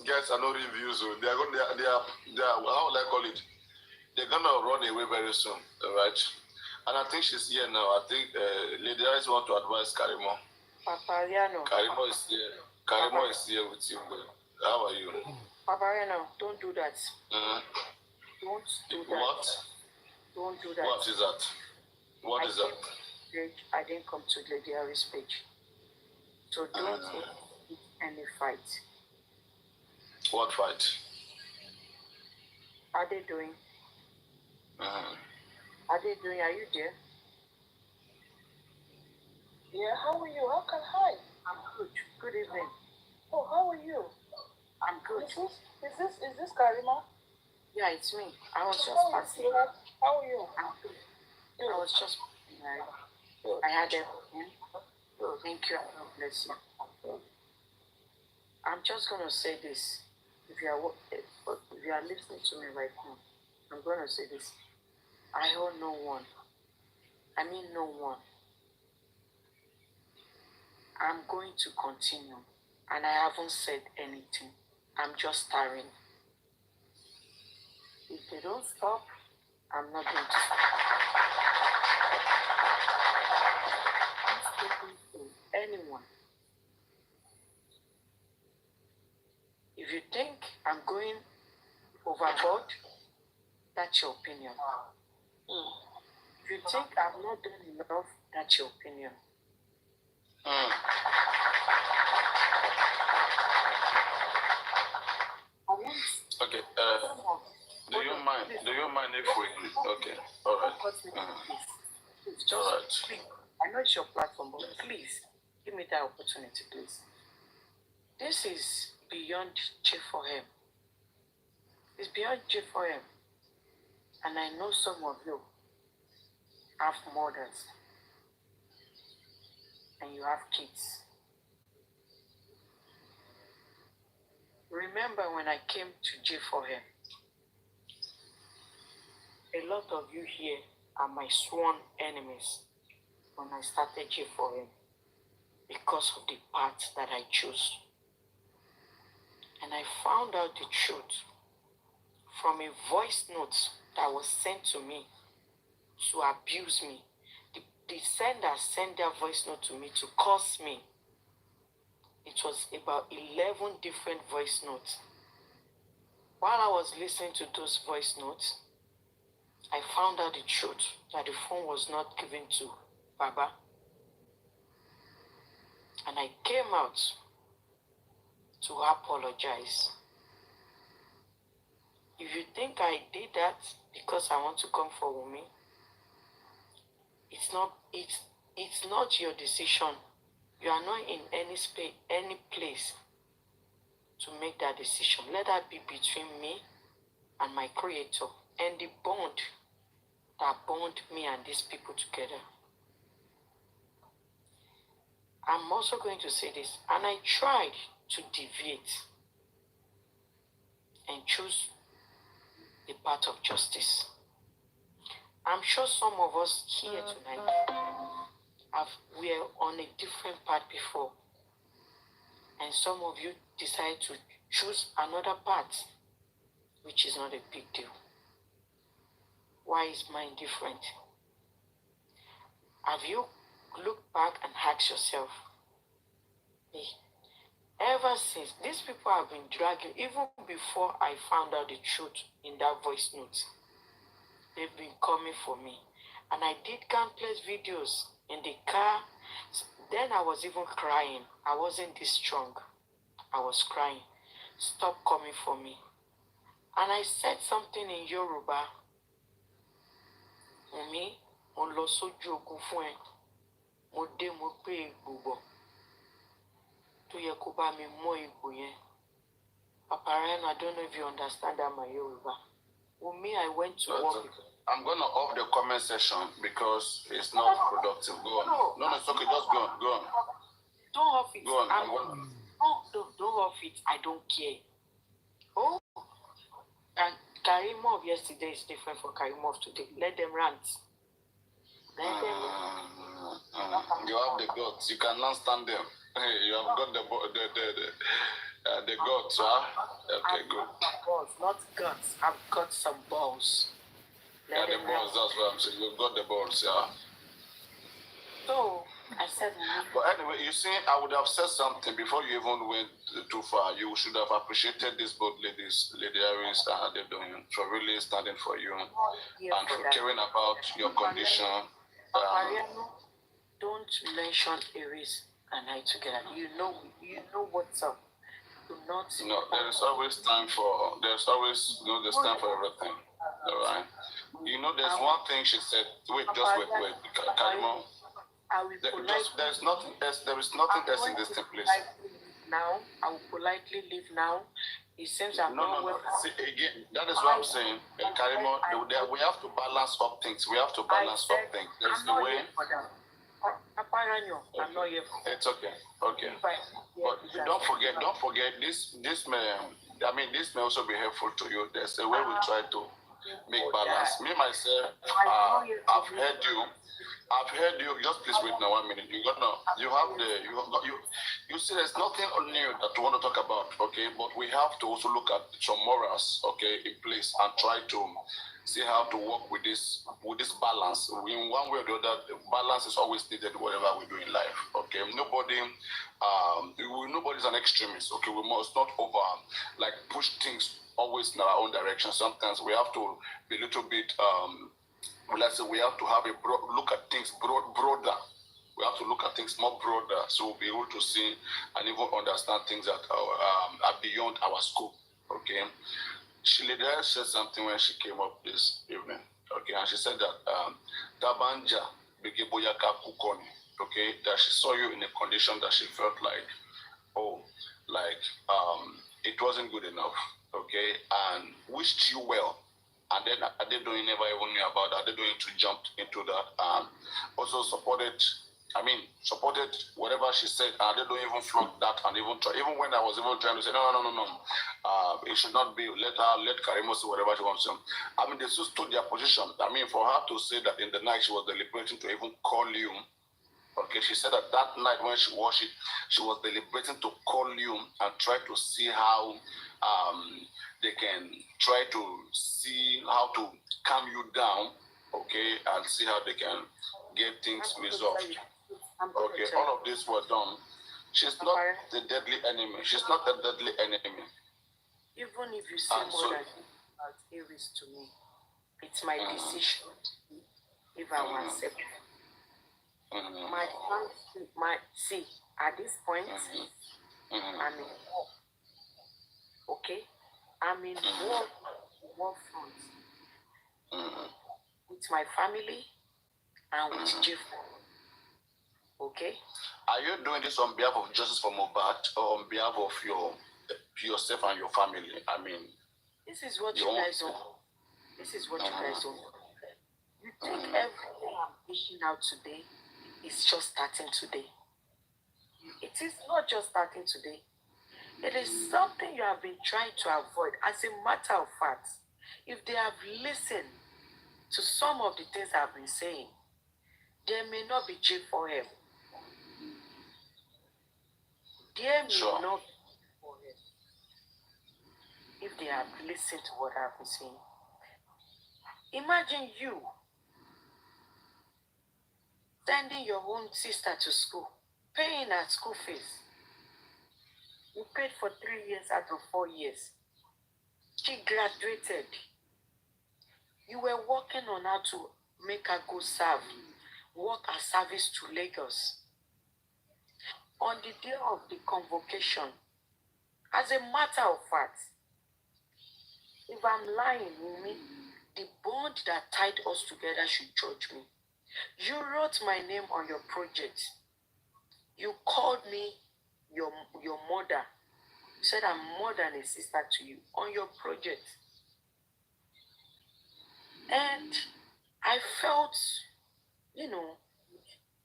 S6: guys are not real views. So they are how will I call it? They're gonna run away very soon, right? And I think she's here now. I think Lady Ice want to advise Karimot.
S4: Papariano.
S6: Karimot is here. Karimot is here with you. How are you?
S4: Papariano, don't do that. Don't do that.
S6: What?
S4: Don't do that.
S6: What is that? What is that?
S4: I didn't come to Lady Harry's page. So don't any fight.
S6: What fight?
S4: Are they doing? Are they doing? Are you there?
S12: Yeah, how are you? How can I?
S4: I'm good. Good evening.
S12: Oh, how are you?
S4: I'm good.
S12: Is this Karimot?
S4: Yeah, it's me. I was just passing.
S12: How are you?
S4: I'm good. I was just I had everything. Thank you. God bless you. I'm just gonna say this. If you are listening to me right now, I'm gonna say this. I owe no one. I mean no one. I'm going to continue, and I haven't said anything.
S12: I'm just starring. If they don't stop, I'm not going to stop. I'm speaking to anyone. If you think I'm going overboard, that's your opinion. If you think I've not done enough, that's your opinion.
S10: Okay. Do you mind? Do you mind if we? Okay. All right.
S12: Just
S10: All right.
S12: please, I know it's your platform, but please give me that opportunity, please. This is beyond G4M. It's beyond G4M. And I know some of you have mothers and you have kids. Remember when I came to G4M, a lot of you here are my sworn enemies when I started G4M because of the path that I chose. And I found out the truth from a voice note that was sent to me to abuse me. The sender sent their voice note to me to curse me. It was about 11 different voice notes. While I was listening to those voice notes, I found out the truth that the phone was not given to Baba. And I came out to apologize. If you think I did that because I want to come for Wummi, it's not your decision. You are not in any space, any place to make that decision. Let that be between me and my Creator and the bond that bound me and these people together. I'm also going to say this, and I tried to deviate and choose the path of justice. I'm sure some of us here tonight were on a different path before, and some of you decide to choose another path, which is not a big deal. Why is mine different? Have you looked back and asked yourself, ever since these people have been dragging, even before I found out the truth in that voice note, they've been coming for me. And I did countless videos in the car. Then I was even crying. I wasn't this strong. I was crying. Stop coming for me. And I said something in Yoruba. Wummi, mo lọ sójú ogun fún ẹ. Mo dé mo gbé egbò bọ̀. Tó yẹ kó bá mi mọ́ egbò yẹn. Papa Ryan, I don't know if you understand that my Yoruba. Wummi, I went to work.
S10: I'm going to off the comment section because it's not productive. Go on. No, it's okay. Just go on. Go on.
S12: Don't off it.
S10: Go on.
S12: Don't off it. I don't care. Oh, and Karimot yesterday is different from Karimot today. Let them rant.
S10: You have the guts. You cannot stand them. You have got the guts, huh? Okay, good.
S12: Balls, not guts. I've got some balls.
S10: Yeah, the balls, that's what I'm saying. You've got the balls, yeah. So,
S12: I said...
S10: But anyway, you see, I would have said something before you even went too far. You should have appreciated these both ladies, Lady Irene and they're doing, for really standing for you and for caring about your condition.
S12: Don't mention Aries and I together. You know what's up. Do not...
S10: No, there's always time for, there's time for everything. All right. You know, there's one thing she said. Wait, Karimot. There's nothing else. There is nothing else in this place.
S12: Now, I will politely leave now. It seems I'm
S10: no. See, again, that is what I'm saying. Karimot, we have to balance up things. There's the way.
S12: I'm not here.
S10: It's okay. Okay. But don't forget. This may also be helpful to you. There's a way we try to
S6: make balance. Me myself, I've heard you. Just please wait now 1 minute. You see, there's nothing new that you want to talk about, okay? But we have to also look at some morals, okay, in place and try to see how to work with this balance. In one way or the other, the balance is always needed whatever we do in life. Okay, nobody's an extremist. Okay, we must not push things always in our own direction. Sometimes we have to be a little bit let's say we have to have look at things broader. We have to look at things more broader, so we'll be able to see and even understand things that are beyond our scope. Okay. Shilida said something when she came up this evening. Okay, and she said that Tabanja Begeboyaka Kukoni, okay, that she saw you in a condition that she felt like, it wasn't good enough, okay, and wished you well. And then Adedoyin never even knew about that. Adedoyin to jump into that and also supported whatever she said. Adedoyin even flogged that and even when I was even trying to say, no. It should not be, let Karimot say whatever she wants to. I mean, they still stood their position. I mean, for her to say that in the night she was deliberating to even call you. Okay, she said that night when she watched it, she was deliberating to call you and try to see how they can try to see how to calm you down, okay, and see how they can get things resolved. Okay, all of this was done. She's not the deadly enemy. She's not a deadly enemy.
S13: Even if you say more than about Aries to me, it's my decision if I want to accept it. See, at this point, I'm in war. Okay? I'm in war front with my family and with Jeff. Okay?
S6: Are you doing this on behalf of Justice for Mohbad or on behalf of yourself and your family? I mean,
S13: this is what you guys do. This is what you guys do. You think everything I'm dishing out today is just starting today. It is not just starting today. It is something you have been trying to avoid. As a matter of fact, if they have listened to some of the things I've been saying, there may not be J4M. There may not be J4M if they have listened to what I've been saying. Imagine you sending your own sister to school, paying her school fees. You paid for 3 years out of 4 years. She graduated. You were working on how to make her go work as service to Lagos. On the day of the convocation, as a matter of fact, if I'm lying, Wummi, the bond that tied us together should judge me. You wrote my name on your project. You called me your mother. You said I'm more than a sister to you on your project. And I felt,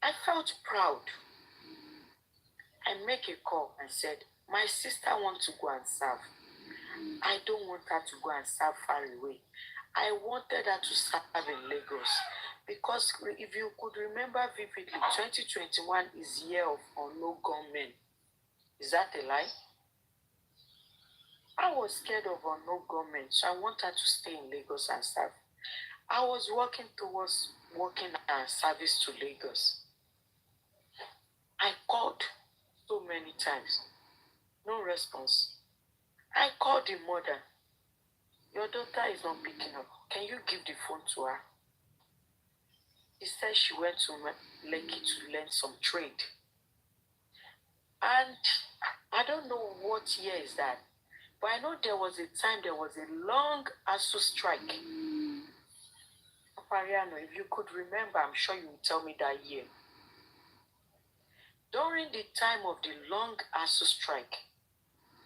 S13: I felt proud. I make a call and said, my sister wants to go and serve. I don't want her to go and serve far away. I wanted her to serve in Lagos. Because if you could remember vividly, 2021 is year of no gunmen. Is that a lie? I was scared of no gunmen, so I want her to stay in Lagos and serve. I was working towards working and service to Lagos. I called so many times. No response. I called the mother. Your daughter is not picking up. Can you give the phone to her? She said she went to Lekki to learn some trade. And I don't know what year is that, but I know there was a time there was a long ASU strike. Papariano, if you could remember, I'm sure you will tell me that year. During the time of the long ASU strike,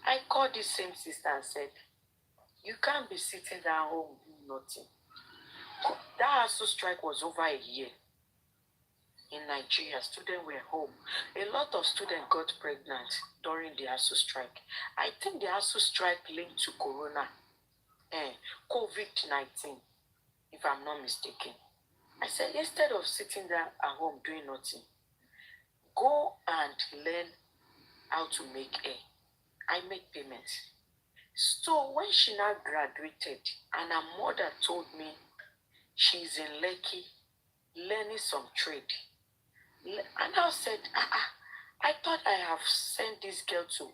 S13: I called this same sister and said, you can't be sitting down home doing nothing. That ASU strike was over a year. In Nigeria, students were home. A lot of students got pregnant during the ASU strike. I think the ASU strike linked to Corona. COVID-19, if I'm not mistaken. I said, instead of sitting there at home doing nothing, go and learn how to make hair. I make payments. So when she now graduated and her mother told me she's in Lekki learning some trade, and I said, I thought I have sent this girl to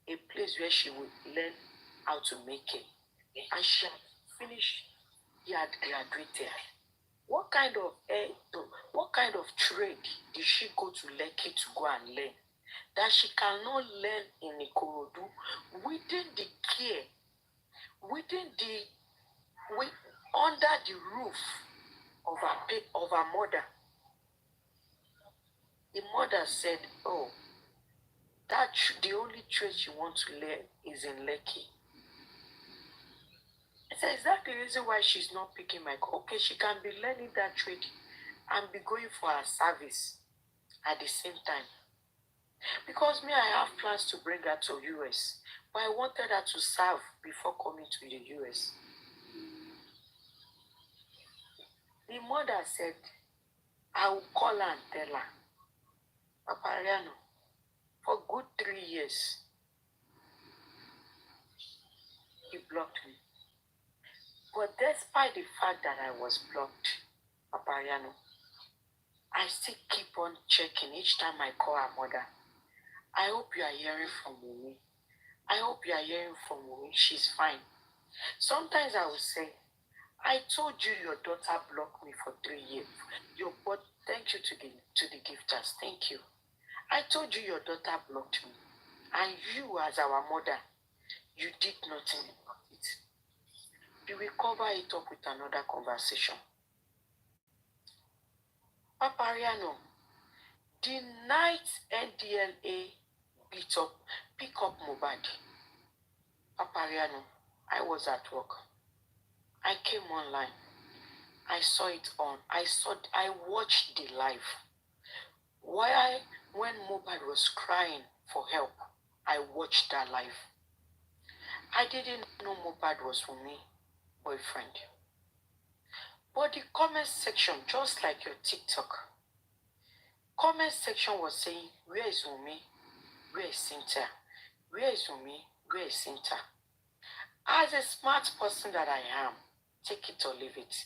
S13: a place where she would learn how to make it. And she had finished, she had graduated. What kind of trade did she go to Lekki to go and learn that she cannot learn in Ikorodu within the care, under the roof of her mother? The mother said, "Oh, the only trade she wants to learn is in Lekki." I said, "Is that the reason why she's not picking my call?" Okay, she can be learning that trade and be going for her service at the same time. Because me, I have plans to bring her to US, but I wanted her to serve before coming to the US. The mother said, "I will call her and tell her." Papa Ariano, for good 3 years, he blocked me. But despite the fact that I was blocked, Papa Ariano, I still keep on checking each time I call her mother. I hope you are hearing from Wummi. I hope you are hearing from Wummi. She's fine. Sometimes I will say, I told you your daughter blocked me for 3 years. But thank you to the gifters. Thank you. I told you your daughter blocked me. And you, as our mother, you did nothing about it. We will cover it up with another conversation. Papa Ariano, the night NDLA pick up Mohbad, Papa Ariano, I was at work. I came online. I saw it on. I watched the live. When Mohbad was crying for help, I watched that live. I didn't know Mohbad was Wummi boyfriend. But the comment section, just like your TikTok, comment section was saying, where is Wummi? Where is Cynthia? Where is Wummi? Where is Cynthia? As a smart person that I am, take it or leave it.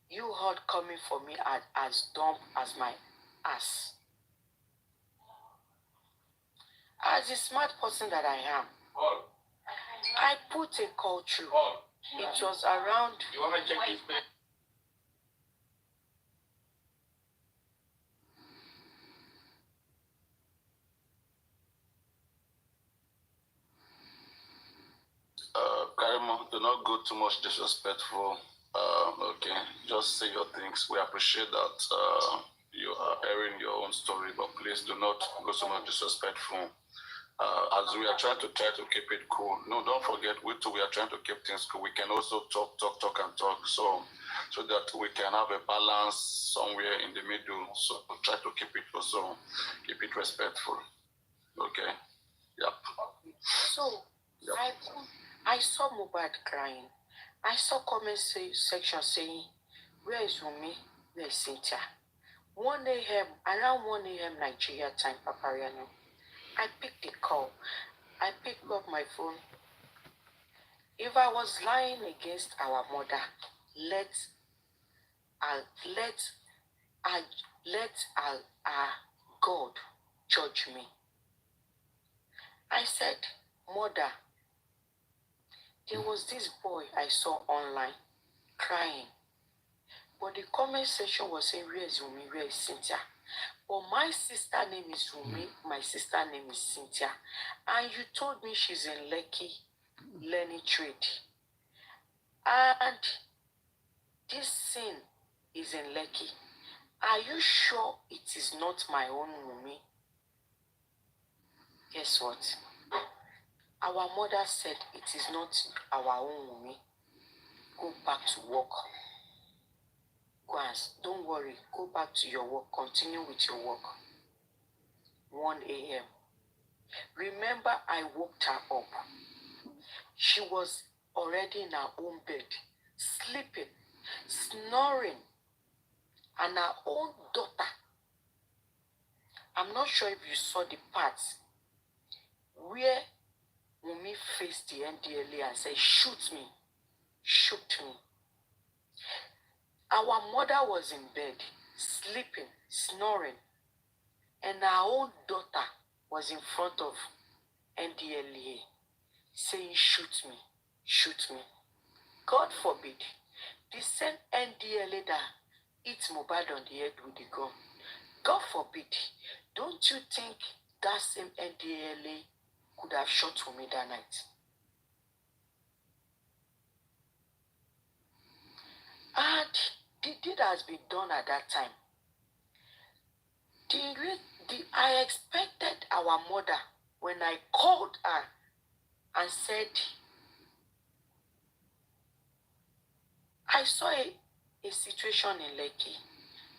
S13: You heard coming for me as dumb as my ass. As a smart person that I am, I put a call through. It was around. You want to check this back?
S6: Karimot, do not go too much disrespectful. Okay, just say your things. We appreciate that you are airing your own story, but please do not go so much disrespectful. As we are trying to keep it cool. No, don't forget, we are trying to keep things cool. We can also talk, so that we can have a balance somewhere in the middle. So try to keep it also, keep it respectful. Okay. Yep.
S13: So yep. I saw Mohbad crying. I saw comment section saying, where is Wummi? Where is Cynthia? 1 a.m., around 1 a.m. Nigeria time, Papa Ariano. I picked the call. I picked up my phone. If I was lying against our mother, let our God judge me. I said, Mother, there was this boy I saw online crying. But the comment section was saying, where is Wummi? Where is Cynthia? But my sister name is Wummi. My sister name is Cynthia. And you told me she's in Lekki learning trade. And this sin is in Lekki. Are you sure it is not my own Wummi? Guess what? Our mother said it is not our own Wummi. Go back to work. Don't worry. Go back to your work. Continue with your work. 1 a.m. Remember, I woke her up. She was already in her own bed, sleeping, snoring, and her own daughter. I'm not sure if you saw the parts where Wummi faced the NDLA and said, shoot me, shoot me. Our mother was in bed, sleeping, snoring, and our own daughter was in front of NDLA saying, shoot me, shoot me. God forbid, the same NDLA that hit Mohbad on the head with the gun, God forbid, don't you think that same NDLA could have shot Wummi that night? And the deed has been done at that time. I expected our mother, when I called her and said, I saw a situation in Lekki.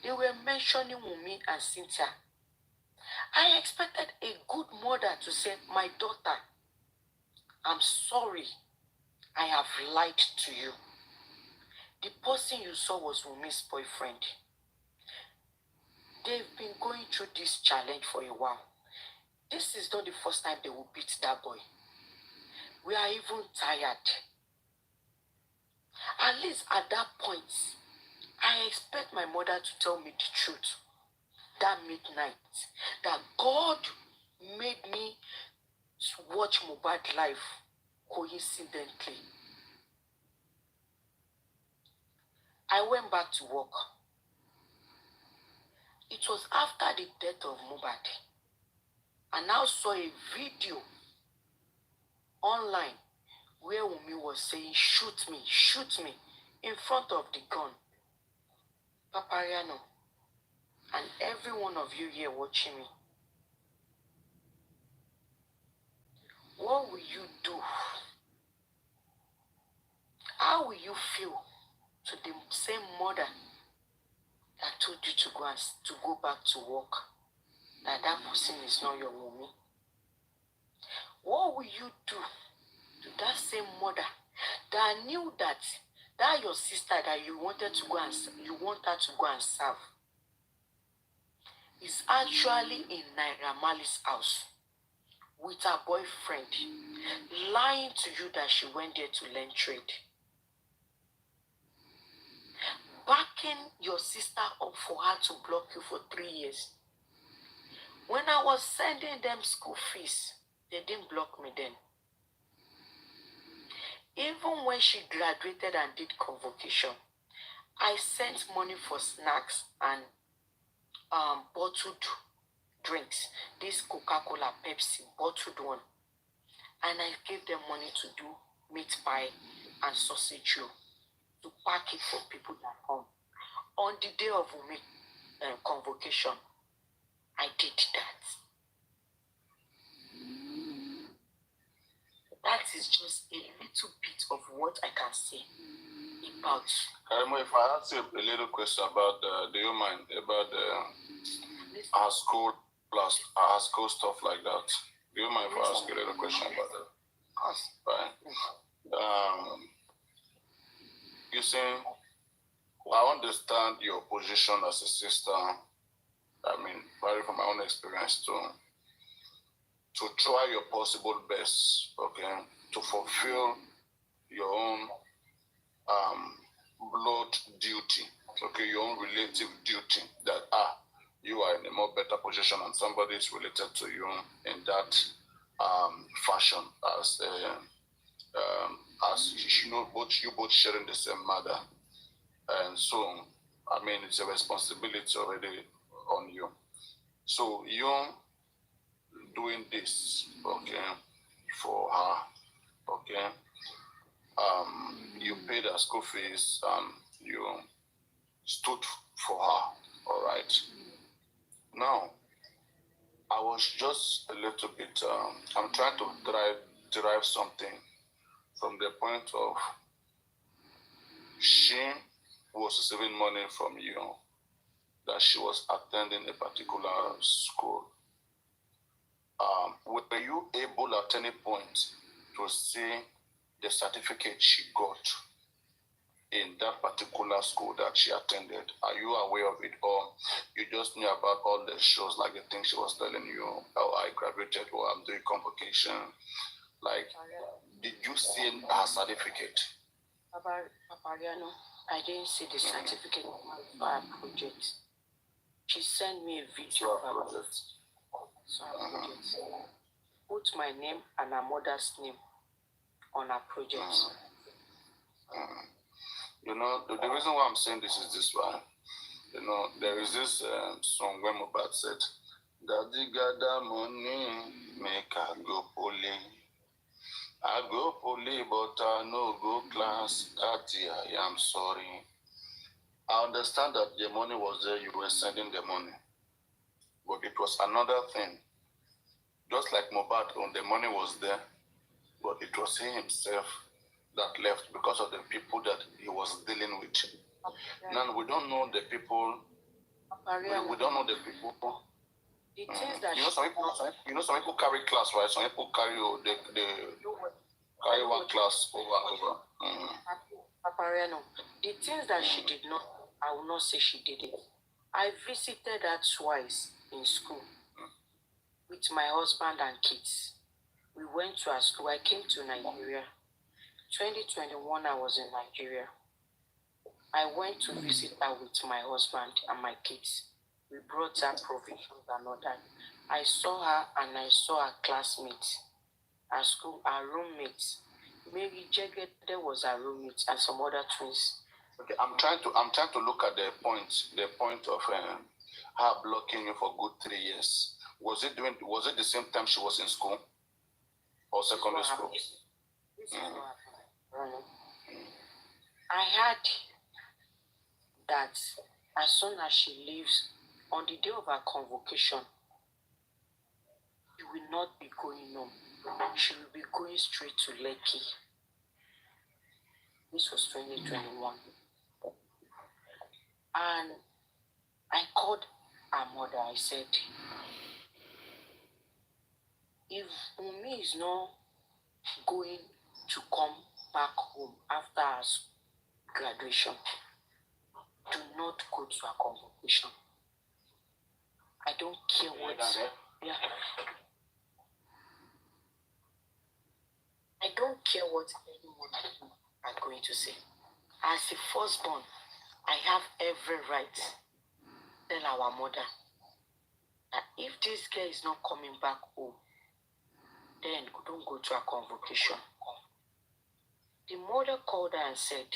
S13: They were mentioning Wummi and Cynthia. I expected a good mother to say, my daughter, I'm sorry, I have lied to you. The person you saw was Wummi's boyfriend. They've been going through this challenge for a while. This is not the first time they will beat that boy. We are even tired. At least at that point, I expect my mother to tell me the truth. That midnight, that God made me watch Mohbad live coincidentally. I went back to work. It was after the death of Mohbad. I now saw a video online where Wummi was saying, shoot me, in front of the gun. Papariano, and every one of you here watching me, what will you do? How will you feel to the same mother that told you to go back to work, that person is not your Wummi? What will you do to that same mother that knew that your sister that you want her to go and serve is actually in Naira Marley's house with her boyfriend, lying to you that she went there to learn trade, backing your sister up for her to block you for 3 years? When I was sending them school fees, they didn't block me then. Even when she graduated and did convocation, I sent money for snacks and bottled drinks, this Coca-Cola, Pepsi, bottled one. And I gave them money to do meat pie and sausage roll, to pack it for people that come. On the day of Wummi convocation, I did that. That is just a little bit of what I can say about.
S6: Karimot, if I ask you a little question about do you mind about our school plus our school stuff like that? Do you mind if I ask you a little question about that?
S13: Of course.
S6: Right. You see, I understand your position as a sister. I mean, probably from my own experience to try your possible best, okay, to fulfill your own blood duty, okay, your own relative duty, that you are in a more better position and somebody is related to you in that fashion as you know, you both sharing the same mother, and so I mean it's a responsibility already on you. So you doing this, okay, for her, okay. You paid her school fees and you stood for her, all right. Now, I was just a little bit, I'm trying to derive something from the point of she was receiving money from you, that she was attending a particular school. Were you able at any point to see the certificate she got in that particular school that she attended? Are you aware of it, or you just knew about all the shows, like the things she was telling you, oh, I graduated, or I'm doing convocation? Like, did you see her certificate?
S13: Papariano, I didn't see the certificate of our project. She sent me a video of her project. So her project. Put my name and her mother's name on her project.
S6: You know, the reason why I'm saying this is this one. You know, there is this song where Mohbad said, Daddy gather money, make I go poly. I go poly, but I no go class. Daddy, I am sorry. I understand that the money was there, you were sending the money. But it was another thing. Just like Mohbad, when the money was there, but it was he himself that left because of the people that he was dealing with. Now we don't know the people. We don't know the people.
S13: The things that
S6: some people carry class, right? Some people carry carry one class over and over.
S13: Papariano, the things that she did not, I will not say she did it. I visited her twice in school with my husband and kids. We went to her school. I came to Nigeria. 2021, I was in Nigeria. I went to visit her with my husband and my kids. We brought her provisions and all that. I saw her and I saw her classmates at school, her roommates. Maybe Jegede was her roommate and some other twins.
S6: Okay, I'm trying to look at the point of her blocking you for good 3 years. Was it the same time she was in school or secondary school?
S13: I heard that as soon as she leaves, on the day of her convocation, she will not be going home. She will be going straight to Lekki. This was 2021. And I called her mother. I said, if Wummi is not going to come back home after her graduation, do not go to her convocation. I don't care what. Yeah. I don't care what anyone are going to say. As a firstborn, I have every right to tell our mother that if this girl is not coming back home, then don't go to her convocation. The mother called her and said,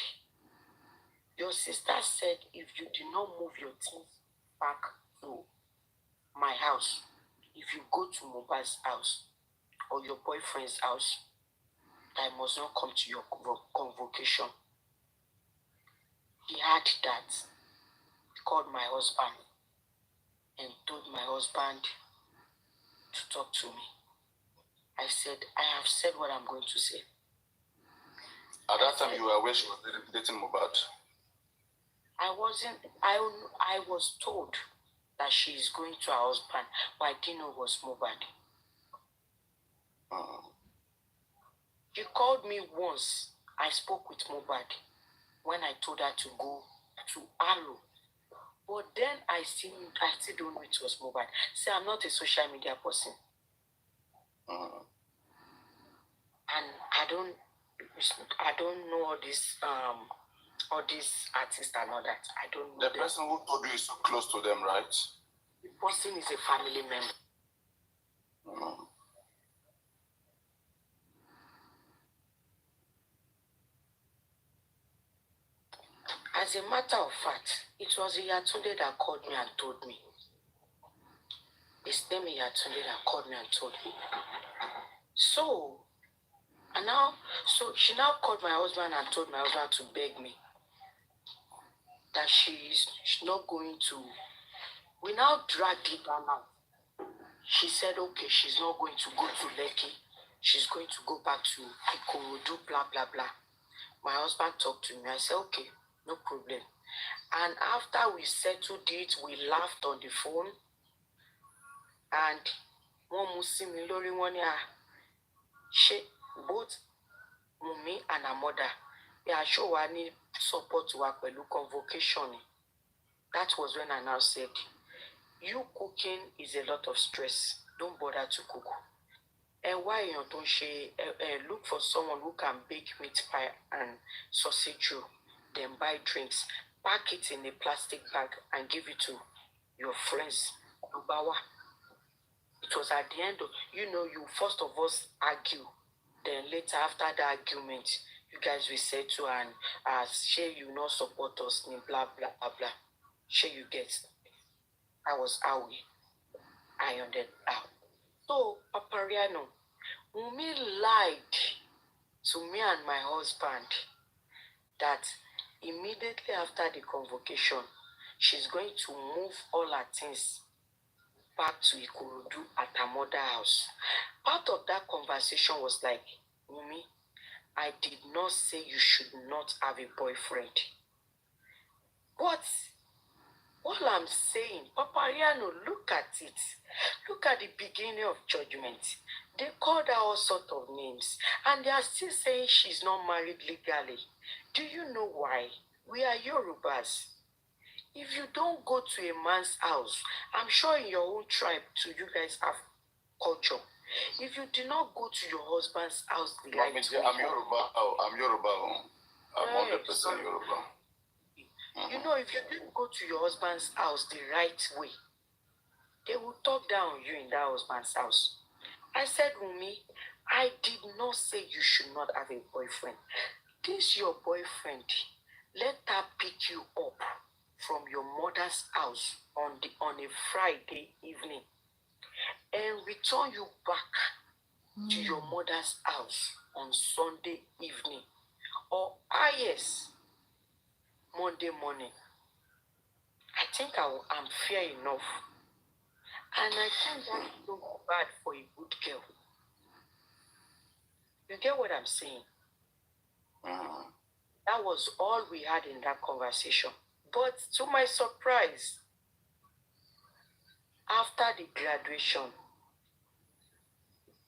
S13: your sister said if you do not move your things back to my house, if you go to Mohbad's house or your boyfriend's house, I must not come to your convocation. He heard that. He called my husband and told my husband to talk to me. I said, I have said what I'm going to say.
S6: At that time, you were aware she was dating Mohbad?
S13: I wasn't. I was told that she is going to her husband, but I didn't know it was Mohbad. She called me once. I spoke with Mohbad when I told her to go to Alo. But then I still don't know it was Mohbad. See, I'm not a social media person. And I don't know all these artists and all that. I don't know.
S6: The person who told you is so close to them, right?
S13: The person is a family member. As a matter of fact, it was Yatunde that called me and told me. His name is Yatunde that called me and told me. So she now called my husband and told my husband to beg me that she's not going to. We now dragged it down out. She said, okay, she's not going to go to Lekki. She's going to go back to Ikorodu, blah, blah, blah. My husband talked to me. I said, okay, no problem. And after we settled it, we laughed on the phone. And one Muslim Lori one both Wummi and her mother, yeah, sure I need support to work with convocation. That was when I now said, you cooking is a lot of stress. Don't bother to cook. And why you don't look for someone who can bake meat pie and sausage roll, then buy drinks, pack it in a plastic bag and give it to your friends. It was at the end of, you first of all argue. Then later, after the argument, you guys will settle and share you not support us, blah, blah, blah, blah. Share you get. I was how we ironed out. So, Papariano, Wummi lied to me and my husband that immediately after the convocation, she's going to move all her things back to Ikorodu at her mother's house. Part of that conversation was like, Wummi, I did not say you should not have a boyfriend. But all I'm saying, Papariano, look at it. Look at the beginning of judgment. They called her all sorts of names, and they are still saying she's not married legally. Do you know why? We are Yorubas. If you don't go to a man's house, I'm sure in your own tribe too, you guys have culture. If you do not go to your husband's house the right way,
S6: I'm Yoruba. I'm Yoruba. I'm 100% Yoruba.
S13: You know, if you didn't go to your husband's house the right way, they will talk down on you in that husband's house. I said, Wummi, I did not say you should not have a boyfriend. This your boyfriend. Let her pick you up from your mother's house on a Friday evening and return you back to your mother's house on Sunday evening, or yes, Monday morning. I think I'm fair enough. And I think that's not bad for a good girl. You get what I'm saying? That was all we had in that conversation. But to my surprise, after the graduation,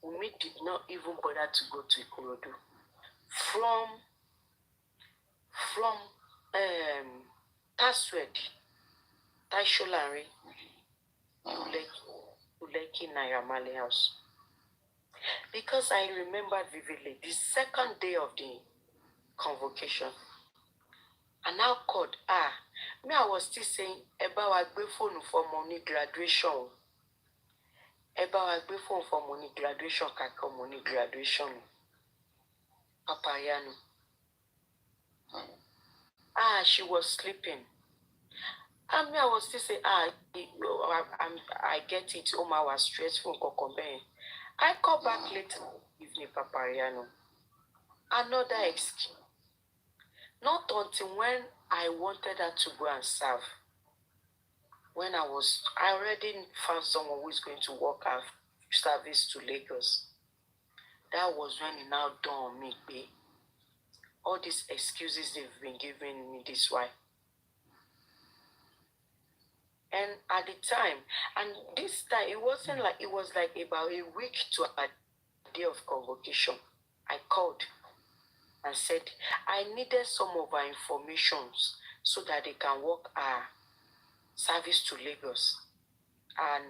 S13: Wummi did not even bother to go to Ikorodu. From Taswed, Taisholari, to Lekki Naira house. Because I remember vividly the second day of the convocation. And now called, me I was still saying, Eba wa gbe phone for money graduation. Eba wa gbe phone for money graduation, kaka money graduation. Papariano. She was sleeping. And me I was still saying, I get it. Oma was stressful. I call back later evening, Papariano. Another excuse. Not until when I wanted her to go and serve. When I already found someone who is going to work our service to Lagos. That was when it now dawned on me, babe. All these excuses they've been giving me this why. And at the time, and this time, it was like about a week to a day of convocation. I called and said, I needed some of our informations so that they can work our service to Lagos and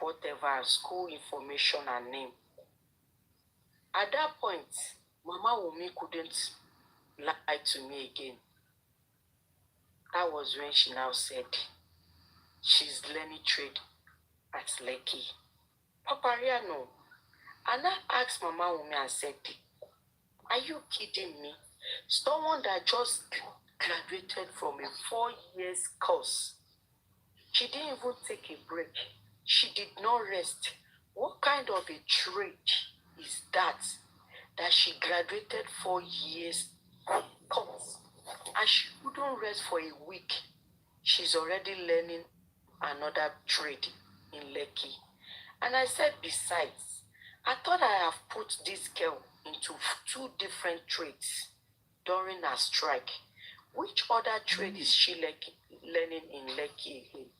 S13: whatever, school information and name. At that point, Mama Wummi couldn't lie to me again. That was when she now said, she's learning trade at Lekki. Papariano. And I asked Mama Wummi and said, are you kidding me? Someone that just graduated from a 4 years course. She didn't even take a break. She did not rest. What kind of a trade is that she graduated 4 years course and she couldn't rest for a week? She's already learning another trade in Lekki. And I said, besides, I thought I have put this girl into 2 different trades during her strike. Which other trade is she learning in Lekki again?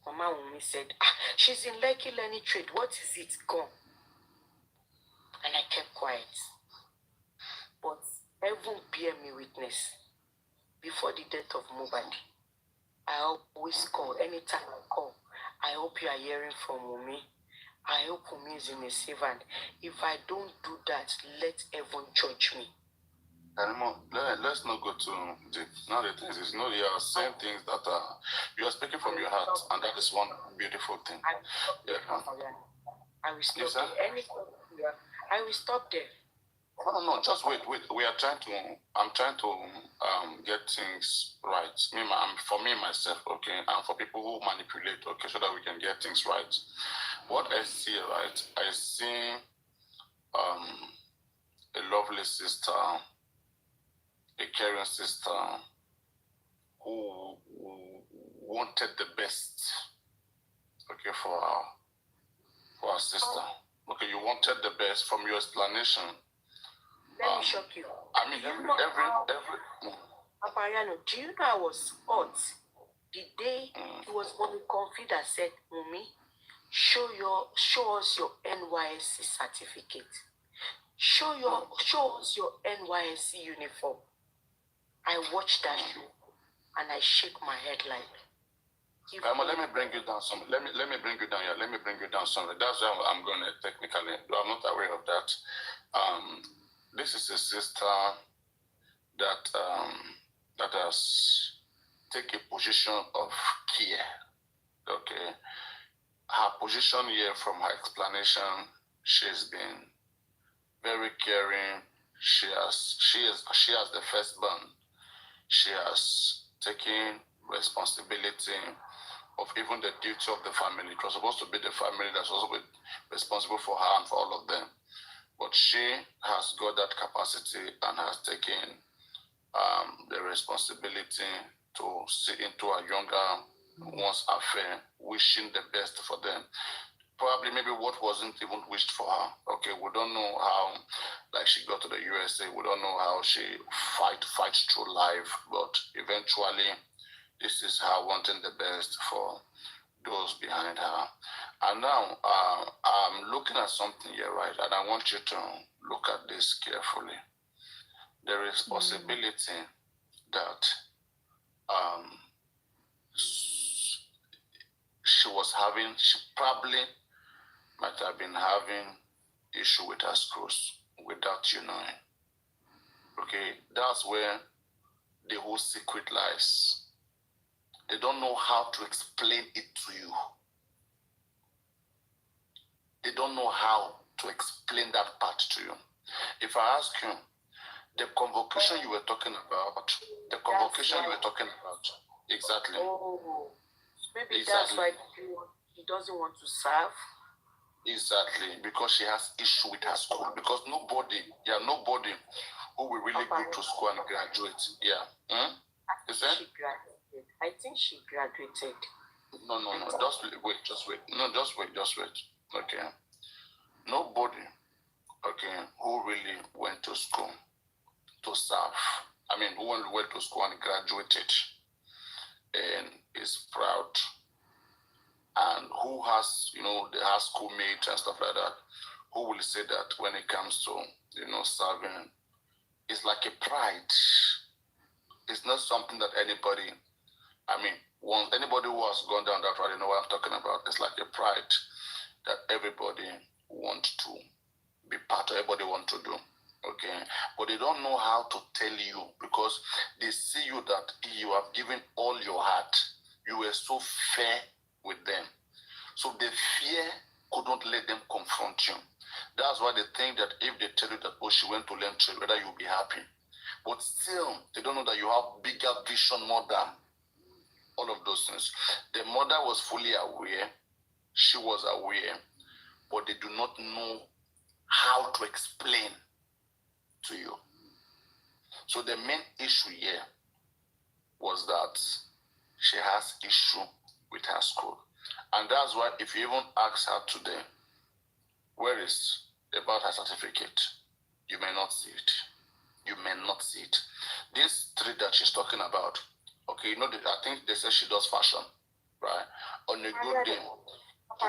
S13: Mama Wummi said, she's in Lekki learning trade. What is it? Gone. I quiet. But heaven bear me witness. Before the death of Mohbad, I always call. Anytime I call, I hope you are hearing from Wummi. I hope Wummi is in a safe hand. If I don't do that, let heaven judge me.
S6: Karimot, let's not go to the now the things is you are saying things that you are speaking from your heart, and that is one beautiful thing.
S13: I will stop there. I will stop there.
S6: No, just wait. We are trying to. I'm trying to get things right. For me myself, okay, and for people who manipulate, okay, so that we can get things right. What I see, right? I see a lovely sister, a caring sister, who wanted the best, okay, for our sister. Okay, you wanted the best from your explanation.
S13: Let me shock you.
S6: I mean, every.
S13: Apariano, do you know I was hot the day it was Mommy Comfy that said, Wummi, show us your NYSC certificate. Show us your NYSC uniform. I watched that show and I shake my head like.
S6: Let me bring you down some. Let me bring you down here. Let me bring you down somewhere. That's how I'm going to technically. I'm not aware of that. This is a sister that has taken a position of care. Okay, her position here, from her explanation, she's been very caring. She has the firstborn. She has taken responsibility of even the duty of the family. It was supposed to be the family that's also responsible for her and for all of them. But she has got that capacity and has taken the responsibility to see into her younger one's affair, wishing the best for them. Probably maybe what wasn't even wished for her. Okay, we don't know how, like, she got to the USA. We don't know how she fights through life, but eventually this is her wanting the best for those behind her. And now I'm looking at something here, right? And I want you to look at this carefully. There is possibility that she probably might have been having issue with her screws without you knowing. Okay, that's where the whole secret lies. They don't know how to explain it to you. They don't know how to explain that part to you. If I ask you, the convocation you were talking about, exactly.
S13: Oh, maybe
S6: exactly.
S13: That's why he doesn't want to serve.
S6: Exactly, because she has issue with her school. Because nobody who will really go to school and graduate. Yeah.
S13: I think she graduated.
S6: No. Just wait. No, just wait. Okay. Nobody, okay, who really went to school to serve. I mean, who went to school and graduated and is proud, and who has, their schoolmates and stuff like that, who will say that when it comes to, serving, it's like a pride. It's not something that anybody, anybody who has gone down that road, you know what I'm talking about. It's like a pride that everybody wants to be part of, everybody wants to do. Okay, but they don't know how to tell you, because they see you that you have given all your heart. You were so fair with them. So the fear couldn't let them confront you. That's why they think that if they tell you that, she went to learn trade, whether you'll be happy. But still, they don't know that you have bigger vision, more than all of those things. The mother was fully aware. She was aware. But they do not know how to explain to you. So the main issue here was that she has issue with her school. And that's why if you even ask her today, where is about her certificate, you may not see it. You may not see it. This tree that she's talking about, okay, I think they say she does fashion, right? On a good day,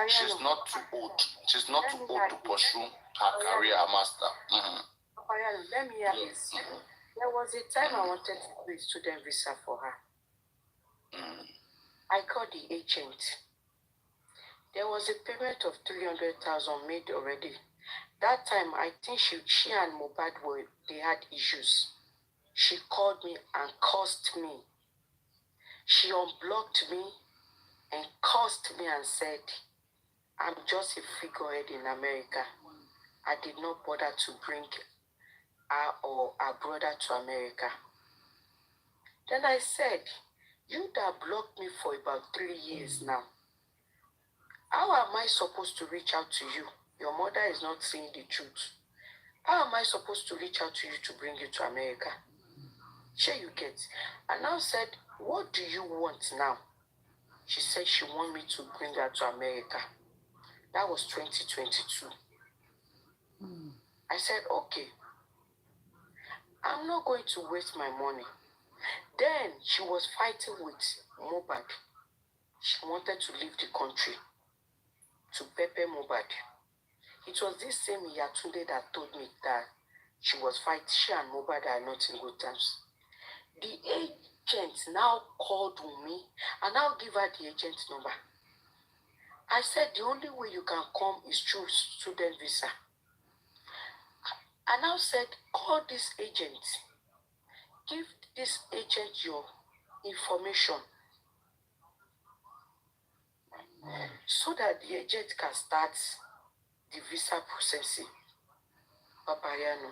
S6: she's not too old. She's not too old to pursue her career, her master.
S13: Let me ask you. There was a time I wanted to do a student visa for her. I called the agent. There was a payment of 300,000 made already. That time, I think she and Mohbad they had issues. She called me and cursed me. She unblocked me and cursed me and said, I'm just a figurehead in America. I did not bother to bring her or her brother to America. Then I said, you that blocked me for about 3 years now, how am I supposed to reach out to you? Your mother is not saying the truth. How am I supposed to reach out to you to bring you to America? Sure you get. And now said, what do you want now? She said she want me to bring her to America. That was 2022. I said, okay. I'm not going to waste my money. Then she was fighting with Mohbad. She wanted to leave the country to pepper Mohbad. It was this same Yatunde that told me that she was fighting. She and Mohbad are not in good terms. The agent now called Wummi and I'll give her the agent number. I said the only way you can come is through student visa. I now said, call this agent. Give this agent your information so that the agent can start the visa processing. Papayano.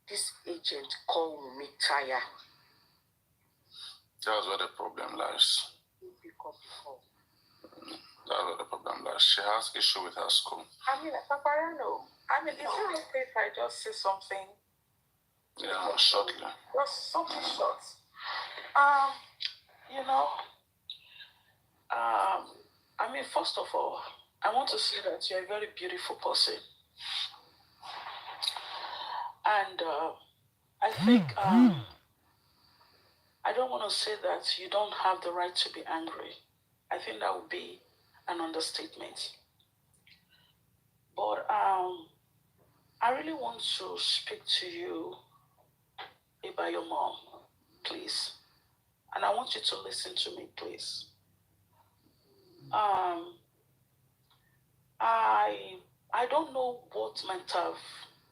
S13: This agent called me tire.
S6: That's where the problem lies. That's where the problem lies. She has issue with her school.
S12: I mean, Papayano, is it okay if I just say something?
S6: Yeah, shortly.
S12: Just something short. You know, first of all, I want to say that you're a very beautiful person. And I think I don't want to say that you don't have the right to be angry. I think that would be an understatement. But I really want to speak to you about your mom, please. And I want you to listen to me, please. I don't know what might have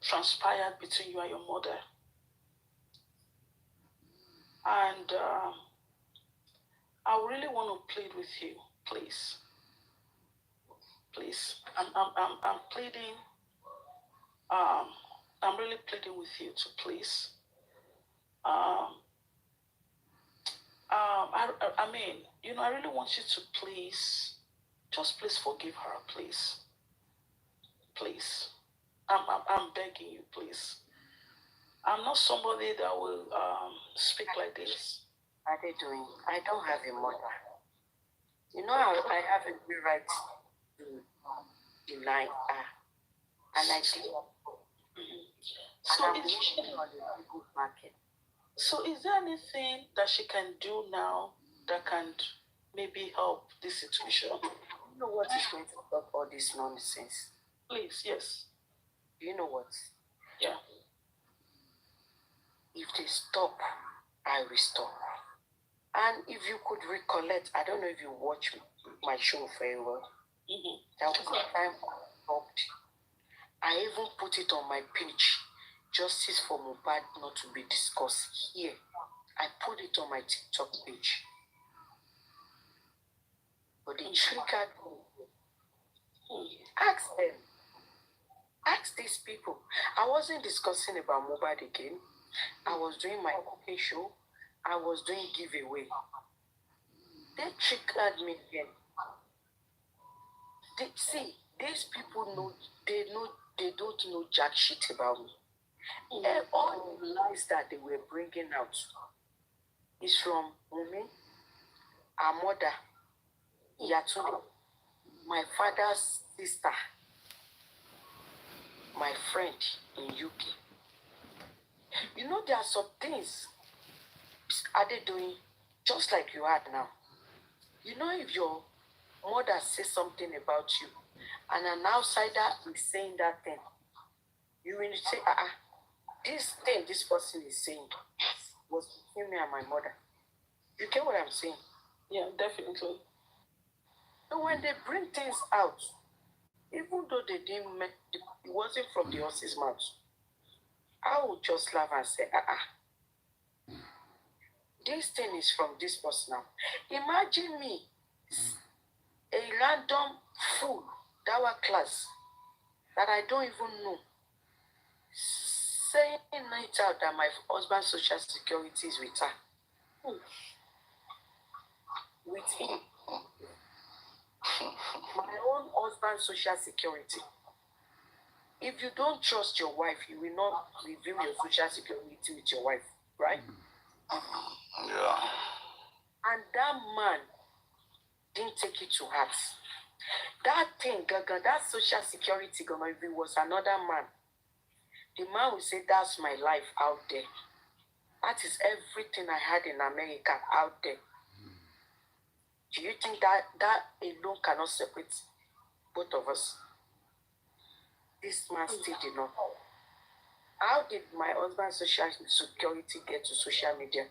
S12: transpired between you and your mother. And I really want to plead with you, please. Please. I'm pleading. I'm really pleading with you to please. I really want you to please, just please forgive her, please. Please. I'm begging you, please. I'm not somebody that will speak like this.
S13: What are they doing? I don't have a mother. You know, I have a good right to deny her. And I did.
S12: So is there anything that she can do now that can maybe help this situation?
S13: You know what is going to stop all this nonsense?
S12: Please, yes.
S13: You know what?
S12: Yeah.
S13: If they stop, I will stop. And if you could recollect, I don't know if you watch my show very well. That was the time I stopped. I even put it on my page, Justice for Mohbad not to be discussed here. I put it on my TikTok page. But they triggered me. Ask them. Ask these people. I wasn't discussing about Mohbad again. I was doing my cooking show. I was doing giveaway. They triggered me again. These people know, they don't know jack shit about me. And all the lies that they were bringing out is from Wummi, our mother, Yatunde, my father's sister, my friend in UK. You know, there are some things are they doing just like you are now. You know, if your mother says something about you, and an outsider is saying that thing, you will say, this thing this person is saying was between me and my mother. You get what I'm saying?
S12: Yeah, definitely.
S13: So when they bring things out, even though they didn't make it wasn't from the horse's mouth, I would just laugh and say, this thing is from this person now. Imagine me, a random fool, our class, that I don't even know, saying it out that my husband's social security is with her. With him. My own husband's social security. If you don't trust your wife, you will not reveal your social security with your wife, right?
S6: Yeah.
S13: And that man didn't take it to heart. That thing, Gaga, that social security, if it was another man, the man would say, that's my life out there. That is everything I had in America out there. Do you think that alone cannot separate both of us? This man still did not. How did my husband's social security get to social media?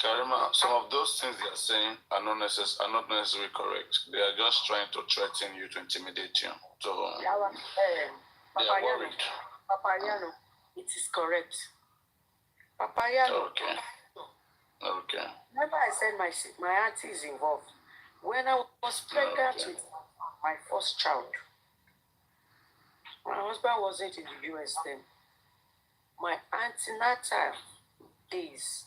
S6: Karima, some of those things they are saying are not necessarily correct. They are just trying to threaten you, to intimidate you. So they are worried.
S13: Papayano, it is correct. Papayano.
S6: Okay.
S13: Remember I said my auntie is involved. When I was pregnant with my first child, my husband wasn't in the US then. My antenatal days,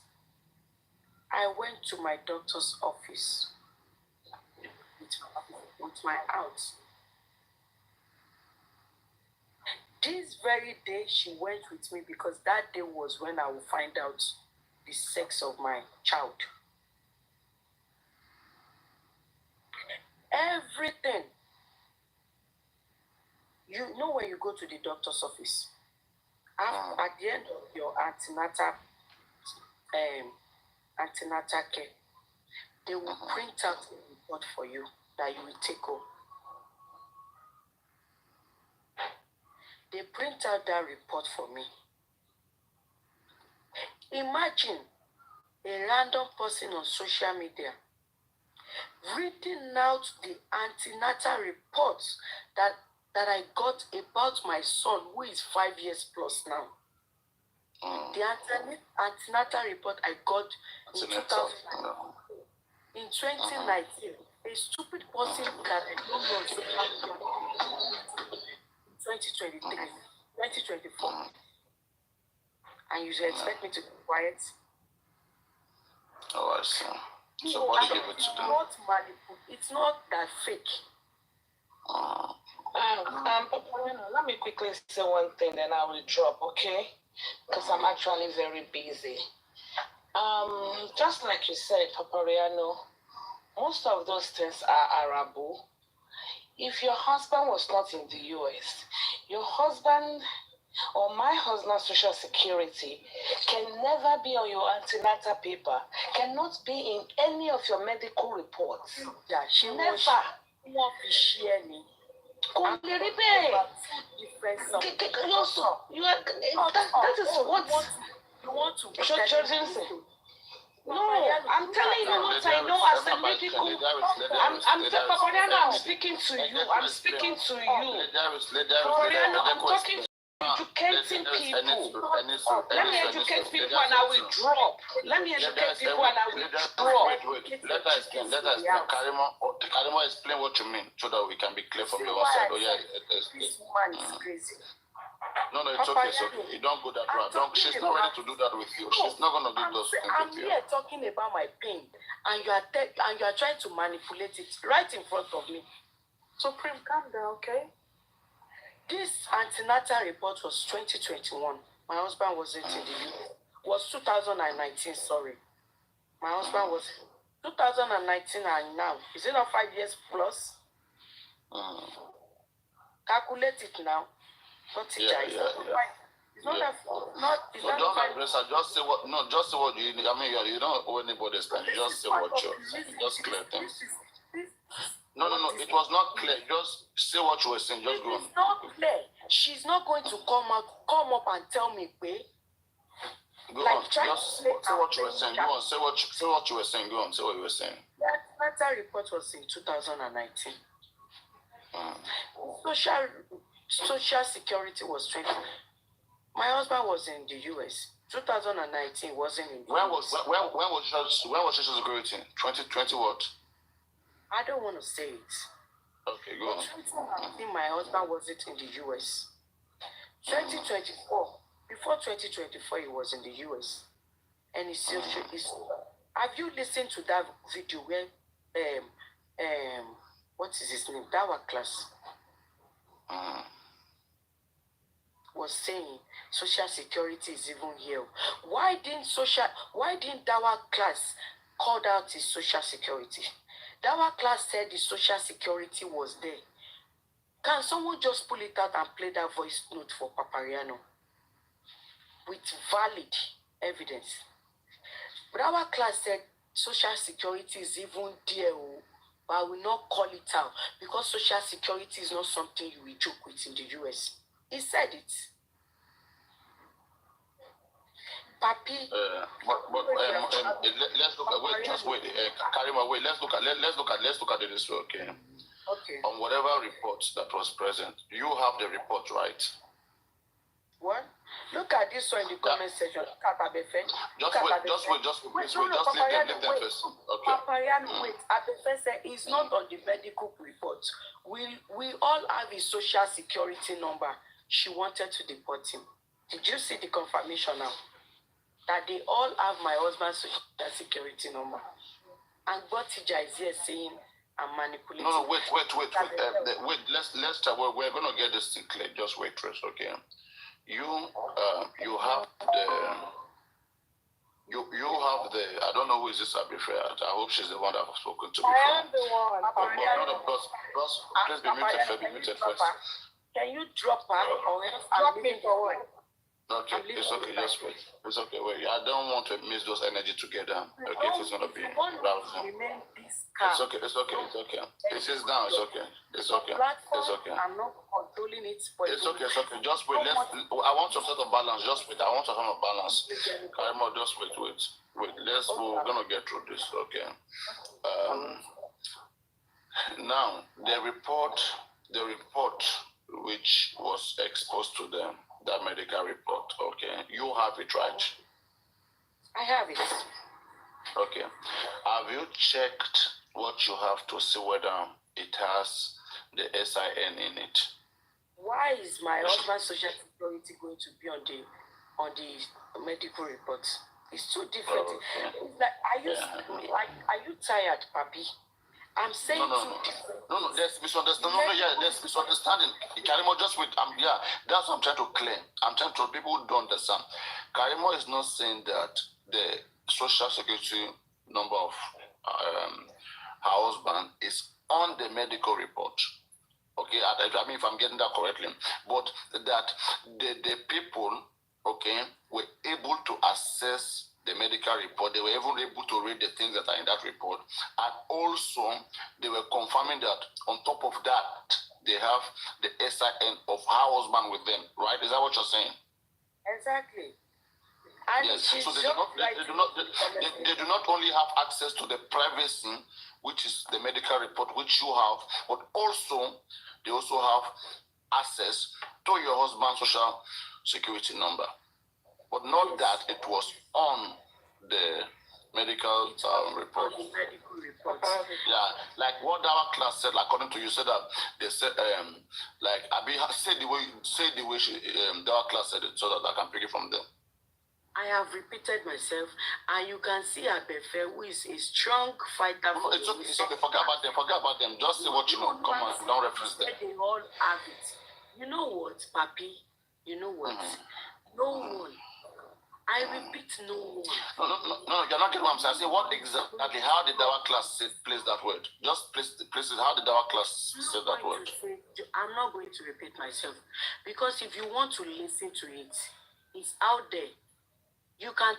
S13: I went to my doctor's office with my aunt. This very day, she went with me because that day was when I would find out the sex of my child. Everything. You know when you go to the doctor's office, at the end of your antenatal care, they will print out a report for you that you will take home. They print out that report for me. Imagine a random person on social media reading out the antenatal reports that I got about my son, who is 5 years plus now. The antenatal report I got in 2019. A stupid person that I don't know on social media in 2023, 2024. And you expect me to be quiet?
S6: Oh, I see. So what do you give it to them?
S13: It's not that fake.
S12: Let me quickly say one thing, then I will drop, okay? Because I'm actually very busy. Just like you said, Papariano, most of those things are Arabu. If your husband was not in the US, your husband or my husband's social security can never be on your antenatal paper, cannot be in any of your medical reports.
S13: Yeah,
S12: never. That is what
S13: you want to
S12: no, I'm telling you what I know as a medical. I'm speaking to you. I'm speaking to you. I'm talking to educating people. Let me educate people and I will drop. Let me educate people and I will drop.
S6: Wait. Let us explain. Karimot, explain what you mean so that we can be clear from your side. Oh yeah.
S13: This woman is crazy.
S6: No, it's okay. You don't go that route. She's not ready to do that with you. She's not going to do those things with you.
S13: I'm here talking about my pain, and you are trying to manipulate it right in front of me.
S12: So, Prim, calm down, okay?
S13: This antenatal report was 2021. My husband wasn't in the US. Was 2019, sorry. My husband was 2019 and now. Is it not 5 years plus? Calculate it now. It's It's not
S6: Yeah.
S13: it's
S6: No,
S13: not
S6: don't
S13: five.
S6: address her. Just say what. No, just say what you. I mean, you don't owe anybody's time. Just say what you. Just clear things. No. It was not clear. Just say what you were saying. Just go on.
S13: It's not clear. She's not going to come up and tell me, babe.
S6: Go
S13: Like,
S6: on. Just say what you were saying. Go on. Say what you were saying. Go on. Say what you were saying.
S13: That report was in 2019. Social security was 20. My husband was in the US. 2019 wasn't in the US.
S6: When was social security? 2020 what?
S13: I don't want to say it.
S6: Okay, go on.
S13: 2019, my husband wasn't in the US. 2024, before 2024, he was in the US. And have you listened to that video where what is his name? Dawa class was saying social security is even here. Why didn't Dawa class called out his social security? Dawa class said the social security was there. Can someone just pull it out and play that voice note for Papariano with valid evidence? But our class said social security is even there, but I will not call it out because social security is not something you will joke with in the US. He said it. Papi.
S6: Let's look at. Wait, just wait. Karimot, wait. Let's look at it this way, okay?
S13: Okay.
S6: On whatever report that was present, you have the report, right?
S13: What? Look at this one in the comment section. Look at Abefe.
S6: Just wait. Just leave them first. Okay.
S13: Papariano, wait. Abefe said it's not on the medical report. We all have his social security number. She wanted to deport him. Did you see the confirmation now? That they all have my husband's social security number. And Botija is here saying I'm manipulating.
S6: No, wait. Let's try. We're gonna get this thing clear. Just wait, first, okay? You have the. I don't know who is this Abife. I hope she's the one that I've spoken to before.
S13: I am the one.
S6: Please be muted first.
S13: Can you drop her or else I'm leaving for what?
S6: Okay, it's okay, just wait. It's okay, wait. I don't want to mix those energy together. Okay, if it's gonna be rousing. It's okay. It is down, it's okay. It's okay.
S13: I'm not controlling it.
S6: It's okay. Just wait. I want some sort of balance. Just wait. I want some sort of balance. Karimot, just wait. We're gonna get through this, okay? Now the report which was exposed to them. That medical report, okay? You have it, right?
S13: I have it.
S6: Okay. Have you checked what you have to see whether it has the SIN in it?
S13: Why is my husband's social security going to be on the medical report? It's too different.
S6: Okay.
S13: It's like, are you tired, Papi? I'm saying
S6: no, there's misunderstanding. There's misunderstanding. Karimot, just wait. That's what I'm trying to clear. People who don't understand. Karimot is not saying that the social security number of her husband is on the medical report. Okay, I mean if I'm getting that correctly, but that the people, okay, were able to access the medical report. They were even able to read the things that are in that report, and also they were confirming that on top of that they have the SIN of her husband with them, right? Is that what you're saying?
S13: Exactly. And
S6: yes. So they do not only have access to the privacy, which is the medical report which you have, but they also have access to your husband's social security number. But not that it was on the medical report. Yeah, like what our class said, according to you, said that they said, like Abi said the way our class said it, so that I can pick it from there.
S13: I have repeated myself, and you can see Abefe, who is a strong fighter.
S6: No, it's okay. Forget about them. Just say what you know. Come on, don't reference them.
S13: They all have it. You know what, Papi? You know what? No one. I repeat, no one.
S6: No, you're not getting what I'm saying. I say, what exactly? How did our class place that word? Just place it. How did our class say that word?
S13: I'm not going to repeat myself, because if you want to listen to it, It's out there. You can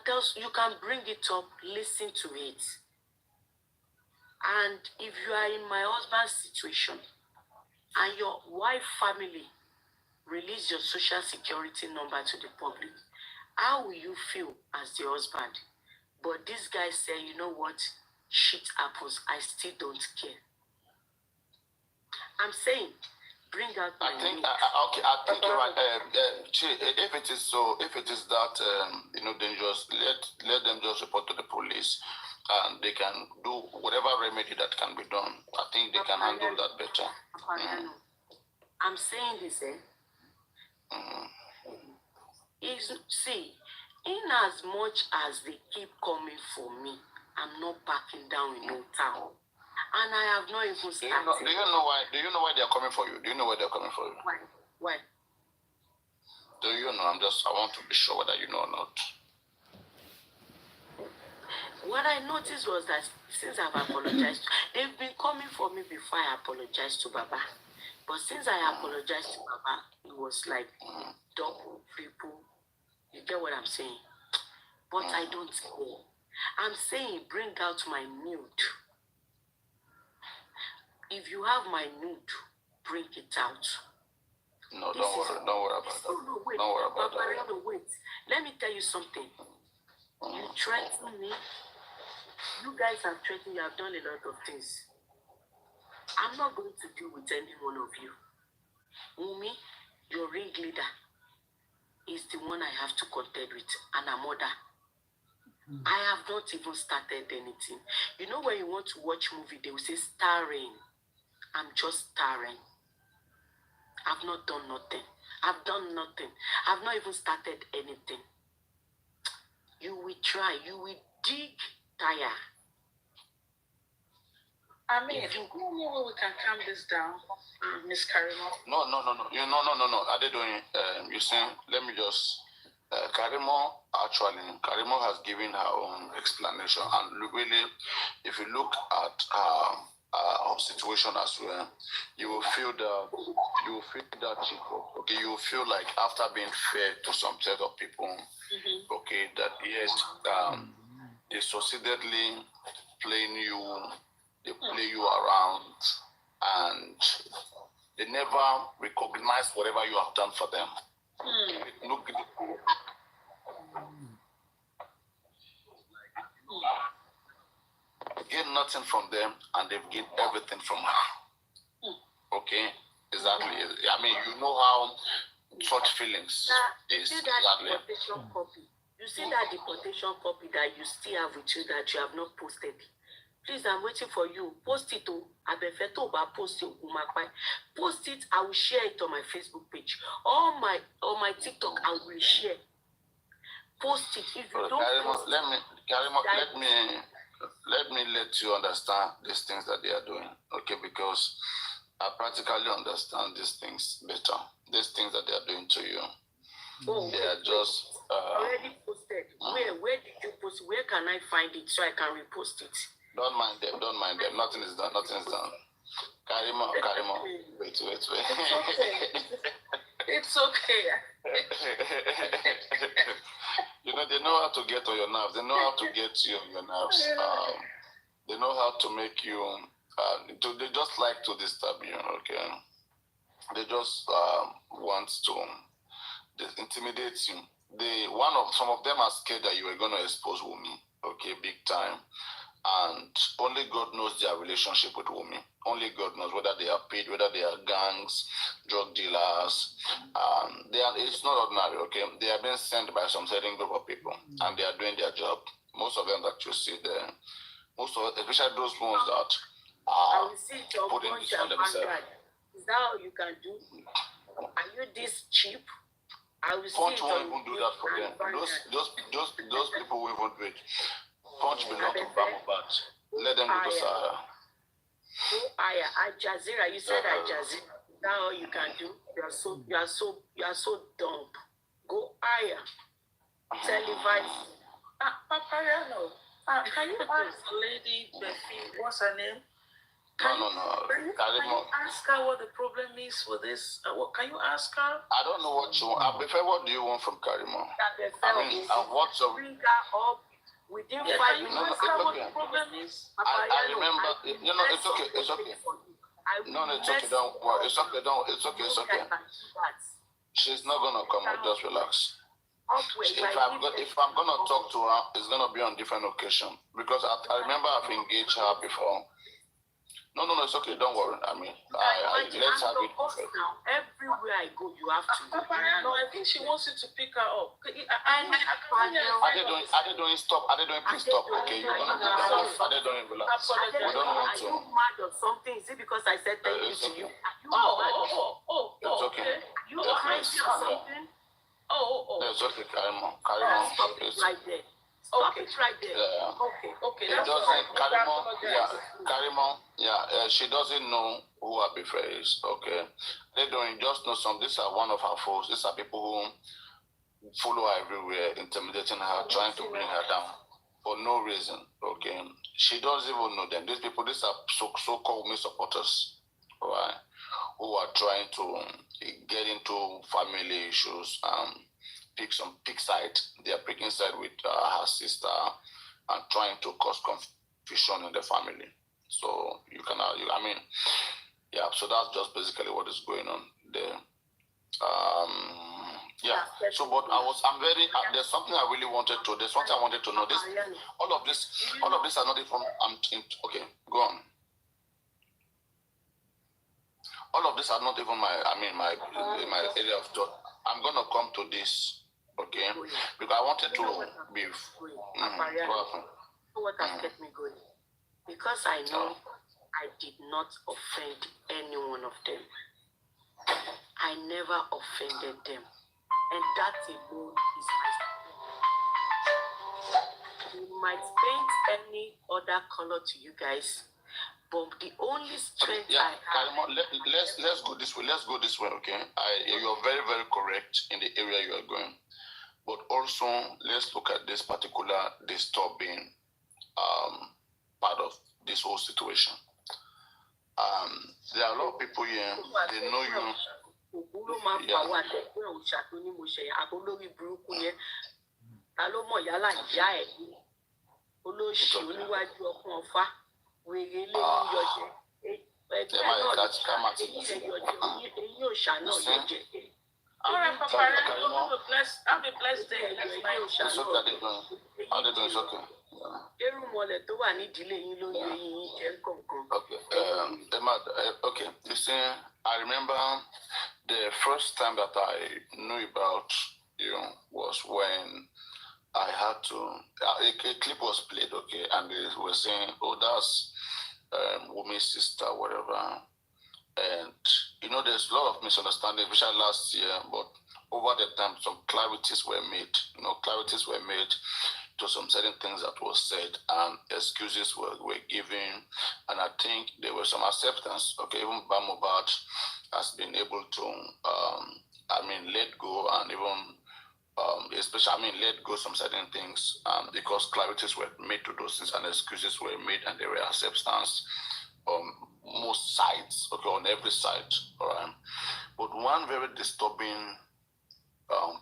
S13: bring it up, listen to it. And if you are in my husband's situation and your wife family release your social security number to the public, how will you feel as the husband? But this guy said, you know what? Shit happens. I still don't care. I'm saying, bring out my
S6: okay. I think you're right. If it is so, if it is that dangerous, let them just report to the police, and they can do whatever remedy that can be done. I think they can handle that better.
S13: I'm saying this, see, in as much as they keep coming for me, I'm not backing down in no town. And I have not even started.
S6: Do you know why they are coming for you? Do you know why they are coming for you?
S13: Why?
S6: Do you know? I want to be sure whether you know or not.
S13: What I noticed was that since I've apologized, they've been coming for me before I apologized to Baba. But since I apologized to Baba, it was like double, triple. You get what I'm saying? But I don't care. I'm saying bring out my nude. If you have my nude, bring it out.
S6: No, don't worry about that.
S13: No, wait.
S6: Don't worry about
S13: Papa, no, wait. Let me tell you something. You threaten me. You guys have threatened me. I've done a lot of things. I'm not going to deal with any one of you. Wummi, your ringleader, is the one I have to contend with, and a mother. I have not even started anything. You know when you want to watch movie, they will say starring. I'm just starring. I've not done nothing. I've done nothing. I've not even started anything. You will try. You will dig tire.
S12: I mean, if you go where we can calm this down, Miss Karimot.
S6: No. Are they doing? You see, let me just. Karimot has given her own explanation, and really, if you look at her situation as well, you will feel that okay, you will feel like after being fair to some set of people, okay, that yes, they succeededly playing you, they play you around, and they never recognize whatever you have done for them. Look at get nothing from them, and they've gained everything from her. Okay, exactly. I mean, you know how such feelings is exactly.
S13: You see that deportation copy that you still have with you that you have not posted. Please, I'm waiting for you. Post it. Post it. Post it. I will share it on my Facebook page. On my TikTok, I will share. Post it. If you don't post
S6: let me let you understand these things that they are doing. Okay, because I practically understand these things better. These things that they are doing to you. They are just
S13: already posted. Where did you post? Where can I find it so I can repost it?
S6: Don't mind them. Nothing is done. Karimot. Wait.
S12: It's okay.
S6: They know how to get on your nerves. They know how to get you on your nerves. They know how to make you. They just like to disturb you. Okay. They just want to intimidate you. Some of them are scared that you are going to expose Wummi. Okay, big time. And only God knows their relationship with Wummi. Only God knows whether they are paid, whether they are gangs, drug dealers. It's not ordinary, okay? They are being sent by some certain group of people, and they are doing their job. Most of them that you see there, especially those ones that are putting this on themselves.
S13: Is that all you can do? Are you this cheap?
S6: Punch won't even do that for them. Those people won't even do it. Punch belongs to Bamubat. Let them go to Sahara.
S13: Go higher. Al Jazeera. You said Al Jazeera. That's all you can do. You are so dumb. Go higher. Televise.
S12: Papariano. Can you ask Lady Befi, what's her name?
S10: Can you
S12: ask her what the problem is with this? Can you ask her?
S10: I don't know what you want. I prefer, what do you want from Karimot? I mean, what's your...
S2: Bring her up within 5 minutes.
S12: Ask her what the problem is?
S10: I remember, it's okay, it's okay. No, it's okay, don't worry. It's okay, it's okay. She's not gonna come out, just relax. If I'm gonna talk to her, it's gonna be on different occasion. Because I remember I've engaged her before. No, it's okay, don't worry. I mean, let's have it.
S2: Now, everywhere I go, you have to.
S12: No, I think she wants you to pick her up.
S10: Are they doing stop? Are they doing please stop? Okay, you're gonna do that. Are they doing relax? We don't want to.
S2: Are you mad or something? Is it because I said thank you to you?
S10: It's okay.
S2: You crazy or something?
S10: It's okay, Karimot.
S2: Stop it right there. Stop it right there. Okay.
S10: It doesn't, Karimot, she doesn't know who Abife is, okay? They don't just know some. These are one of her foes. These are people who follow her everywhere, intimidating her, trying to bring her down for no reason, okay? She doesn't even know them. These people, these are so-called Wummi supporters, right? Who are trying to get into family issues, pick side. They are picking side with her sister and trying to cause confusion in the family. So so that's just basically what is going on there. So but there's something I really wanted to, there's something I wanted to know. All of this are not even, okay, go on. All of this are not even my area of thought. I'm gonna come to this, okay? Because I wanted to be.
S2: What has kept me going? Because I know I did not offend any one of them. I never offended them, and that alone is my. You might paint any other color to you guys. But the only strength I have...
S10: Let's go this way. Let's go this way, okay? You're very, very correct in the area you are going. But also, let's look at this particular disturbing part of this whole situation. There are a lot of people here, they know you.
S12: All right, Papa, have a blessed day.
S10: It's okay, how they doing? It's okay. Okay, you see, I remember the first time that I knew about you was when I had to, a clip was played, okay, and they were saying, oh, that's Wummi's sister, whatever. And, there's a lot of misunderstanding, especially last year, but over the time, some clarities were made, to some certain things that was said, and excuses were given, and I think there was some acceptance, okay, even Bamobad has been able to, let go, and even let go some certain things because clarities were made to those things and excuses were made and there were acceptance on most sides, okay, on every side, all right. But one very disturbing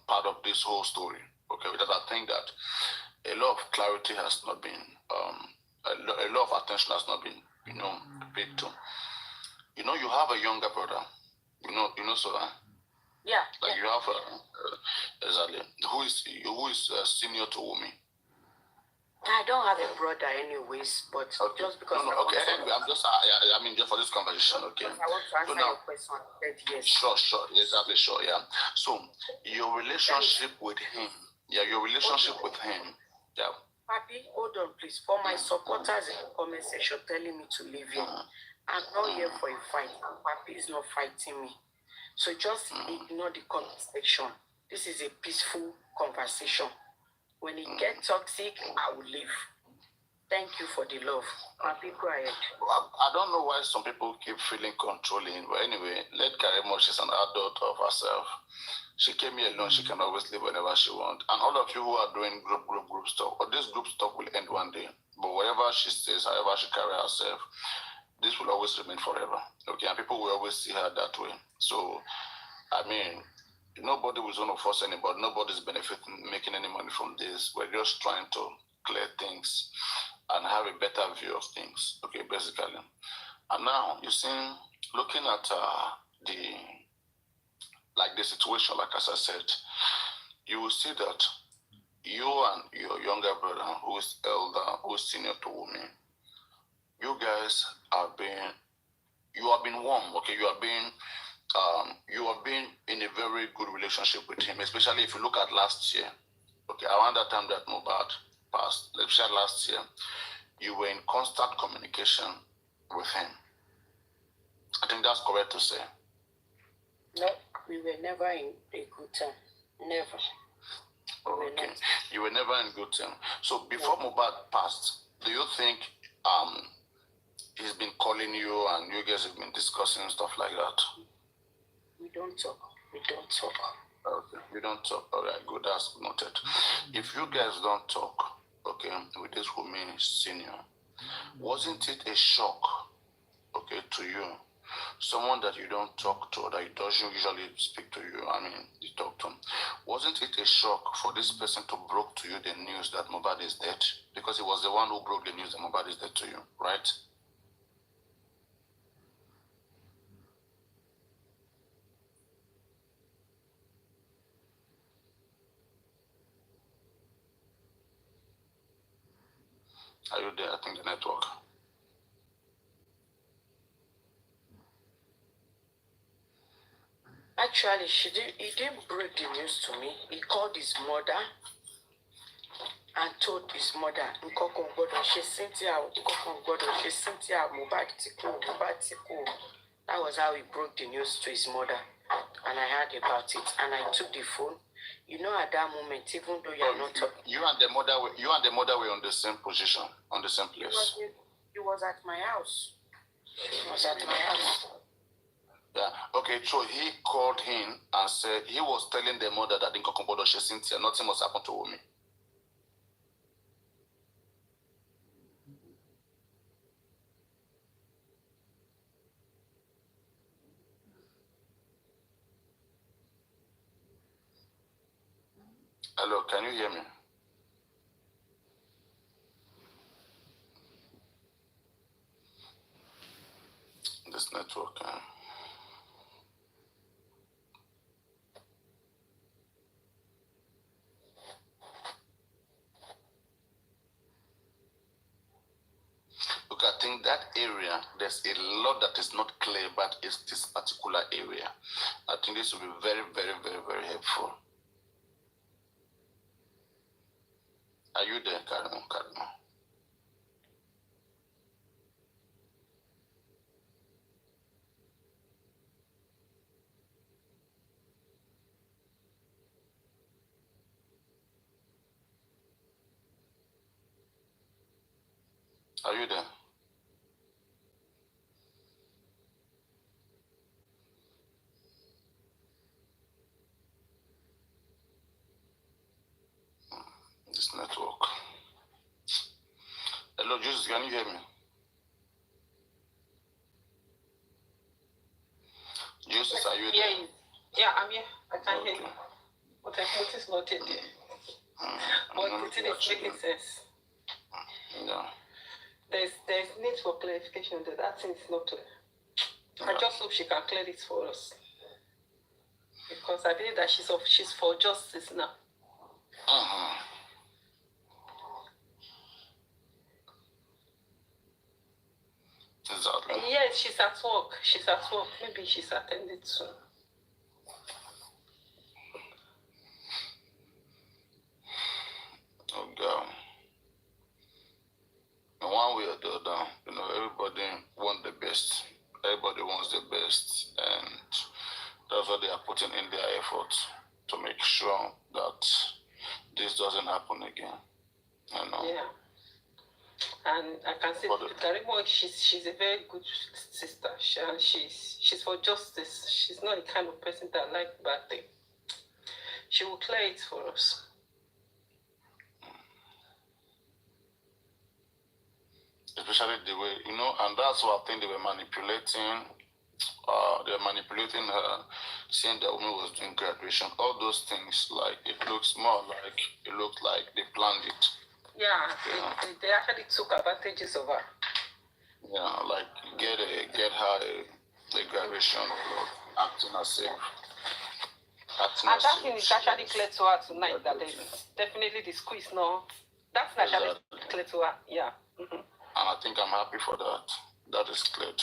S10: part of this whole story, okay, because I think that a lot of clarity has not been, a lot of attention has not been, paid to. You have a younger brother, so that.
S2: Yeah.
S10: Like you have exactly who is senior to Wummi.
S2: I don't have a brother, anyways, but
S10: okay.
S2: Just because.
S10: No, okay. I'm just. Just for this conversation, okay.
S2: I want to answer your question. Yes.
S10: Sure, exactly, sure, yeah. So your relationship with him, yeah.
S2: Papi, hold on, please. For my supporters in the comment section telling me to leave him, I'm not here for a fight. Papi is not fighting me. So just ignore the comment section. This is a peaceful conversation. When it gets toxic, I will leave. Thank you for the love. Papi, go ahead.
S10: I don't know why some people keep feeling controlling, but anyway, let Karimot, she's an adult of herself. She came here alone, she can always leave whenever she wants. And all of you who are doing group stuff, or this group stuff will end one day. But whatever she says, however she carries herself,
S6: this will always remain forever. Okay, and people will always see her that way. So, I mean, nobody was going to force anybody. Nobody's benefiting, making any money from this. We're just trying to clear things and have a better view of things. Okay, basically. And now you see, looking at the situation, like as I said, you will see that you and your younger brother, who is elder, who is senior to Wummi, you guys have been warm. Okay, you have been in a very good relationship with him, especially if you look at last year. Okay, around that time that Mohbad passed, especially last year, you were in constant communication with him. I think that's correct to say.
S13: No, we were never in a good time. Never.
S6: Okay. You were never in good time. So before Mohbad passed, do you think he's been calling you and you guys have been discussing stuff like that?
S13: We don't talk.
S6: Okay, you don't talk. All right, good. That's noted. If you guys don't talk, okay, with this Wummi senior, wasn't it a shock, okay, to you? Someone that you don't talk to, that doesn't usually speak to you, I mean, you talk to him. Wasn't it a shock for this person to broke to you the news that Mohbad is dead? Because he was the one who broke the news that Mohbad is dead to you, right? Are you there? I think the network.
S13: Actually, he didn't break the news to me. He called his mother and told his mother, That was how he broke the news to his mother. And I heard about it. And I took the phone. You know, at that moment, even though you're not talking.
S6: You and the mother were on the same position, on the same place.
S13: He was at my house.
S6: Yeah. Okay. So he called him and said he was telling the mother that in Kokombodo Cynthia, nothing must happen to Wummi. Hello, can you hear me? This network. Look, I think that area, there's a lot that is not clear, but it's this particular area. I think this will be very, very, very, very helpful. Are you there, Karimot? Are you there? This network. Hello, Jesus, can you hear me? Jesus, are you there?
S11: Yeah, I'm here. I can hear you. But I noticed nothing there. But it is making sense.
S6: Yeah.
S11: There's need for clarification that that thing is not clear. I just hope she can clear it for us. Because I believe that she's for justice now.
S6: Exactly.
S11: Yes, she's at work. Maybe she's attended soon.
S6: Oh, God. In one way or the other, everybody wants the best. Everybody wants the best. And that's what they are putting in their efforts to make sure that this doesn't happen again.
S11: Yeah. And I can say Karimot, she's a very good sister. She's for justice. She's not the kind of person that likes bad things. She will clear it for us.
S6: especially the way, and that's what I think they were manipulating. They were manipulating her, saying that Wummi was doing graduation. All those things, like, it looks more like, it looked like they planned it.
S11: Yeah, they actually took advantages of her.
S6: Yeah, like, get her a graduation, acting as if.
S11: And that thing is actually clear to her tonight, that there's definitely the squeeze, no? That's actually clear to her, yeah. Mm-hmm.
S6: And I think I'm happy for that. That is cleared.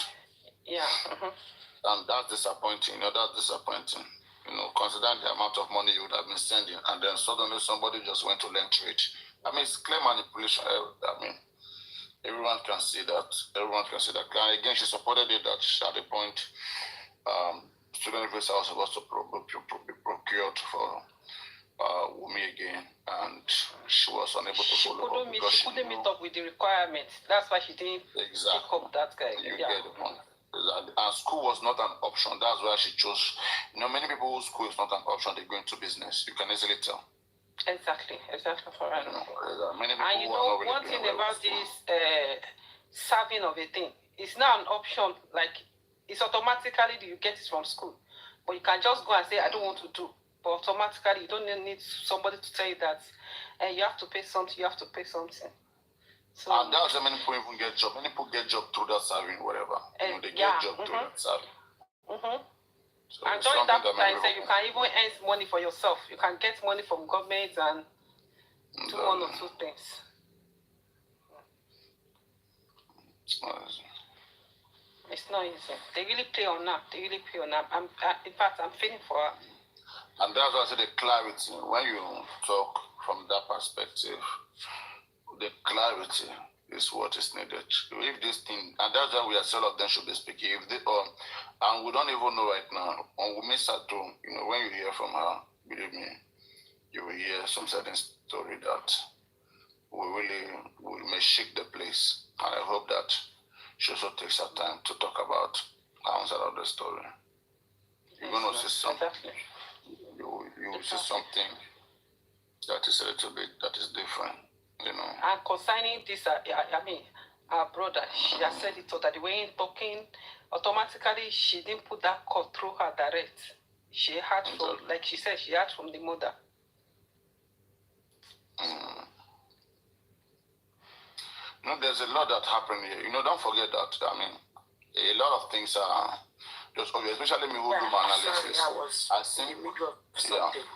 S11: Yeah. Mm-hmm.
S6: And that's disappointing. That's disappointing. Considering the amount of money you would have been sending, and then suddenly somebody just went to learn trade. I mean, it's clear manipulation. I mean, everyone can see that. Everyone can see that. And again, she supported it that at the point, student visa was supposed to be procured for Wummi again, and she was unable to follow up.
S11: She couldn't meet up with the requirements. That's why she didn't pick up that guy.
S6: You get the point. And school was not an option. That's why she chose. Many people whose school is not an option, they go into business. You can easily tell.
S11: Exactly for her.
S6: Many people
S11: and really one thing about this serving of a thing, it's not an option. Like, it's automatically you get it from school, but you can just go and say, I don't want to do. But automatically, you don't need somebody to tell you that you have to pay something. You have to pay something. So,
S6: and that's how many people even get job. Many people get job through that serving, whatever. They get job through that serving.
S11: Mm-hmm. So and during that time, you can even earn money for yourself. You can get money from government and do one or two things. It's not easy. They really play on that. In fact, I'm feeling for her.
S6: And that's why I say the clarity. When you talk from that perspective, the clarity is what is needed. If this thing, and that's why we are all of them should be speaking. If they, and we don't even know right now. On Wummi Sato, when you hear from her, believe me, you will hear some certain story that will may shake the place. And I hope that she also takes her time to talk about her side of the story. You're going to see something. You will see something that is a little bit, that is different.
S11: And concerning this, I mean, our brother, she has said it that the way in talking, automatically she didn't put that call through her direct. She had from, like she said, she had from the mother.
S6: There's a lot that happened here. Don't forget that. I mean, a lot of things are just obvious, especially me who do my analysis. I think, in the middle of something.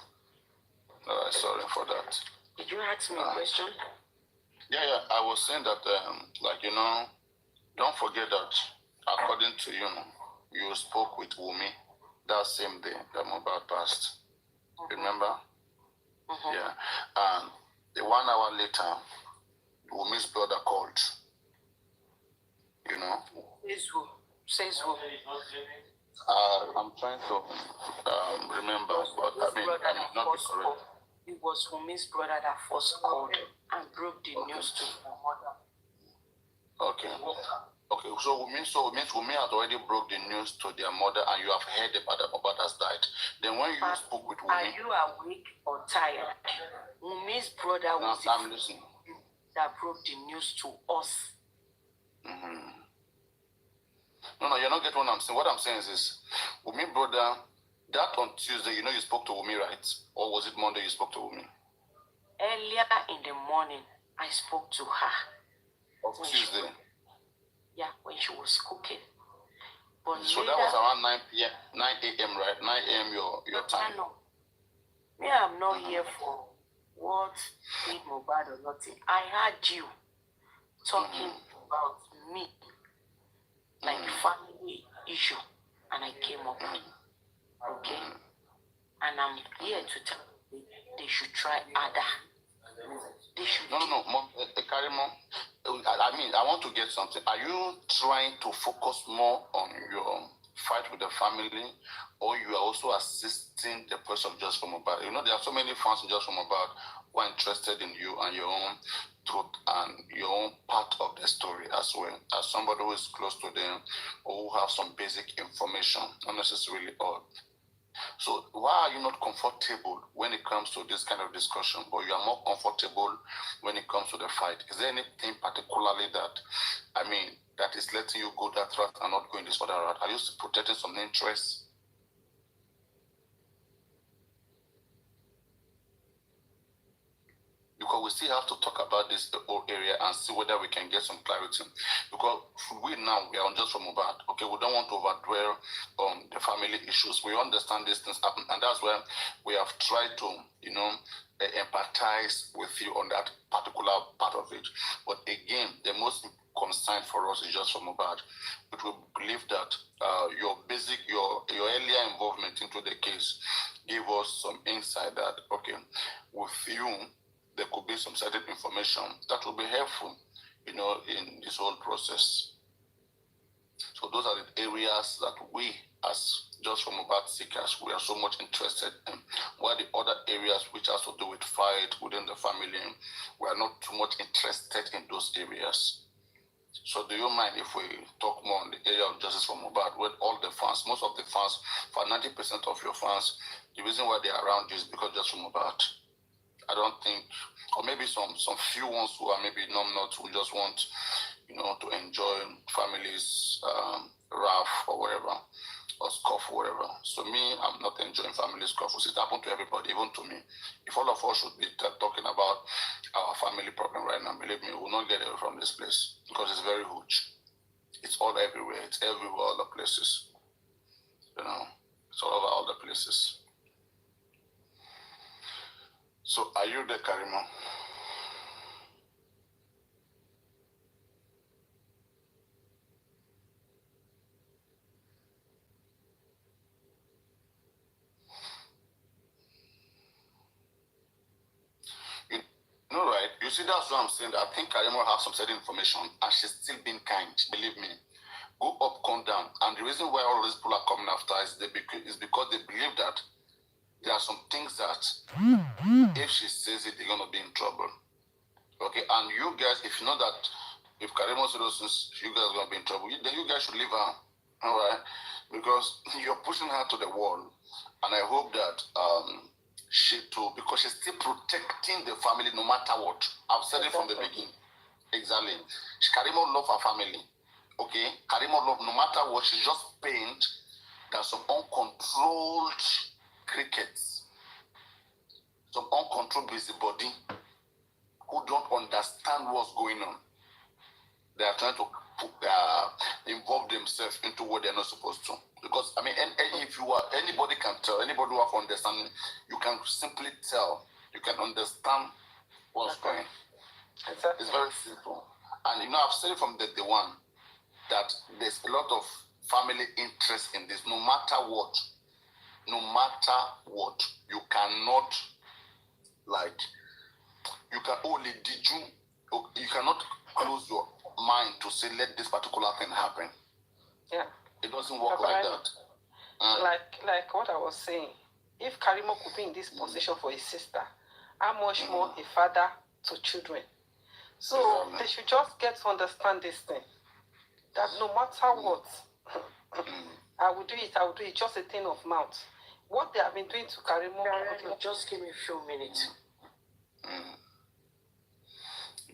S6: Sorry for that.
S13: Did you ask me a question?
S6: Yeah. I was saying that, don't forget that, according to you spoke with Wummi that same day that Mohbad passed. Remember? Mm-hmm. Yeah. And 1 hour later, Wummi's brother called.
S13: Says who?
S6: I'm trying to remember, but I mean, not be correct.
S13: It was Wummi's brother that first called and broke the news to her mother.
S6: Okay. So it means Wummi has already broke the news to their mother, and you have heard about that Mohbad has died. Then when you spoke with Wummi,
S13: are you awake or tired? Wummi's brother was
S6: I'm listening.
S13: That broke the news to us.
S6: Mm-hmm. No, you're not getting what I'm saying. What I'm saying is Wummi brother. That on Tuesday, you spoke to Wummi, right? Or was it Monday you spoke to Wummi?
S13: Earlier in the morning, I spoke to her.
S6: Of Tuesday?
S13: When she was cooking. But
S6: so later, that was around 9 a.m., right? 9 a.m. your time.
S13: No. I'm not here for what did Mohbad or nothing. I heard you talking about me, like family issue, and I came up. Okay, and I'm here to tell you they should try harder. They should.
S6: No, Karimot. I mean, I want to get something. Are you trying to focus more on your fight with the family, or you are also assisting the person of Just for Mohbad? There are so many fans of Just for Mohbad who are interested in you and your own truth and your own part of the story as well, as somebody who is close to them or who have some basic information, not necessarily all. So why are you not comfortable when it comes to this kind of discussion, but you are more comfortable when it comes to the fight? Is there anything particularly that, that is letting you go that route and not going this other route? Are you protecting some interests? Because we still have to talk about this whole area and see whether we can get some clarity. Because we are on just from Mohbad. Okay, we don't want to overdwell on the family issues. We understand these things happen, and that's where we have tried to, empathize with you on that particular part of it. But again, the most concern for us is just from Mohbad. But we believe that your earlier involvement into the case gave us some insight that, okay, with you, there could be some certain information that will be helpful, in this whole process. So those are the areas that we, as just from Mohbad seekers, we are so much interested in. While the other areas which has to do with fight within the family, we are not too much interested in those areas. So do you mind if we talk more on the area of justice for Mohbad, where all the fans, most of the fans, for 90% of your fans, the reason why they are around you is because just for Mohbad. I don't think, or maybe some few ones who are maybe not who just want, to enjoy families' wrath or whatever, or scoff or whatever. So me, I'm not enjoying family scoffs. It happened to everybody, even to me. If all of us should be talking about our family problem right now, believe me, we will not get away from this place because it's very huge. It's all everywhere. It's everywhere, all the places. It's all over all the places. So, are you there, Karimot? Right? You see, that's what I'm saying. I think Karimot has some certain information, and she's still being kind. Believe me. Go up, come down. And the reason why all these people are coming after is because they believe that there are some things that if she says it, they're going to be in trouble. Okay, and you guys, if you know that if Karimot says those things, you guys are going to be in trouble, then you guys should leave her. All right? Because you're pushing her to the wall. And I hope that because she's still protecting the family no matter what. I've said it from the beginning. Exactly. Karimot loves her family. Okay? Karimot loves, no matter what, she's just pained that some uncontrolled crickets, some uncontrolled busybody who don't understand what's going on. They are trying to involve themselves into what they're not supposed to. Because, if you are, anybody can tell, anybody who have understanding, you can simply tell, you can understand what's going on. Exactly. It's very simple. And, I've said it from the one that there's a lot of family interest in this. No matter what, you cannot, you cannot close your mind to say, let this particular thing happen.
S12: Yeah.
S6: It doesn't work like that.
S12: Like what I was saying, if Karimot could be in this position for his sister, how much more a father to children? So they should just get to understand this thing. That no matter what, I will do it, just a thing of mouth. What they have been doing to Karimot,
S13: just give me a few minutes.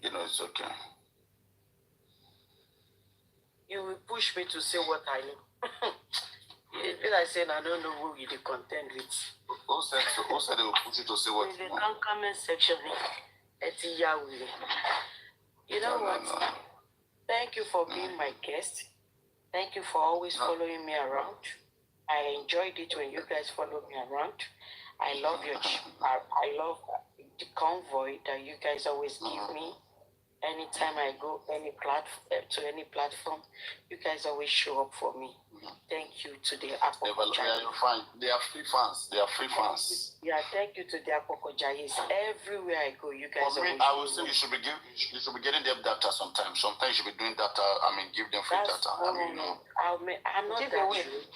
S6: It's okay.
S13: You will push me to say what I know. It's like saying I don't know who you contend with.
S6: Who said they will push you to say what
S13: in the comment section? You know what? No. Thank you for being my guest. Thank you for always following me around. I enjoyed it when you guys follow me around. I love I love the convoy that you guys always give me. Anytime I go to any platform, you guys always show up for me. Thank you to the Apokojayis.
S6: They are free fans.
S13: Yeah, thank you to the Apokojayis. Everywhere I go, you guys always.
S6: I will say you should be getting them data sometimes. Sometimes you should be doing data. Give them free data.
S13: I'm not that rich.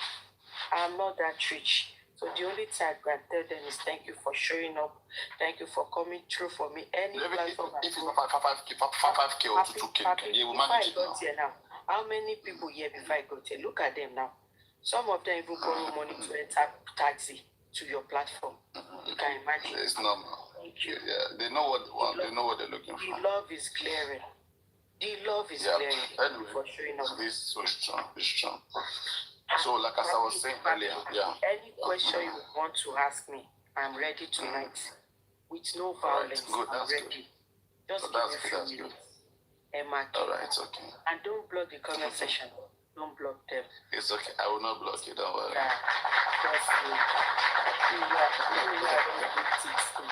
S13: I'm not that rich. So the only thing I can tell them is thank you for showing up. Thank you for coming through for me. Any platform
S6: if it's not 5K or 2K, you will manage it now.
S13: How many people here before I got here? Look at them now. Some of them even borrow money to enter taxi to your platform. You can imagine.
S6: It's normal.
S13: Thank you.
S6: Yeah, they know what they want. They know what they're looking for.
S13: The love is glaring. The love is glaring.
S6: Anyway,
S13: for showing up.
S6: this is so strong. It's strong. So, like as I was saying earlier,
S13: any question you want to ask me, I'm ready tonight. With no violence,
S6: good,
S13: I'm ready.
S6: Good.
S13: Just
S6: That's good.
S13: Emma,
S6: alright, it's okay.
S13: And don't block the comment section. Don't block them.
S6: It's okay. I will not block you. Don't worry.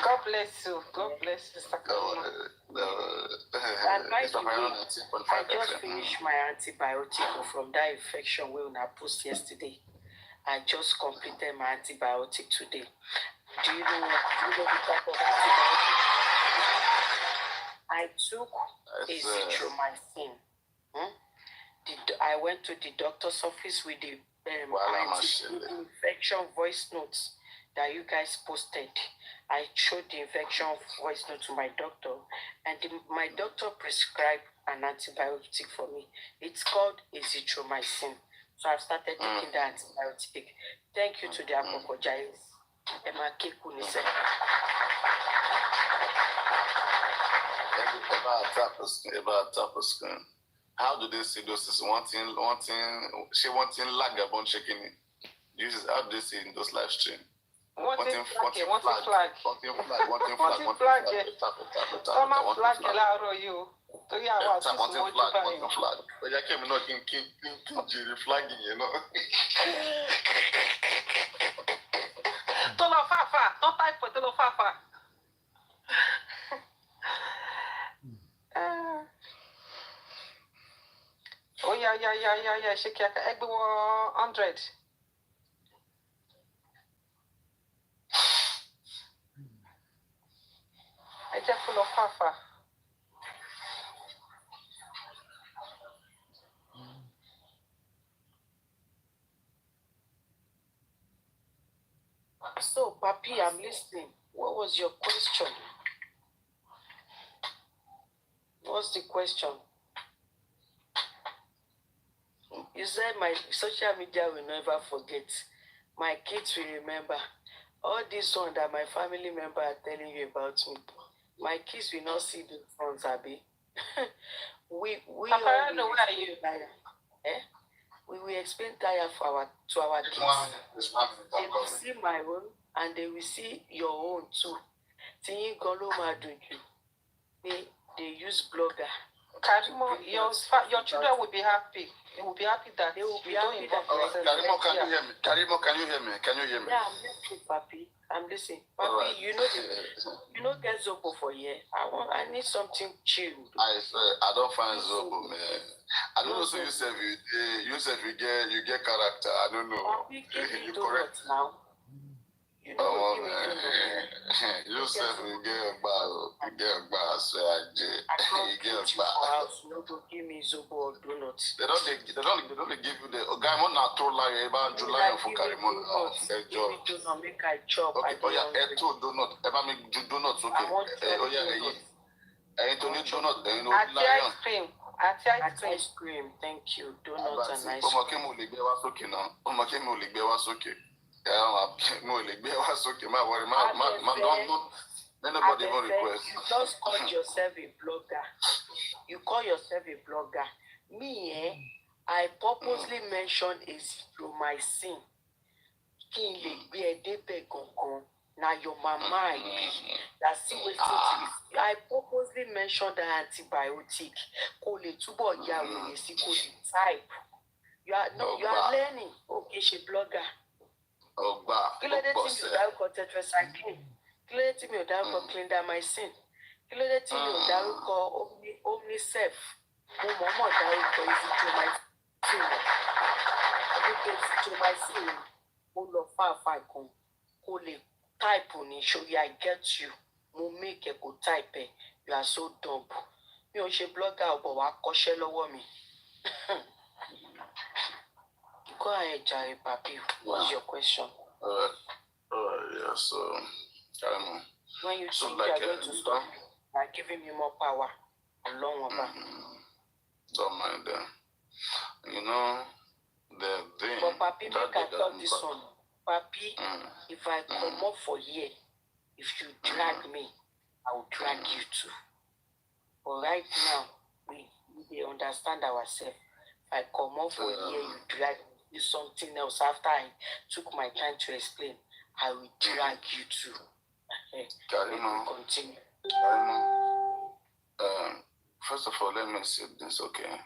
S11: God bless you. God bless you, Mr.
S13: And by the way, I just finished my antibiotic from that infection we post yesterday. I just completed my antibiotic today. Do you know the type of antibiotic I took? Azithromycin. I went to the doctor's office with the infection voice notes that you guys posted. I showed the infection voice note to my doctor, and my doctor prescribed an antibiotic for me. It's called azithromycin. So I've started taking the antibiotic. Thank you to the apologize. Emma Kekunise.
S6: How do they see those? She wanting lag upon checking it. How do they see in those live stream?
S11: Wanting flag.
S6: But I came not in flagging, you know.
S11: Tolo Fafa, don't type for Tolo Fafa. Oh yeah. Shake your egg 100. I just full of Fafa.
S13: So, Papi, I'm listening. What was your question? What's the question? You said my social media will never forget. My kids will remember. All this one that my family member are telling you about me. My kids will not see the front, Abi. we
S11: Papa, where are you?
S13: We will explain tire to our kids. They will see my own and they will see your own too. They use blogger.
S11: Karimot, your children will be happy. They will be happy that
S13: they will be
S11: happy that.
S6: Karimot, can you hear me? Karimot, can you hear me? Can you hear me?
S13: Yeah, I'm listening, Papi. I'm listening. Papi, right. you know get Zobo for here. I need something chill.
S6: I swear, I don't find Zobo, man. I don't know. So you said you get character. I don't know.
S13: Papi, give me donuts now. You know,
S6: you said you get a bar. I
S13: can't get a house. No, don't give me Zobo or donuts.
S6: They don't give you the guy. I'm not too like about July for Karimot.
S13: Make I chop.
S6: Okay, but yeah, donut. Ever make donuts? Okay. Oh yeah, I ain't doing donut. You know,
S11: ice cream.
S13: Ice cream. Thank you. Donuts and ice cream.
S6: Nobody even request.
S13: You just call yourself a blogger. You call yourself a blogger. Me, I purposely mentioned azithromycin. Now your mama that's I purposely mentioned the antibiotic. Type. You are learning. Okay, she blogger. Tetracycline. Clindamycin. Omnicef. Type on it, show you I get you. Make a good type. You are so dumb. You should blogger but what question over me. Go ahead, Jerry Papi. What's your question?
S6: Yeah, so
S13: when you think you are going to stop by giving me more power and long over.
S6: Don't mind them. You know,
S13: But Papi, make I talk this one. Papi, if I come up for here, if you drag me, I will drag you too. But right now, we understand ourselves. If I come up for here, you drag me, do something else. After I took my time to explain, I will drag you too.
S6: Karimot,
S13: continue.
S6: First of all, let me say this, okay?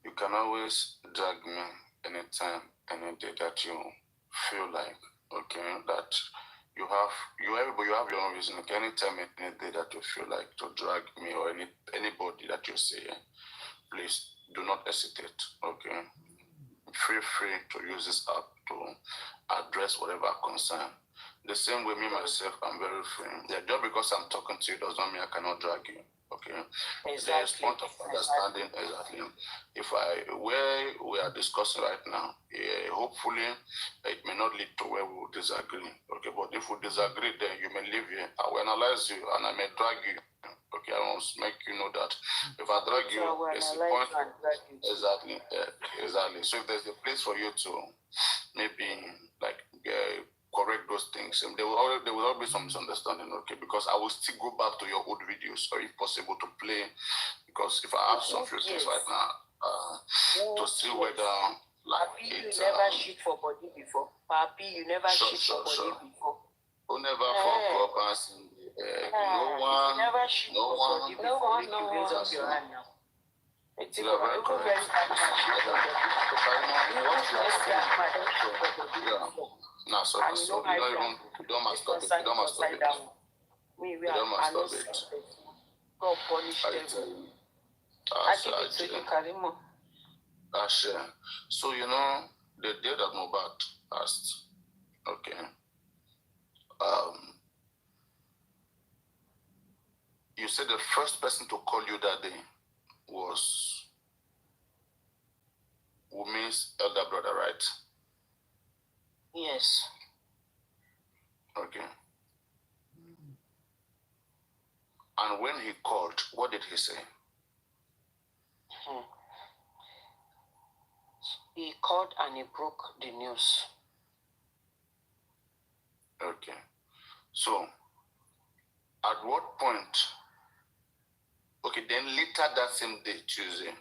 S6: You can always drag me anytime, any day that you feel like, okay, that you have your own reason. Okay? Anytime, any day that you feel like to drag me or anybody that you see, please do not hesitate, okay? Feel free to use this app to address whatever concern. The same way me myself, I'm very free. Yeah, just because I'm talking to you does not mean I cannot drag you. Okay.
S13: Exactly.
S6: There's point of understanding exactly. If where we are discussing right now, hopefully it may not lead to where we will disagree. Okay, but if we disagree, then you may leave here. I will analyze you and I may drag you. Okay, I must make you know that if I drag you, there's a point. Exactly. Exactly. So if there's a place for you to maybe like correct those things, and there will always be some misunderstanding, okay? Because I will still go back to your old videos, or if possible, to play. Because if I have some few things right now, to see whether like
S13: Papi, you never shit for body before. Papi, you never shit for body before.
S6: Who never fuck up and sing? No one.
S13: Never shit
S6: no
S13: for
S6: one.
S13: body before. Make you raise up your hand now. It's very correct.
S6: No, so you don't masturbate. You don't masturbate. You don't masturbate.
S13: God punish them. I give it to you, Karimot.
S6: So you know the day that Mohbad passed, okay. You said the first person to call you that day was Wummi's elder brother, right?
S13: Yes.
S6: Okay. And when he called, what did he say?
S13: He called and he broke the news.
S6: Okay. So, at what point? Okay, then later that same day, Tuesday,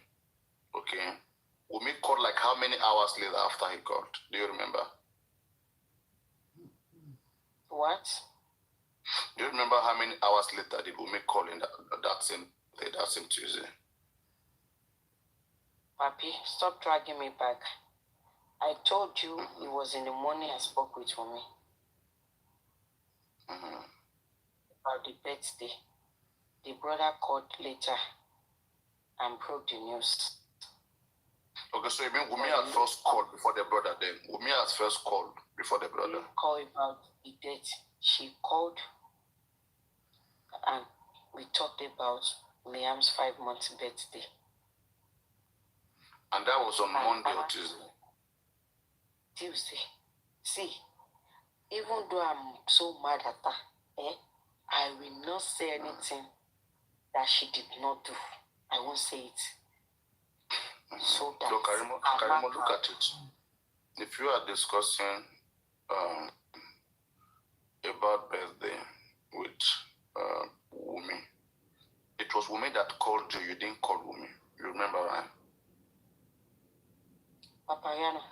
S6: okay, Wummi called like how many hours later after he called? Do you remember?
S13: What?
S6: Do you remember how many hours later did Wummi call in that same day, that same Tuesday?
S13: Papi, stop dragging me back. I told you it was in the morning I spoke with Wummi. About the birthday. The brother called later and broke the news.
S6: Okay, so you mean Wummi had first called before the brother then? Wummi has first called before the brother?
S13: She called about the date. She called and we talked about Liam's 5-month birthday.
S6: And that was on Monday or Tuesday?
S13: Tuesday. See, even though I'm so mad at her, I will not say anything that she did not do. I won't say it. So that
S6: look, Karimot, look at it. If you are discussing about birthday with Wummi, it was Wummi that called you. You didn't call Wummi. You remember, right?
S13: Papayana.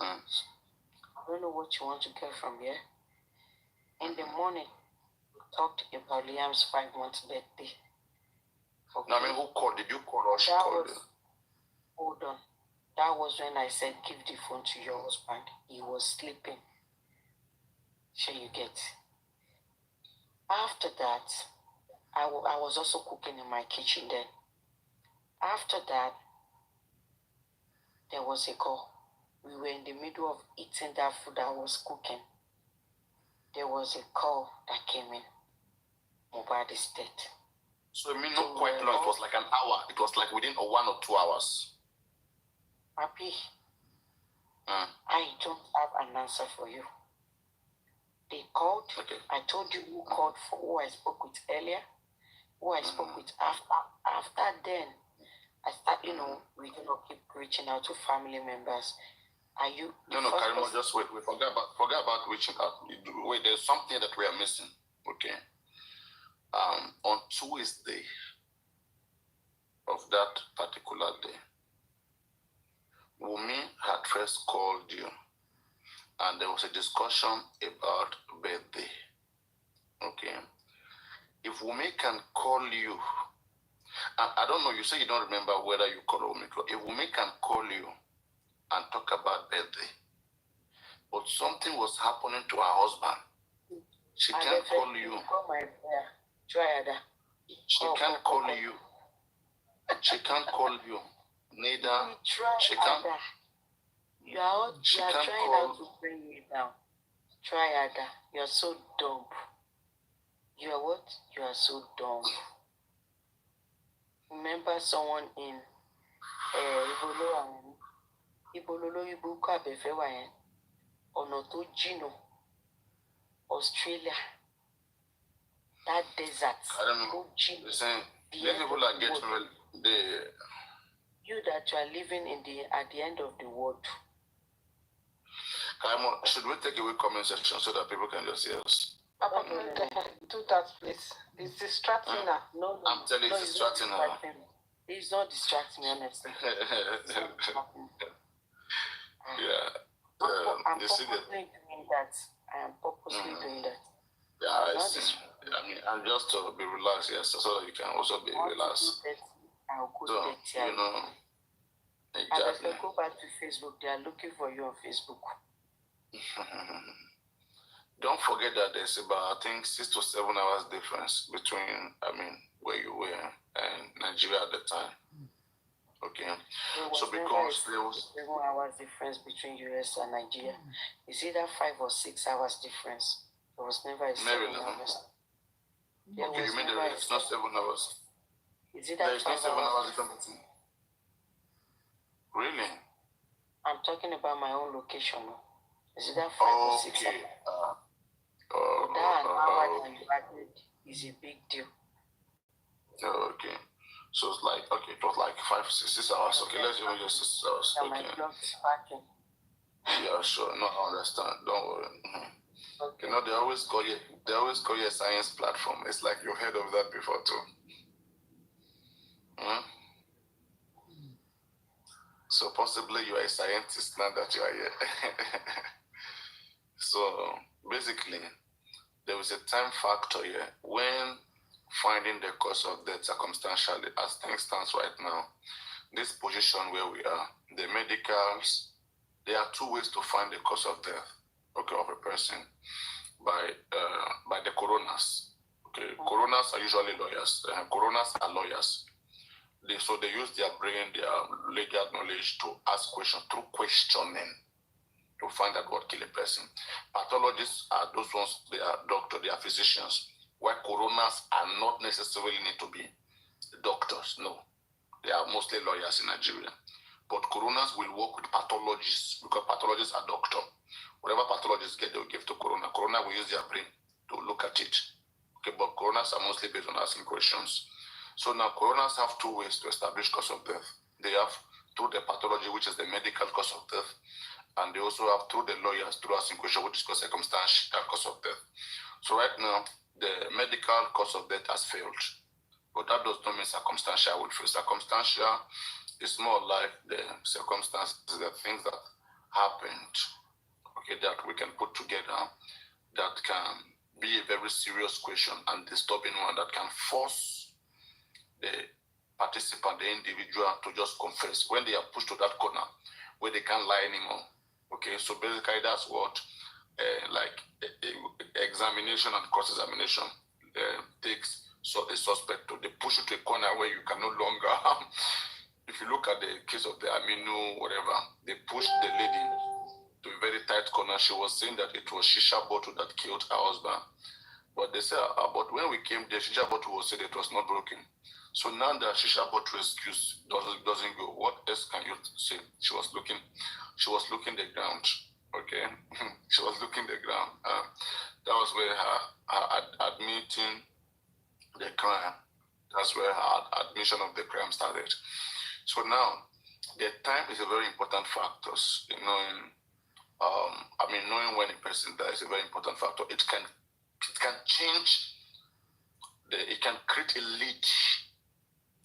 S13: I don't know what you want to get from here. In the morning, we talked about Liam's 5-month birthday. Okay.
S6: No, I mean, who called? Did you call or she called you?
S13: Hold on. That was when I said, give the phone to your husband. He was sleeping. Sure you get. After that, I was also cooking in my kitchen then. After that, there was a call. We were in the middle of eating that food I was cooking. There was a call that came in. Mohbad is dead.
S6: So I mean, not quite long. It was like an hour. It was like within 1 or 2 hours.
S13: Papi, I don't have an answer for you. They called. Okay. I told you who called for who I spoke with earlier, who I spoke with after. After then, I start, we keep reaching out to family members. Are you?
S6: No, Karimot, just wait. Forget about reaching out. Wait, there's something that we are missing. Okay. On Tuesday of that particular day, Wummi had first called you, and there was a discussion about birthday. Okay. If Wummi can call you, I don't know, you say you don't remember whether you call Wummi. If Wummi can call you and talk about birthday, but something was happening to her husband, she can't call you. She can't call you. She can't call you. Neither. She can't.
S13: You are trying out to bring me down. Try Ada. You are so dumb. You are what? You are so dumb. Remember someone in Ibololo Ibuka Befewayen, Onoto Gino, Australia. That desert.
S6: I don't know. Listen, many people are getting
S13: you that you are living at the end of the world.
S6: Karimot, should we take away comment section so that people can just hear us?
S11: Papa, do that, please. It's distracting now.
S13: No,
S6: I'm telling you, it's distracting now.
S13: It's not distracting me, honestly. I'm purposely doing that. I am purposely doing that.
S6: Yeah, I see. I mean, and just to be relaxed, yes, so that you can also be relaxed. So, exactly.
S13: If I go back to Facebook, they are looking for you on Facebook.
S6: Don't forget that there's about, I think, 6 to 7 hours difference between, where you were and Nigeria at the time. Okay. So because there was
S13: 7 hours difference between US and Nigeria, it's either 5 or 6 hours difference. There was never a 7 hours.
S6: Okay, you mean it's not 7 hours?
S13: Is it
S6: there is not 7 hours difference? Really?
S13: I'm talking about my own location. Is it that 5 or 6 hours? That hour that you added is a big deal.
S6: Okay. So it's like, okay, it was like 5, 6 hours. Okay, let's even just 6 hours.
S13: Okay. My clock is packing.
S6: Yeah, sure. No, I understand. Don't worry. Okay. They always call you a science platform. It's like you've heard of that before too. So possibly you are a scientist now that you are here. So basically, there is a time factor here when finding the cause of death circumstantially, as things stands right now. This position where we are, the medicals, there are 2 ways to find the cause of death, okay, of a person by the coroners. Okay, coroners are usually lawyers. Coroners are lawyers. So they use their brain, their legal knowledge to ask questions through questioning to find out what killed a person. Pathologists are those ones, they are doctors, they are physicians, where coroners are not necessarily need to be doctors. No, they are mostly lawyers in Nigeria. But coroners will work with pathologists because pathologists are doctors. Whatever pathologists get, they will give to coroner. Coroner will use their brain to look at it. Okay, but coroners are mostly based on asking questions. So now coroners have 2 ways to establish cause of death. They have through the pathology, which is the medical cause of death, and they also have through the lawyers through asking questions, which is called circumstantial cause of death. So right now, the medical cause of death has failed, but that does not mean circumstantial will fail. Circumstantial is more like the circumstances, the things that happened, okay, that we can put together that can be a very serious question and disturbing one that can force the participant, the individual, to just confess when they are pushed to that corner where they can't lie anymore. Okay, so basically that's what examination and cross-examination takes a suspect to. They push you to a corner where you can no longer. If you look at the case of the Aminu, whatever, they pushed the lady to a very tight corner. She was saying that it was shisha bottle that killed her husband. But they said, but when we came there, shisha bottle was said it was not broken. So now that shisha bottle excuse doesn't go, what else can you say? She was looking the ground. Okay, she was looking the ground. That was where her admitting the crime. That's where her admission of the crime started. So now, the time is a very important factor. Knowing when a person dies is a very important factor. It can change. It can create a lead.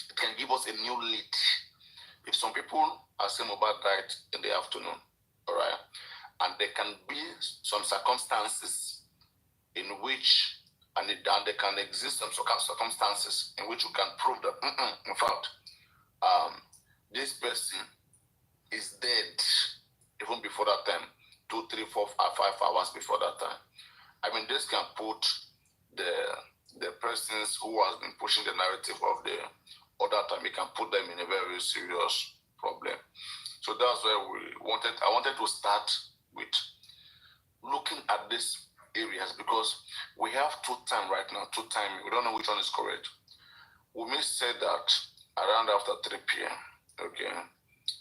S6: It can give us a new lead. If some people are saying Mohbad died in the afternoon, all right, and there can be some circumstances in which, and there can exist some circumstances in which we can prove that, in fact, this person is dead even before that time, 2, 3, 4, 5 hours before that time. I mean, this can put the persons who has been pushing the narrative of the other time, it can put them in a very serious problem. So that's where I wanted to start with looking at these areas, because we have two time right now, we don't know which one is correct. Wummi said that around after 3 p.m., okay,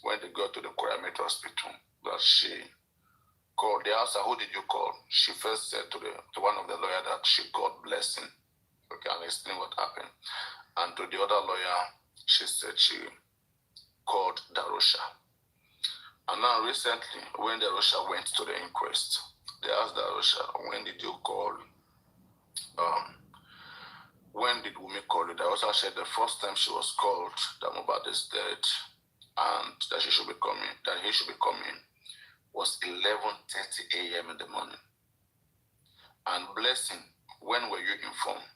S6: when they got to the Karimot hospital, that she called. They asked her, who did you call? She first said to one of the lawyers that she called Blessing. Okay, I'll explain what happened. And to the other lawyer, she said she called Darosha. And now recently, when Darosha went to the inquest, they asked Darosha, when did you call? When did Wummi call you? Darosha said the first time she was called that Mohbad is dead and that he should be coming was 11:30 a.m. in the morning. And Blessing, when were you informed?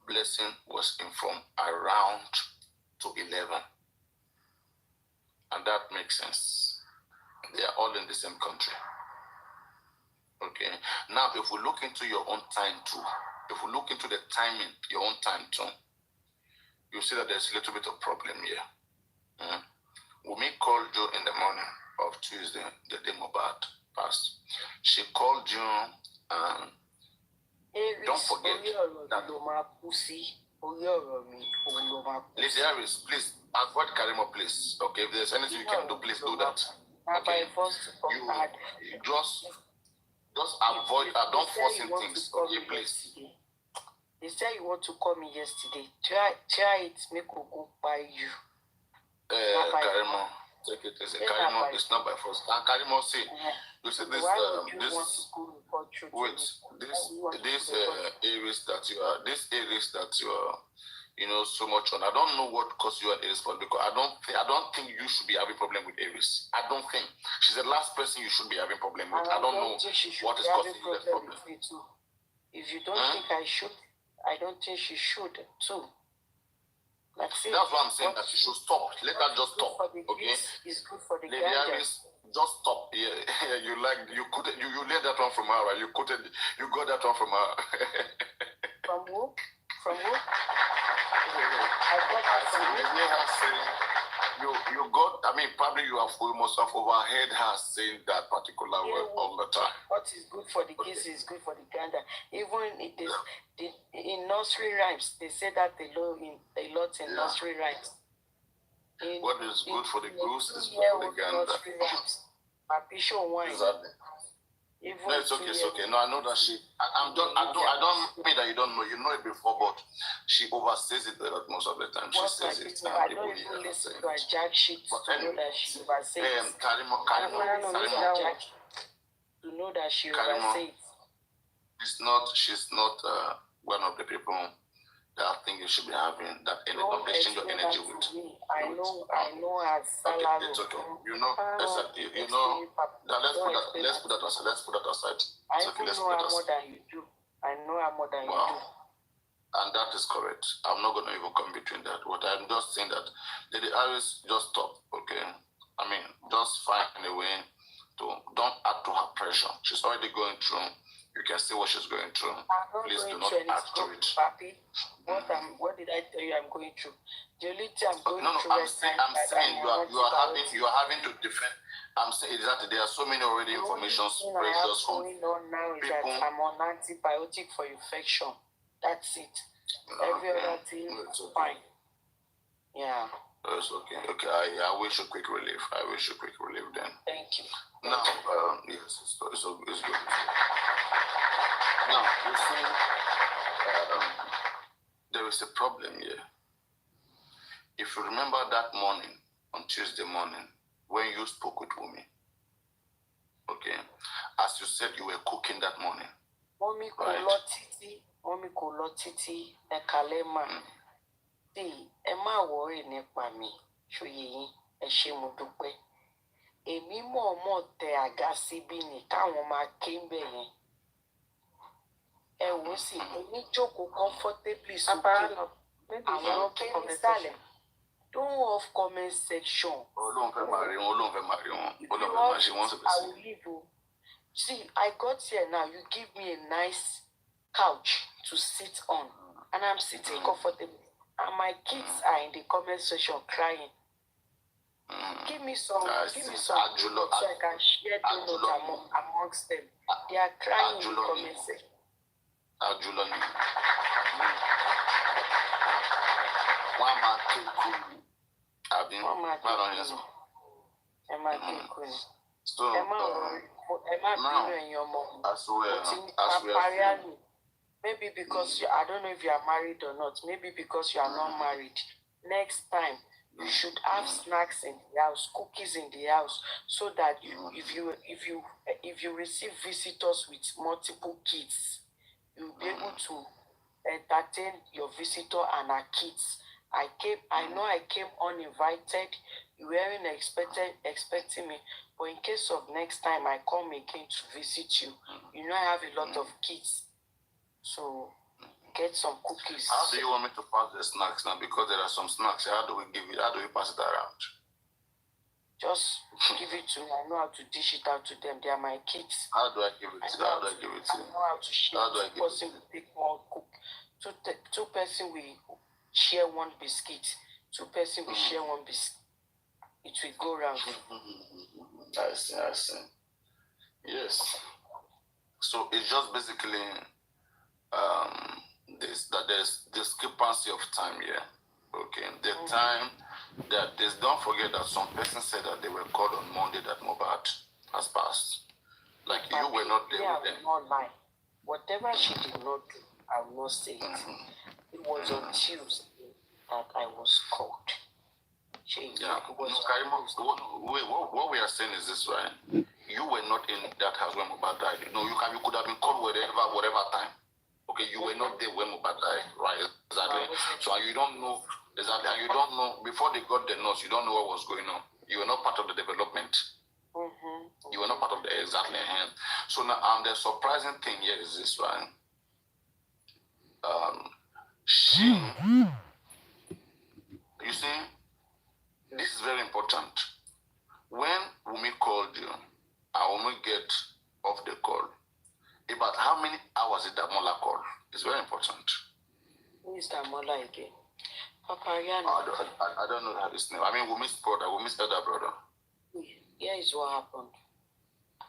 S6: Blessing was informed around to 11. And that makes sense. They are all in the same country. Okay. Now, if we look into your own time too, if we look into the timing, your own time too, you see that there's a little bit of problem here. Wummi called you in the morning of Tuesday, the day Mohbad passed. She called you and don't forget that. Lady Harris, please avoid Karimot, please. Okay, if there's anything you can do, please do that. Okay, you just avoid. Don't force in things. Okay, please.
S13: They said you want to call me yesterday. Try it. Make we go by you.
S6: Karimot, take it easy. Karimot, it's not by force. And Karimot, see, you see this areas that you are, so much on. I don't know what caused you an Aries for, because I don't think you should be having problem with Aries. I don't think she's the last person you should be having problem with. I don't know what is causing you that problem.
S13: If you don't think I should, I don't think she should too.
S6: That's what I'm saying, that you should stop. Let her just stop. Okay?
S13: It's good for the
S6: Lady Harris, just stop. Yeah, you learned that one from her, right? You got that one from her.
S13: From who? From who?
S6: I got that from you got, probably you must have overheard her saying that particular word all the time.
S13: What is good for the kids is good for the gander. Even in nursery rhymes, they say that a lot in nursery rhymes.
S6: What is good for the goose is good for the gander. Exactly. No, it's okay. No, I know that I don't mean that you don't know. You know it before, but she oversays it a lot most of the time. She says it.
S13: I don't even listen to her jack shit to know that she oversays it.
S6: Karimot.
S13: To know that she oversays it.
S6: She's not one of the people that I think you should be having that exchange your energy with.
S13: I know her salary.
S6: Okay, it's okay. Let's put that aside.
S13: I know her more than you do.
S6: And that is correct. I'm not going to even come between that. What I'm just saying that Lady Harris, just stop, okay? Just find a way to, don't add to her pressure. She's already going through. You can see what she's going through. Please do not add to it.
S13: Papi, what did I tell you I'm going through? The only thing I'm going through.
S6: I'm saying you are having to defend. I'm saying exactly. There are so many already informations pressures from
S13: people. Now is that I'm on antibiotic for infection. That's it. Every other thing is fine. Yeah.
S6: It's okay. Okay, I wish you quick relief. Then.
S13: Thank you.
S6: Now, yes, it's good. Now, you see, there is a problem here. If you remember that morning, on Tuesday morning when you spoke with Wummi. Okay. As you said, you were cooking that morning.
S13: Mommy
S6: Right.
S13: kò lọ títí ẹ kalẹ̀ mà. See, ẹ má worry nípa mi. Ṣòye yín, ẹ ṣé mo dúpẹ́. Èmi mọ̀ọ́mọ̀ tẹ àga síbí ni káwọn máa ké ń bẹ̀ yẹn. Ẹ wò sí, èmi jókòó comfortably sókè. Àwọn ké nísàlẹ̀. Don't off comment section.
S6: I
S13: will leave you. See, I got here now. You give me a nice couch to sit on, and I'm sitting comfortably. And my kids are in the comment section crying. Give me some so I can share donuts amongst them. They are crying in the comment section. Maybe because I don't know if you are married or not. Maybe because you are not married. Next time, you should have snacks in the house, cookies in the house, so that if you receive visitors with multiple kids, you'll be able to entertain your visitor and her kids. I know I came uninvited. You weren't expecting me, but in case of next time I come again to visit you, you know I have a lot of kids, so get some cookies.
S6: How do you want me to pass the snacks now? Because there are some snacks. How do we pass it around?
S13: Just give it to me. I know how to dish it out to them. They are my kids.
S6: How do I give it to you?
S13: I know how to share. Two person will take one cook. Two person will share one biscuit. Two person will share one biscuit. It will go round.
S6: I see. Yes. So it's just basically there's discrepancy of time here. Okay. The time that don't forget that some person said that they were called on Monday that Mohbad has passed. Like but you were not there with them.
S13: Not lie. Whatever she did not do, I will not say it. It was on Tuesday that I was called.
S6: What we are saying is this, right? You were not in that house when Mohbad died. No, you could have been called whatever time. Okay, you were not there when Mohbad died, right? Exactly. So you don't know exactly, and you don't know before they got the nurse. You don't know what was going on. You were not part of the development. You were not part of the exactly. So now, the surprising thing here is this, right? You see, this is very important. When Wummi called you, I will not get off the call. About how many hours did Damola call? It's very important.
S13: Who is Damola again? Papa Rihanna.
S6: I don't know his name. I mean, Wummi's brother, Wummi's elder brother.
S13: Here is what happened.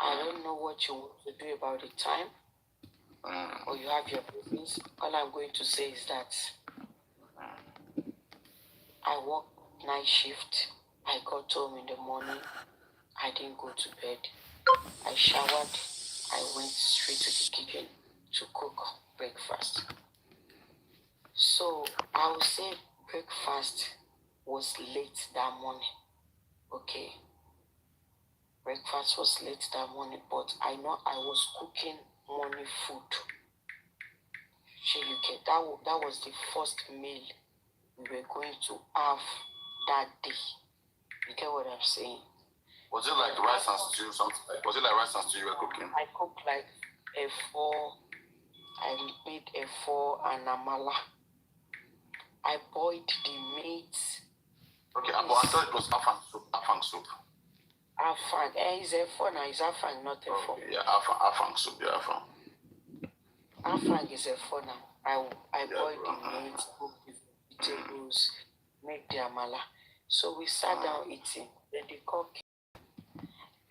S13: I don't know what you want to do about the time, or you have your business. All I'm going to say is that I work night shift. I got home in the morning. I didn't go to bed. I showered. I went straight to the kitchen to cook breakfast. So I would say breakfast was late that morning. Okay. Breakfast was late that morning, but I know I was cooking morning food. That was the first meal we were going to have that day. You get what I'm saying?
S6: Was it like rice and stew? Was it like rice and stew you were cooking?
S13: I cooked like I made efo and amala. I boiled the meat.
S6: Okay, but I thought it was afang soup.
S13: Afang. It's efo now. It's afang, not efo.
S6: Okay, yeah, afang soup. Yeah, afang.
S13: Afang is efo now. I boiled the meat, cooked the vegetables, made the amala. So we sat down eating. Then the cook.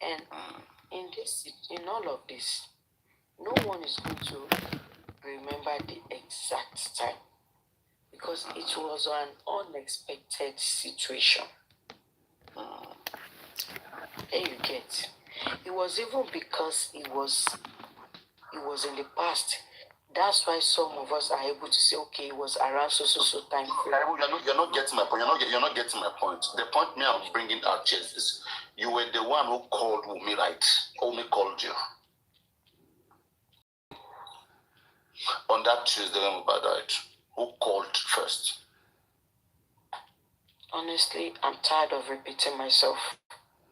S13: And in all of this, no one is going to remember the exact time because it was an unexpected situation. There you get. It was even because it was in the past That's why some of us are able to say, okay, it was around so time frame.
S6: You're not getting my point. You're not getting my point. The point me I'm bringing out here is you were the one who called Wummi, right? Wummi called you. On that Tuesday when Mohbad died, who called first?
S13: Honestly, I'm tired of repeating myself.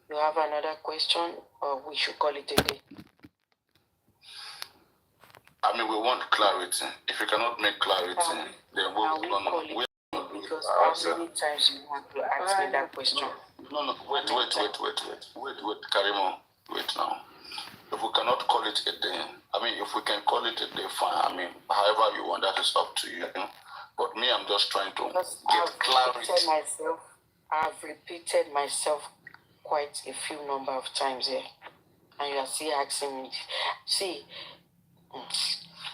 S13: You have another question, or we should call it a day?
S6: I mean, we want clarity. If you cannot make clarity, then we'll
S13: call it because how many times you want to ask me that question?
S6: No. Wait, Karimot. Wait now. If we cannot call it a day, I mean, if we can call it a day, fine. I mean, however you want, that is up to you. But me, I'm just trying to get clarity.
S13: I've repeated myself quite a few number of times here. And you are still asking me. See,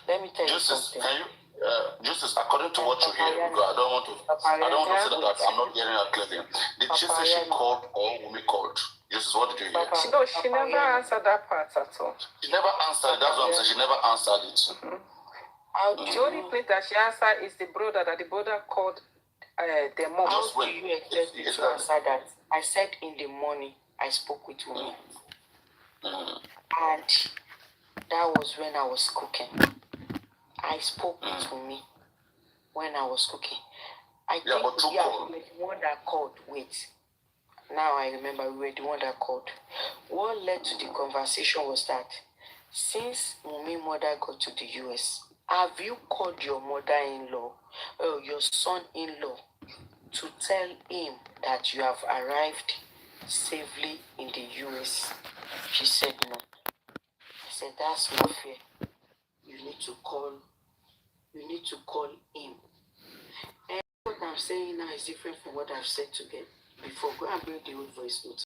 S13: let me tell you something.
S6: Can you, Justice, according to what you hear, because I don't want to say that I'm not hearing her clearly. Did she say she called or Wummi called? Justice, what did you hear?
S11: No, she never answered that part at all.
S6: She never answered. That's what I'm saying. She never answered it.
S11: The only place that she answered is the brother, that the brother called the mom.
S13: How do you expect me to answer that? I said in the morning I spoke with Wummi. And that was when I was cooking. I spoke with Wummi when I was cooking. I think we were the one that called. Wait. Now I remember we were the one that called. What led to the conversation was that since Wummi's mother got to the US, have you called your mother-in-law or your son-in-law to tell him that you have arrived safely in the US? She said no. I said, that's not fair. You need to call him. And what I'm saying now is different from what I've said before. Go and bring the old voice note.